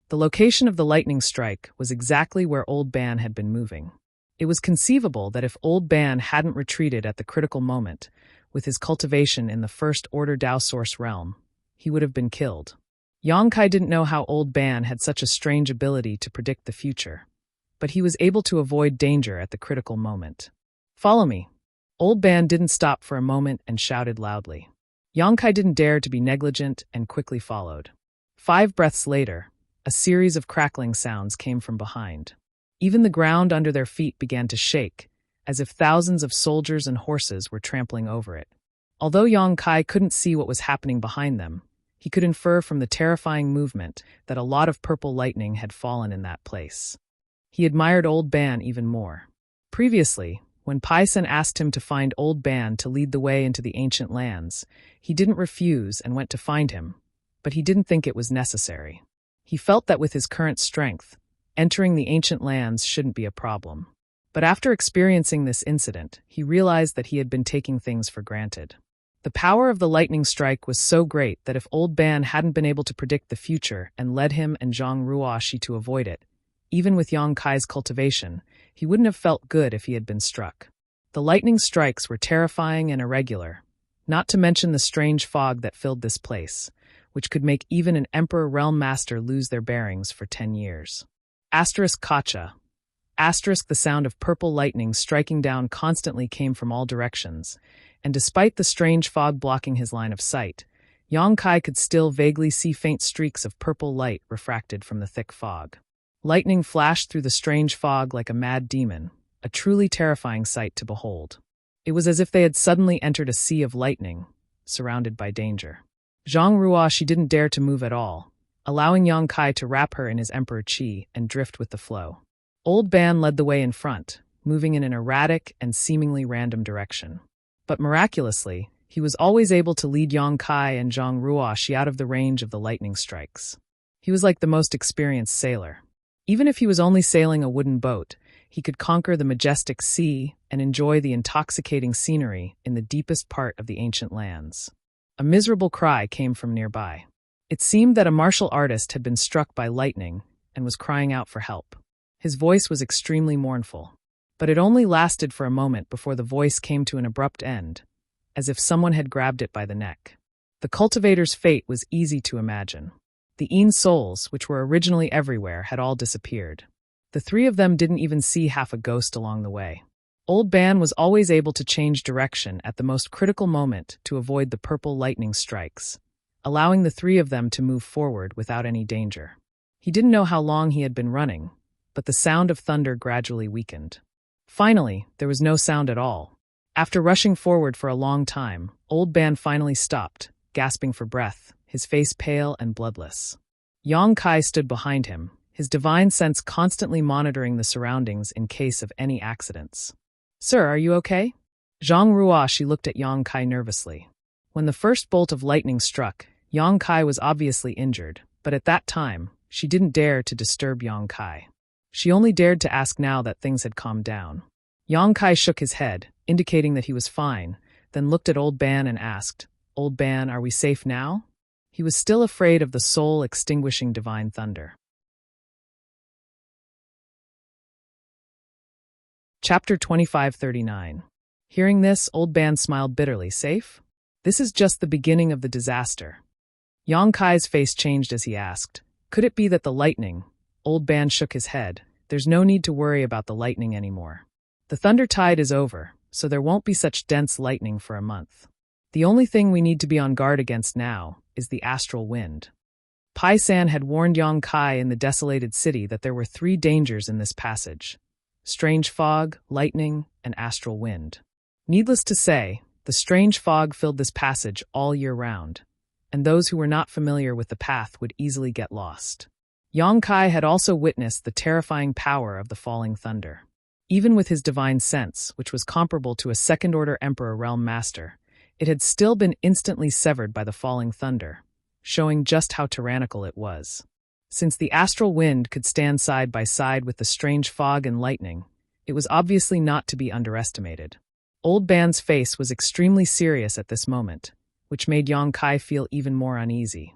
The location of the lightning strike was exactly where Old Ban had been moving. It was conceivable that if Old Ban hadn't retreated at the critical moment, with his cultivation in the First-Order Dao Source realm, he would have been killed. Yang Kai didn't know how Old Ban had such a strange ability to predict the future, but he was able to avoid danger at the critical moment. "Follow me." Old Ban didn't stop for a moment and shouted loudly. Yang Kai didn't dare to be negligent and quickly followed. 5 breaths later, a series of crackling sounds came from behind. Even the ground under their feet began to shake, as if thousands of soldiers and horses were trampling over it. Although Yang Kai couldn't see what was happening behind them, he could infer from the terrifying movement that a lot of purple lightning had fallen in that place. He admired Old Ban even more. Previously, when Paisen asked him to find Old Ban to lead the way into the ancient lands, he didn't refuse and went to find him, but he didn't think it was necessary. He felt that with his current strength, entering the ancient lands shouldn't be a problem. But after experiencing this incident, he realized that he had been taking things for granted. The power of the lightning strike was so great that if Old Ban hadn't been able to predict the future and led him and Zhang Ruoshi to avoid it, even with Yang Kai's cultivation, he wouldn't have felt good if he had been struck. The lightning strikes were terrifying and irregular, not to mention the strange fog that filled this place, which could make even an Emperor Realm Master lose their bearings for 10 years. Asterisk Kacha. Asterisk the sound of purple lightning striking down constantly came from all directions, and despite the strange fog blocking his line of sight, Yang Kai could still vaguely see faint streaks of purple light refracted from the thick fog. Lightning flashed through the strange fog like a mad demon, a truly terrifying sight to behold. It was as if they had suddenly entered a sea of lightning, surrounded by danger. Zhang Ruo, she didn't dare to move at all, allowing Yang Kai to wrap her in his Emperor Qi and drift with the flow. Old Ban led the way in front, moving in an erratic and seemingly random direction. But miraculously, he was always able to lead Yang Kai and Zhang Ruo out of the range of the lightning strikes. He was like the most experienced sailor. Even if he was only sailing a wooden boat, he could conquer the majestic sea and enjoy the intoxicating scenery in the deepest part of the ancient lands. A miserable cry came from nearby. It seemed that a martial artist had been struck by lightning and was crying out for help. His voice was extremely mournful, but it only lasted for a moment before the voice came to an abrupt end, as if someone had grabbed it by the neck. The cultivator's fate was easy to imagine. The Een souls, which were originally everywhere, had all disappeared. The three of them didn't even see half a ghost along the way. Old Ban was always able to change direction at the most critical moment to avoid the purple lightning strikes, allowing the three of them to move forward without any danger. He didn't know how long he had been running, but the sound of thunder gradually weakened. Finally, there was no sound at all. After rushing forward for a long time, Old Ban finally stopped, gasping for breath, his face pale and bloodless. Yang Kai stood behind him, his divine sense constantly monitoring the surroundings in case of any accidents. "Sir, are you okay?" Zhang Ruo, she looked at Yang Kai nervously. When the first bolt of lightning struck, Yang Kai was obviously injured, but at that time, she didn't dare to disturb Yang Kai. She only dared to ask now that things had calmed down. Yang Kai shook his head, indicating that he was fine, then looked at Old Ban and asked, "Old Ban, are we safe now?" He was still afraid of the soul-extinguishing divine thunder. Chapter 2539. Hearing this, Old Ban smiled bitterly. "Safe? This is just the beginning of the disaster." Yang Kai's face changed as he asked, "Could it be that the lightning—" Old Ban shook his head. "There's no need to worry about the lightning anymore. The thunder tide is over, so there won't be such dense lightning for a month. The only thing we need to be on guard against now is the astral wind." Pai San had warned Yang Kai in the desolated city that there were 3 dangers in this passage: strange fog, lightning, and astral wind. Needless to say, the strange fog filled this passage all year round, and those who were not familiar with the path would easily get lost. Yang Kai had also witnessed the terrifying power of the falling thunder. Even with his divine sense, which was comparable to a second-order Emperor Realm Master, it had still been instantly severed by the falling thunder, showing just how tyrannical it was. Since the astral wind could stand side by side with the strange fog and lightning, it was obviously not to be underestimated. Old Ban's face was extremely serious at this moment, which made Yang Kai feel even more uneasy.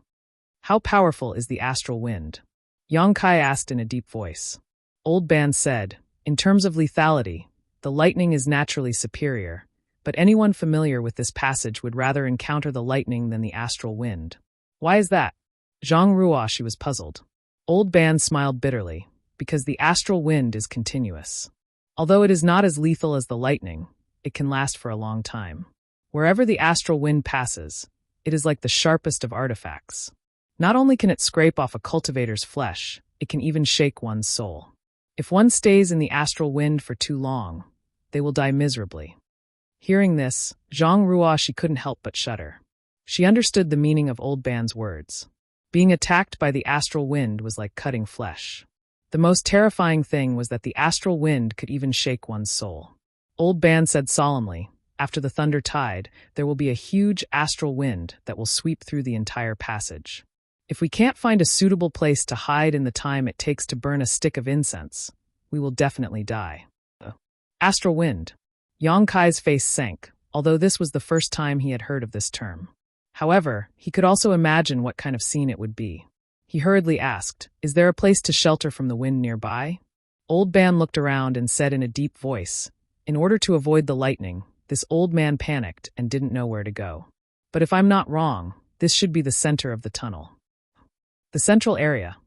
"How powerful is the astral wind?" Yang Kai asked in a deep voice. Old Ban said, "In terms of lethality, the lightning is naturally superior, but anyone familiar with this passage would rather encounter the lightning than the astral wind." "Why is that?" Zhang Ruo, she was puzzled. Old Ban smiled bitterly, "Because the astral wind is continuous. Although it is not as lethal as the lightning, it can last for a long time. Wherever the astral wind passes, it is like the sharpest of artifacts. Not only can it scrape off a cultivator's flesh, it can even shake one's soul. If one stays in the astral wind for too long, they will die miserably." Hearing this, Zhang Ruo, she couldn't help but shudder. She understood the meaning of Old Ban's words. Being attacked by the astral wind was like cutting flesh. The most terrifying thing was that the astral wind could even shake one's soul. Old Ban said solemnly, "After the thunder tide, there will be a huge astral wind that will sweep through the entire passage. If we can't find a suitable place to hide in the time it takes to burn a stick of incense, we will definitely die." Astral wind. Yang Kai's face sank, although this was the first time he had heard of this term. However, he could also imagine what kind of scene it would be. He hurriedly asked, "Is there a place to shelter from the wind nearby?" Old Ban looked around and said in a deep voice, "In order to avoid the lightning, this old man panicked and didn't know where to go. But if I'm not wrong, This should be the center of the tunnel. The central area.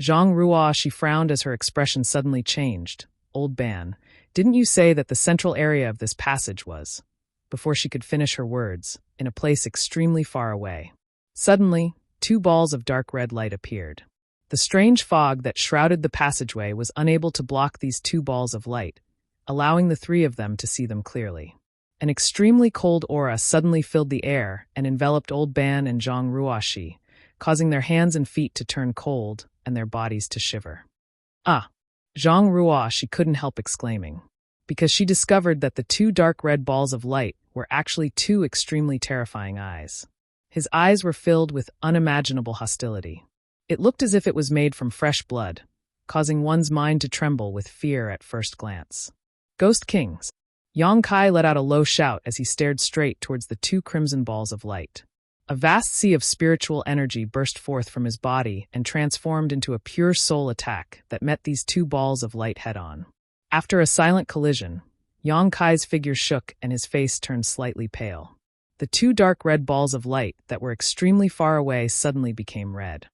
Zhang Ruo, she frowned as her expression suddenly changed. Old Ban, didn't you say that the central area of this passage was? Before she could finish her words, in a place extremely far away. Suddenly, two balls of dark red light appeared. The strange fog that shrouded the passageway was unable to block these two balls of light, allowing the three of them to see them clearly. An extremely cold aura suddenly filled the air and enveloped Old Ban and Zhang Ruoshi, causing their hands and feet to turn cold and their bodies to shiver. Ah! Zhang Ruo, she couldn't help exclaiming, because she discovered that the two dark red balls of light were actually two extremely terrifying eyes. His eyes were filled with unimaginable hostility. It looked as if it was made from fresh blood, causing one's mind to tremble with fear at first glance. Ghost Kings. Yang Kai let out a low shout as he stared straight towards the two crimson balls of light. A vast sea of spiritual energy burst forth from his body and transformed into a pure soul attack that met these two balls of light head-on. After a silent collision, Yang Kai's figure shook and his face turned slightly pale. The two dark red balls of light that were extremely far away suddenly became red.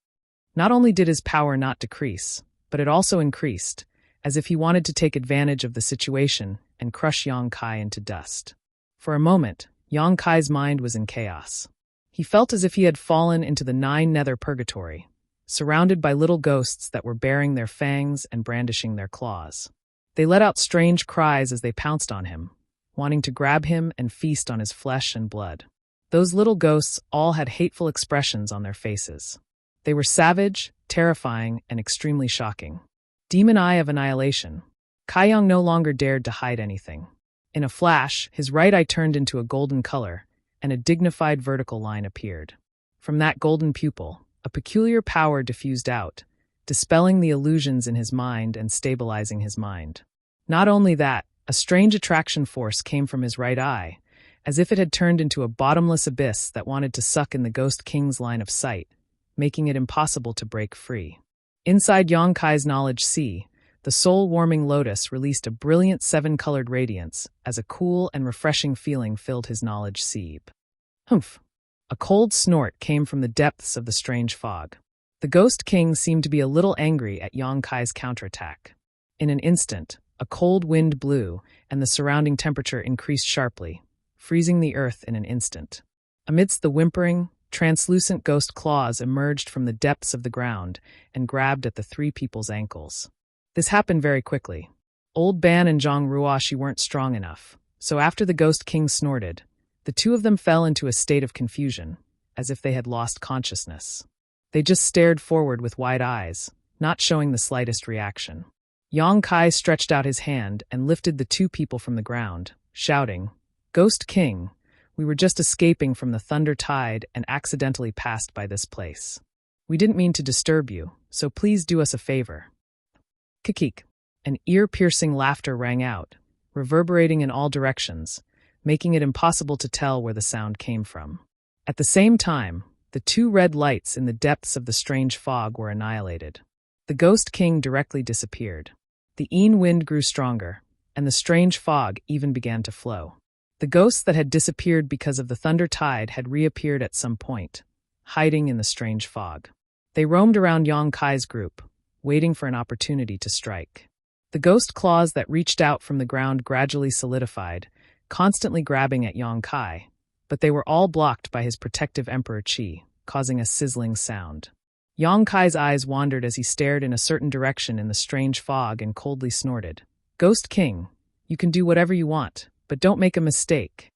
Not only did his power not decrease, but it also increased, as if he wanted to take advantage of the situation and crush Yang Kai into dust. For a moment, Yang Kai's mind was in chaos. He felt as if he had fallen into the nine-nether purgatory, surrounded by little ghosts that were baring their fangs and brandishing their claws. They let out strange cries as they pounced on him, wanting to grab him and feast on his flesh and blood. Those little ghosts all had hateful expressions on their faces. They were savage, terrifying, and extremely shocking. Demon Eye of Annihilation. Kai Yang no longer dared to hide anything. In a flash, his right eye turned into a golden color, and a dignified vertical line appeared. From that golden pupil, a peculiar power diffused out, dispelling the illusions in his mind and stabilizing his mind. Not only that, a strange attraction force came from his right eye, as if it had turned into a bottomless abyss that wanted to suck in the Ghost King's line of sight, making it impossible to break free. Inside Yang Kai's knowledge sea, the soul-warming lotus released a brilliant seven-colored radiance as a cool and refreshing feeling filled his knowledge sieve. Humph! A cold snort came from the depths of the strange fog. The Ghost King seemed to be a little angry at Yang Kai's counterattack. In an instant, a cold wind blew, and the surrounding temperature increased sharply, freezing the earth in an instant. Amidst the whimpering, translucent ghost claws emerged from the depths of the ground and grabbed at the three people's ankles. This happened very quickly. Old Ban and Zhang Ruoshi weren't strong enough, so after the Ghost King snorted, the two of them fell into a state of confusion, as if they had lost consciousness. They just stared forward with wide eyes, not showing the slightest reaction. Yang Kai stretched out his hand and lifted the two people from the ground, shouting, "Ghost King, we were just escaping from the thunder tide and accidentally passed by this place. We didn't mean to disturb you, so please do us a favor." Kikik. An ear-piercing laughter rang out, reverberating in all directions, making it impossible to tell where the sound came from. At the same time, the two red lights in the depths of the strange fog were annihilated. The Ghost King directly disappeared. The Een wind grew stronger, and the strange fog even began to flow. The ghosts that had disappeared because of the thunder tide had reappeared at some point, hiding in the strange fog. They roamed around Yang Kai's group, waiting for an opportunity to strike. The ghost claws that reached out from the ground gradually solidified, constantly grabbing at Yang Kai, but they were all blocked by his protective Emperor Qi, causing a sizzling sound. Yang Kai's eyes wandered as he stared in a certain direction in the strange fog and coldly snorted, "Ghost King, you can do whatever you want, but don't make a mistake."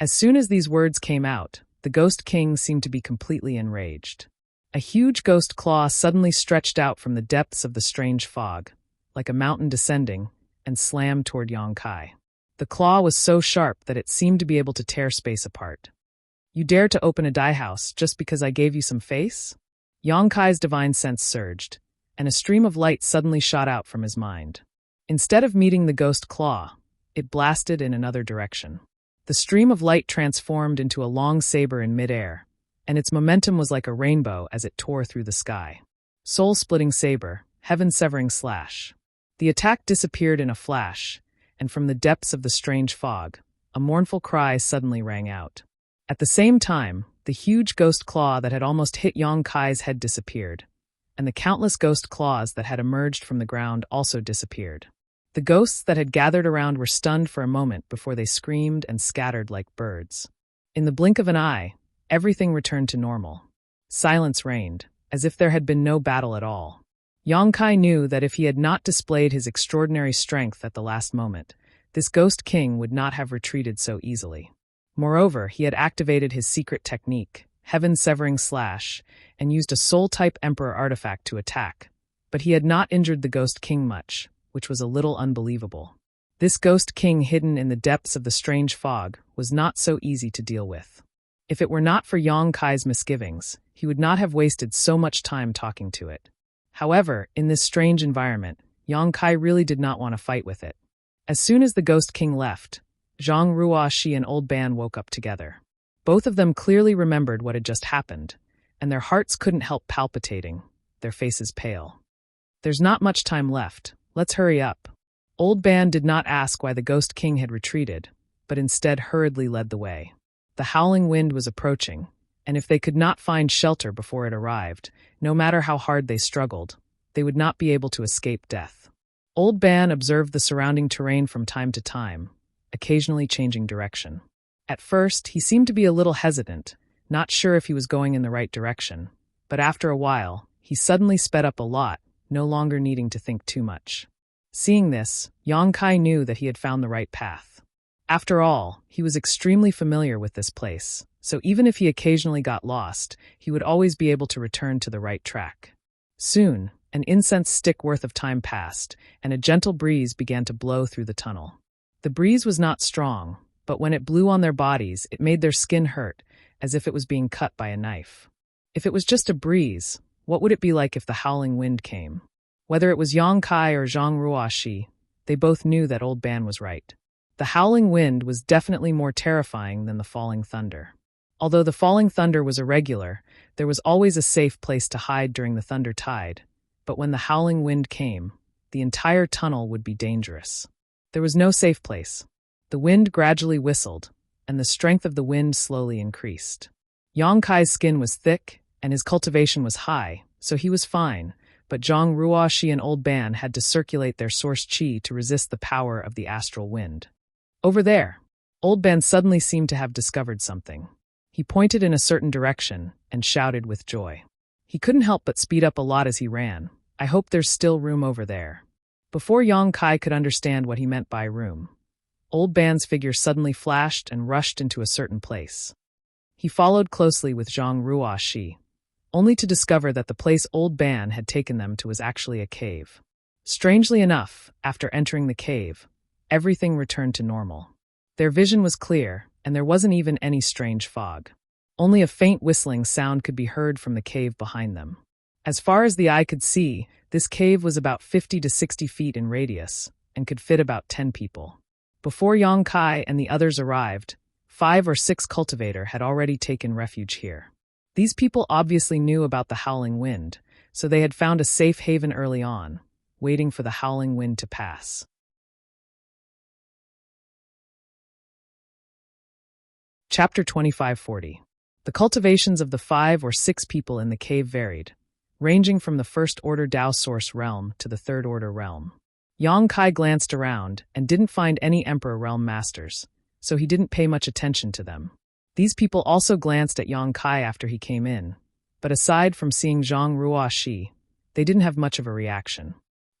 As soon as these words came out, the Ghost King seemed to be completely enraged. A huge ghost claw suddenly stretched out from the depths of the strange fog, like a mountain descending, and slammed toward Yang Kai. The claw was so sharp that it seemed to be able to tear space apart. "You dare to open a dye house just because I gave you some face?" Yang Kai's divine sense surged, and a stream of light suddenly shot out from his mind. Instead of meeting the ghost claw, it blasted in another direction. The stream of light transformed into a long saber in midair, and its momentum was like a rainbow as it tore through the sky. Soul-splitting saber, heaven-severing slash. The attack disappeared in a flash, and from the depths of the strange fog, a mournful cry suddenly rang out. At the same time, The huge ghost claw that had almost hit Yong Kai's head disappeared, and the countless ghost claws that had emerged from the ground also disappeared. The ghosts that had gathered around were stunned for a moment before they screamed and scattered like birds. In the blink of an eye, everything returned to normal. Silence reigned, as if there had been no battle at all. Yong Kai knew that if he had not displayed his extraordinary strength at the last moment, this ghost king would not have retreated so easily. Moreover, he had activated his secret technique, Heaven-Severing Slash, and used a Soul-type Emperor artifact to attack. But he had not injured the ghost king much, which was a little unbelievable. This ghost king hidden in the depths of the strange fog was not so easy to deal with. If it were not for Yong Kai's misgivings, he would not have wasted so much time talking to it. However, in this strange environment, Yong Kai really did not want to fight with it. As soon as the ghost king left, Zhang Ruoxi and Old Ban woke up together. Both of them clearly remembered what had just happened, and their hearts couldn't help palpitating, their faces pale. There's not much time left. Let's hurry up. Old Ban did not ask why the Ghost King had retreated, but instead hurriedly led the way. The howling wind was approaching, and if they could not find shelter before it arrived, no matter how hard they struggled, they would not be able to escape death. Old Ban observed the surrounding terrain from time to time, occasionally changing direction. At first, he seemed to be a little hesitant, not sure if he was going in the right direction, but after a while, he suddenly sped up a lot, no longer needing to think too much. Seeing this, Yong Kai knew that he had found the right path. After all, he was extremely familiar with this place, so even if he occasionally got lost, he would always be able to return to the right track. Soon, an incense stick worth of time passed, and a gentle breeze began to blow through the tunnel. The breeze was not strong, but when it blew on their bodies, it made their skin hurt, as if it was being cut by a knife. If it was just a breeze, what would it be like if the howling wind came? Whether it was Yong Kai or Zhang Ruoxi, they both knew that Old Ban was right. The howling wind was definitely more terrifying than the falling thunder. Although the falling thunder was irregular, there was always a safe place to hide during the thunder tide, but when the howling wind came, the entire tunnel would be dangerous. There was no safe place. The wind gradually whistled, and the strength of the wind slowly increased. Yong Kai's skin was thick, and his cultivation was high, so he was fine, but Zhang Ruoxi and Old Ban had to circulate their source qi to resist the power of the astral wind. Over there, Old Ban suddenly seemed to have discovered something. He pointed in a certain direction and shouted with joy. He couldn't help but speed up a lot as he ran. I hope there's still room over there. Before Yong Kai could understand what he meant by room, Old Ban's figure suddenly flashed and rushed into a certain place. He followed closely with Zhang Ruoxi, only to discover that the place Old Ban had taken them to was actually a cave. Strangely enough, after entering the cave, everything returned to normal. Their vision was clear, and there wasn't even any strange fog. Only a faint whistling sound could be heard from the cave behind them. As far as the eye could see, this cave was about 50 to 60 feet in radius, and could fit about 10 people. Before Yong Kai and the others arrived, 5 or 6 cultivators had already taken refuge here. These people obviously knew about the howling wind, so they had found a safe haven early on, waiting for the howling wind to pass. Chapter 2540. The cultivations of the 5 or 6 people in the cave varied, ranging from the first-order Dao Source realm to the third-order realm. Yong Kai glanced around and didn't find any Emperor realm masters, so he didn't pay much attention to them. These people also glanced at Yong Kai after he came in, but aside from seeing Zhang Ruoxi, they didn't have much of a reaction.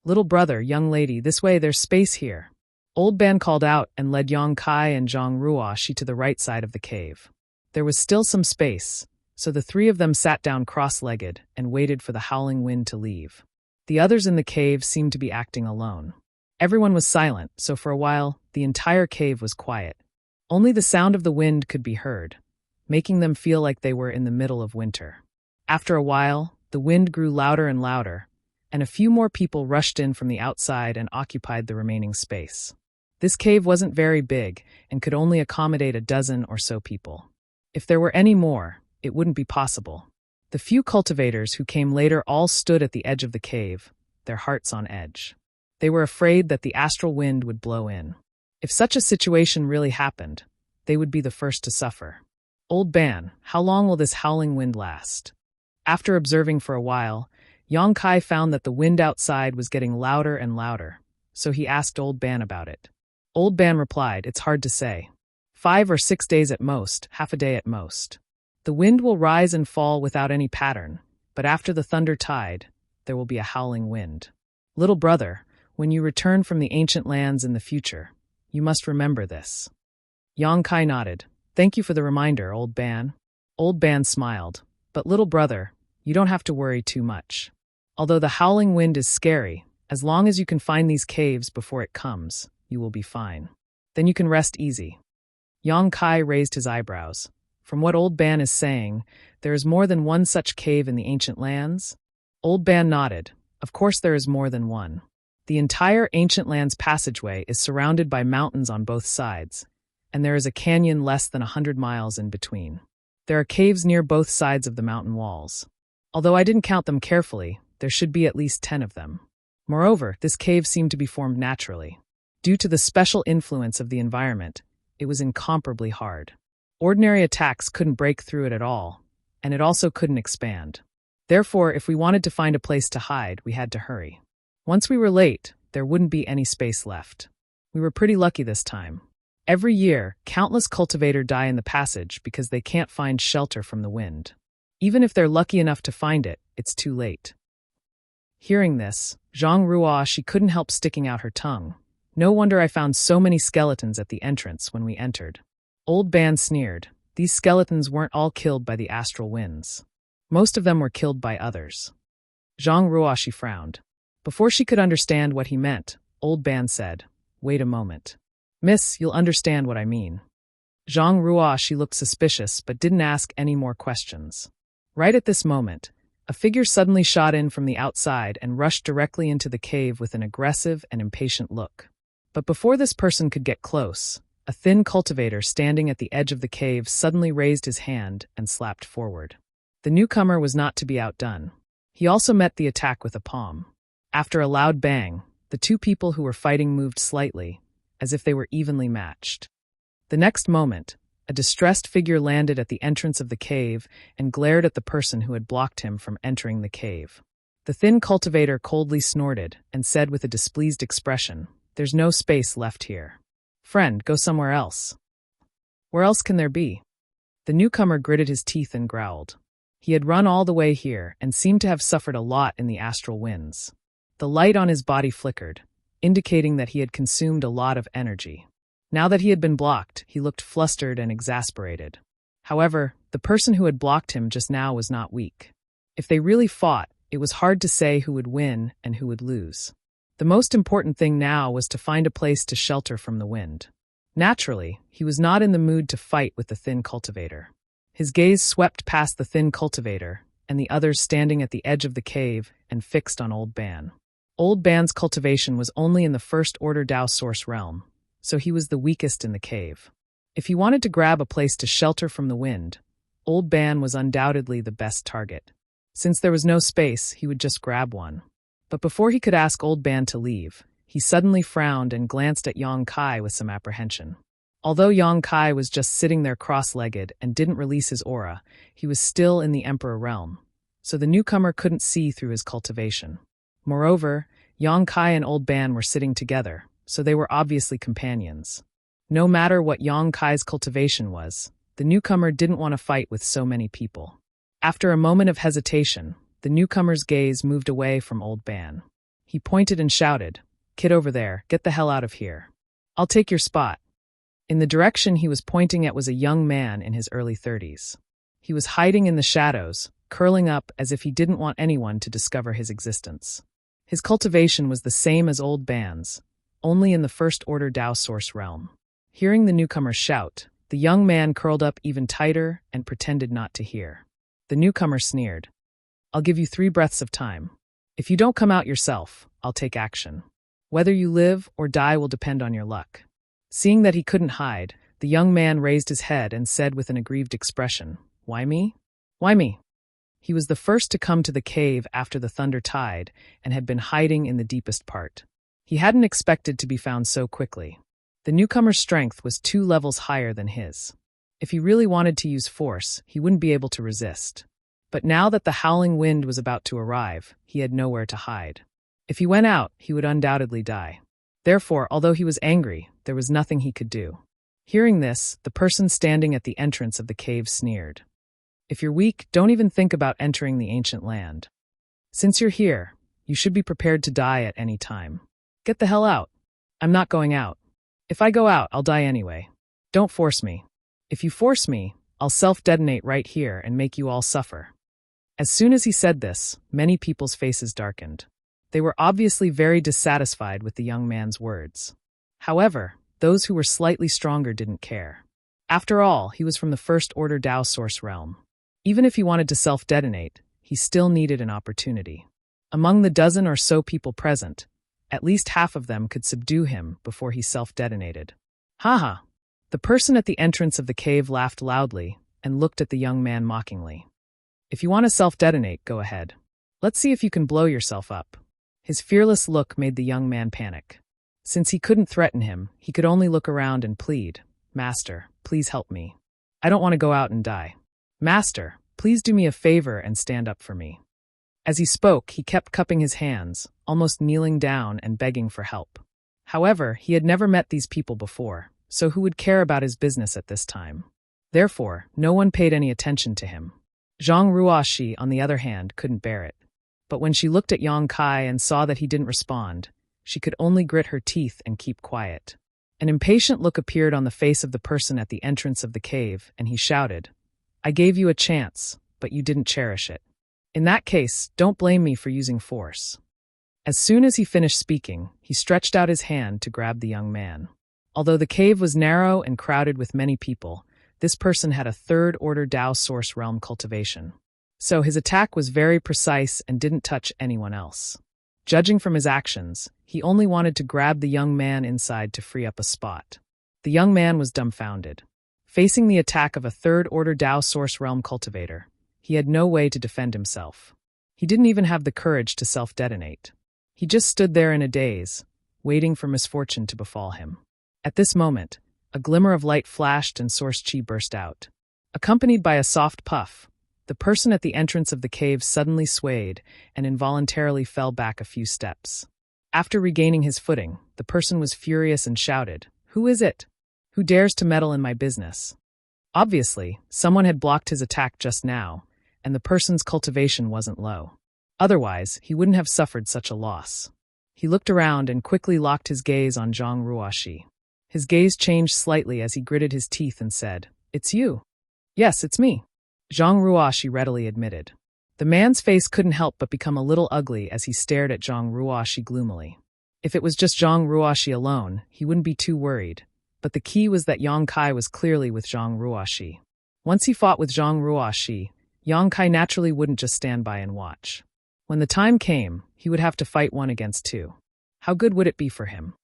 Little brother, young lady, this way, there's space here. Old Ban called out and led Yong Kai and Zhang Ruoxi to the right side of the cave. There was still some space, so the 3 of them sat down cross-legged and waited for the howling wind to leave. The others in the cave seemed to be acting alone. Everyone was silent, so for a while, the entire cave was quiet. Only the sound of the wind could be heard, making them feel like they were in the middle of winter. After a while, the wind grew louder and louder, and a few more people rushed in from the outside and occupied the remaining space. This cave wasn't very big and could only accommodate a dozen or so people. If there were any more, it wouldn't be possible. The few cultivators who came later all stood at the edge of the cave, their hearts on edge. They were afraid that the astral wind would blow in. If such a situation really happened, they would be the first to suffer. Old Ban, how long will this howling wind last? After observing for a while, Yang Kai found that the wind outside was getting louder and louder, so he asked Old Ban about it. Old Ban replied, "It's hard to say. 5 or 6 days at most, half a day at most. The wind will rise and fall without any pattern, but after the thunder tide, there will be a howling wind. Little brother, when you return from the ancient lands in the future, you must remember this." Yang Kai nodded. "Thank you for the reminder, Old Ban." Old Ban smiled. "But little brother, you don't have to worry too much. Although the howling wind is scary, as long as you can find these caves before it comes, you will be fine. Then you can rest easy." Yang Kai raised his eyebrows. "From what Old Ban is saying, there is more than one such cave in the ancient lands?" Old Ban nodded. "Of course there is more than one. The entire ancient lands passageway is surrounded by mountains on both sides, and there is a canyon less than 100 miles in between. There are caves near both sides of the mountain walls. Although I didn't count them carefully, there should be at least 10 of them. Moreover, this cave seemed to be formed naturally. Due to the special influence of the environment, it was incomparably hard. Ordinary attacks couldn't break through it at all, and it also couldn't expand. Therefore, if we wanted to find a place to hide, we had to hurry. Once we were late, there wouldn't be any space left. We were pretty lucky this time. Every year, countless cultivators die in the passage because they can't find shelter from the wind. Even if they're lucky enough to find it, it's too late." Hearing this, Zhang Ruo, she couldn't help sticking out her tongue. "No wonder I found so many skeletons at the entrance when we entered." Old Ban sneered. "These skeletons weren't all killed by the astral winds. Most of them were killed by others." Zhang Ruo, she frowned. Before she could understand what he meant, Old Ban said, "Wait a moment. Miss, you'll understand what I mean." Zhang Ruo, she looked suspicious but didn't ask any more questions. Right at this moment, a figure suddenly shot in from the outside and rushed directly into the cave with an aggressive and impatient look. But before this person could get close, a thin cultivator standing at the edge of the cave suddenly raised his hand and slapped forward. The newcomer was not to be outdone. He also met the attack with a palm. After a loud bang, the two people who were fighting moved slightly, as if they were evenly matched. The next moment, a distressed figure landed at the entrance of the cave and glared at the person who had blocked him from entering the cave. The thin cultivator coldly snorted and said with a displeased expression, "There's no space left here. Friend, go somewhere else." "Where else can there be?" The newcomer gritted his teeth and growled. He had run all the way here and seemed to have suffered a lot in the astral winds. The light on his body flickered, indicating that he had consumed a lot of energy. Now that he had been blocked, he looked flustered and exasperated. However, the person who had blocked him just now was not weak. If they really fought, it was hard to say who would win and who would lose. The most important thing now was to find a place to shelter from the wind. Naturally, he was not in the mood to fight with the thin cultivator. His gaze swept past the thin cultivator and the others standing at the edge of the cave and fixed on Old Ban. Old Ban's cultivation was only in the first order Dao source realm, so he was the weakest in the cave. If he wanted to grab a place to shelter from the wind, Old Ban was undoubtedly the best target. Since there was no space, he would just grab one. But before he could ask Old Ban to leave, he suddenly frowned and glanced at Yang Kai with some apprehension. Although Yang Kai was just sitting there cross-legged and didn't release his aura, he was still in the Emperor realm, so the newcomer couldn't see through his cultivation. Moreover, Yang Kai and Old Ban were sitting together, so they were obviously companions. No matter what Yang Kai's cultivation was, the newcomer didn't want to fight with so many people. After a moment of hesitation, the newcomer's gaze moved away from Old Ban. He pointed and shouted, "Kid over there, get the hell out of here. I'll take your spot." In the direction he was pointing at was a young man in his early 30s. He was hiding in the shadows, curling up as if he didn't want anyone to discover his existence. His cultivation was the same as Old Ban's, only in the first order Dao source realm. Hearing the newcomer shout, the young man curled up even tighter and pretended not to hear. The newcomer sneered, "I'll give you 3 breaths of time. If you don't come out yourself, I'll take action. Whether you live or die will depend on your luck." Seeing that he couldn't hide, the young man raised his head and said with an aggrieved expression, "Why me? Why me?" He was the first to come to the cave after the thunder tide and had been hiding in the deepest part. He hadn't expected to be found so quickly. The newcomer's strength was 2 levels higher than his. If he really wanted to use force, he wouldn't be able to resist. But now that the howling wind was about to arrive, he had nowhere to hide. If he went out, he would undoubtedly die. Therefore, although he was angry, there was nothing he could do. Hearing this, the person standing at the entrance of the cave sneered. If you're weak, don't even think about entering the ancient land. Since you're here, you should be prepared to die at any time. Get the hell out. I'm not going out. If I go out, I'll die anyway. Don't force me. If you force me, I'll self-detonate right here and make you all suffer. As soon as he said this, many people's faces darkened. They were obviously very dissatisfied with the young man's words. However, those who were slightly stronger didn't care. After all, he was from the First Order Tao Source realm. Even if he wanted to self-detonate, he still needed an opportunity. Among the dozen or so people present, at least half of them could subdue him before he self-detonated. Haha! The person at the entrance of the cave laughed loudly and looked at the young man mockingly. If you want to self-detonate, go ahead. Let's see if you can blow yourself up. His fearless look made the young man panic. Since he couldn't threaten him, he could only look around and plead, "Master, please help me. I don't want to go out and die. Master, please do me a favor and stand up for me." As he spoke, he kept cupping his hands, almost kneeling down and begging for help. However, he had never met these people before, so who would care about his business at this time? Therefore, no one paid any attention to him. Zhang Ruoxi, on the other hand, couldn't bear it. But when she looked at Yang Kai and saw that he didn't respond, she could only grit her teeth and keep quiet. An impatient look appeared on the face of the person at the entrance of the cave, and he shouted, "I gave you a chance, but you didn't cherish it. In that case, don't blame me for using force." As soon as he finished speaking, he stretched out his hand to grab the young man. Although the cave was narrow and crowded with many people, this person had a third-order Tao Source realm cultivation. So his attack was very precise and didn't touch anyone else. Judging from his actions, he only wanted to grab the young man inside to free up a spot. The young man was dumbfounded. Facing the attack of a third-order Tao Source realm cultivator, he had no way to defend himself. He didn't even have the courage to self-detonate. He just stood there in a daze, waiting for misfortune to befall him. At this moment, a glimmer of light flashed and Source Chi burst out. Accompanied by a soft puff, the person at the entrance of the cave suddenly swayed and involuntarily fell back a few steps. After regaining his footing, the person was furious and shouted, "Who is it? Who dares to meddle in my business?" Obviously, someone had blocked his attack just now, and the person's cultivation wasn't low. Otherwise, he wouldn't have suffered such a loss. He looked around and quickly locked his gaze on Zhang Ruoxi. His gaze changed slightly as he gritted his teeth and said, "It's you." "Yes, it's me," Zhang Ruoxi readily admitted. The man's face couldn't help but become a little ugly as he stared at Zhang Ruoxi gloomily. If it was just Zhang Ruoxi alone, he wouldn't be too worried, but the key was that Yang Kai was clearly with Zhang Ruoxi. Once he fought with Zhang Ruoxi, Yang Kai naturally wouldn't just stand by and watch. When the time came, he would have to fight one against two. How good would it be for him?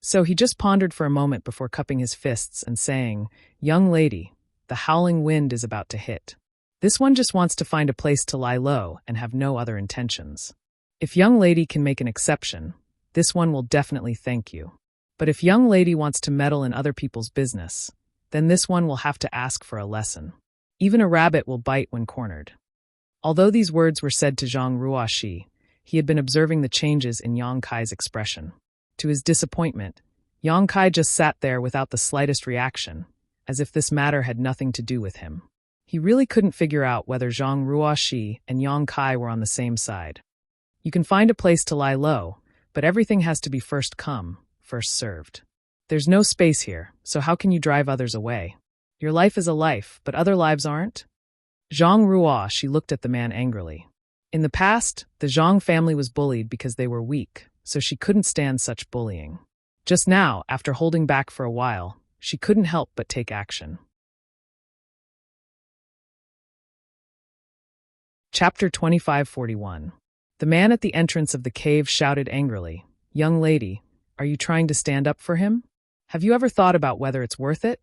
So he just pondered for a moment before cupping his fists and saying, "Young lady, the howling wind is about to hit. This one just wants to find a place to lie low and have no other intentions. If young lady can make an exception, this one will definitely thank you. But if young lady wants to meddle in other people's business, then this one will have to ask for a lesson. Even a rabbit will bite when cornered." Although these words were said to Zhang Ruoxi, he had been observing the changes in Yang Kai's expression. To his disappointment, Yang Kai just sat there without the slightest reaction, as if this matter had nothing to do with him. He really couldn't figure out whether Zhang Ruoxi and Yang Kai were on the same side. You can find a place to lie low, but everything has to be first come, first served. There's no space here, so how can you drive others away? Your life is a life, but other lives aren't? Zhang Ruoxi looked at the man angrily. In the past, the Zhang family was bullied because they were weak, so she couldn't stand such bullying. Just now, after holding back for a while, she couldn't help but take action. Chapter 2541. The man at the entrance of the cave shouted angrily, "Young lady, are you trying to stand up for him? Have you ever thought about whether it's worth it?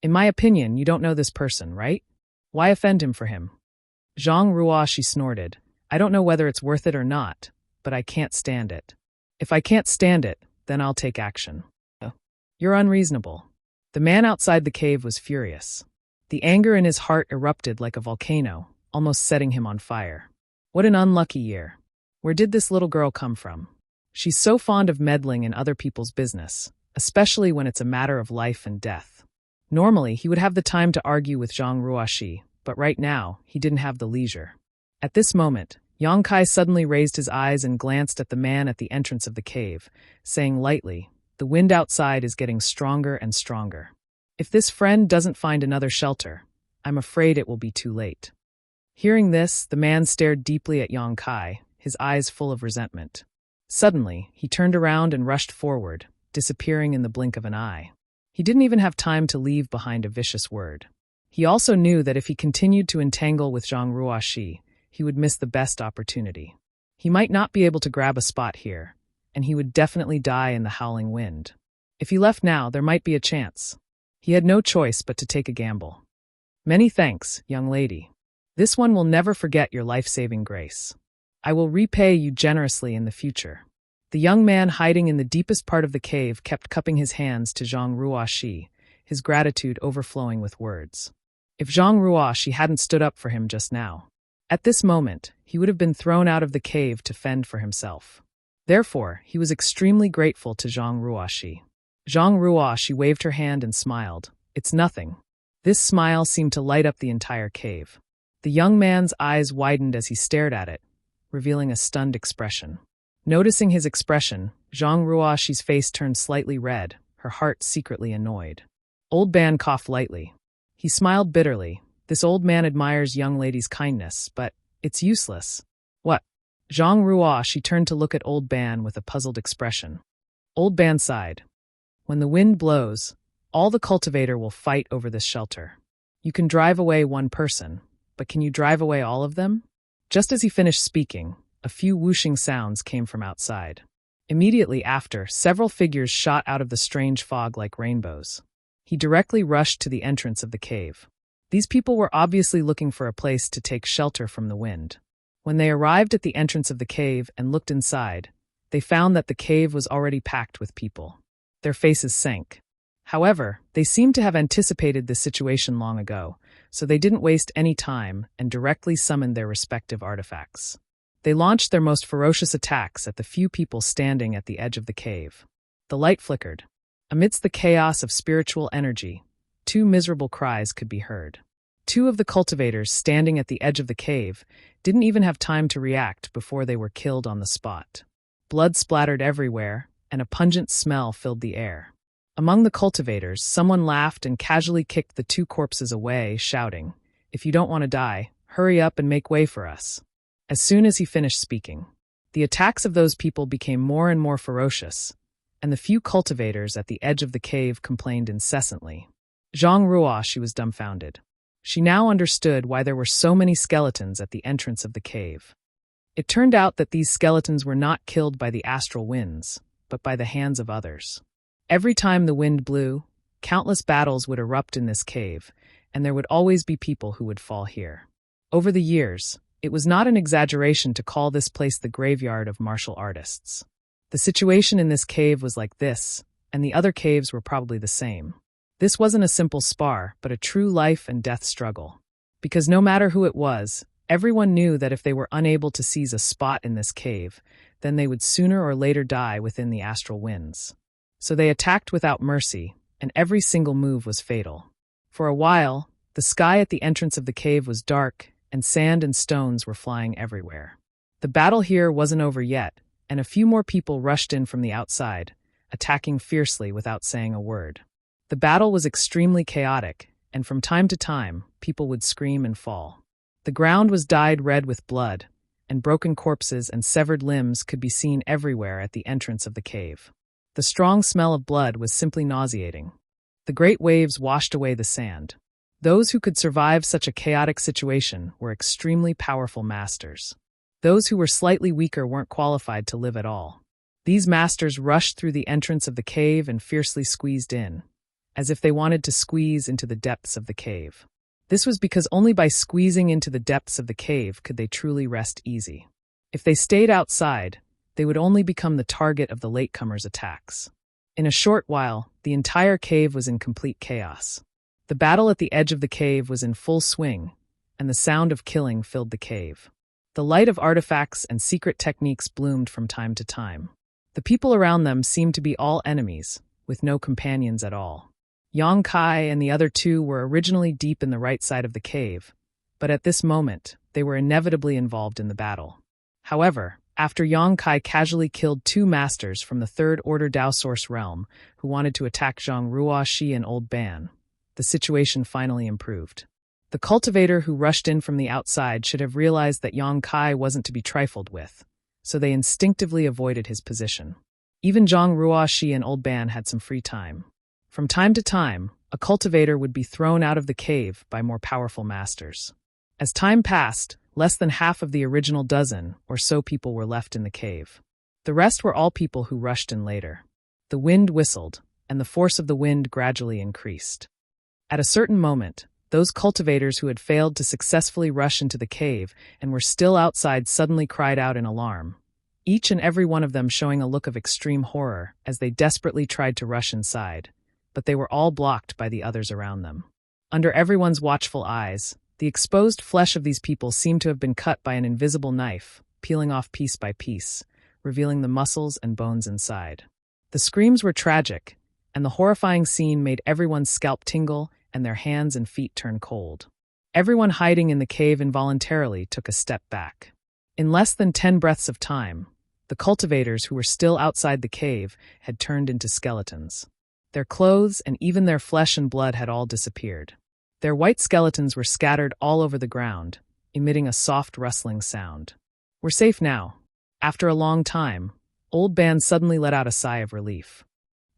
In my opinion, you don't know this person, right? Why offend him for him?" Zhang Ruoxi snorted, "I don't know whether it's worth it or not, but I can't stand it. If I can't stand it, then I'll take action." "You're unreasonable." The man outside the cave was furious. The anger in his heart erupted like a volcano, almost setting him on fire. What an unlucky year. Where did this little girl come from? She's so fond of meddling in other people's business, especially when it's a matter of life and death. Normally, he would have the time to argue with Zhang Ruoxi, but right now, he didn't have the leisure. At this moment, Yang Kai suddenly raised his eyes and glanced at the man at the entrance of the cave, saying lightly, "The wind outside is getting stronger and stronger. If this friend doesn't find another shelter, I'm afraid it will be too late." Hearing this, the man stared deeply at Yang Kai, his eyes full of resentment. Suddenly, he turned around and rushed forward, disappearing in the blink of an eye. He didn't even have time to leave behind a vicious word. He also knew that if he continued to entangle with Zhang Ruoxi, he would miss the best opportunity. He might not be able to grab a spot here, and he would definitely die in the howling wind. If he left now, there might be a chance. He had no choice but to take a gamble. "Many thanks, young lady. This one will never forget your life-saving grace. I will repay you generously in the future." The young man hiding in the deepest part of the cave kept cupping his hands to Zhang Ruoxi, his gratitude overflowing with words. If Zhang Ruoxi hadn't stood up for him just now, at this moment, he would have been thrown out of the cave to fend for himself. Therefore, he was extremely grateful to Zhang Ruoxi. Zhang Ruoxi waved her hand and smiled. "It's nothing." This smile seemed to light up the entire cave. The young man's eyes widened as he stared at it, revealing a stunned expression. Noticing his expression, Zhang Ruoxi's face turned slightly red, her heart secretly annoyed. Old Ban coughed lightly. He smiled bitterly. This old man admires young lady's kindness, but it's useless. What? Zhang Ruoxi turned to look at Old Ban with a puzzled expression. Old Ban sighed. "When the wind blows, all the cultivator will fight over this shelter. You can drive away one person, but can you drive away all of them?" Just as he finished speaking, a few whooshing sounds came from outside. Immediately after, several figures shot out of the strange fog like rainbows. He directly rushed to the entrance of the cave. These people were obviously looking for a place to take shelter from the wind. When they arrived at the entrance of the cave and looked inside, they found that the cave was already packed with people. Their faces sank. However, they seemed to have anticipated this situation long ago, so they didn't waste any time and directly summoned their respective artifacts. They launched their most ferocious attacks at the few people standing at the edge of the cave. The light flickered. Amidst the chaos of spiritual energy, two miserable cries could be heard. Two of the cultivators standing at the edge of the cave didn't even have time to react before they were killed on the spot. Blood splattered everywhere, and a pungent smell filled the air. Among the cultivators, someone laughed and casually kicked the two corpses away, shouting, "If you don't want to die, hurry up and make way for us." As soon as he finished speaking, the attacks of those people became more and more ferocious, and the few cultivators at the edge of the cave complained incessantly. Zhang Ruoxi was dumbfounded. She now understood why there were so many skeletons at the entrance of the cave. It turned out that these skeletons were not killed by the astral winds, but by the hands of others. Every time the wind blew, countless battles would erupt in this cave, and there would always be people who would fall here. Over the years, it was not an exaggeration to call this place the graveyard of martial artists. The situation in this cave was like this, and the other caves were probably the same. This wasn't a simple spar, but a true life and death struggle. Because no matter who it was, everyone knew that if they were unable to seize a spot in this cave, then they would sooner or later die within the astral winds. So they attacked without mercy, and every single move was fatal. For a while, the sky at the entrance of the cave was dark, and sand and stones were flying everywhere. The battle here wasn't over yet, and a few more people rushed in from the outside, attacking fiercely without saying a word. The battle was extremely chaotic, and from time to time, people would scream and fall. The ground was dyed red with blood, and broken corpses and severed limbs could be seen everywhere at the entrance of the cave. The strong smell of blood was simply nauseating. The great waves washed away the sand. Those who could survive such a chaotic situation were extremely powerful masters. Those who were slightly weaker weren't qualified to live at all. These masters rushed through the entrance of the cave and fiercely squeezed in, as if they wanted to squeeze into the depths of the cave. This was because only by squeezing into the depths of the cave could they truly rest easy. If they stayed outside, they would only become the target of the latecomers' attacks. In a short while, the entire cave was in complete chaos. The battle at the edge of the cave was in full swing, and the sound of killing filled the cave. The light of artifacts and secret techniques bloomed from time to time. The people around them seemed to be all enemies, with no companions at all. Yang Kai and the other two were originally deep in the right side of the cave, but at this moment, they were inevitably involved in the battle. However, after Yang Kai casually killed two masters from the Third Order Dao Source realm who wanted to attack Zhang Ruoxi and Old Ban, the situation finally improved. The cultivator who rushed in from the outside should have realized that Yang Kai wasn't to be trifled with, so they instinctively avoided his position. Even Zhang Ruoxi and Old Ban had some free time. From time to time, a cultivator would be thrown out of the cave by more powerful masters. As time passed, less than half of the original dozen or so people were left in the cave. The rest were all people who rushed in later. The wind whistled, and the force of the wind gradually increased. At a certain moment, those cultivators who had failed to successfully rush into the cave and were still outside suddenly cried out in alarm, each and every one of them showing a look of extreme horror as they desperately tried to rush inside, but they were all blocked by the others around them. Under everyone's watchful eyes, the exposed flesh of these people seemed to have been cut by an invisible knife, peeling off piece by piece, revealing the muscles and bones inside. The screams were tragic, and the horrifying scene made everyone's scalp tingle and their hands and feet turn cold. Everyone hiding in the cave involuntarily took a step back. In less than 10 breaths of time, the cultivators who were still outside the cave had turned into skeletons. Their clothes and even their flesh and blood had all disappeared. Their white skeletons were scattered all over the ground, emitting a soft rustling sound. "We're safe now." After a long time, Old Ban suddenly let out a sigh of relief.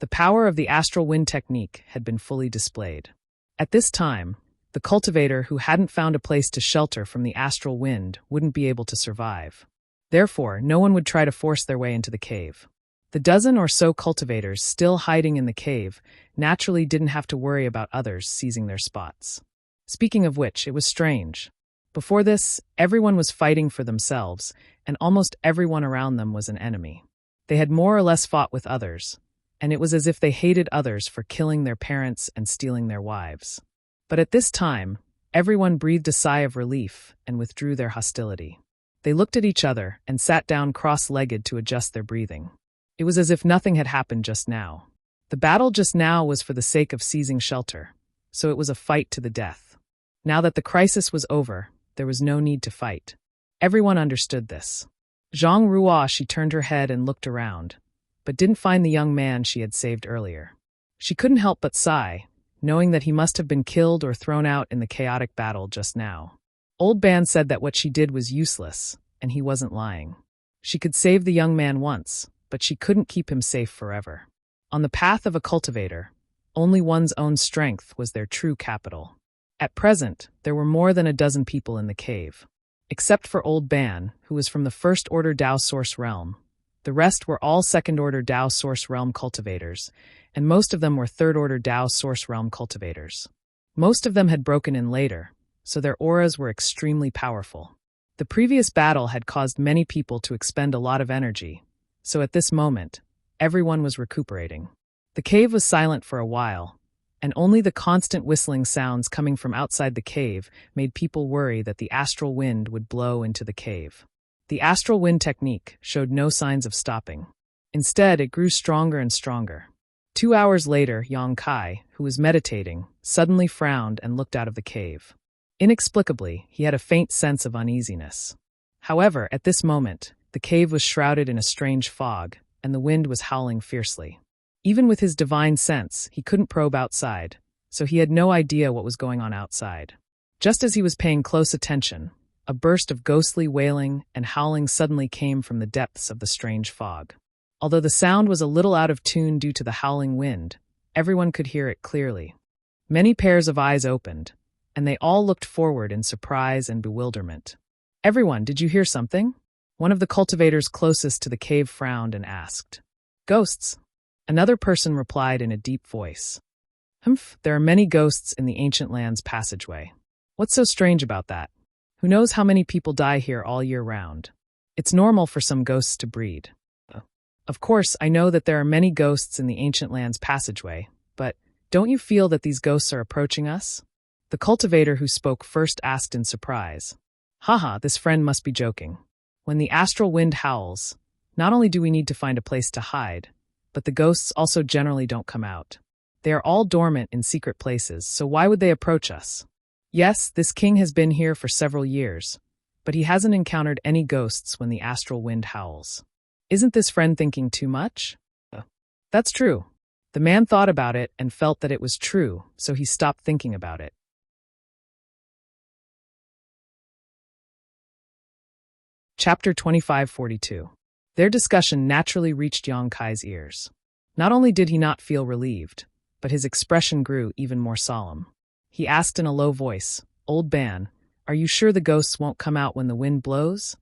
The power of the astral wind technique had been fully displayed. At this time, the cultivator who hadn't found a place to shelter from the astral wind wouldn't be able to survive. Therefore, no one would try to force their way into the cave. The dozen or so cultivators still hiding in the cave naturally didn't have to worry about others seizing their spots. Speaking of which, it was strange. Before this, everyone was fighting for themselves, and almost everyone around them was an enemy. They had more or less fought with others, and it was as if they hated others for killing their parents and stealing their wives. But at this time, everyone breathed a sigh of relief and withdrew their hostility. They looked at each other and sat down cross-legged to adjust their breathing. It was as if nothing had happened just now. The battle just now was for the sake of seizing shelter, so it was a fight to the death. Now that the crisis was over, there was no need to fight. Everyone understood this. Zhang Ruoxi turned her head and looked around, but didn't find the young man she had saved earlier. She couldn't help but sigh, knowing that he must have been killed or thrown out in the chaotic battle just now. Old Ban said that what she did was useless, and he wasn't lying. She could save the young man once, but she couldn't keep him safe forever. On the path of a cultivator, only one's own strength was their true capital. At present, there were more than a dozen people in the cave. Except for Old Ban, who was from the First Order Dao Source realm, the rest were all Second Order Dao Source realm cultivators, and most of them were Third Order Dao Source realm cultivators. Most of them had broken in later, so their auras were extremely powerful. The previous battle had caused many people to expend a lot of energy, so at this moment, everyone was recuperating. The cave was silent for a while, and only the constant whistling sounds coming from outside the cave made people worry that the astral wind would blow into the cave. The astral wind technique showed no signs of stopping. Instead, it grew stronger and stronger. 2 hours later, Yang Kai, who was meditating, suddenly frowned and looked out of the cave. Inexplicably, he had a faint sense of uneasiness. However, at this moment, the cave was shrouded in a strange fog, and the wind was howling fiercely. Even with his divine sense, he couldn't probe outside, so he had no idea what was going on outside. Just as he was paying close attention, a burst of ghostly wailing and howling suddenly came from the depths of the strange fog. Although the sound was a little out of tune due to the howling wind, everyone could hear it clearly. Many pairs of eyes opened, and they all looked forward in surprise and bewilderment. "Everyone, did you hear something?" One of the cultivators closest to the cave frowned and asked. "Ghosts." Another person replied in a deep voice. "Humph, there are many ghosts in the ancient land's passageway. What's so strange about that? Who knows how many people die here all year round? It's normal for some ghosts to breed." Of course, I know that there are many ghosts in the ancient land's passageway, but Don't you feel that these ghosts are approaching us? The cultivator who spoke first asked in surprise. Haha, this friend must be joking. When the astral wind howls, not only do we need to find a place to hide, but the ghosts also generally don't come out. They are all dormant in secret places, so why would they approach us? Yes, this king has been here for several years, but he hasn't encountered any ghosts when the astral wind howls. Isn't this friend thinking too much? That's true. The man thought about it and felt that it was true, so he stopped thinking about it. Chapter 2542. Their discussion naturally reached Yang Kai's ears. Not only did he not feel relieved, but his expression grew even more solemn. He asked in a low voice, "Old Ban, are you sure the ghosts won't come out when the wind blows?"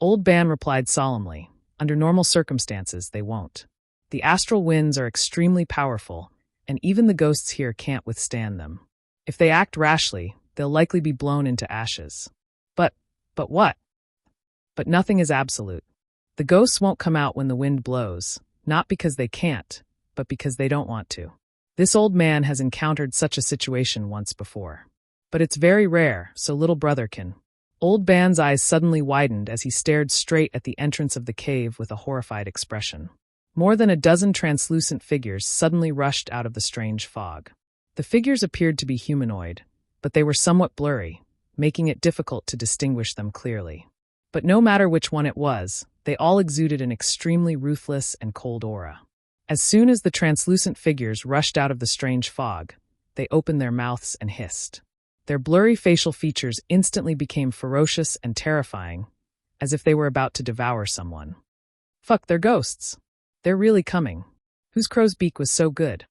Old Ban replied solemnly, "Under normal circumstances, they won't. The astral winds are extremely powerful, and even the ghosts here can't withstand them. If they act rashly, they'll likely be blown into ashes." But what? But nothing is absolute. The ghosts won't come out when the wind blows, not because they can't, but because they don't want to. This old man has encountered such a situation once before. But it's very rare, so little brother can. Old Ban's eyes suddenly widened as he stared straight at the entrance of the cave with a horrified expression. More than a dozen translucent figures suddenly rushed out of the strange fog. The figures appeared to be humanoid, but they were somewhat blurry, making it difficult to distinguish them clearly. But no matter which one it was, they all exuded an extremely ruthless and cold aura. As soon as the translucent figures rushed out of the strange fog, they opened their mouths and hissed. Their blurry facial features instantly became ferocious and terrifying, as if they were about to devour someone. Fuck, they're ghosts. They're really coming. Whose crow's beak was so good?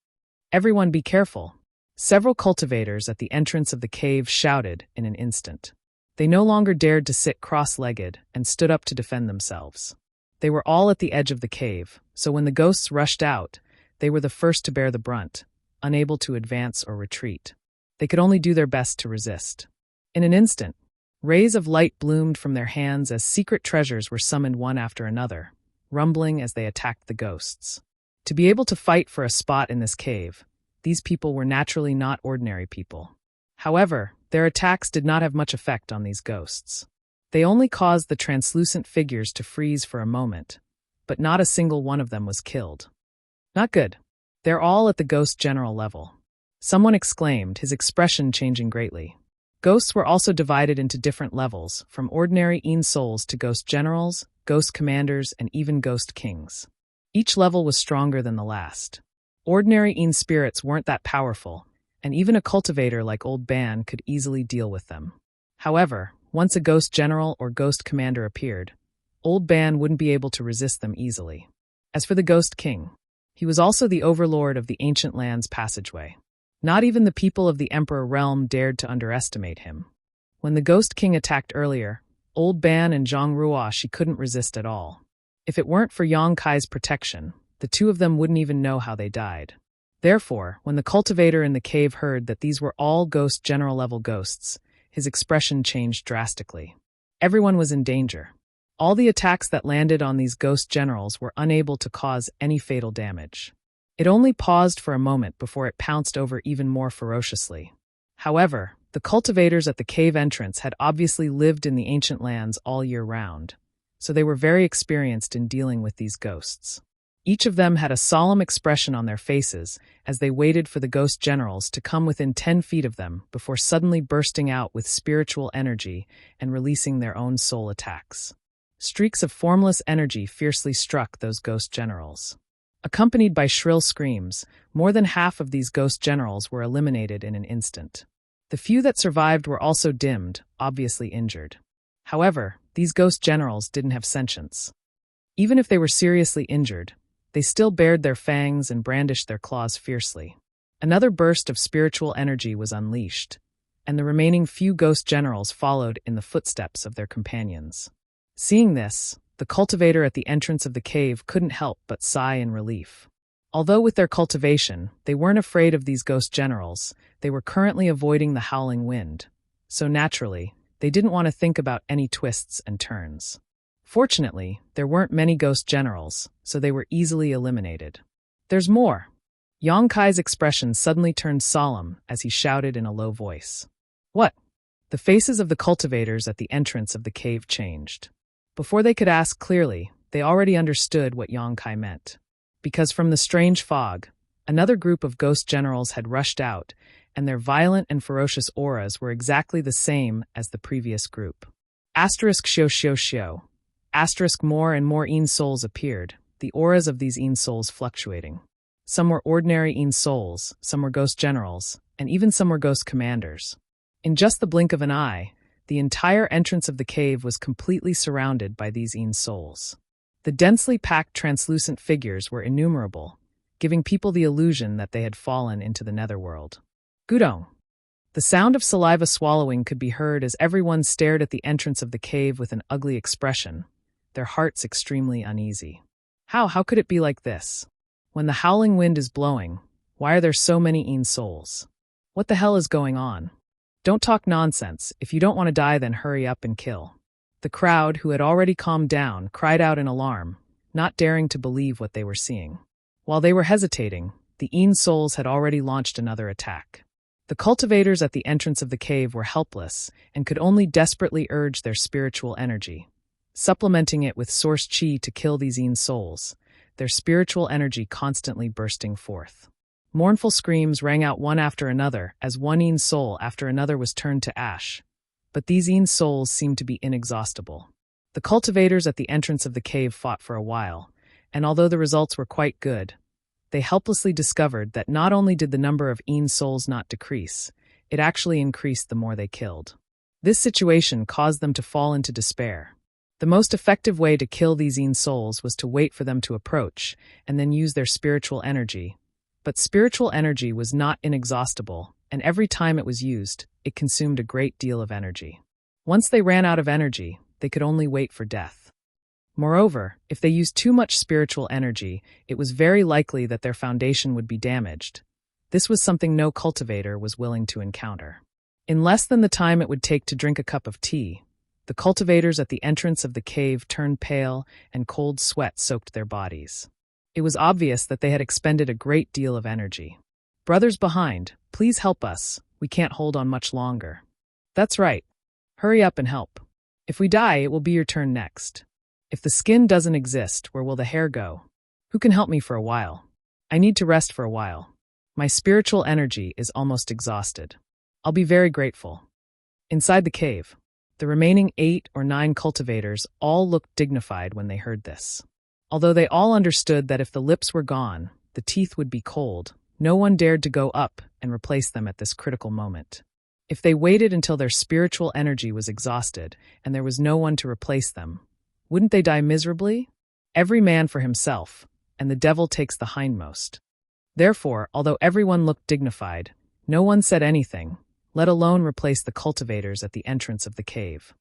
Everyone be careful. Several cultivators at the entrance of the cave shouted in an instant. They no longer dared to sit cross-legged and stood up to defend themselves. They were all at the edge of the cave, so when the ghosts rushed out, they were the first to bear the brunt, unable to advance or retreat. They could only do their best to resist. In an instant, rays of light bloomed from their hands as secret treasures were summoned one after another, rumbling as they attacked the ghosts. To be able to fight for a spot in this cave, these people were naturally not ordinary people. However, their attacks did not have much effect on these ghosts. They only caused the translucent figures to freeze for a moment, but not a single one of them was killed. Not good. They're all at the ghost general level. Someone exclaimed, his expression changing greatly. Ghosts were also divided into different levels, from ordinary souls to ghost generals, ghost commanders, and even ghost kings. Each level was stronger than the last. Ordinary spirits weren't that powerful, and even a cultivator like Old Ban could easily deal with them. However, once a ghost general or ghost commander appeared, Old Ban wouldn't be able to resist them easily. As for the Ghost King, he was also the overlord of the ancient land's passageway. Not even the people of the Emperor realm dared to underestimate him. When the Ghost King attacked earlier, Old Ban and Zhang Ruo she couldn't resist at all. If it weren't for Yang Kai's protection, the two of them wouldn't even know how they died. Therefore, when the cultivator in the cave heard that these were all ghost general-level ghosts, his expression changed drastically. Everyone was in danger. All the attacks that landed on these ghost generals were unable to cause any fatal damage. It only paused for a moment before it pounced over even more ferociously. However, the cultivators at the cave entrance had obviously lived in the ancient lands all year round, so they were very experienced in dealing with these ghosts. Each of them had a solemn expression on their faces as they waited for the ghost generals to come within 10 feet of them before suddenly bursting out with spiritual energy and releasing their own soul attacks. Streaks of formless energy fiercely struck those ghost generals. Accompanied by shrill screams, more than half of these ghost generals were eliminated in an instant. The few that survived were also dimmed, obviously injured. However, these ghost generals didn't have sentience. Even if they were seriously injured, they still bared their fangs and brandished their claws fiercely. Another burst of spiritual energy was unleashed, and the remaining few ghost generals followed in the footsteps of their companions. Seeing this, the cultivator at the entrance of the cave couldn't help but sigh in relief. Although with their cultivation, they weren't afraid of these ghost generals, they were currently avoiding the howling wind. So naturally, they didn't want to think about any twists and turns. Fortunately, there weren't many ghost generals, so they were easily eliminated. There's more. Yang Kai's expression suddenly turned solemn as he shouted in a low voice. What? The faces of the cultivators at the entrance of the cave changed. Before they could ask clearly, they already understood what Yang Kai meant. Because from the strange fog, another group of ghost generals had rushed out, and their violent and ferocious auras were exactly the same as the previous group. Asterisk shio shio shio. Asterisk more and more Een souls appeared, the auras of these Een souls fluctuating. Some were ordinary Een souls, some were ghost generals, and even some were ghost commanders. In just the blink of an eye, the entire entrance of the cave was completely surrounded by these Een souls. The densely packed translucent figures were innumerable, giving people the illusion that they had fallen into the netherworld. Gudong. The sound of saliva swallowing could be heard as everyone stared at the entrance of the cave with an ugly expression, their hearts extremely uneasy. How could it be like this? When the howling wind is blowing, why are there so many Een souls? What the hell is going on? Don't talk nonsense. If you don't want to die, then hurry up and kill. The crowd, who had already calmed down, cried out in alarm, not daring to believe what they were seeing. While they were hesitating, the Een souls had already launched another attack. The cultivators at the entrance of the cave were helpless and could only desperately urge their spiritual energy, supplementing it with source chi to kill these Een souls, their spiritual energy constantly bursting forth. Mournful screams rang out one after another as one Een soul after another was turned to ash, but these Een souls seemed to be inexhaustible. The cultivators at the entrance of the cave fought for a while, and although the results were quite good, they helplessly discovered that not only did the number of Een souls not decrease, it actually increased the more they killed. This situation caused them to fall into despair. The most effective way to kill these Een souls was to wait for them to approach and then use their spiritual energy. But spiritual energy was not inexhaustible, and every time it was used, it consumed a great deal of energy. Once they ran out of energy, they could only wait for death. Moreover, if they used too much spiritual energy, it was very likely that their foundation would be damaged. This was something no cultivator was willing to encounter. In less than the time it would take to drink a cup of tea, the cultivators at the entrance of the cave turned pale and cold sweat soaked their bodies. It was obvious that they had expended a great deal of energy. Brothers behind, please help us. We can't hold on much longer. That's right. Hurry up and help. If we die, it will be your turn next. If the skin doesn't exist, where will the hair go? Who can help me for a while? I need to rest for a while. My spiritual energy is almost exhausted. I'll be very grateful. Inside the cave, the remaining 8 or 9 cultivators all looked dignified when they heard this. Although they all understood that if the lips were gone, the teeth would be cold, no one dared to go up and replace them at this critical moment. If they waited until their spiritual energy was exhausted and there was no one to replace them, wouldn't they die miserably? Every man for himself, and the devil takes the hindmost. Therefore, although everyone looked dignified, no one said anything, let alone replace the cultivators at the entrance of the cave.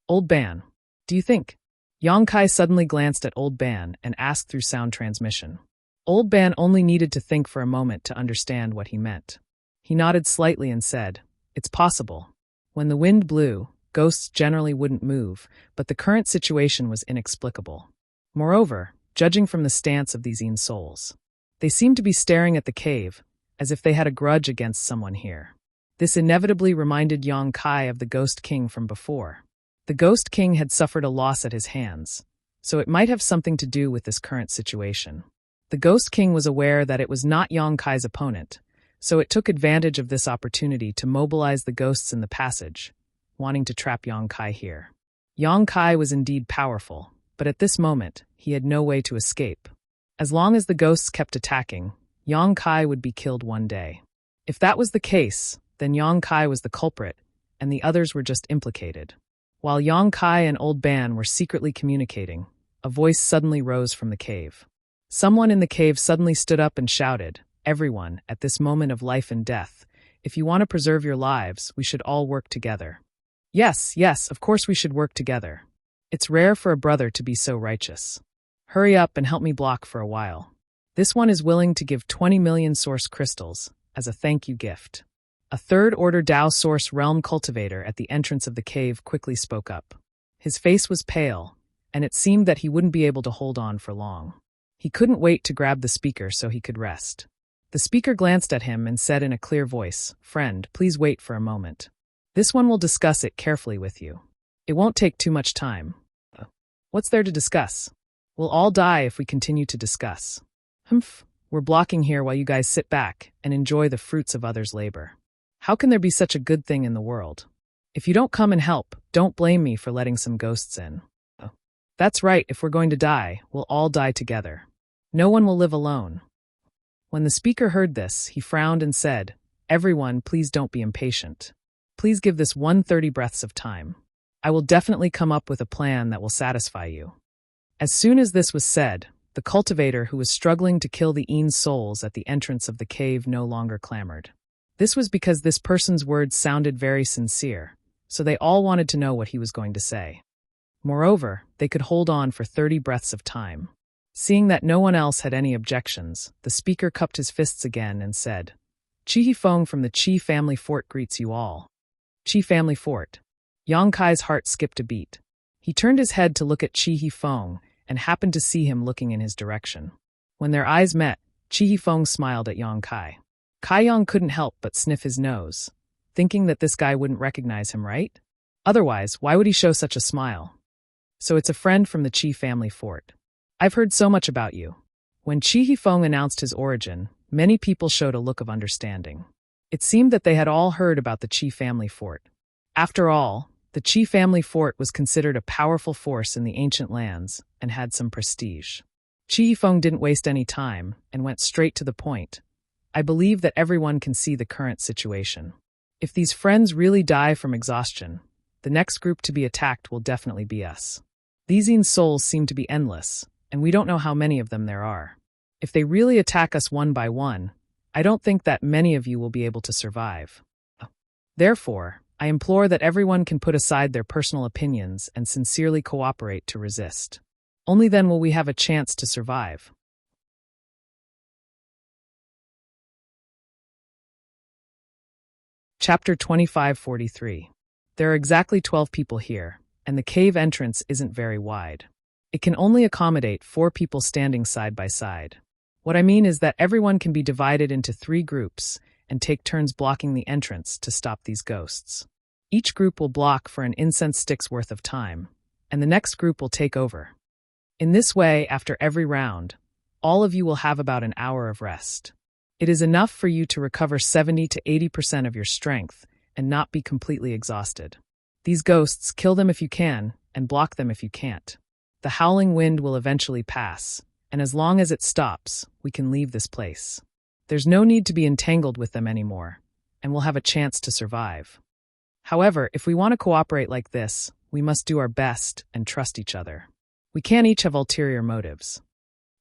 Old Ban, do you think? Yang Kai suddenly glanced at Old Ban and asked through sound transmission. Old Ban only needed to think for a moment to understand what he meant. He nodded slightly and said, "It's possible. When the wind blew, ghosts generally wouldn't move, but the current situation was inexplicable. Moreover, judging from the stance of these Een souls, they seemed to be staring at the cave, as if they had a grudge against someone here." This inevitably reminded Yang Kai of the Ghost King from before. The Ghost King had suffered a loss at his hands, so it might have something to do with this current situation. The Ghost King was aware that it was not Yang Kai's opponent, so it took advantage of this opportunity to mobilize the ghosts in the passage, wanting to trap Yang Kai here. Yang Kai was indeed powerful, but at this moment, he had no way to escape. As long as the ghosts kept attacking, Yang Kai would be killed one day. If that was the case, then Yang Kai was the culprit, and the others were just implicated. While Yang Kai and Old Ban were secretly communicating, a voice suddenly rose from the cave. Someone in the cave suddenly stood up and shouted, "Everyone, at this moment of life and death, if you want to preserve your lives, we should all work together." Yes, of course we should work together. It's rare for a brother to be so righteous. Hurry up and help me block for a while. This one is willing to give 20 million source crystals as a thank you gift. A third-order Dao Source Realm cultivator at the entrance of the cave quickly spoke up. His face was pale, and it seemed that he wouldn't be able to hold on for long. He couldn't wait to grab the speaker so he could rest. The speaker glanced at him and said in a clear voice, "Friend, please wait for a moment. This one will discuss it carefully with you. It won't take too much time." What's there to discuss? We'll all die if we continue to discuss. Humph, we're blocking here while you guys sit back and enjoy the fruits of others' labor. How can there be such a good thing in the world? If you don't come and help, don't blame me for letting some ghosts in. That's right, if we're going to die, we'll all die together. No one will live alone. When the speaker heard this, he frowned and said, "Everyone, please don't be impatient. Please give this 130 breaths of time. I will definitely come up with a plan that will satisfy you." As soon as this was said, the cultivator who was struggling to kill the Ean's souls at the entrance of the cave no longer clamored. This was because this person's words sounded very sincere, so they all wanted to know what he was going to say. Moreover, they could hold on for 30 breaths of time. Seeing that no one else had any objections, the speaker cupped his fists again and said, "Chi Feng from the Chi family fort greets you all." Chi family fort. Yang Kai's heart skipped a beat. He turned his head to look at Chi Feng and happened to see him looking in his direction. When their eyes met, Chi Feng smiled at Yang Kai. Kai Yang couldn't help but sniff his nose, thinking that this guy wouldn't recognize him, right? Otherwise, why would he show such a smile? So it's a friend from the Chi family fort. I've heard so much about you. When Chi Feng announced his origin, many people showed a look of understanding. It seemed that they had all heard about the Chi family fort. After all, the Chi family fort was considered a powerful force in the ancient lands and had some prestige. Chi Feng didn't waste any time and went straight to the point. "I believe that everyone can see the current situation. If these friends really die from exhaustion, the next group to be attacked will definitely be us. These Ean's souls seem to be endless, and we don't know how many of them there are. If they really attack us one by one, I don't think that many of you will be able to survive. Therefore, I implore that everyone can put aside their personal opinions and sincerely cooperate to resist. Only then will we have a chance to survive." Chapter 2543. There are exactly 12 people here, and the cave entrance isn't very wide. It can only accommodate 4 people standing side by side. What I mean is that everyone can be divided into 3 groups and take turns blocking the entrance to stop these ghosts. Each group will block for an incense stick's worth of time, and the next group will take over. In this way, after every round, all of you will have about an hour of rest. It is enough for you to recover 70 to 80% of your strength and not be completely exhausted. These ghosts, kill them if you can, and block them if you can't. The howling wind will eventually pass, and as long as it stops, we can leave this place. There's no need to be entangled with them anymore, and we'll have a chance to survive. However, if we want to cooperate like this, we must do our best and trust each other. We can't each have ulterior motives.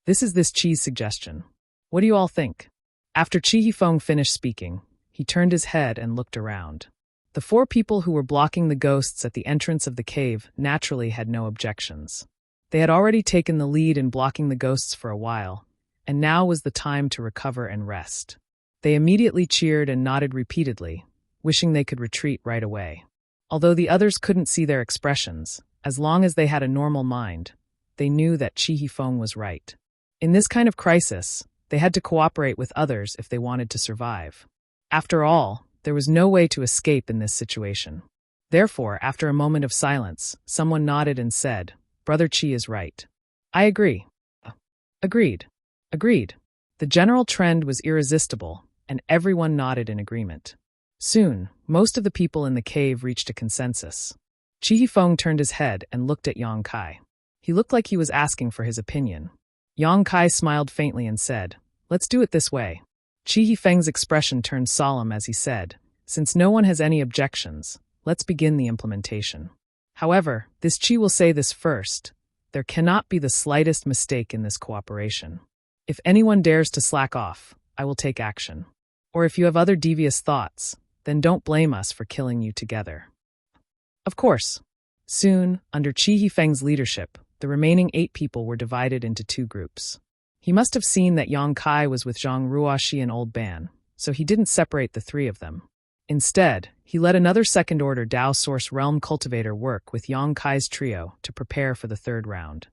This is this Chi's suggestion. What do you all think? After Chi Feng finished speaking, he turned his head and looked around. The 4 people who were blocking the ghosts at the entrance of the cave naturally had no objections. They had already taken the lead in blocking the ghosts for a while, and now was the time to recover and rest. They immediately cheered and nodded repeatedly, wishing they could retreat right away. Although the others couldn't see their expressions, as long as they had a normal mind, they knew that Chi Feng was right. In this kind of crisis, they had to cooperate with others if they wanted to survive. After all, there was no way to escape in this situation. Therefore, after a moment of silence, someone nodded and said, "Brother Chi is right." "I agree." "Agreed." "Agreed." The general trend was irresistible, and everyone nodded in agreement. Soon, most of the people in the cave reached a consensus. Chi Feng turned his head and looked at Yang Kai. He looked like he was asking for his opinion. Yang Kai smiled faintly and said, "Let's do it this way." Chi Feng's expression turned solemn as he said, "Since no one has any objections, let's begin the implementation. However, this Chi will say this first. There cannot be the slightest mistake in this cooperation. If anyone dares to slack off, I will take action. Or if you have other devious thoughts, then don't blame us for killing you together." Of course. Soon, under Chi Feng's leadership, the remaining 8 people were divided into 2 groups. He must have seen that Yang Kai was with Zhang Ruoxi and Old Ban, so he didn't separate the 3 of them. Instead, he let another second-order Dao Source Realm cultivator work with Yang Kai's trio to prepare for the 3rd round.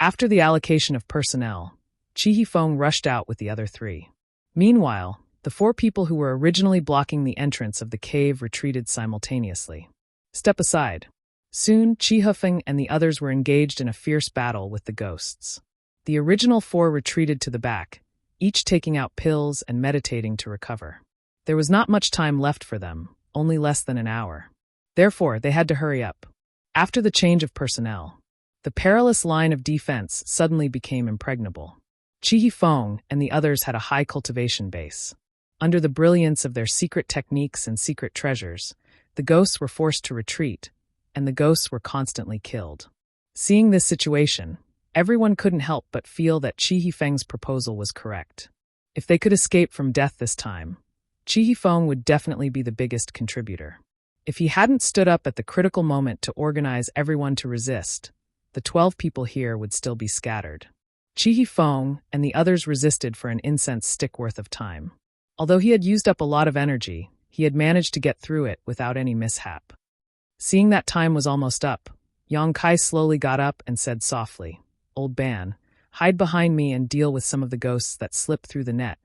After the allocation of personnel, Chi Feng rushed out with the other 3. Meanwhile, the 4 people who were originally blocking the entrance of the cave retreated simultaneously. Step aside. Soon, Chi and the others were engaged in a fierce battle with the ghosts. The original 4 retreated to the back, each taking out pills and meditating to recover. There was not much time left for them, only less than an hour. Therefore, they had to hurry up. After the change of personnel, the perilous line of defense suddenly became impregnable. Chi and the others had a high cultivation base. Under the brilliance of their secret techniques and secret treasures, the ghosts were forced to retreat, and the ghosts were constantly killed. Seeing this situation, everyone couldn't help but feel that Chi Feng's proposal was correct. If they could escape from death this time, Chi Feng would definitely be the biggest contributor. If he hadn't stood up at the critical moment to organize everyone to resist, the 12 people here would still be scattered. Chi Feng and the others resisted for an incense stick worth of time. Although he had used up a lot of energy, he had managed to get through it without any mishap. Seeing that time was almost up, Yang Kai slowly got up and said softly, "Old Ban, hide behind me and deal with some of the ghosts that slipped through the net."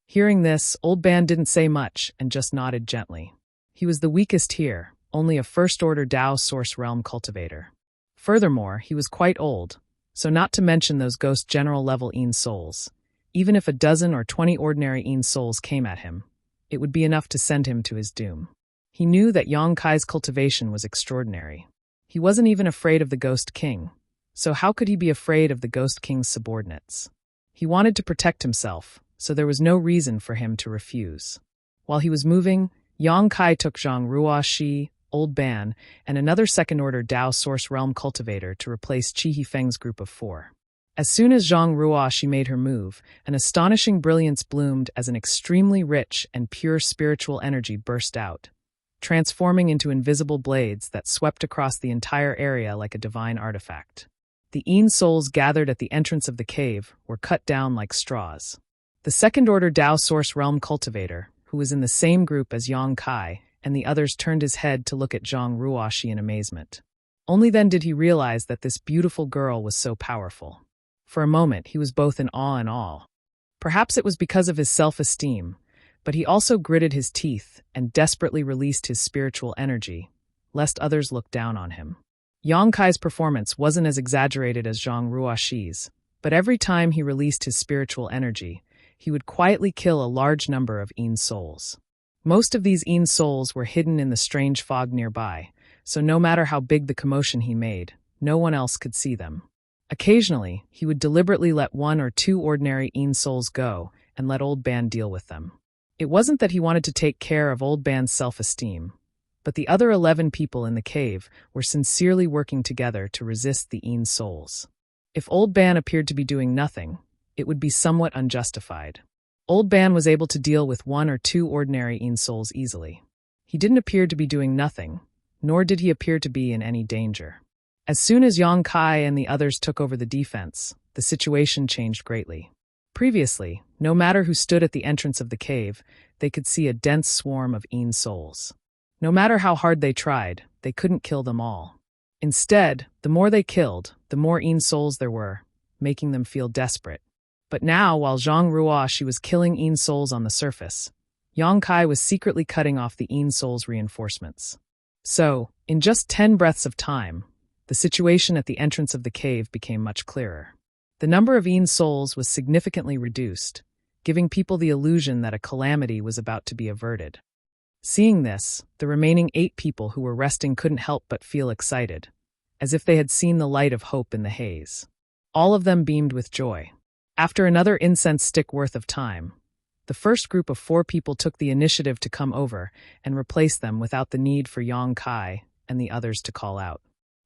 Hearing this, Old Ban didn't say much and just nodded gently. He was the weakest here, only a first-order Dao Source Realm cultivator. Furthermore, he was quite old, so not to mention those ghost general-level Een souls. Even if a dozen or 20 ordinary Een souls came at him, it would be enough to send him to his doom. He knew that Yang Kai's cultivation was extraordinary. He wasn't even afraid of the Ghost King, so how could he be afraid of the Ghost King's subordinates? He wanted to protect himself, so there was no reason for him to refuse. While he was moving, Yang Kai took Zhang Ruoxi, Old Ban, and another second-order Dao Source Realm cultivator to replace Chi Feng's group of 4. As soon as Zhang Ruoxi made her move, an astonishing brilliance bloomed as an extremely rich and pure spiritual energy burst out, transforming into invisible blades that swept across the entire area like a divine artifact. The Een souls gathered at the entrance of the cave were cut down like straws. The second-order Dao Source Realm cultivator, who was in the same group as Yang Kai, and the others turned his head to look at Zhang Ruoxi in amazement. Only then did he realize that this beautiful girl was so powerful. For a moment, he was both in awe and awe. Perhaps it was because of his self-esteem, but he also gritted his teeth and desperately released his spiritual energy, lest others look down on him. Yang Kai's performance wasn't as exaggerated as Zhang Ruoxi's, but every time he released his spiritual energy, he would quietly kill a large number of Een souls. Most of these Een souls were hidden in the strange fog nearby, so no matter how big the commotion he made, no one else could see them. Occasionally, he would deliberately let 1 or 2 ordinary Een souls go and let Old Ban deal with them. It wasn't that he wanted to take care of Old Ban's self-esteem, but the other 11 people in the cave were sincerely working together to resist the Een souls. If Old Ban appeared to be doing nothing, it would be somewhat unjustified. Old Ban was able to deal with 1 or 2 ordinary Een souls easily. He didn't appear to be doing nothing, nor did he appear to be in any danger. As soon as Yang Kai and the others took over the defense, the situation changed greatly. Previously, no matter who stood at the entrance of the cave, they could see a dense swarm of Een souls. No matter how hard they tried, they couldn't kill them all. Instead, the more they killed, the more Een souls there were, making them feel desperate. But now, while Zhang Ruoxi was killing Een souls on the surface, Yang Kai was secretly cutting off the Een souls' reinforcements. So, in just 10 breaths of time, the situation at the entrance of the cave became much clearer. The number of Een souls was significantly reduced, giving people the illusion that a calamity was about to be averted. Seeing this, the remaining 8 people who were resting couldn't help but feel excited, as if they had seen the light of hope in the haze. All of them beamed with joy. After another incense stick worth of time, the first group of 4 people took the initiative to come over and replace them without the need for Yang Kai and the others to call out.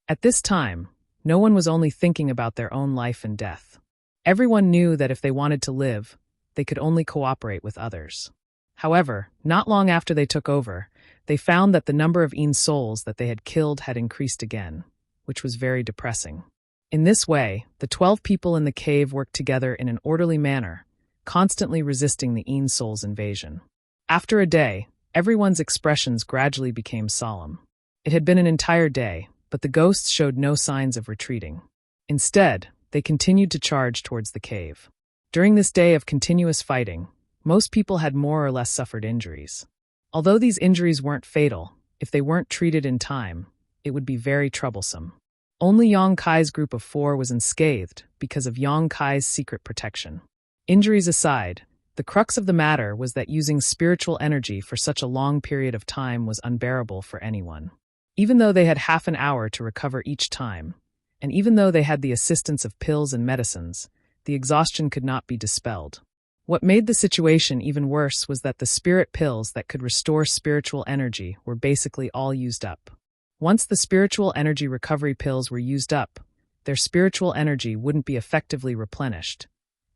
At this time, no one was only thinking about their own life and death. Everyone knew that if they wanted to live, they could only cooperate with others. However, not long after they took over, they found that the number of Een souls that they had killed had increased again, which was very depressing. In this way, the 12 people in the cave worked together in an orderly manner, constantly resisting the Een souls' invasion. After a day, everyone's expressions gradually became solemn. It had been an entire day, but the ghosts showed no signs of retreating. Instead, they continued to charge towards the cave. During this day of continuous fighting, Most people had more or less suffered injuries. Although these injuries weren't fatal, if they weren't treated in time, it would be very troublesome. Only Yang Kai's group of 4 was unscathed because of Yang Kai's secret protection. Injuries aside, the crux of the matter was that using spiritual energy for such a long period of time was unbearable for anyone. Even though they had half an hour to recover each time, and even though they had the assistance of pills and medicines, the exhaustion could not be dispelled. What made the situation even worse was that the spirit pills that could restore spiritual energy were basically all used up. Once the spiritual energy recovery pills were used up, their spiritual energy wouldn't be effectively replenished,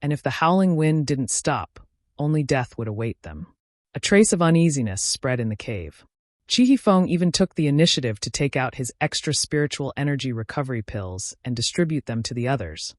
and if the howling wind didn't stop, only death would await them. A trace of uneasiness spread in the cave. Chi Feng even took the initiative to take out his extra spiritual energy recovery pills and distribute them to the others,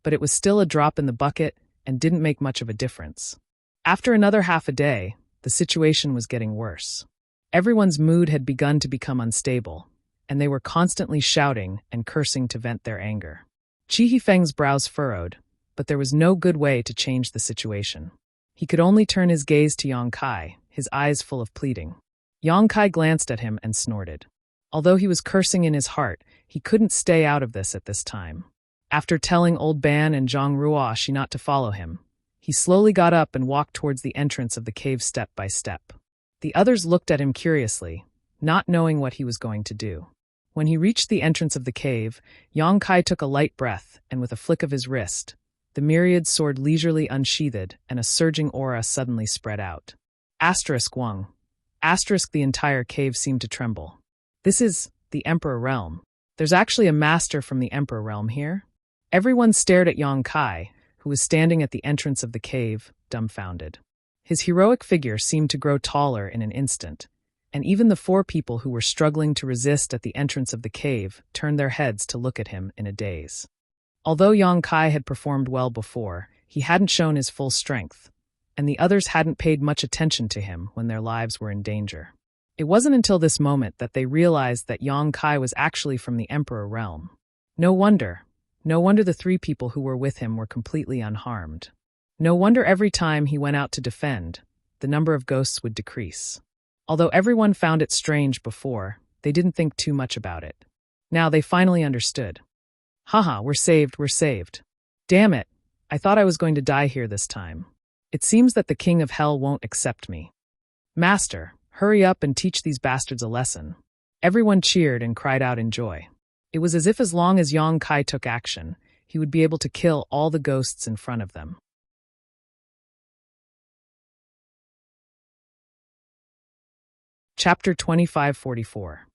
but it was still a drop in the bucket and didn't make much of a difference. After another half a day, the situation was getting worse. Everyone's mood had begun to become unstable, and they were constantly shouting and cursing to vent their anger. Chi Feng's brows furrowed, but there was no good way to change the situation. He could only turn his gaze to Yang Kai, his eyes full of pleading. Yang Kai glanced at him and snorted. Although he was cursing in his heart, he couldn't stay out of this at this time. After telling Old Ban and Zhang Ruoshi not to follow him, he slowly got up and walked towards the entrance of the cave step by step. The others looked at him curiously, not knowing what he was going to do. When he reached the entrance of the cave, Yang Kai took a light breath, and with a flick of his wrist, the myriad sword leisurely unsheathed, and a surging aura suddenly spread out. *1. The entire cave seemed to tremble. This is the Emperor Realm. There's actually a master from the Emperor Realm here? Everyone stared at Yang Kai, who was standing at the entrance of the cave, dumbfounded. His heroic figure seemed to grow taller in an instant, and even the 4 people who were struggling to resist at the entrance of the cave turned their heads to look at him in a daze. Although Yang Kai had performed well before, he hadn't shown his full strength, and the others hadn't paid much attention to him when their lives were in danger. It wasn't until this moment that they realized that Yang Kai was actually from the Emperor Realm. No wonder the 3 people who were with him were completely unharmed. No wonder every time he went out to defend, the number of ghosts would decrease. Although everyone found it strange before, they didn't think too much about it. Now they finally understood. Haha, we're saved. Damn it, I thought I was going to die here this time. It seems that the King of Hell won't accept me. Master, hurry up and teach these bastards a lesson. Everyone cheered and cried out in joy. It was as if as long as Yang Kai took action, he would be able to kill all the ghosts in front of them. Chapter 2544.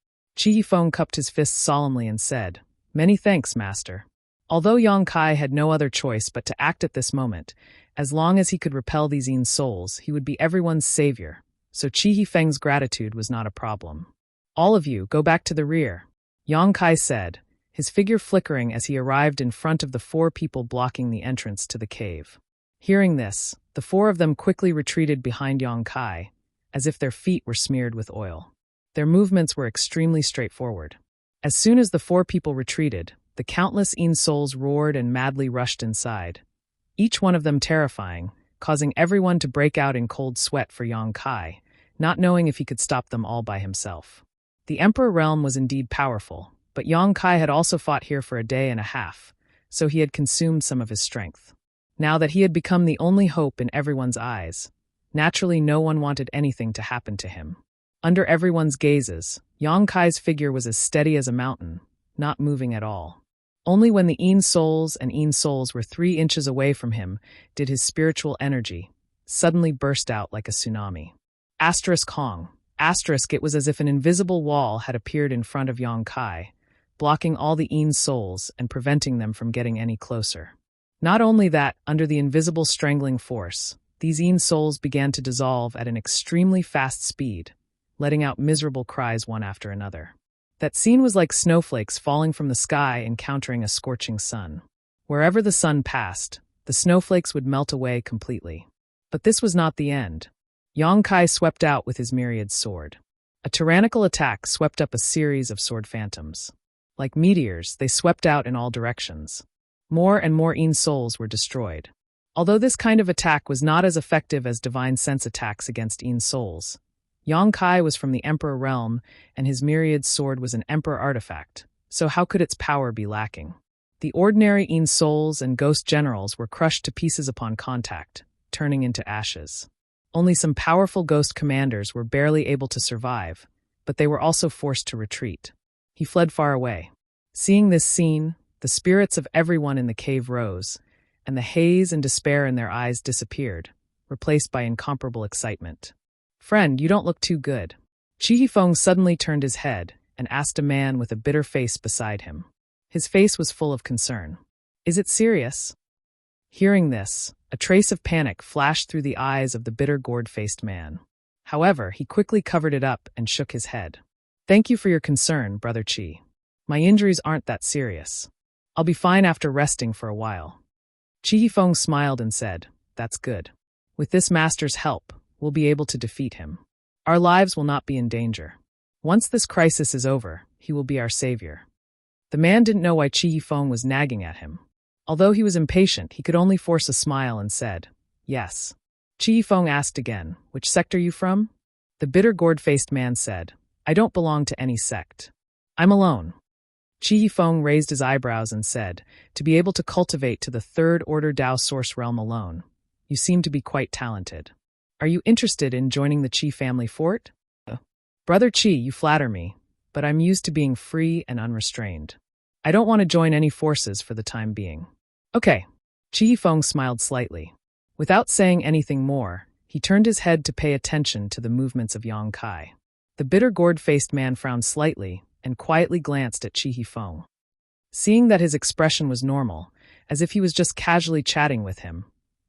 Chi Feng cupped his fists solemnly and said, "Many thanks, Master." Although Yang Kai had no other choice but to act at this moment, as long as he could repel these Yin souls, he would be everyone's savior, so Chi Feng's gratitude was not a problem. "All of you, go back to the rear," Yang Kai said, his figure flickering as he arrived in front of the 4 people blocking the entrance to the cave. Hearing this, the 4 of them quickly retreated behind Yang Kai, as if their feet were smeared with oil. Their movements were extremely straightforward. As soon as the 4 people retreated, the countless Yin souls roared and madly rushed inside, each one of them terrifying, causing everyone to break out in cold sweat for Yang Kai, not knowing if he could stop them all by himself. The Emperor Realm was indeed powerful, but Yang Kai had also fought here for a day and a half, so he had consumed some of his strength. Now that he had become the only hope in everyone's eyes, naturally no one wanted anything to happen to him. Under everyone's gazes, Yang Kai's figure was as steady as a mountain, not moving at all. Only when the Yin souls were 3 inches away from him did his spiritual energy suddenly burst out like a tsunami. Hong. It was as if an invisible wall had appeared in front of Yang Kai, blocking all the Yin souls and preventing them from getting any closer. Not only that, under the invisible strangling force, these Yin souls began to dissolve at an extremely fast speed, letting out miserable cries one after another. That scene was like snowflakes falling from the sky encountering a scorching sun. Wherever the sun passed, the snowflakes would melt away completely. But this was not the end. Yang Kai swept out with his myriad sword. A tyrannical attack swept up a series of sword phantoms. Like meteors, they swept out in all directions. More and more Yin souls were destroyed. Although this kind of attack was not as effective as divine sense attacks against Yin souls, Yang Kai was from the Emperor realm, and his myriad sword was an Emperor artifact, so how could its power be lacking? The ordinary Yin souls and ghost generals were crushed to pieces upon contact, turning into ashes. Only some powerful ghost commanders were barely able to survive, but they were also forced to retreat. He fled far away. Seeing this scene, the spirits of everyone in the cave rose, and the haze and despair in their eyes disappeared, replaced by incomparable excitement. "Friend, you don't look too good." Chi Hifeng suddenly turned his head and asked a man with a bitter face beside him. His face was full of concern. "Is it serious?" Hearing this, a trace of panic flashed through the eyes of the bitter gourd-faced man. However, he quickly covered it up and shook his head. "Thank you for your concern, Brother Chi. My injuries aren't that serious. I'll be fine after resting for a while." Chi Hifeng smiled and said, "That's good. With this master's help, we'll be able to defeat him. Our lives will not be in danger. Once this crisis is over, he will be our savior." The man didn't know why Chi Hifeng was nagging at him. Although he was impatient, he could only force a smile and said, "Yes." Chi Hifeng asked again, "Which sect are you from?" The bitter gourd-faced man said, "I don't belong to any sect. I'm alone." Chi Hifeng raised his eyebrows and said, "To be able to cultivate to the third order Dao source realm alone, you seem to be quite talented. Are you interested in joining the Chi family fort?" "Brother Chi, you flatter me, but I'm used to being free and unrestrained. I don't want to join any forces for the time being." "Okay." Chi Hifeng smiled slightly. Without saying anything more, he turned his head to pay attention to the movements of Yang Kai. The bitter gourd-faced man frowned slightly and quietly glanced at Chi Hifeng. Seeing that his expression was normal, as if he was just casually chatting with him,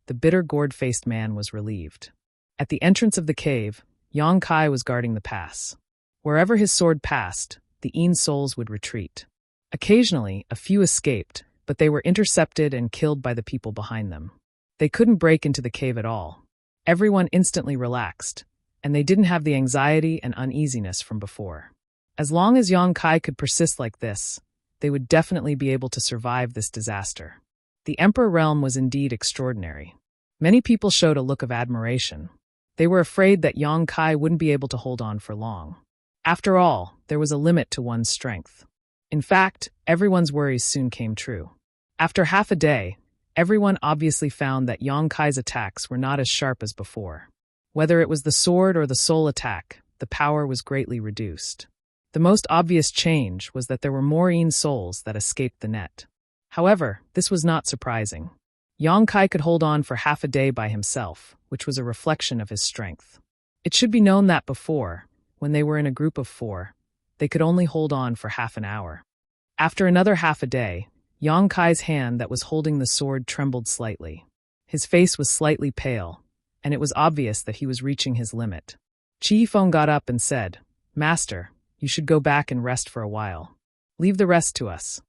the bitter gourd-faced man was relieved. At the entrance of the cave, Yang Kai was guarding the pass. Wherever his sword passed, the Yin souls would retreat. Occasionally, a few escaped, but they were intercepted and killed by the people behind them. They couldn't break into the cave at all. Everyone instantly relaxed, and they didn't have the anxiety and uneasiness from before. As long as Yang Kai could persist like this, they would definitely be able to survive this disaster. The Emperor realm was indeed extraordinary. Many people showed a look of admiration. They were afraid that Yang Kai wouldn't be able to hold on for long. After all, there was a limit to one's strength. In fact, everyone's worries soon came true. After half a day, everyone obviously found that Yang Kai's attacks were not as sharp as before. Whether it was the sword or the soul attack, the power was greatly reduced. The most obvious change was that there were more Yin souls that escaped the net. However, this was not surprising. Yang Kai could hold on for half a day by himself, which was a reflection of his strength. It should be known that before, when they were in a group of 4, they could only hold on for half an hour. After another half a day, Yang Kai's hand that was holding the sword trembled slightly. His face was slightly pale, and it was obvious that he was reaching his limit. Chi Hifeng got up and said, "Master, you should go back and rest for a while. Leave the rest to us."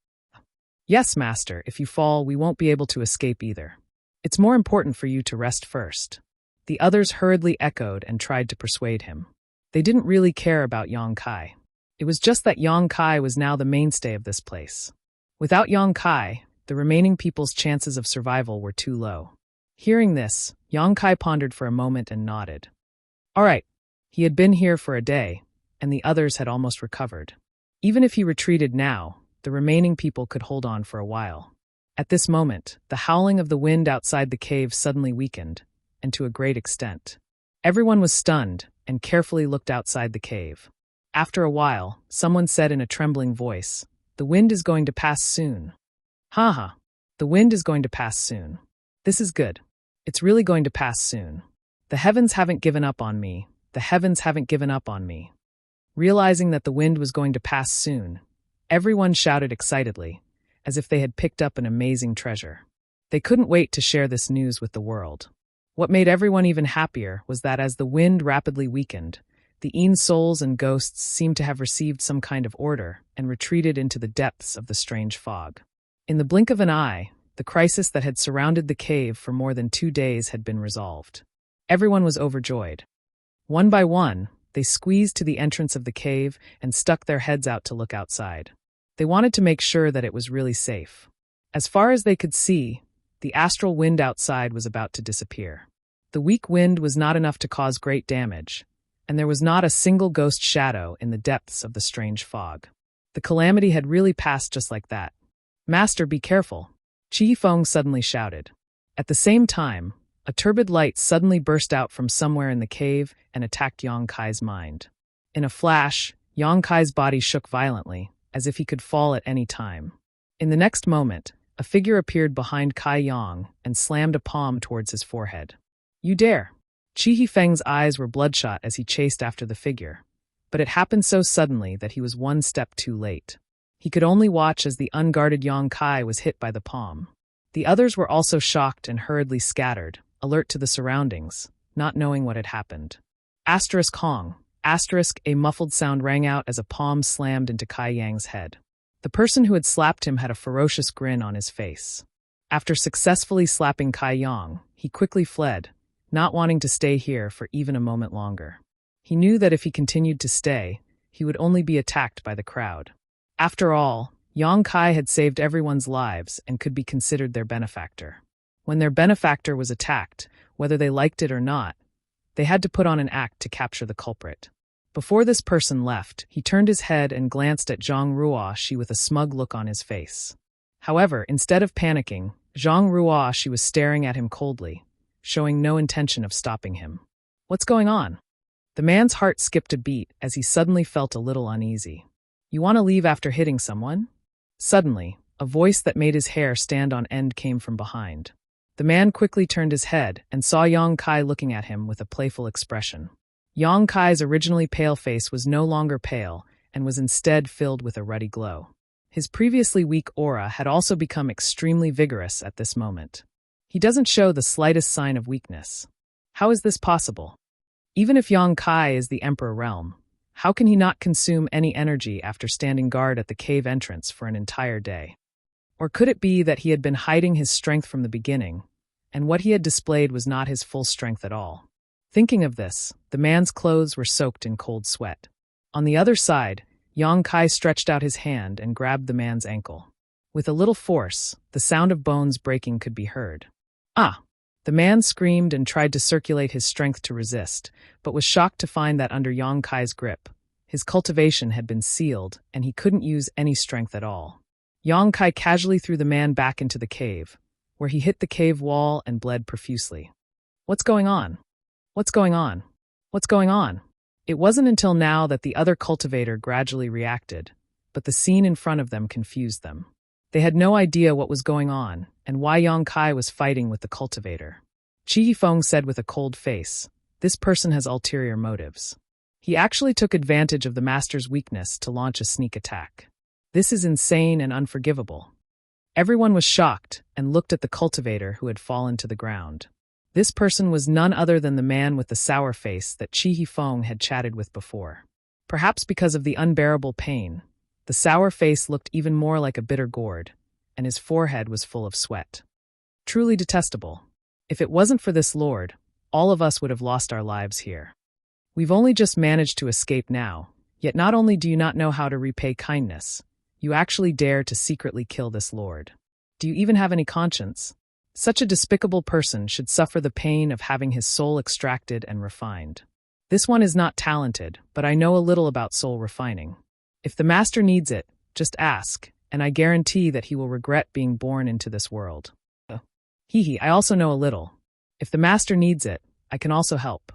"Yes, Master, if you fall, we won't be able to escape either. It's more important for you to rest first." The others hurriedly echoed and tried to persuade him. They didn't really care about Yang Kai. It was just that Yang Kai was now the mainstay of this place. Without Yang Kai, the remaining people's chances of survival were too low. Hearing this, Yang Kai pondered for a moment and nodded. All right, he had been here for a day, and the others had almost recovered. Even if he retreated now, the remaining people could hold on for a while. At this moment, the howling of the wind outside the cave suddenly weakened, and to a great extent. Everyone was stunned and carefully looked outside the cave. After a while, someone said in a trembling voice, "The wind is going to pass soon." "Ha. The wind is going to pass soon. This is good. It's really going to pass soon. The heavens haven't given up on me. The heavens haven't given up on me." Realizing that the wind was going to pass soon, everyone shouted excitedly, as if they had picked up an amazing treasure. They couldn't wait to share this news with the world. What made everyone even happier was that as the wind rapidly weakened, the Een souls and ghosts seemed to have received some kind of order and retreated into the depths of the strange fog. In the blink of an eye, the crisis that had surrounded the cave for more than 2 days had been resolved. Everyone was overjoyed. One by one, they squeezed to the entrance of the cave and stuck their heads out to look outside. They wanted to make sure that it was really safe. As far as they could see, The astral wind outside was about to disappear. The weak wind was not enough to cause great damage, and there was not a single ghost shadow in the depths of the strange fog. The calamity had really passed just like that. "Master, be careful," Chi Feng suddenly shouted. At the same time, a turbid light suddenly burst out from somewhere in the cave and attacked Yang Kai's mind. In a flash, Yang Kai's body shook violently, as if he could fall at any time. In the next moment, a figure appeared behind Kai Yang and slammed a palm towards his forehead. "You dare!" Chi Feng's eyes were bloodshot as he chased after the figure, but it happened so suddenly that he was one step too late. He could only watch as the unguarded Yang Kai was hit by the palm. The others were also shocked and hurriedly scattered, alert to the surroundings, not knowing what had happened. Asterisk Hong. Asterisk, a muffled sound rang out as a palm slammed into Kai Yang's head. The person who had slapped him had a ferocious grin on his face. After successfully slapping Kai Yang, he quickly fled, not wanting to stay here for even a moment longer. He knew that if he continued to stay, he would only be attacked by the crowd. After all, Yang Kai had saved everyone's lives and could be considered their benefactor. When their benefactor was attacked, whether they liked it or not, they had to put on an act to capture the culprit. Before this person left, he turned his head and glanced at Zhang Ruoshi with a smug look on his face. However, instead of panicking, Zhang Ruoshi was staring at him coldly, showing no intention of stopping him. "What's going on?" The man's heart skipped a beat as he suddenly felt a little uneasy. "You want to leave after hitting someone?" Suddenly, a voice that made his hair stand on end came from behind. The man quickly turned his head and saw Yang Kai looking at him with a playful expression. Yang Kai's originally pale face was no longer pale and was instead filled with a ruddy glow. His previously weak aura had also become extremely vigorous at this moment. He doesn't show the slightest sign of weakness. How is this possible? Even if Yang Kai is the Emperor realm, how can he not consume any energy after standing guard at the cave entrance for an entire day? Or could it be that he had been hiding his strength from the beginning, and what he had displayed was not his full strength at all? Thinking of this, the man's clothes were soaked in cold sweat. On the other side, Yang Kai stretched out his hand and grabbed the man's ankle. With a little force, the sound of bones breaking could be heard. "Ah!" The man screamed and tried to circulate his strength to resist, but was shocked to find that under Yang Kai's grip, his cultivation had been sealed and he couldn't use any strength at all. Yang Kai casually threw the man back into the cave, where he hit the cave wall and bled profusely. "What's going on? What's going on? What's going on?" It wasn't until now that the other cultivator gradually reacted, but the scene in front of them confused them. They had no idea what was going on and why Yang Kai was fighting with the cultivator. Chi Feng said with a cold face, "This person has ulterior motives." He actually took advantage of the master's weakness to launch a sneak attack. This is insane and unforgivable. Everyone was shocked and looked at the cultivator who had fallen to the ground. This person was none other than the man with the sour face that Chi Feng had chatted with before. Perhaps because of the unbearable pain, the sour face looked even more like a bitter gourd, and his forehead was full of sweat. Truly detestable. If it wasn't for this lord, all of us would have lost our lives here. We've only just managed to escape now, yet not only do you not know how to repay kindness, you actually dare to secretly kill this lord. Do you even have any conscience? Such a despicable person should suffer the pain of having his soul extracted and refined. This one is not talented, but I know a little about soul refining. If the master needs it, just ask, and I guarantee that he will regret being born into this world. I also know a little. If the master needs it, I can also help.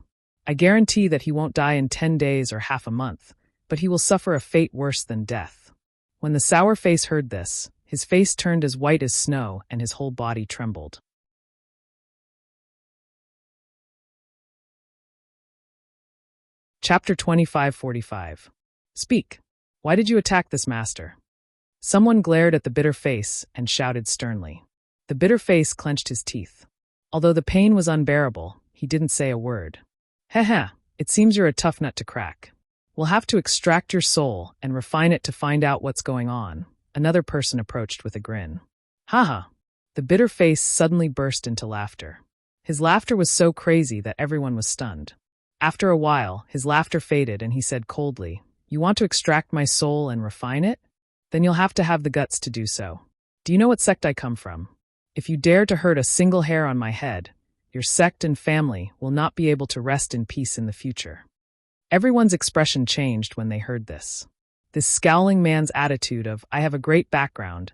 I guarantee that he won't die in 10 days or half a month, but he will suffer a fate worse than death. When the sour face heard this, his face turned as white as snow and his whole body trembled. Chapter 2545. Speak. Why did you attack this master? Someone glared at the bitter face and shouted sternly. The bitter face clenched his teeth. Although the pain was unbearable, he didn't say a word. Heh, it seems you're a tough nut to crack. We'll have to extract your soul and refine it to find out what's going on. Another person approached with a grin. Haha. The bitter face suddenly burst into laughter. His laughter was so crazy that everyone was stunned. After a while, his laughter faded and he said coldly, "You want to extract my soul and refine it? Then you'll have to have the guts to do so. Do you know what sect I come from?" If you dare to hurt a single hair on my head, your sect and family will not be able to rest in peace in the future." Everyone's expression changed when they heard this. This scowling man's attitude of, I have a great background,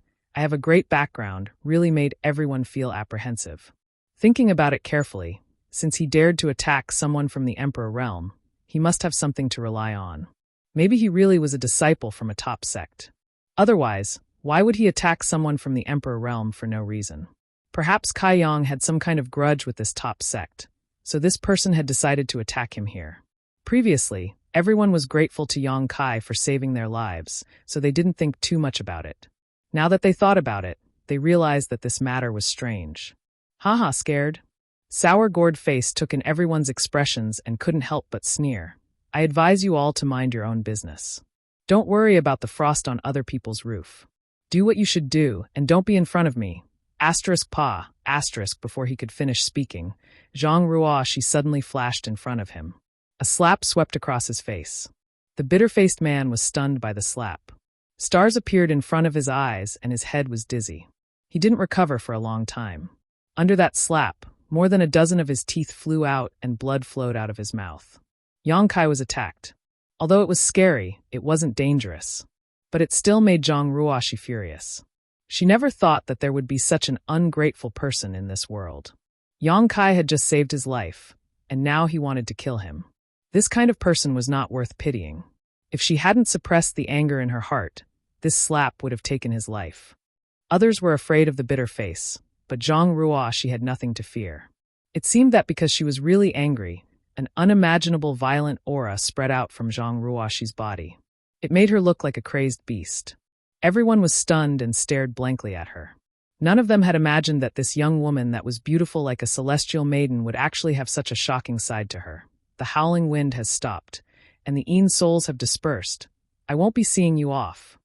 really made everyone feel apprehensive. Thinking about it carefully, since he dared to attack someone from the Emperor realm, he must have something to rely on. Maybe he really was a disciple from a top sect. Otherwise, why would he attack someone from the Emperor realm for no reason? Perhaps Kai Yang had some kind of grudge with this top sect, so this person had decided to attack him here. Previously, everyone was grateful to Yang Kai for saving their lives, so they didn't think too much about it. Now that they thought about it, they realized that this matter was strange. Haha, scared? Sour gourd face took in everyone's expressions and couldn't help but sneer. I advise you all to mind your own business. Don't worry about the frost on other people's roof. Do what you should do, and don't be in front of me. Before he could finish speaking, Zhang Ruoshi suddenly flashed in front of him. A slap swept across his face. The bitter-faced man was stunned by the slap. Stars appeared in front of his eyes and his head was dizzy. He didn't recover for a long time. Under that slap, more than a dozen of his teeth flew out and blood flowed out of his mouth. Yang Kai was attacked. Although it was scary, it wasn't dangerous. But it still made Zhang Ruoshi furious. She never thought that there would be such an ungrateful person in this world. Yang Kai had just saved his life, and now he wanted to kill him. This kind of person was not worth pitying. If she hadn't suppressed the anger in her heart, this slap would have taken his life. Others were afraid of the bitter face, but Zhang Ruoshi had nothing to fear. It seemed that because she was really angry, an unimaginable violent aura spread out from Zhang Ruoshi's body. It made her look like a crazed beast. Everyone was stunned and stared blankly at her. None of them had imagined that this young woman that was beautiful like a celestial maiden would actually have such a shocking side to her. The howling wind has stopped, and the Een souls have dispersed. I won't be seeing you off.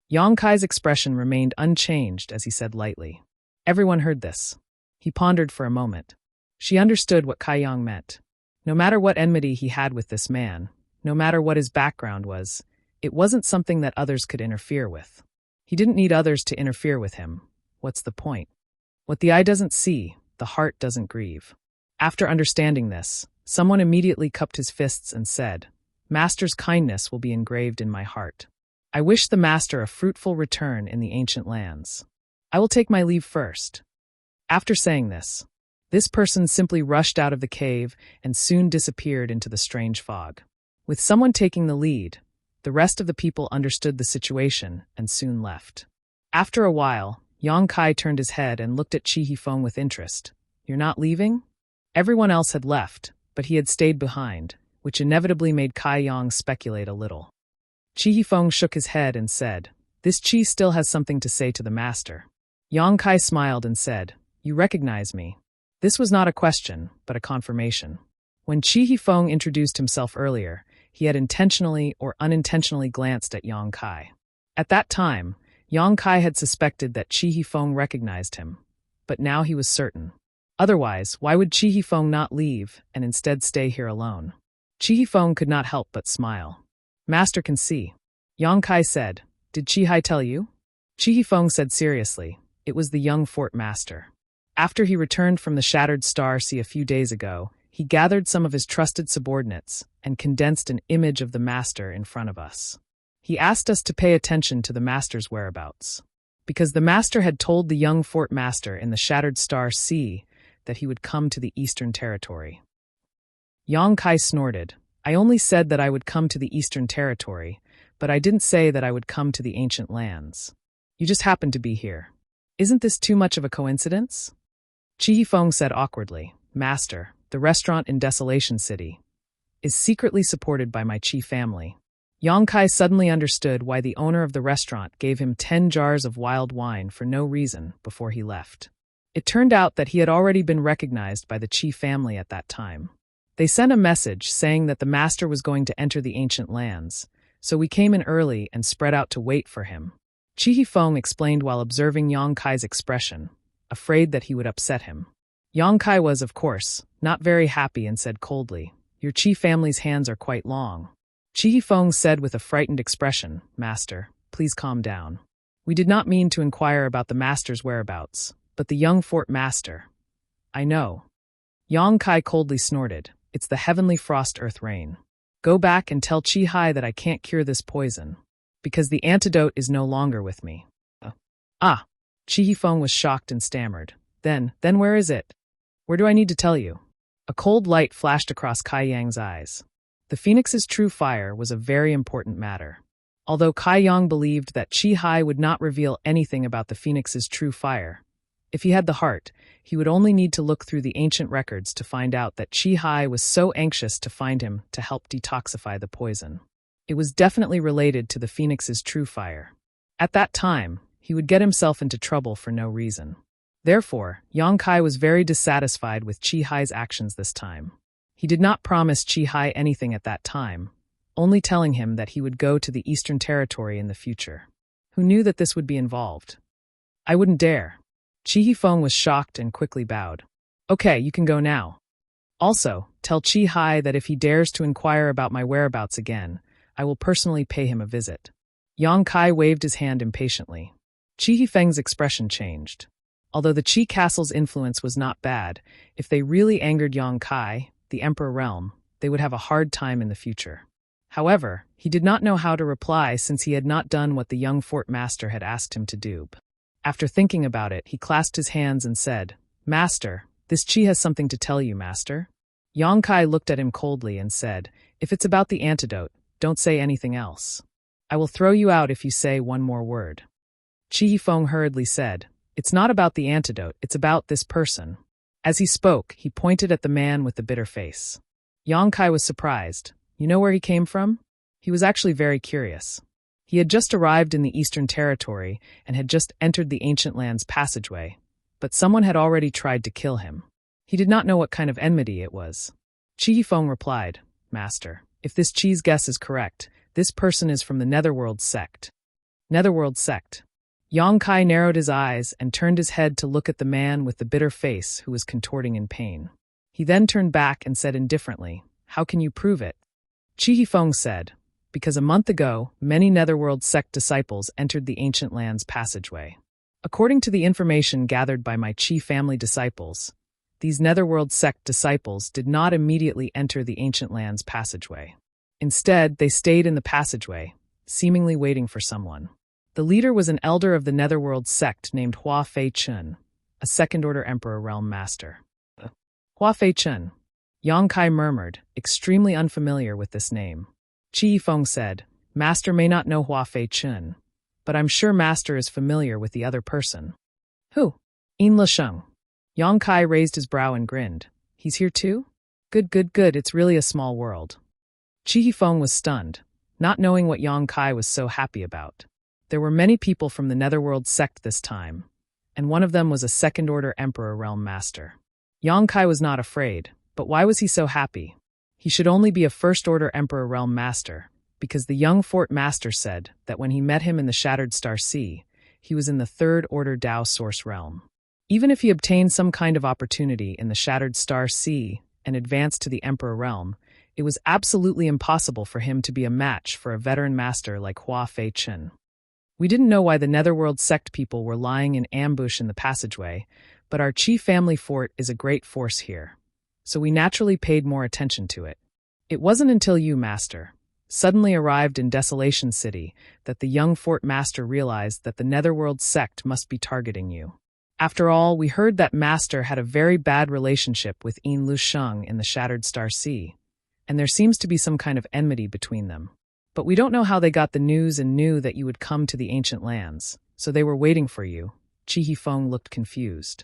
Yang Kai's expression remained unchanged as he said lightly. Everyone heard this. He pondered for a moment. She understood what Kai Yang meant. No matter what enmity he had with this man, no matter what his background was, it wasn't something that others could interfere with. He didn't need others to interfere with him. What's the point? What the eye doesn't see, the heart doesn't grieve. After understanding this, someone immediately cupped his fists and said, Master's kindness will be engraved in my heart. I wish the Master a fruitful return in the ancient lands. I will take my leave first. After saying this person simply rushed out of the cave and soon disappeared into the strange fog. With someone taking the lead, the rest of the people understood the situation and soon left. After a while, Yang Kai turned his head and looked at Chi Hifeng with interest. You're not leaving? Everyone else had left, but he had stayed behind, which inevitably made Kai Yang speculate a little. Chi Hifeng shook his head and said, This Chi still has something to say to the Master. Yang Kai smiled and said, You recognize me. This was not a question, but a confirmation. When Chi Hifeng introduced himself earlier, he had intentionally or unintentionally glanced at Yang Kai. At that time, Yang Kai had suspected that Chi Hifeng recognized him, but now he was certain. Otherwise, why would Chi Hifeng not leave and instead stay here alone? Chi Hifeng could not help but smile. Master can see. Yang Kai said, Did Chi Hai tell you? Chi Hifeng said seriously, It was the young fort master. After he returned from the Shattered Star Sea a few days ago, he gathered some of his trusted subordinates and condensed an image of the Master in front of us. He asked us to pay attention to the Master's whereabouts, because the Master had told the young fort master in the Shattered Star Sea that he would come to the Eastern Territory. Yang Kai snorted. I only said that I would come to the Eastern Territory, but I didn't say that I would come to the ancient lands. You just happened to be here. Isn't this too much of a coincidence? Chi Hifeng said awkwardly, Master, the restaurant in Desolation City is secretly supported by my Chi family. Yang Kai suddenly understood why the owner of the restaurant gave him 10 jars of wild wine for no reason before he left. It turned out that he had already been recognized by the Chi family at that time. They sent a message saying that the Master was going to enter the ancient lands, so we came in early and spread out to wait for him. Chi Hifeng explained while observing Yang Kai's expression, afraid that he would upset him. Yang Kai was, of course, not very happy and said coldly, Your Chi family's hands are quite long. Chi Hifeng said with a frightened expression, Master, please calm down. We did not mean to inquire about the Master's whereabouts, But the young fort master. I know. Yang Kai coldly snorted. It's the heavenly frost earth rain. Go back and tell Chi Hai that I can't cure this poison, because the antidote is no longer with me. Chi Hifeng was shocked and stammered. Then where is it? Where do I need to tell you? A cold light flashed across Kai Yang's eyes. The phoenix's true fire was a very important matter. Although Kai Yang believed that Chi Hai would not reveal anything about the phoenix's true fire, if he had the heart, he would only need to look through the ancient records to find out that Chi Hai was so anxious to find him to help detoxify the poison. It was definitely related to the phoenix's true fire. At that time, he would get himself into trouble for no reason. Therefore, Yang Kai was very dissatisfied with Chi Hai's actions this time. He did not promise Chi Hai anything at that time, only telling him that he would go to the Eastern Territory in the future. Who knew that this would be involved? I wouldn't dare. Chi Hifeng was shocked and quickly bowed. Okay, you can go now. Also, tell Chi Hai that if he dares to inquire about my whereabouts again, I will personally pay him a visit. Yang Kai waved his hand impatiently. Chi Hifeng's expression changed. Although the Qi Castle's influence was not bad, if they really angered Yang Kai, the Emperor realm, they would have a hard time in the future. However, he did not know how to reply since he had not done what the young fort master had asked him to do. After thinking about it, he clasped his hands and said, Master, this Qi has something to tell you, Master. Yang Kai looked at him coldly and said, If it's about the antidote, don't say anything else. I will throw you out if you say one more word. Chi Hifeng hurriedly said, It's not about the antidote, it's about this person. As he spoke, he pointed at the man with the bitter face. Yang Kai was surprised. You know where he came from? He was actually very curious. He had just arrived in the Eastern Territory and had just entered the Ancient Lands passageway, but someone had already tried to kill him. He did not know what kind of enmity it was. Chi Hifeng replied, Master, if this Chi's guess is correct, this person is from the Netherworld sect. Netherworld sect. Yang Kai narrowed his eyes and turned his head to look at the man with the bitter face who was contorting in pain. He then turned back and said indifferently, How can you prove it? Chi Hifeng said, Because a month ago, many Netherworld sect disciples entered the Ancient Lands passageway. According to the information gathered by my Qi family disciples, these Netherworld sect disciples did not immediately enter the Ancient Lands passageway. Instead, they stayed in the passageway, seemingly waiting for someone. The leader was an elder of the Netherworld sect named Hua Fei Chun, a second-order Emperor Realm Master. Hua Fei Chun. Yang Kai murmured, extremely unfamiliar with this name. Chi Yifeng said, Master may not know Hua Fei Chun, but I'm sure Master is familiar with the other person. Who? Yin Lisheng. Yang Kai raised his brow and grinned. He's here too? Good, it's really a small world. Chi Hifeng was stunned, not knowing what Yang Kai was so happy about. There were many people from the Netherworld sect this time, and one of them was a second-order Emperor Realm Master. Yang Kai was not afraid, but why was he so happy? He should only be a first-order Emperor Realm Master, because the young Fort Master said that when he met him in the Shattered Star Sea, he was in the third-order Dao Source Realm. Even if he obtained some kind of opportunity in the Shattered Star Sea and advanced to the Emperor Realm, it was absolutely impossible for him to be a match for a veteran master like Hua Fei Chun. We didn't know why the Netherworld sect people were lying in ambush in the passageway, but our Qi family fort is a great force here, so we naturally paid more attention to it. It wasn't until you, Master, suddenly arrived in Desolation City that the young fort master realized that the Netherworld sect must be targeting you. After all, we heard that Master had a very bad relationship with Yin Lisheng in the Shattered Star Sea, and there seems to be some kind of enmity between them. But we don't know how they got the news and knew that you would come to the Ancient Lands, so they were waiting for you. Chi Hifeng looked confused.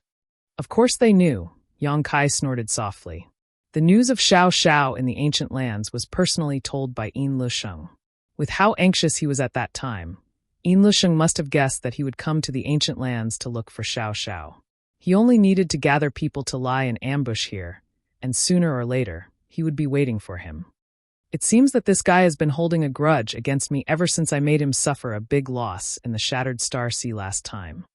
Of course they knew, Yang Kai snorted softly. The news of Xiao Xiao in the Ancient Lands was personally told by Yin Lisheng. With how anxious he was at that time, Yin Lisheng must have guessed that he would come to the Ancient Lands to look for Xiao Xiao. He only needed to gather people to lie in ambush here, and sooner or later, he would be waiting for him. It seems that this guy has been holding a grudge against me ever since I made him suffer a big loss in the Shattered Star Sea last time.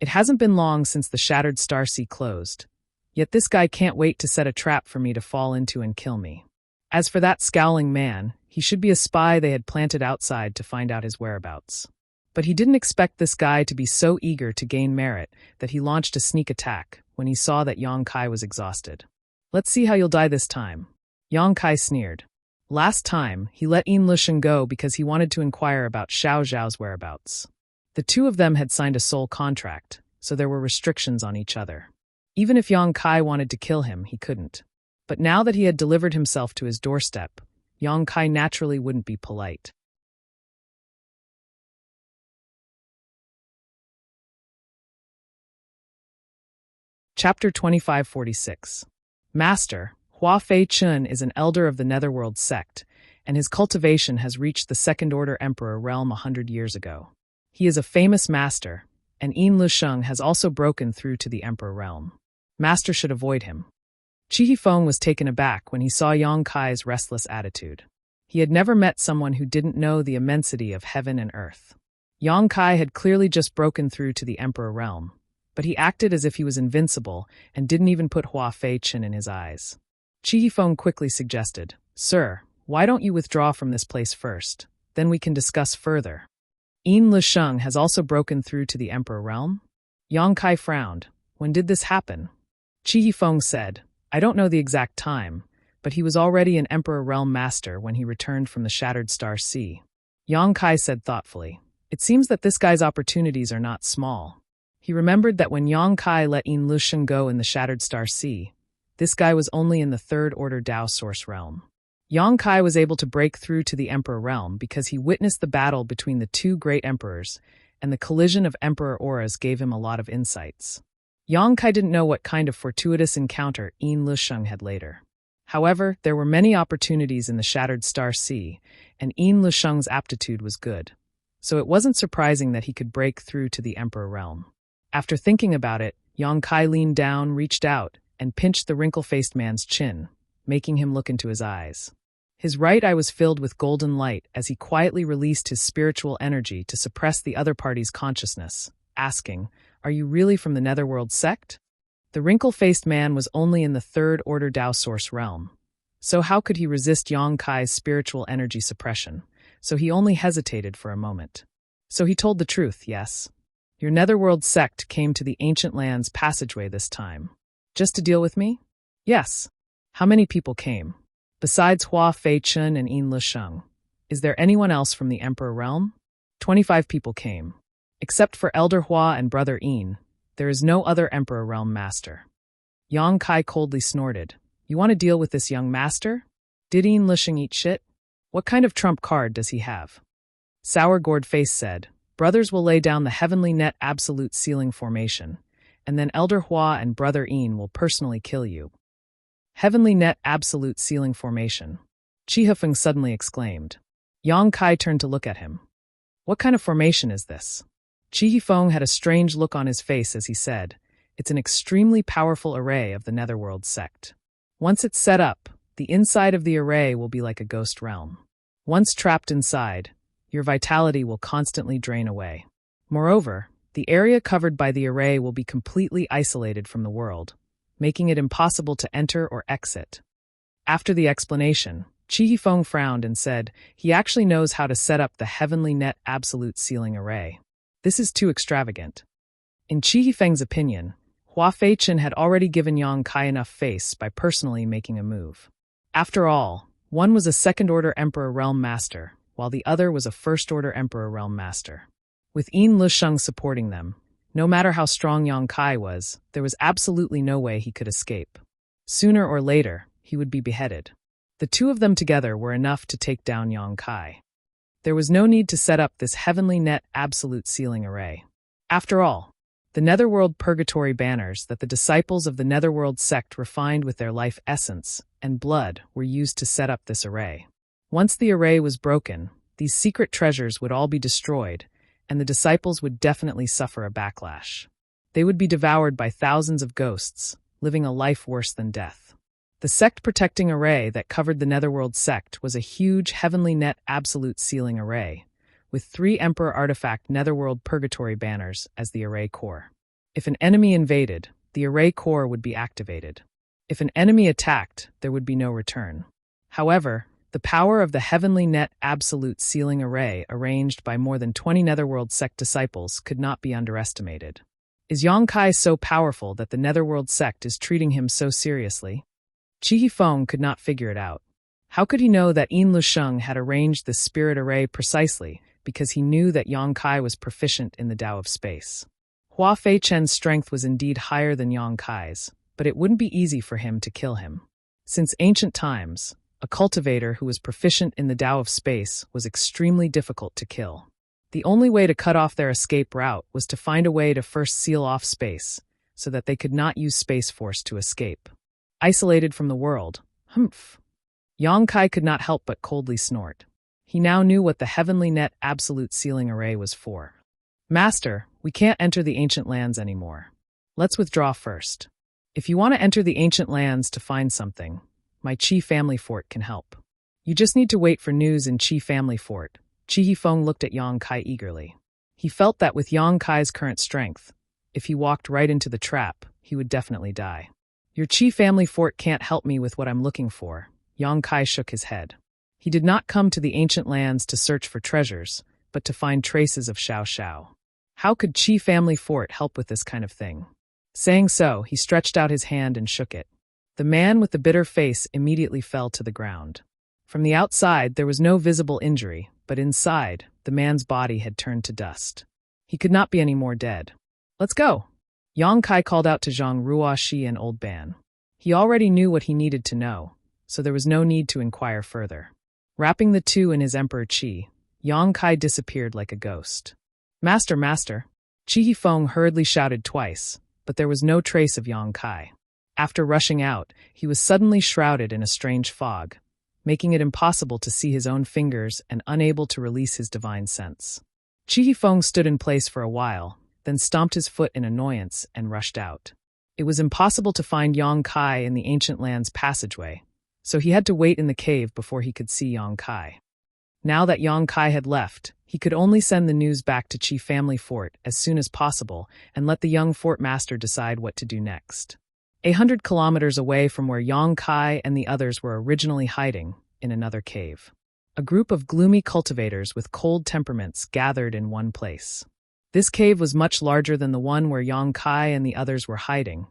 It hasn't been long since the Shattered Star Sea closed, yet this guy can't wait to set a trap for me to fall into and kill me. As for that scowling man, he should be a spy they had planted outside to find out his whereabouts. But he didn't expect this guy to be so eager to gain merit that he launched a sneak attack when he saw that Yang Kai was exhausted. "Let's see how you'll die this time." Yang Kai sneered. Last time, he let Yin Lushan go because he wanted to inquire about Xiao Zhao's whereabouts. The two of them had signed a soul contract, so there were restrictions on each other. Even if Yang Kai wanted to kill him, he couldn't. But now that he had delivered himself to his doorstep, Yang Kai naturally wouldn't be polite. Chapter 2546. Master, Hua Fei Chun is an elder of the Netherworld sect, and his cultivation has reached the Second Order Emperor realm 100 years ago. He is a famous master, and Yin Lusheng has also broken through to the Emperor realm. Master should avoid him. Chi Hifeng was taken aback when he saw Yang Kai's restless attitude. He had never met someone who didn't know the immensity of heaven and earth. Yang Kai had clearly just broken through to the Emperor realm, but he acted as if he was invincible and didn't even put Hua Fei Chin in his eyes. Chi Hifeng quickly suggested, "Sir, why don't you withdraw from this place first? Then we can discuss further." Yin Lusheng has also broken through to the Emperor realm? Yang Kai frowned. When did this happen? Chi Hifeng said, "I don't know the exact time, but he was already an Emperor realm master when he returned from the Shattered Star Sea." Yang Kai said thoughtfully, "It seems that this guy's opportunities are not small." He remembered that when Yang Kai let Yin Lusheng go in the Shattered Star Sea, this guy was only in the Third Order Dao Source realm. Yang Kai was able to break through to the Emperor realm because he witnessed the battle between the two great emperors, and the collision of emperor auras gave him a lot of insights. Yang Kai didn't know what kind of fortuitous encounter Yin Lusheng had later. However, there were many opportunities in the Shattered Star Sea, and Yin Lusheng's aptitude was good, so it wasn't surprising that he could break through to the Emperor realm. After thinking about it, Yang Kai leaned down, reached out, and pinched the wrinkle-faced man's chin, making him look into his eyes. His right eye was filled with golden light as he quietly released his spiritual energy to suppress the other party's consciousness, asking, "Are you really from the Netherworld sect?" The wrinkle-faced man was only in the Third Order Dao Source realm, so how could he resist Yang Kai's spiritual energy suppression? So he only hesitated for a moment. So he told the truth, "Yes. Your Netherworld sect came to the Ancient Lands passageway this time. Just to deal with me?" "Yes." "How many people came? Besides Hua Fei Chun and Yin Lusheng, is there anyone else from the Emperor realm?" 25 people came. Except for Elder Hua and Brother Yin, there is no other Emperor realm master. Yang Kai coldly snorted. "You want to deal with this young master? Did Yin Lusheng eat shit? What kind of trump card does he have?" Sour Gourd Face said, "Brothers will lay down the Heavenly Net Absolute Sealing Formation, and then Elder Hua and Brother Yin will personally kill you." Heavenly Net Absolute Sealing Formation. Chi Hifeng suddenly exclaimed. Yang Kai turned to look at him. "What kind of formation is this?" Chi Hifeng had a strange look on his face as he said, "It's an extremely powerful array of the Netherworld sect. Once it's set up, the inside of the array will be like a ghost realm. Once trapped inside, your vitality will constantly drain away. Moreover, the area covered by the array will be completely isolated from the world, making it impossible to enter or exit." After the explanation, Chi Hifeng frowned and said he actually knows how to set up the Heavenly Net Absolute Sealing Array. This is too extravagant. In Chi Hifeng's opinion, Hua Fei Chin had already given Yang Kai enough face by personally making a move. After all, one was a Second-Order Emperor Realm Master, while the other was a First-Order Emperor Realm Master. With Yin Lusheng supporting them, no matter how strong Yang Kai was, there was absolutely no way he could escape. Sooner or later, he would be beheaded. The two of them together were enough to take down Yang Kai. There was no need to set up this Heavenly Net Absolute Sealing Array. After all, the Netherworld Purgatory banners that the disciples of the Netherworld sect refined with their life essence and blood were used to set up this array. Once the array was broken, these secret treasures would all be destroyed, and the disciples would definitely suffer a backlash. They would be devoured by thousands of ghosts, living a life worse than death. The sect-protecting array that covered the Netherworld sect was a huge Heavenly Net Absolute Sealing Array, with 3 Emperor Artifact Netherworld Purgatory banners as the array core. If an enemy invaded, the array core would be activated. If an enemy attacked, there would be no return. However, The power of the heavenly net absolute sealing array arranged by more than 20 Netherworld sect disciples could not be underestimated. Is Yongkai so powerful that the Netherworld sect is treating him so seriously? Chi Feng could not figure it out. How could he know that Yin Lusheng had arranged the spirit array precisely because he knew that Yongkai was proficient in the Tao of space? Hua Feichen's strength was indeed higher than Yongkai's, but it wouldn't be easy for him to kill him. Since ancient times, a cultivator who was proficient in the Tao of space was extremely difficult to kill. The only way to cut off their escape route was to find a way to first seal off space, so that they could not use space force to escape. Isolated from the world, humph. Yongkai could not help but coldly snort. He now knew what the heavenly net absolute sealing array was for. Master, we can't enter the ancient lands anymore. Let's withdraw first. If you want to enter the ancient lands to find something, my Qi family fort can help. You just need to wait for news in Qi family fort. Qi Feng looked at Yongkai eagerly. He felt that with Yongkai's current strength, if he walked right into the trap, he would definitely die. Your Qi family fort can't help me with what I'm looking for. Yongkai shook his head. He did not come to the ancient lands to search for treasures, but to find traces of Xiao Xiao. How could Qi family fort help with this kind of thing? Saying so, he stretched out his hand and shook it. The man with the bitter face immediately fell to the ground. From the outside, there was no visible injury, but inside, the man's body had turned to dust. He could not be any more dead. Let's go. Yongkai called out to Zhang Ruoxi and Old Ban. He already knew what he needed to know, so there was no need to inquire further. Wrapping the two in his Emperor Qi, Yongkai disappeared like a ghost. Master, master! Qi Feng hurriedly shouted twice, but there was no trace of Yongkai. After rushing out, he was suddenly shrouded in a strange fog, making it impossible to see his own fingers and unable to release his divine sense. Qi Feng stood in place for a while, then stomped his foot in annoyance and rushed out. It was impossible to find Yongkai in the ancient land's passageway, so he had to wait in the cave before he could see Yongkai. Now that Yongkai had left, he could only send the news back to Qi family fort as soon as possible and let the young fort master decide what to do next. 100 kilometers away from where Yongkai and the others were originally hiding, in another cave, a group of gloomy cultivators with cold temperaments gathered in one place. This cave was much larger than the one where Yongkai and the others were hiding,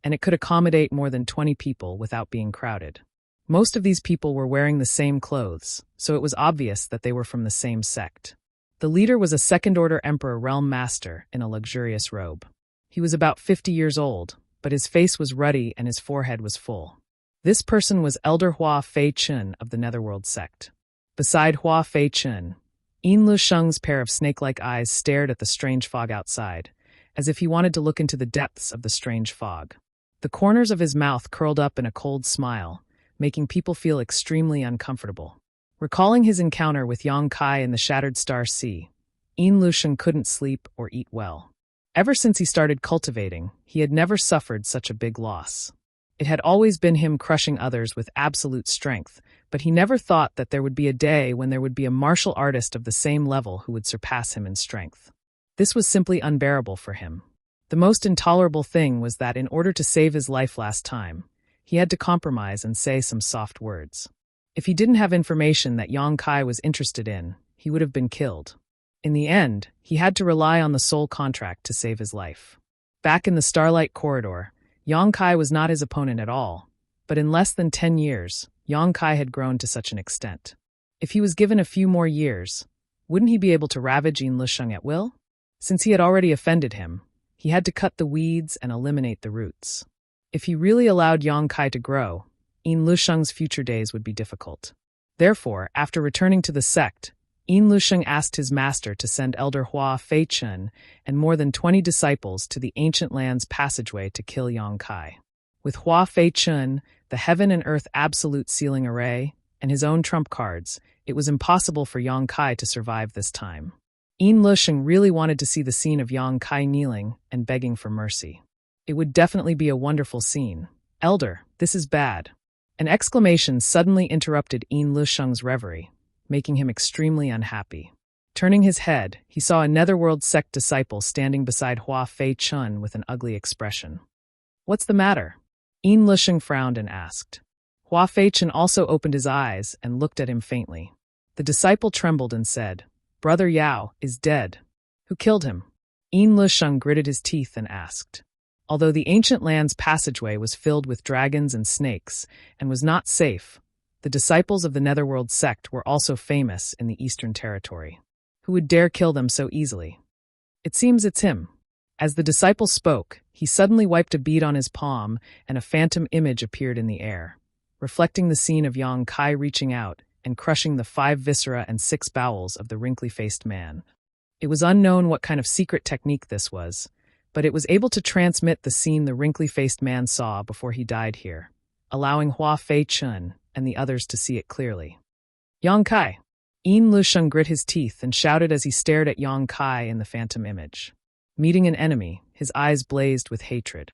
and it could accommodate more than 20 people without being crowded. Most of these people were wearing the same clothes, so it was obvious that they were from the same sect. The leader was a second-order emperor realm master in a luxurious robe. He was about 50 years old, but his face was ruddy and his forehead was full. This person was Elder Hua Feichen of the Netherworld sect. Beside Hua Feichen, Yin Lusheng's pair of snake-like eyes stared at the strange fog outside, as if he wanted to look into the depths of the strange fog. The corners of his mouth curled up in a cold smile, making people feel extremely uncomfortable. Recalling his encounter with Yongkai in the Shattered Star Sea, Yin Lusheng couldn't sleep or eat well. Ever since he started cultivating, he had never suffered such a big loss. It had always been him crushing others with absolute strength, but he never thought that there would be a day when there would be a martial artist of the same level who would surpass him in strength. This was simply unbearable for him. The most intolerable thing was that in order to save his life last time, he had to compromise and say some soft words. If he didn't have information that Yongkai was interested in, he would have been killed. In the end, he had to rely on the soul contract to save his life. Back in the Starlight Corridor, Yongkai was not his opponent at all, but in less than 10 years, Yongkai had grown to such an extent. If he was given a few more years, wouldn't he be able to ravage Yin Lusheng at will? Since he had already offended him, he had to cut the weeds and eliminate the roots. If he really allowed Yongkai to grow, Yin Lusheng's future days would be difficult. Therefore, after returning to the sect, Yin Lusheng asked his master to send Elder Hua Feichen and more than 20 disciples to the ancient land's passageway to kill Yongkai. With Hua Feichen, the heaven and earth absolute sealing array, and his own trump cards, it was impossible for Yongkai to survive this time. Yin Lusheng really wanted to see the scene of Yongkai kneeling and begging for mercy. It would definitely be a wonderful scene. Elder, this is bad. An exclamation suddenly interrupted Yin Lusheng's reverie, making him extremely unhappy. Turning his head, he saw a Netherworld sect disciple standing beside Hua Feichen with an ugly expression. What's the matter? Yin Lusheng frowned and asked. Hua Feichen also opened his eyes and looked at him faintly. The disciple trembled and said, "Brother Yao is dead." "Who killed him?" Yin Lusheng gritted his teeth and asked. Although the ancient land's passageway was filled with dragons and snakes and was not safe, the disciples of the Netherworld sect were also famous in the Eastern Territory. Who would dare kill them so easily? "It seems it's him." As the disciple spoke, he suddenly wiped a bead on his palm and a phantom image appeared in the air, reflecting the scene of Yang Kai reaching out and crushing the 5 viscera and 6 bowels of the wrinkly-faced man. It was unknown what kind of secret technique this was, but it was able to transmit the scene the wrinkly-faced man saw before he died here, allowing Hua Feichen and the others to see it clearly. "Yang Kai!" Yin Lusheng grit his teeth and shouted as he stared at Yang Kai in the phantom image. Meeting an enemy, his eyes blazed with hatred.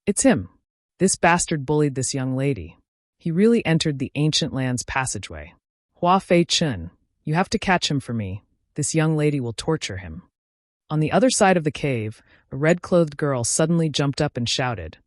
"It's him. This bastard bullied this young lady. He really entered the ancient land's passageway. Hua Feichen, you have to catch him for me. This young lady will torture him." On the other side of the cave, a red-clothed girl suddenly jumped up and shouted,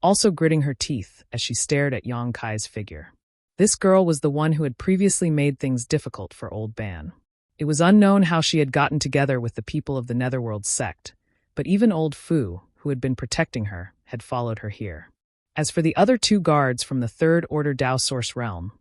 also gritting her teeth as she stared at Yang Kai's figure. This girl was the one who had previously made things difficult for Old Ban. It was unknown how she had gotten together with the people of the Netherworld sect, but even Old Fu, who had been protecting her, had followed her here. As for the other 2 guards from the Third Order Dao Source realm,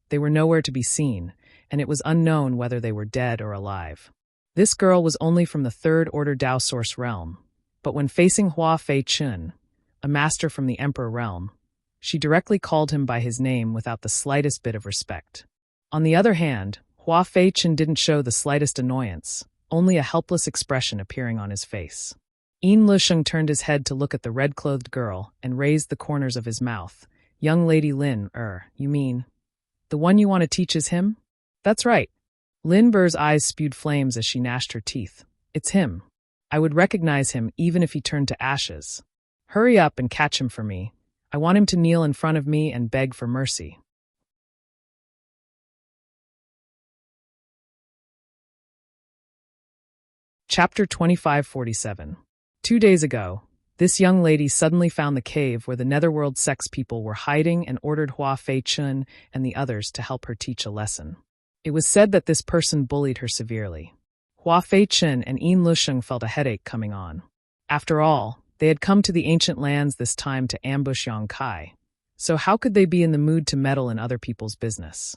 they were nowhere to be seen, and it was unknown whether they were dead or alive. This girl was only from the Third Order Dao Source realm, but when facing Hua Feichen, a master from the Emperor realm, she directly called him by his name without the slightest bit of respect. On the other hand, Hua Feichen didn't show the slightest annoyance, only a helpless expression appearing on his face. Yin Lusheng turned his head to look at the red-clothed girl and raised the corners of his mouth. "Young Lady Lin, you mean? The one you want to teach is him?" "That's right." Lin Bur's eyes spewed flames as she gnashed her teeth. "It's him. I would recognize him even if he turned to ashes. Hurry up and catch him for me. I want him to kneel in front of me and beg for mercy." Chapter 2547. 2 days ago, this young lady suddenly found the cave where the Netherworld sex people were hiding and ordered Hua Feichen and the others to help her teach a lesson. It was said that this person bullied her severely. Hua Feichen and Yin Lusheng felt a headache coming on. After all, they had come to the ancient lands this time to ambush Yang Kai, so how could they be in the mood to meddle in other people's business?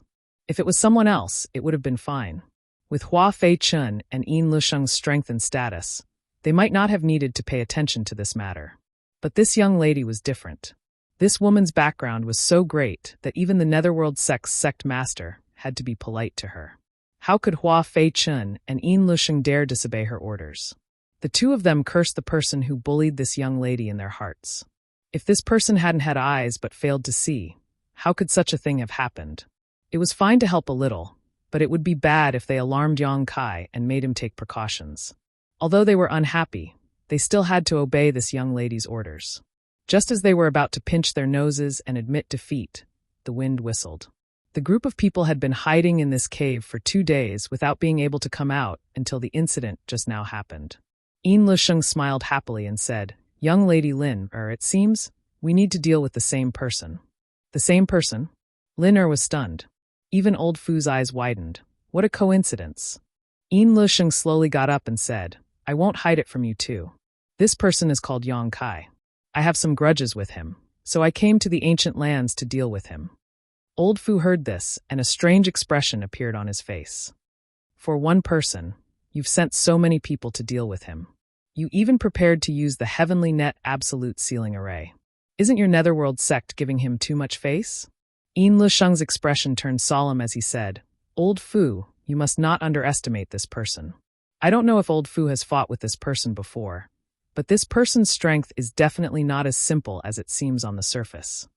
If it was someone else, it would have been fine. With Hua Feichen and Yin Lusheng's strength and status, they might not have needed to pay attention to this matter. But this young lady was different. This woman's background was so great that even the Netherworld sect master had to be polite to her. How could Hua Feichen and Yin Lusheng dare disobey her orders? The 2 of them cursed the person who bullied this young lady in their hearts. If this person hadn't had eyes but failed to see, how could such a thing have happened? It was fine to help a little, but it would be bad if they alarmed Yang Kai and made him take precautions. Although they were unhappy, they still had to obey this young lady's orders. Just as they were about to pinch their noses and admit defeat, the wind whistled. The group of people had been hiding in this cave for 2 days without being able to come out until the incident just now happened. Yin Lusheng smiled happily and said, "Young Lady Lin, it seems we need to deal with the same person." "The same person?" Lin was stunned. Even Old Fu's eyes widened. What a coincidence. Yin Lusheng slowly got up and said, "I won't hide it from you too. This person is called Yang Kai. I have some grudges with him, so I came to the ancient lands to deal with him." Old Fu heard this, and a strange expression appeared on his face. "For one person, you've sent so many people to deal with him. You even prepared to use the Heavenly Net Absolute Sealing Array. Isn't your Netherworld sect giving him too much face?" Yin Lusheng's expression turned solemn as he said, "Old Fu, you must not underestimate this person. I don't know if Old Fu has fought with this person before, but this person's strength is definitely not as simple as it seems on the surface."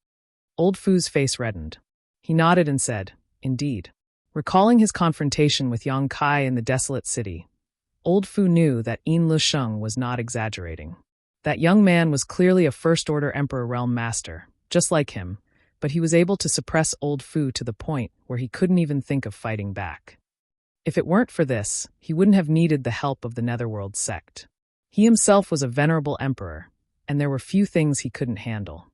Old Fu's face reddened. He nodded and said, "Indeed." Recalling his confrontation with Yang Kai in the desolate city, Old Fu knew that Yin Lusheng was not exaggerating. That young man was clearly a First-Order Emperor Realm Master, just like him, but he was able to suppress Old Fu to the point where he couldn't even think of fighting back. If it weren't for this, he wouldn't have needed the help of the Netherworld sect. He himself was a venerable emperor, and there were few things he couldn't handle.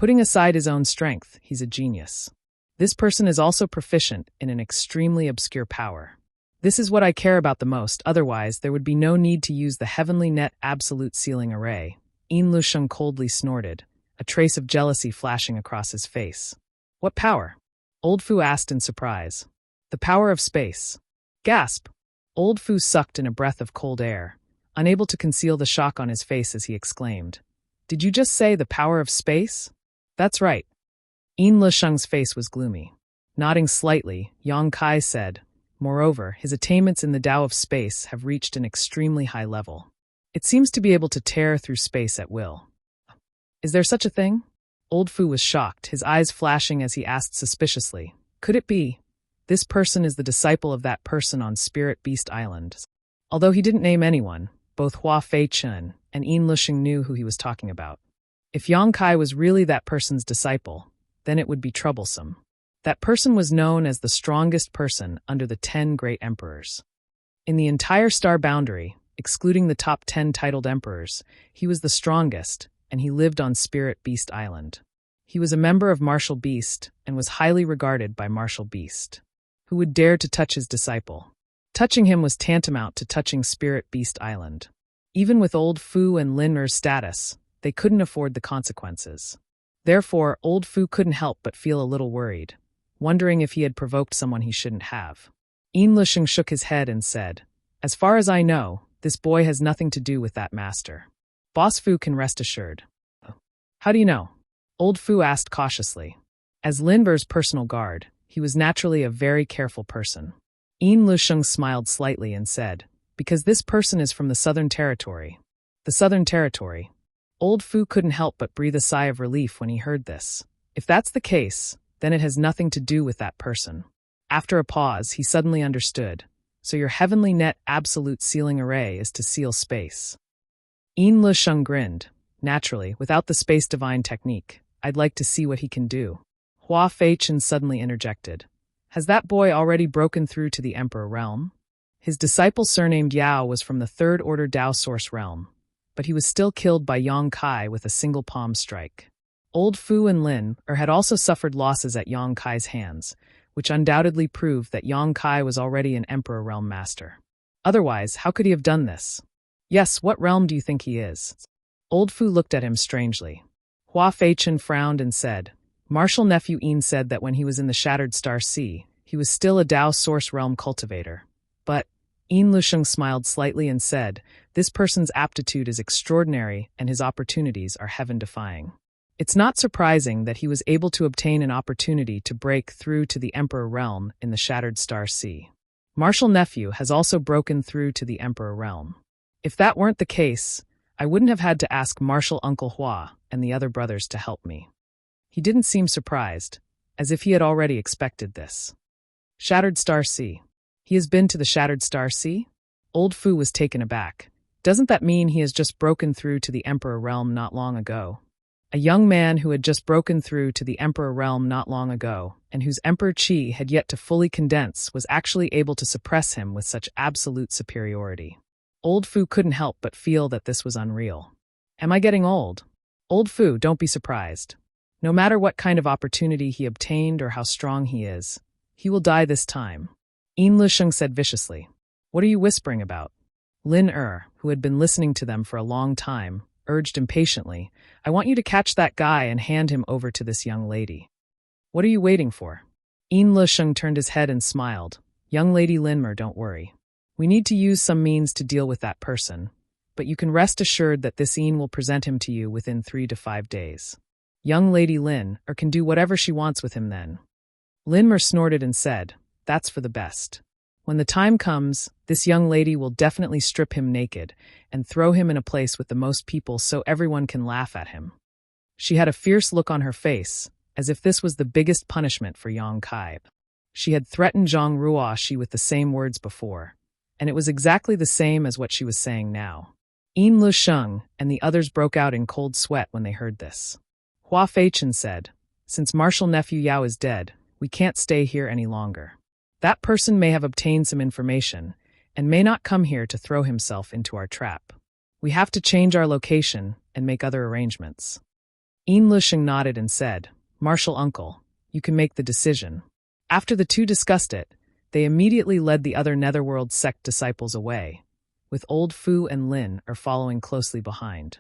Putting aside his own strength, he's a genius. This person is also proficient in an extremely obscure power. This is what I care about the most, otherwise there would be no need to use the heavenly net absolute sealing array. Yin Lusheng coldly snorted, a trace of jealousy flashing across his face. What power? Old Fu asked in surprise. The power of space. Gasp! Old Fu sucked in a breath of cold air, unable to conceal the shock on his face as he exclaimed. Did you just say the power of space? That's right. Yin Lusheng's face was gloomy. Nodding slightly, Yang Kai said, moreover, his attainments in the Tao of space have reached an extremely high level. It seems to be able to tear through space at will. Is there such a thing? Old Fu was shocked, his eyes flashing as he asked suspiciously, could it be? This person is the disciple of that person on Spirit Beast Island. Although he didn't name anyone, both Hua Fei-chun and Yin Lusheng knew who he was talking about. If Yang Kai was really that person's disciple, then it would be troublesome. That person was known as the strongest person under the 10 great emperors. In the entire star boundary, excluding the top 10 titled emperors, he was the strongest, and he lived on Spirit Beast Island. He was a member of Martial Beast and was highly regarded by Martial Beast. Who would dare to touch his disciple? Touching him was tantamount to touching Spirit Beast Island. Even with Old Fu and Lin Er's status, they couldn't afford the consequences. Therefore, Old Fu couldn't help but feel a little worried, wondering if he had provoked someone he shouldn't have. Yin Lusheng shook his head and said, as far as I know, this boy has nothing to do with that master. Boss Fu can rest assured. How do you know? Old Fu asked cautiously. As Lin Er's personal guard, he was naturally a very careful person. Yin Lusheng smiled slightly and said, because this person is from the Southern Territory. The Southern Territory. Old Fu couldn't help but breathe a sigh of relief when he heard this. If that's the case, then it has nothing to do with that person. After a pause, he suddenly understood. So your heavenly net absolute sealing array is to seal space. Yin Lusheng grinned. Naturally, without the space divine technique, I'd like to see what he can do. Hua Fei-chun suddenly interjected. Has that boy already broken through to the Emperor realm? His disciple surnamed Yao was from the Third Order Tao Source realm, but he was still killed by Yang Kai with a single palm strike. Old Fu and Lin Er had also suffered losses at Yang Kai's hands, which undoubtedly proved that Yang Kai was already an Emperor realm master. Otherwise, how could he have done this? Yes, what realm do you think he is? Old Fu looked at him strangely. Hua Fei-chun frowned and said, Martial Nephew Yin said that when he was in the Shattered Star Sea, he was still a Tao Source realm cultivator. But, Yin Lusheng smiled slightly and said, this person's aptitude is extraordinary and his opportunities are heaven-defying. It's not surprising that he was able to obtain an opportunity to break through to the Emperor realm in the Shattered Star Sea. Martial Nephew has also broken through to the Emperor realm. If that weren't the case, I wouldn't have had to ask Martial Uncle Hua and the other brothers to help me. He didn't seem surprised, as if he had already expected this. Shattered Star Sea. He has been to the Shattered Star Sea? Old Fu was taken aback. Doesn't that mean he has just broken through to the Emperor realm not long ago? A young man who had just broken through to the Emperor realm not long ago, and whose Emperor Qi had yet to fully condense, was actually able to suppress him with such absolute superiority. Old Fu couldn't help but feel that this was unreal. Am I getting old? Old Fu, don't be surprised. No matter what kind of opportunity he obtained or how strong he is, he will die this time. Yin Lusheng said viciously. What are you whispering about? Lin Er, who had been listening to them for a long time, urged impatiently, I want you to catch that guy and hand him over to this young lady. What are you waiting for? Yin Lusheng turned his head and smiled. Young lady Lin Er, don't worry. We need to use some means to deal with that person, but you can rest assured that this Yin will present him to you within 3 to 5 days. Young lady Lin Er can do whatever she wants with him then. Lin Er snorted and said, that's for the best. When the time comes, this young lady will definitely strip him naked and throw him in a place with the most people so everyone can laugh at him. She had a fierce look on her face, as if this was the biggest punishment for Yang Kai. She had threatened Zhang Ruoxi with the same words before, and it was exactly the same as what she was saying now. Yin Lusheng and the others broke out in cold sweat when they heard this. Hua Fei-chun said, since Martial Nephew Yao is dead, we can't stay here any longer. That person may have obtained some information and may not come here to throw himself into our trap. We have to change our location and make other arrangements. Lushing nodded and said, "Martial uncle, you can make the decision." After the two discussed it, they immediately led the other Netherworld sect disciples away, with old Fu and Lin following closely behind.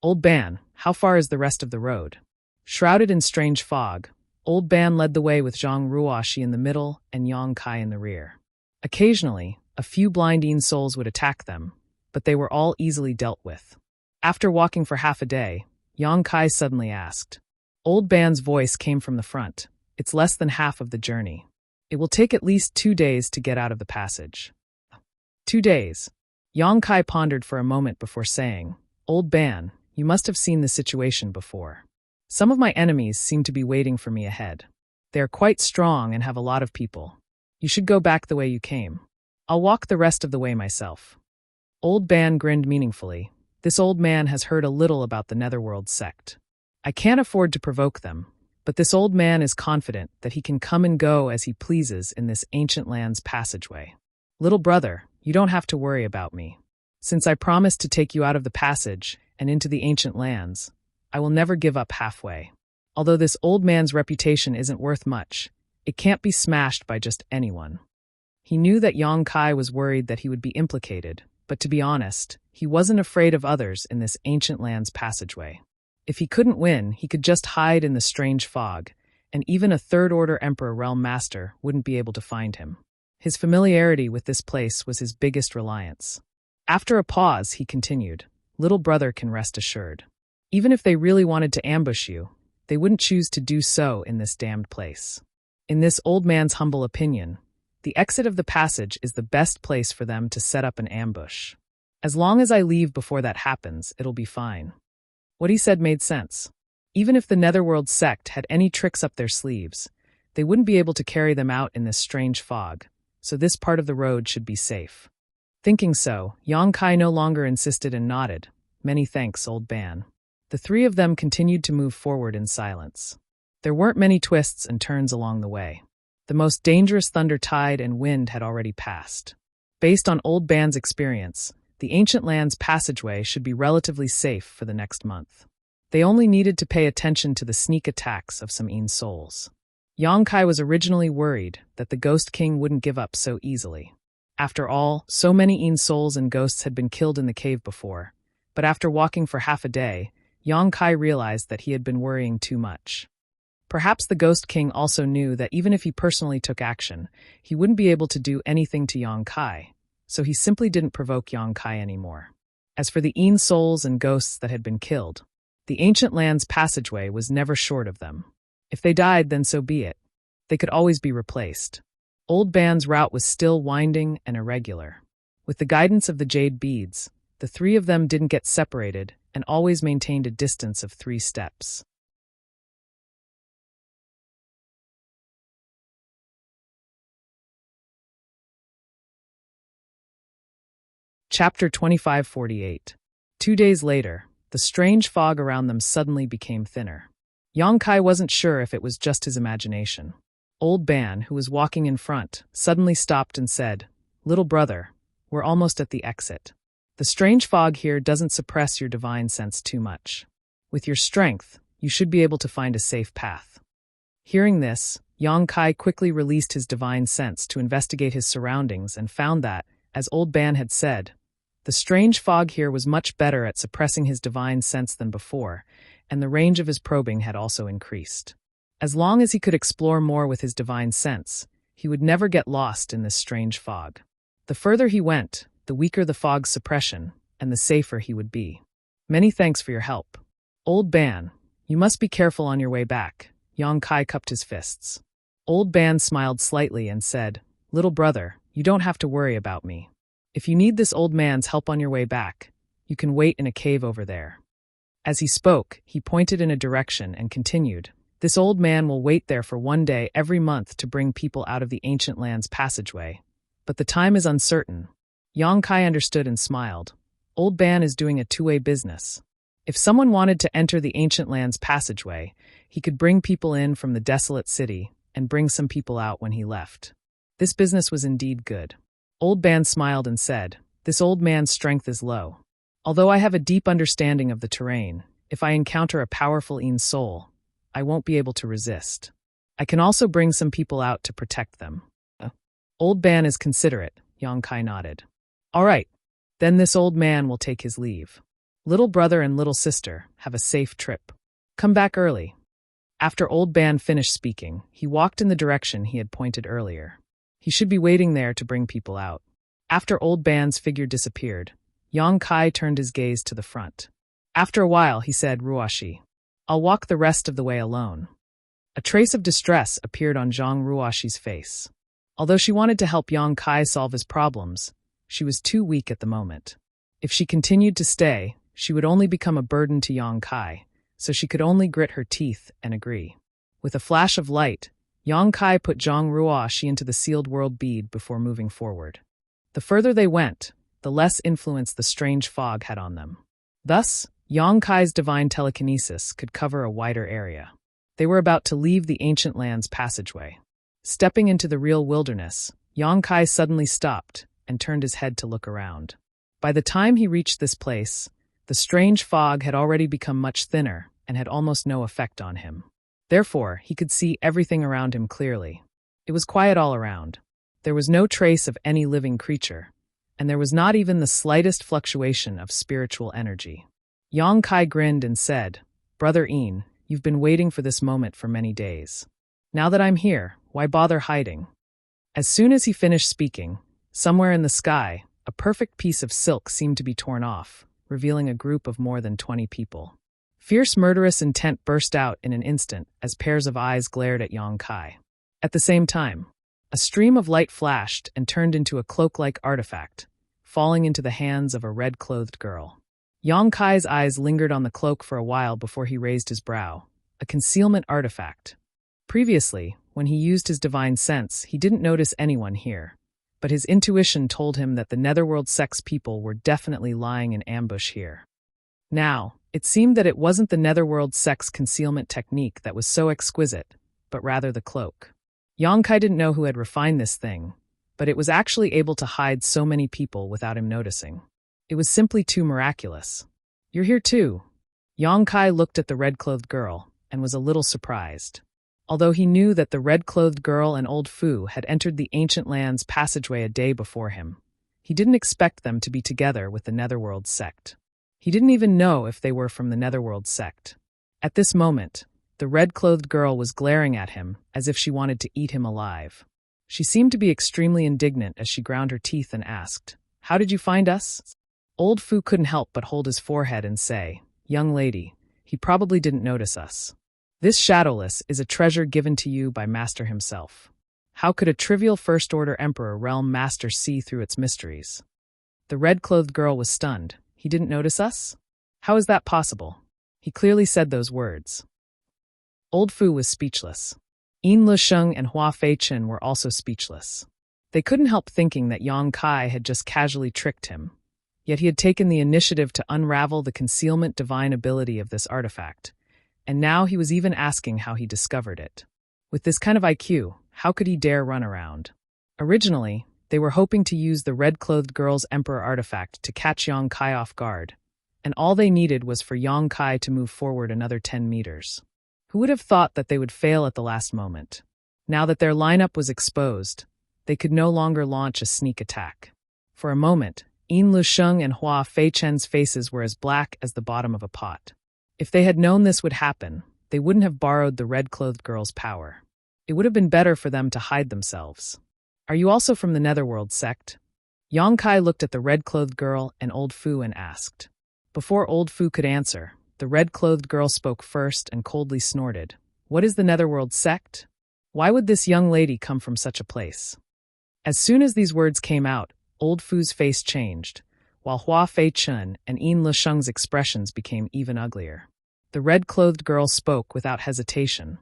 "Old Ban, how far is the rest of the road?" Shrouded in strange fog, Old Ban led the way with Zhang Ruoxi in the middle and Yang Kai in the rear. Occasionally, a few blind souls would attack them, but they were all easily dealt with. After walking for half a day, Yang Kai suddenly asked. Old Ban's voice came from the front. "It's less than half of the journey. It will take at least 2 days to get out of the passage." 2 days. Yang Kai pondered for a moment before saying, "Old Ban, you must have seen the situation before. Some of my enemies seem to be waiting for me ahead. They are quite strong and have a lot of people. You should go back the way you came. I'll walk the rest of the way myself." Old Ban grinned meaningfully. This old man has heard a little about the Netherworld sect. I can't afford to provoke them, but this old man is confident that he can come and go as he pleases in this ancient land's passageway. "Little brother, you don't have to worry about me. Since I promised to take you out of the passage and into the ancient lands, I will never give up halfway. Although this old man's reputation isn't worth much, it can't be smashed by just anyone." He knew that Yang Kai was worried that he would be implicated, but to be honest, he wasn't afraid of others in this ancient land's passageway. If he couldn't win, he could just hide in the strange fog, and even a Third-Order Emperor Realm Master wouldn't be able to find him. His familiarity with this place was his biggest reliance. After a pause, he continued, "Little brother can rest assured. Even if they really wanted to ambush you, they wouldn't choose to do so in this damned place. In this old man's humble opinion, the exit of the passage is the best place for them to set up an ambush. As long as I leave before that happens, it'll be fine." What he said made sense. Even if the Netherworld sect had any tricks up their sleeves, they wouldn't be able to carry them out in this strange fog, so this part of the road should be safe. Thinking so, Yang Kai no longer insisted and nodded. "Many thanks, Old Ban." The three of them continued to move forward in silence. There weren't many twists and turns along the way. The most dangerous thunder tide and wind had already passed. Based on Old Ban's experience, the ancient land's passageway should be relatively safe for the next month. They only needed to pay attention to the sneak attacks of some souls. Yang Kai was originally worried that the Ghost King wouldn't give up so easily. After all, so many souls and ghosts had been killed in the cave before, but after walking for half a day, Yang Kai realized that he had been worrying too much. Perhaps the Ghost King also knew that even if he personally took action, he wouldn't be able to do anything to Yang Kai, so he simply didn't provoke Yang Kai anymore. As for the souls and ghosts that had been killed, the ancient land's passageway was never short of them. If they died, then so be it. They could always be replaced. Old Ban's route was still winding and irregular. With the guidance of the jade beads, the three of them didn't get separated and always maintained a distance of 3 steps. Chapter 2548. 2 days later, the strange fog around them suddenly became thinner. Yang Kai wasn't sure if it was just his imagination. Old Ban, who was walking in front, suddenly stopped and said, "Little brother, we're almost at the exit. The strange fog here doesn't suppress your divine sense too much. With your strength, you should be able to find a safe path." Hearing this, Yang Kai quickly released his divine sense to investigate his surroundings and found that, as Old Ban had said, the strange fog here was much better at suppressing his divine sense than before, and the range of his probing had also increased. As long as he could explore more with his divine sense, he would never get lost in this strange fog. The further he went, the weaker the fog's suppression, and the safer he would be. "Many thanks for your help. Old Ban, you must be careful on your way back." Yang Kai cupped his fists. Old Ban smiled slightly and said, "Little brother, you don't have to worry about me. If you need this old man's help on your way back, you can wait in a cave over there." As he spoke, he pointed in a direction and continued, "This old man will wait there for 1 day every month to bring people out of the ancient land's passageway. But the time is uncertain." Yang Kai understood and smiled. Old Ban is doing a two-way business. If someone wanted to enter the ancient land's passageway, he could bring people in from the desolate city and bring some people out when he left. This business was indeed good. Old Ban smiled and said, "This old man's strength is low. Although I have a deep understanding of the terrain, If I encounter a powerful Een soul, I won't be able to resist. I can also bring some people out to protect them. Old Ban is considerate, Yang Kai nodded. All right, then this old man will take his leave. Little brother and little sister, have a safe trip. Come back early. After Old Ban finished speaking, he walked in the direction he had pointed earlier. He should be waiting there to bring people out. After Old Ban's figure disappeared, Yang Kai turned his gaze to the front. After a while, he said, Ruoshi, I'll walk the rest of the way alone. A trace of distress appeared on Zhang Ruoshi's face. Although she wanted to help Yang Kai solve his problems, she was too weak at the moment. If she continued to stay, she would only become a burden to Yang Kai, so she could only grit her teeth and agree. With a flash of light, Yang Kai put Zhang Ruoshi into the sealed world bead before moving forward. The further they went, the less influence the strange fog had on them. Thus, Yang Kai's divine telekinesis could cover a wider area. They were about to leave the ancient land's passageway. Stepping into the real wilderness, Yang Kai suddenly stopped and turned his head to look around. By the time he reached this place, the strange fog had already become much thinner and had almost no effect on him. Therefore, he could see everything around him clearly. It was quiet all around. There was no trace of any living creature, and there was not even the slightest fluctuation of spiritual energy. Yang Kai grinned and said, Brother Een, you've been waiting for this moment for many days. Now that I'm here, why bother hiding? As soon as he finished speaking, somewhere in the sky, a perfect piece of silk seemed to be torn off, revealing a group of more than 20 people. Fierce murderous intent burst out in an instant as pairs of eyes glared at Yang Kai. At the same time, a stream of light flashed and turned into a cloak-like artifact, falling into the hands of a red-clothed girl. Yang Kai's eyes lingered on the cloak for a while before he raised his brow. A concealment artifact. Previously, when he used his divine sense, he didn't notice anyone here, but his intuition told him that the Netherworld sex people were definitely lying in ambush here. Now, it seemed that it wasn't the Netherworld sex concealment technique that was so exquisite, but rather the cloak. Yang Kai didn't know who had refined this thing, but it was actually able to hide so many people without him noticing. It was simply too miraculous. You're here too. Yang Kai looked at the red-clothed girl and was a little surprised. Although he knew that the red-clothed girl and old Fu had entered the ancient land's passageway a day before him, he didn't expect them to be together with the Netherworld sect. He didn't even know if they were from the Netherworld sect. At this moment, the red-clothed girl was glaring at him as if she wanted to eat him alive. She seemed to be extremely indignant as she ground her teeth and asked, How did you find us? Old Fu couldn't help but hold his forehead and say, Young lady, he probably didn't notice us. This Shadowless is a treasure given to you by Master himself. How could a trivial First-Order Emperor realm master see through its mysteries? The red-clothed girl was stunned. He didn't notice us? How is that possible? He clearly said those words. Old Fu was speechless. Yin Lusheng and Hua Feichen were also speechless. They couldn't help thinking that Yang Kai had just casually tricked him, yet he had taken the initiative to unravel the concealment divine ability of this artifact, and now he was even asking how he discovered it. With this kind of IQ, how could he dare run around? Originally, they were hoping to use the red-clothed girl's Emperor artifact to catch Yang Kai off guard, and all they needed was for Yang Kai to move forward another 10 meters. Who would have thought that they would fail at the last moment? Now that their lineup was exposed, they could no longer launch a sneak attack. For a moment, Yin Lusheng and Hua Feichen's faces were as black as the bottom of a pot. If they had known this would happen, they wouldn't have borrowed the red-clothed girl's power. It would have been better for them to hide themselves. Are you also from the Netherworld sect? Yang Kai looked at the red-clothed girl and old Fu and asked. Before old Fu could answer, the red-clothed girl spoke first and coldly snorted. What is the Netherworld sect? Why would this young lady come from such a place? As soon as these words came out, old Fu's face changed, while Hua Feichen and Yin Lusheng's expressions became even uglier. The red-clothed girl spoke without hesitation,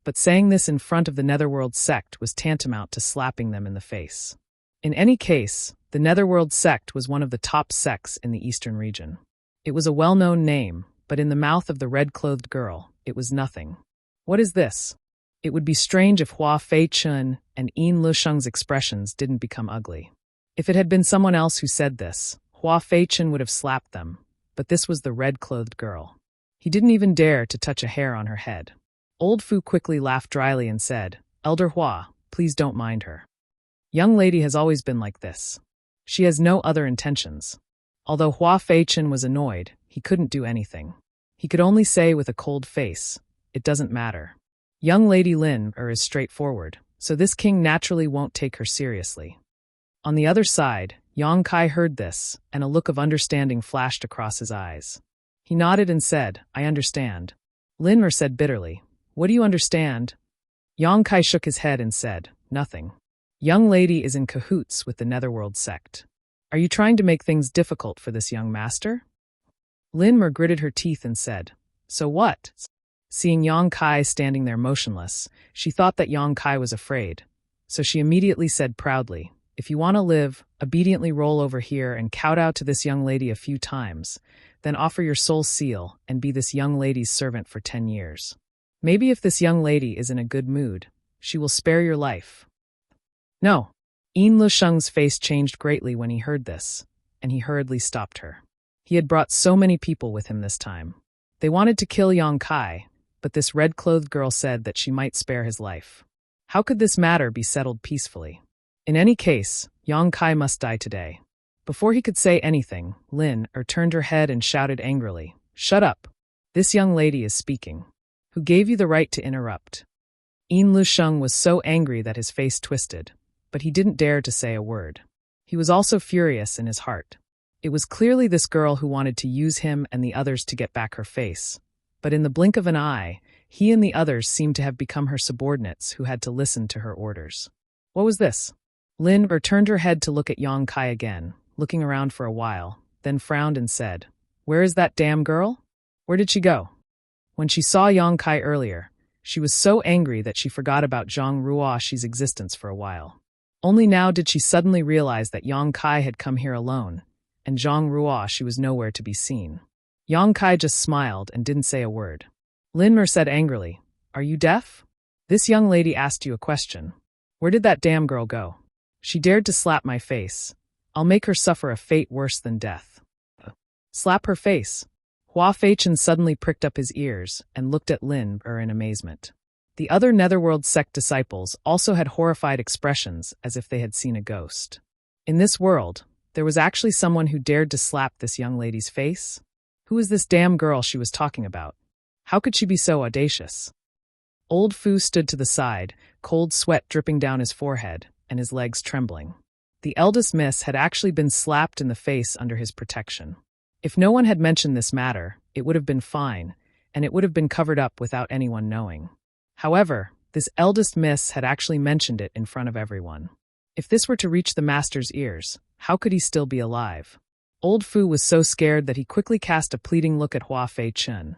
but saying this in front of the Netherworld sect was tantamount to slapping them in the face. In any case, the Netherworld sect was one of the top sects in the eastern region. It was a well-known name, but in the mouth of the red-clothed girl, it was nothing. What is this? It would be strange if Hua Feichen and Yin Lusheng's expressions didn't become ugly. If it had been someone else who said this, Hua Feichen would have slapped them, but this was the red-clothed girl. He didn't even dare to touch a hair on her head. Old Fu quickly laughed dryly and said, "Elder Hua, please don't mind her. Young lady has always been like this. She has no other intentions." Although Hua Feichen was annoyed, he couldn't do anything. He could only say with a cold face, "It doesn't matter. Young Lady Lin is straightforward, so this king naturally won't take her seriously." On the other side, Yang Kai heard this, and a look of understanding flashed across his eyes. He nodded and said, "I understand." Lin said bitterly, "What do you understand?" Yang Kai shook his head and said, "Nothing. Young lady is in cahoots with the Netherworld sect. Are you trying to make things difficult for this young master?" Lin gritted her teeth and said, "So what?" Seeing Yang Kai standing there motionless, she thought that Yang Kai was afraid. So she immediately said proudly, "If you want to live, obediently roll over here and kowtow to this young lady a few times, then offer your soul seal and be this young lady's servant for 10 years. Maybe if this young lady is in a good mood, she will spare your life." "No." Yin Lusheng's face changed greatly when he heard this, and he hurriedly stopped her. He had brought so many people with him this time. They wanted to kill Yang Kai, but this red-clothed girl said that she might spare his life. How could this matter be settled peacefully? In any case, Yang Kai must die today. Before he could say anything, Lin turned her head and shouted angrily, "Shut up! This young lady is speaking. Who gave you the right to interrupt?" Yin Lusheng was so angry that his face twisted, but he didn't dare to say a word. He was also furious in his heart. It was clearly this girl who wanted to use him and the others to get back her face. But in the blink of an eye, he and the others seemed to have become her subordinates who had to listen to her orders. What was this? Lin turned her head to look at Yang Kai again, looking around for a while, then frowned and said, "Where is that damn girl? Where did she go?" When she saw Yang Kai earlier, she was so angry that she forgot about Zhang Ruoxi's existence for a while. Only now did she suddenly realize that Yang Kai had come here alone, and Zhang Ruoxi was nowhere to be seen. Yang Kai just smiled and didn't say a word. Lin said angrily, "Are you deaf? This young lady asked you a question. Where did that damn girl go? She dared to slap my face. I'll make her suffer a fate worse than death." Slap her face? Hua Feichen suddenly pricked up his ears and looked at Lin in amazement. The other Netherworld sect disciples also had horrified expressions as if they had seen a ghost. In this world, there was actually someone who dared to slap this young lady's face? Who was this damn girl she was talking about? How could she be so audacious? Old Fu stood to the side, cold sweat dripping down his forehead, and his legs trembling. The eldest miss had actually been slapped in the face under his protection. If no one had mentioned this matter, it would have been fine, and it would have been covered up without anyone knowing. However, this eldest miss had actually mentioned it in front of everyone. If this were to reach the master's ears, how could he still be alive? Old Fu was so scared that he quickly cast a pleading look at Hua Feichen,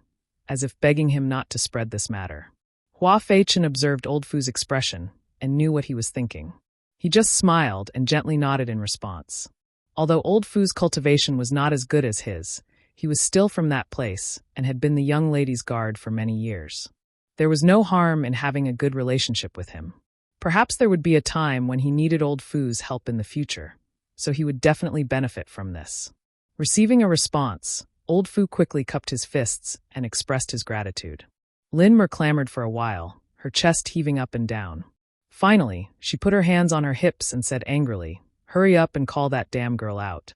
as if begging him not to spread this matter. Hua Feichen observed Old Fu's expression and knew what he was thinking. He just smiled and gently nodded in response. Although Old Fu's cultivation was not as good as his, he was still from that place and had been the young lady's guard for many years. There was no harm in having a good relationship with him. Perhaps there would be a time when he needed Old Fu's help in the future, so he would definitely benefit from this. Receiving a response, Old Fu quickly cupped his fists and expressed his gratitude. Lin clamored for a while, her chest heaving up and down. Finally, she put her hands on her hips and said angrily, "Hurry up and call that damn girl out.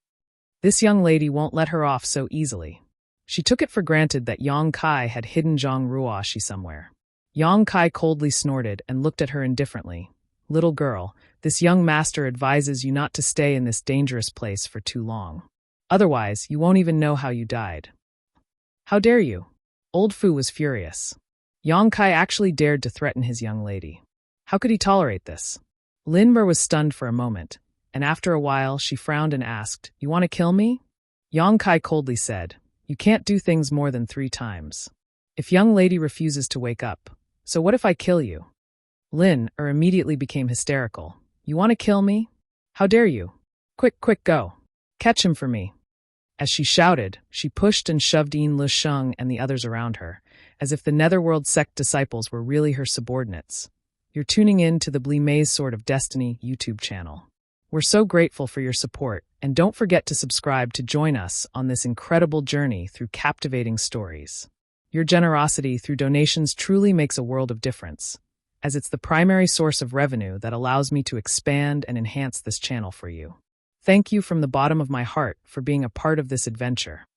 This young lady won't let her off so easily." She took it for granted that Yang Kai had hidden Zhang Ruoxi somewhere. Yang Kai coldly snorted and looked at her indifferently. "Little girl, this young master advises you not to stay in this dangerous place for too long. Otherwise, you won't even know how you died." "How dare you?" Old Fu was furious. Yang Kai actually dared to threaten his young lady. How could he tolerate this? Lin was stunned for a moment, and after a while she frowned and asked, "You want to kill me?" Yang Kai coldly said, "You can't do things more than 3 times. If young lady refuses to wake up, so what if I kill you?" Lin immediately became hysterical. "You want to kill me? How dare you? Quick, quick, go. Catch him for me." As she shouted, she pushed and shoved Yin Lusheng and the others around her, as if the Netherworld sect disciples were really her subordinates. You're tuning in to the Blimey's Sword of Destiny YouTube channel. We're so grateful for your support, and don't forget to subscribe to join us on this incredible journey through captivating stories. Your generosity through donations truly makes a world of difference, as it's the primary source of revenue that allows me to expand and enhance this channel for you. Thank you from the bottom of my heart for being a part of this adventure.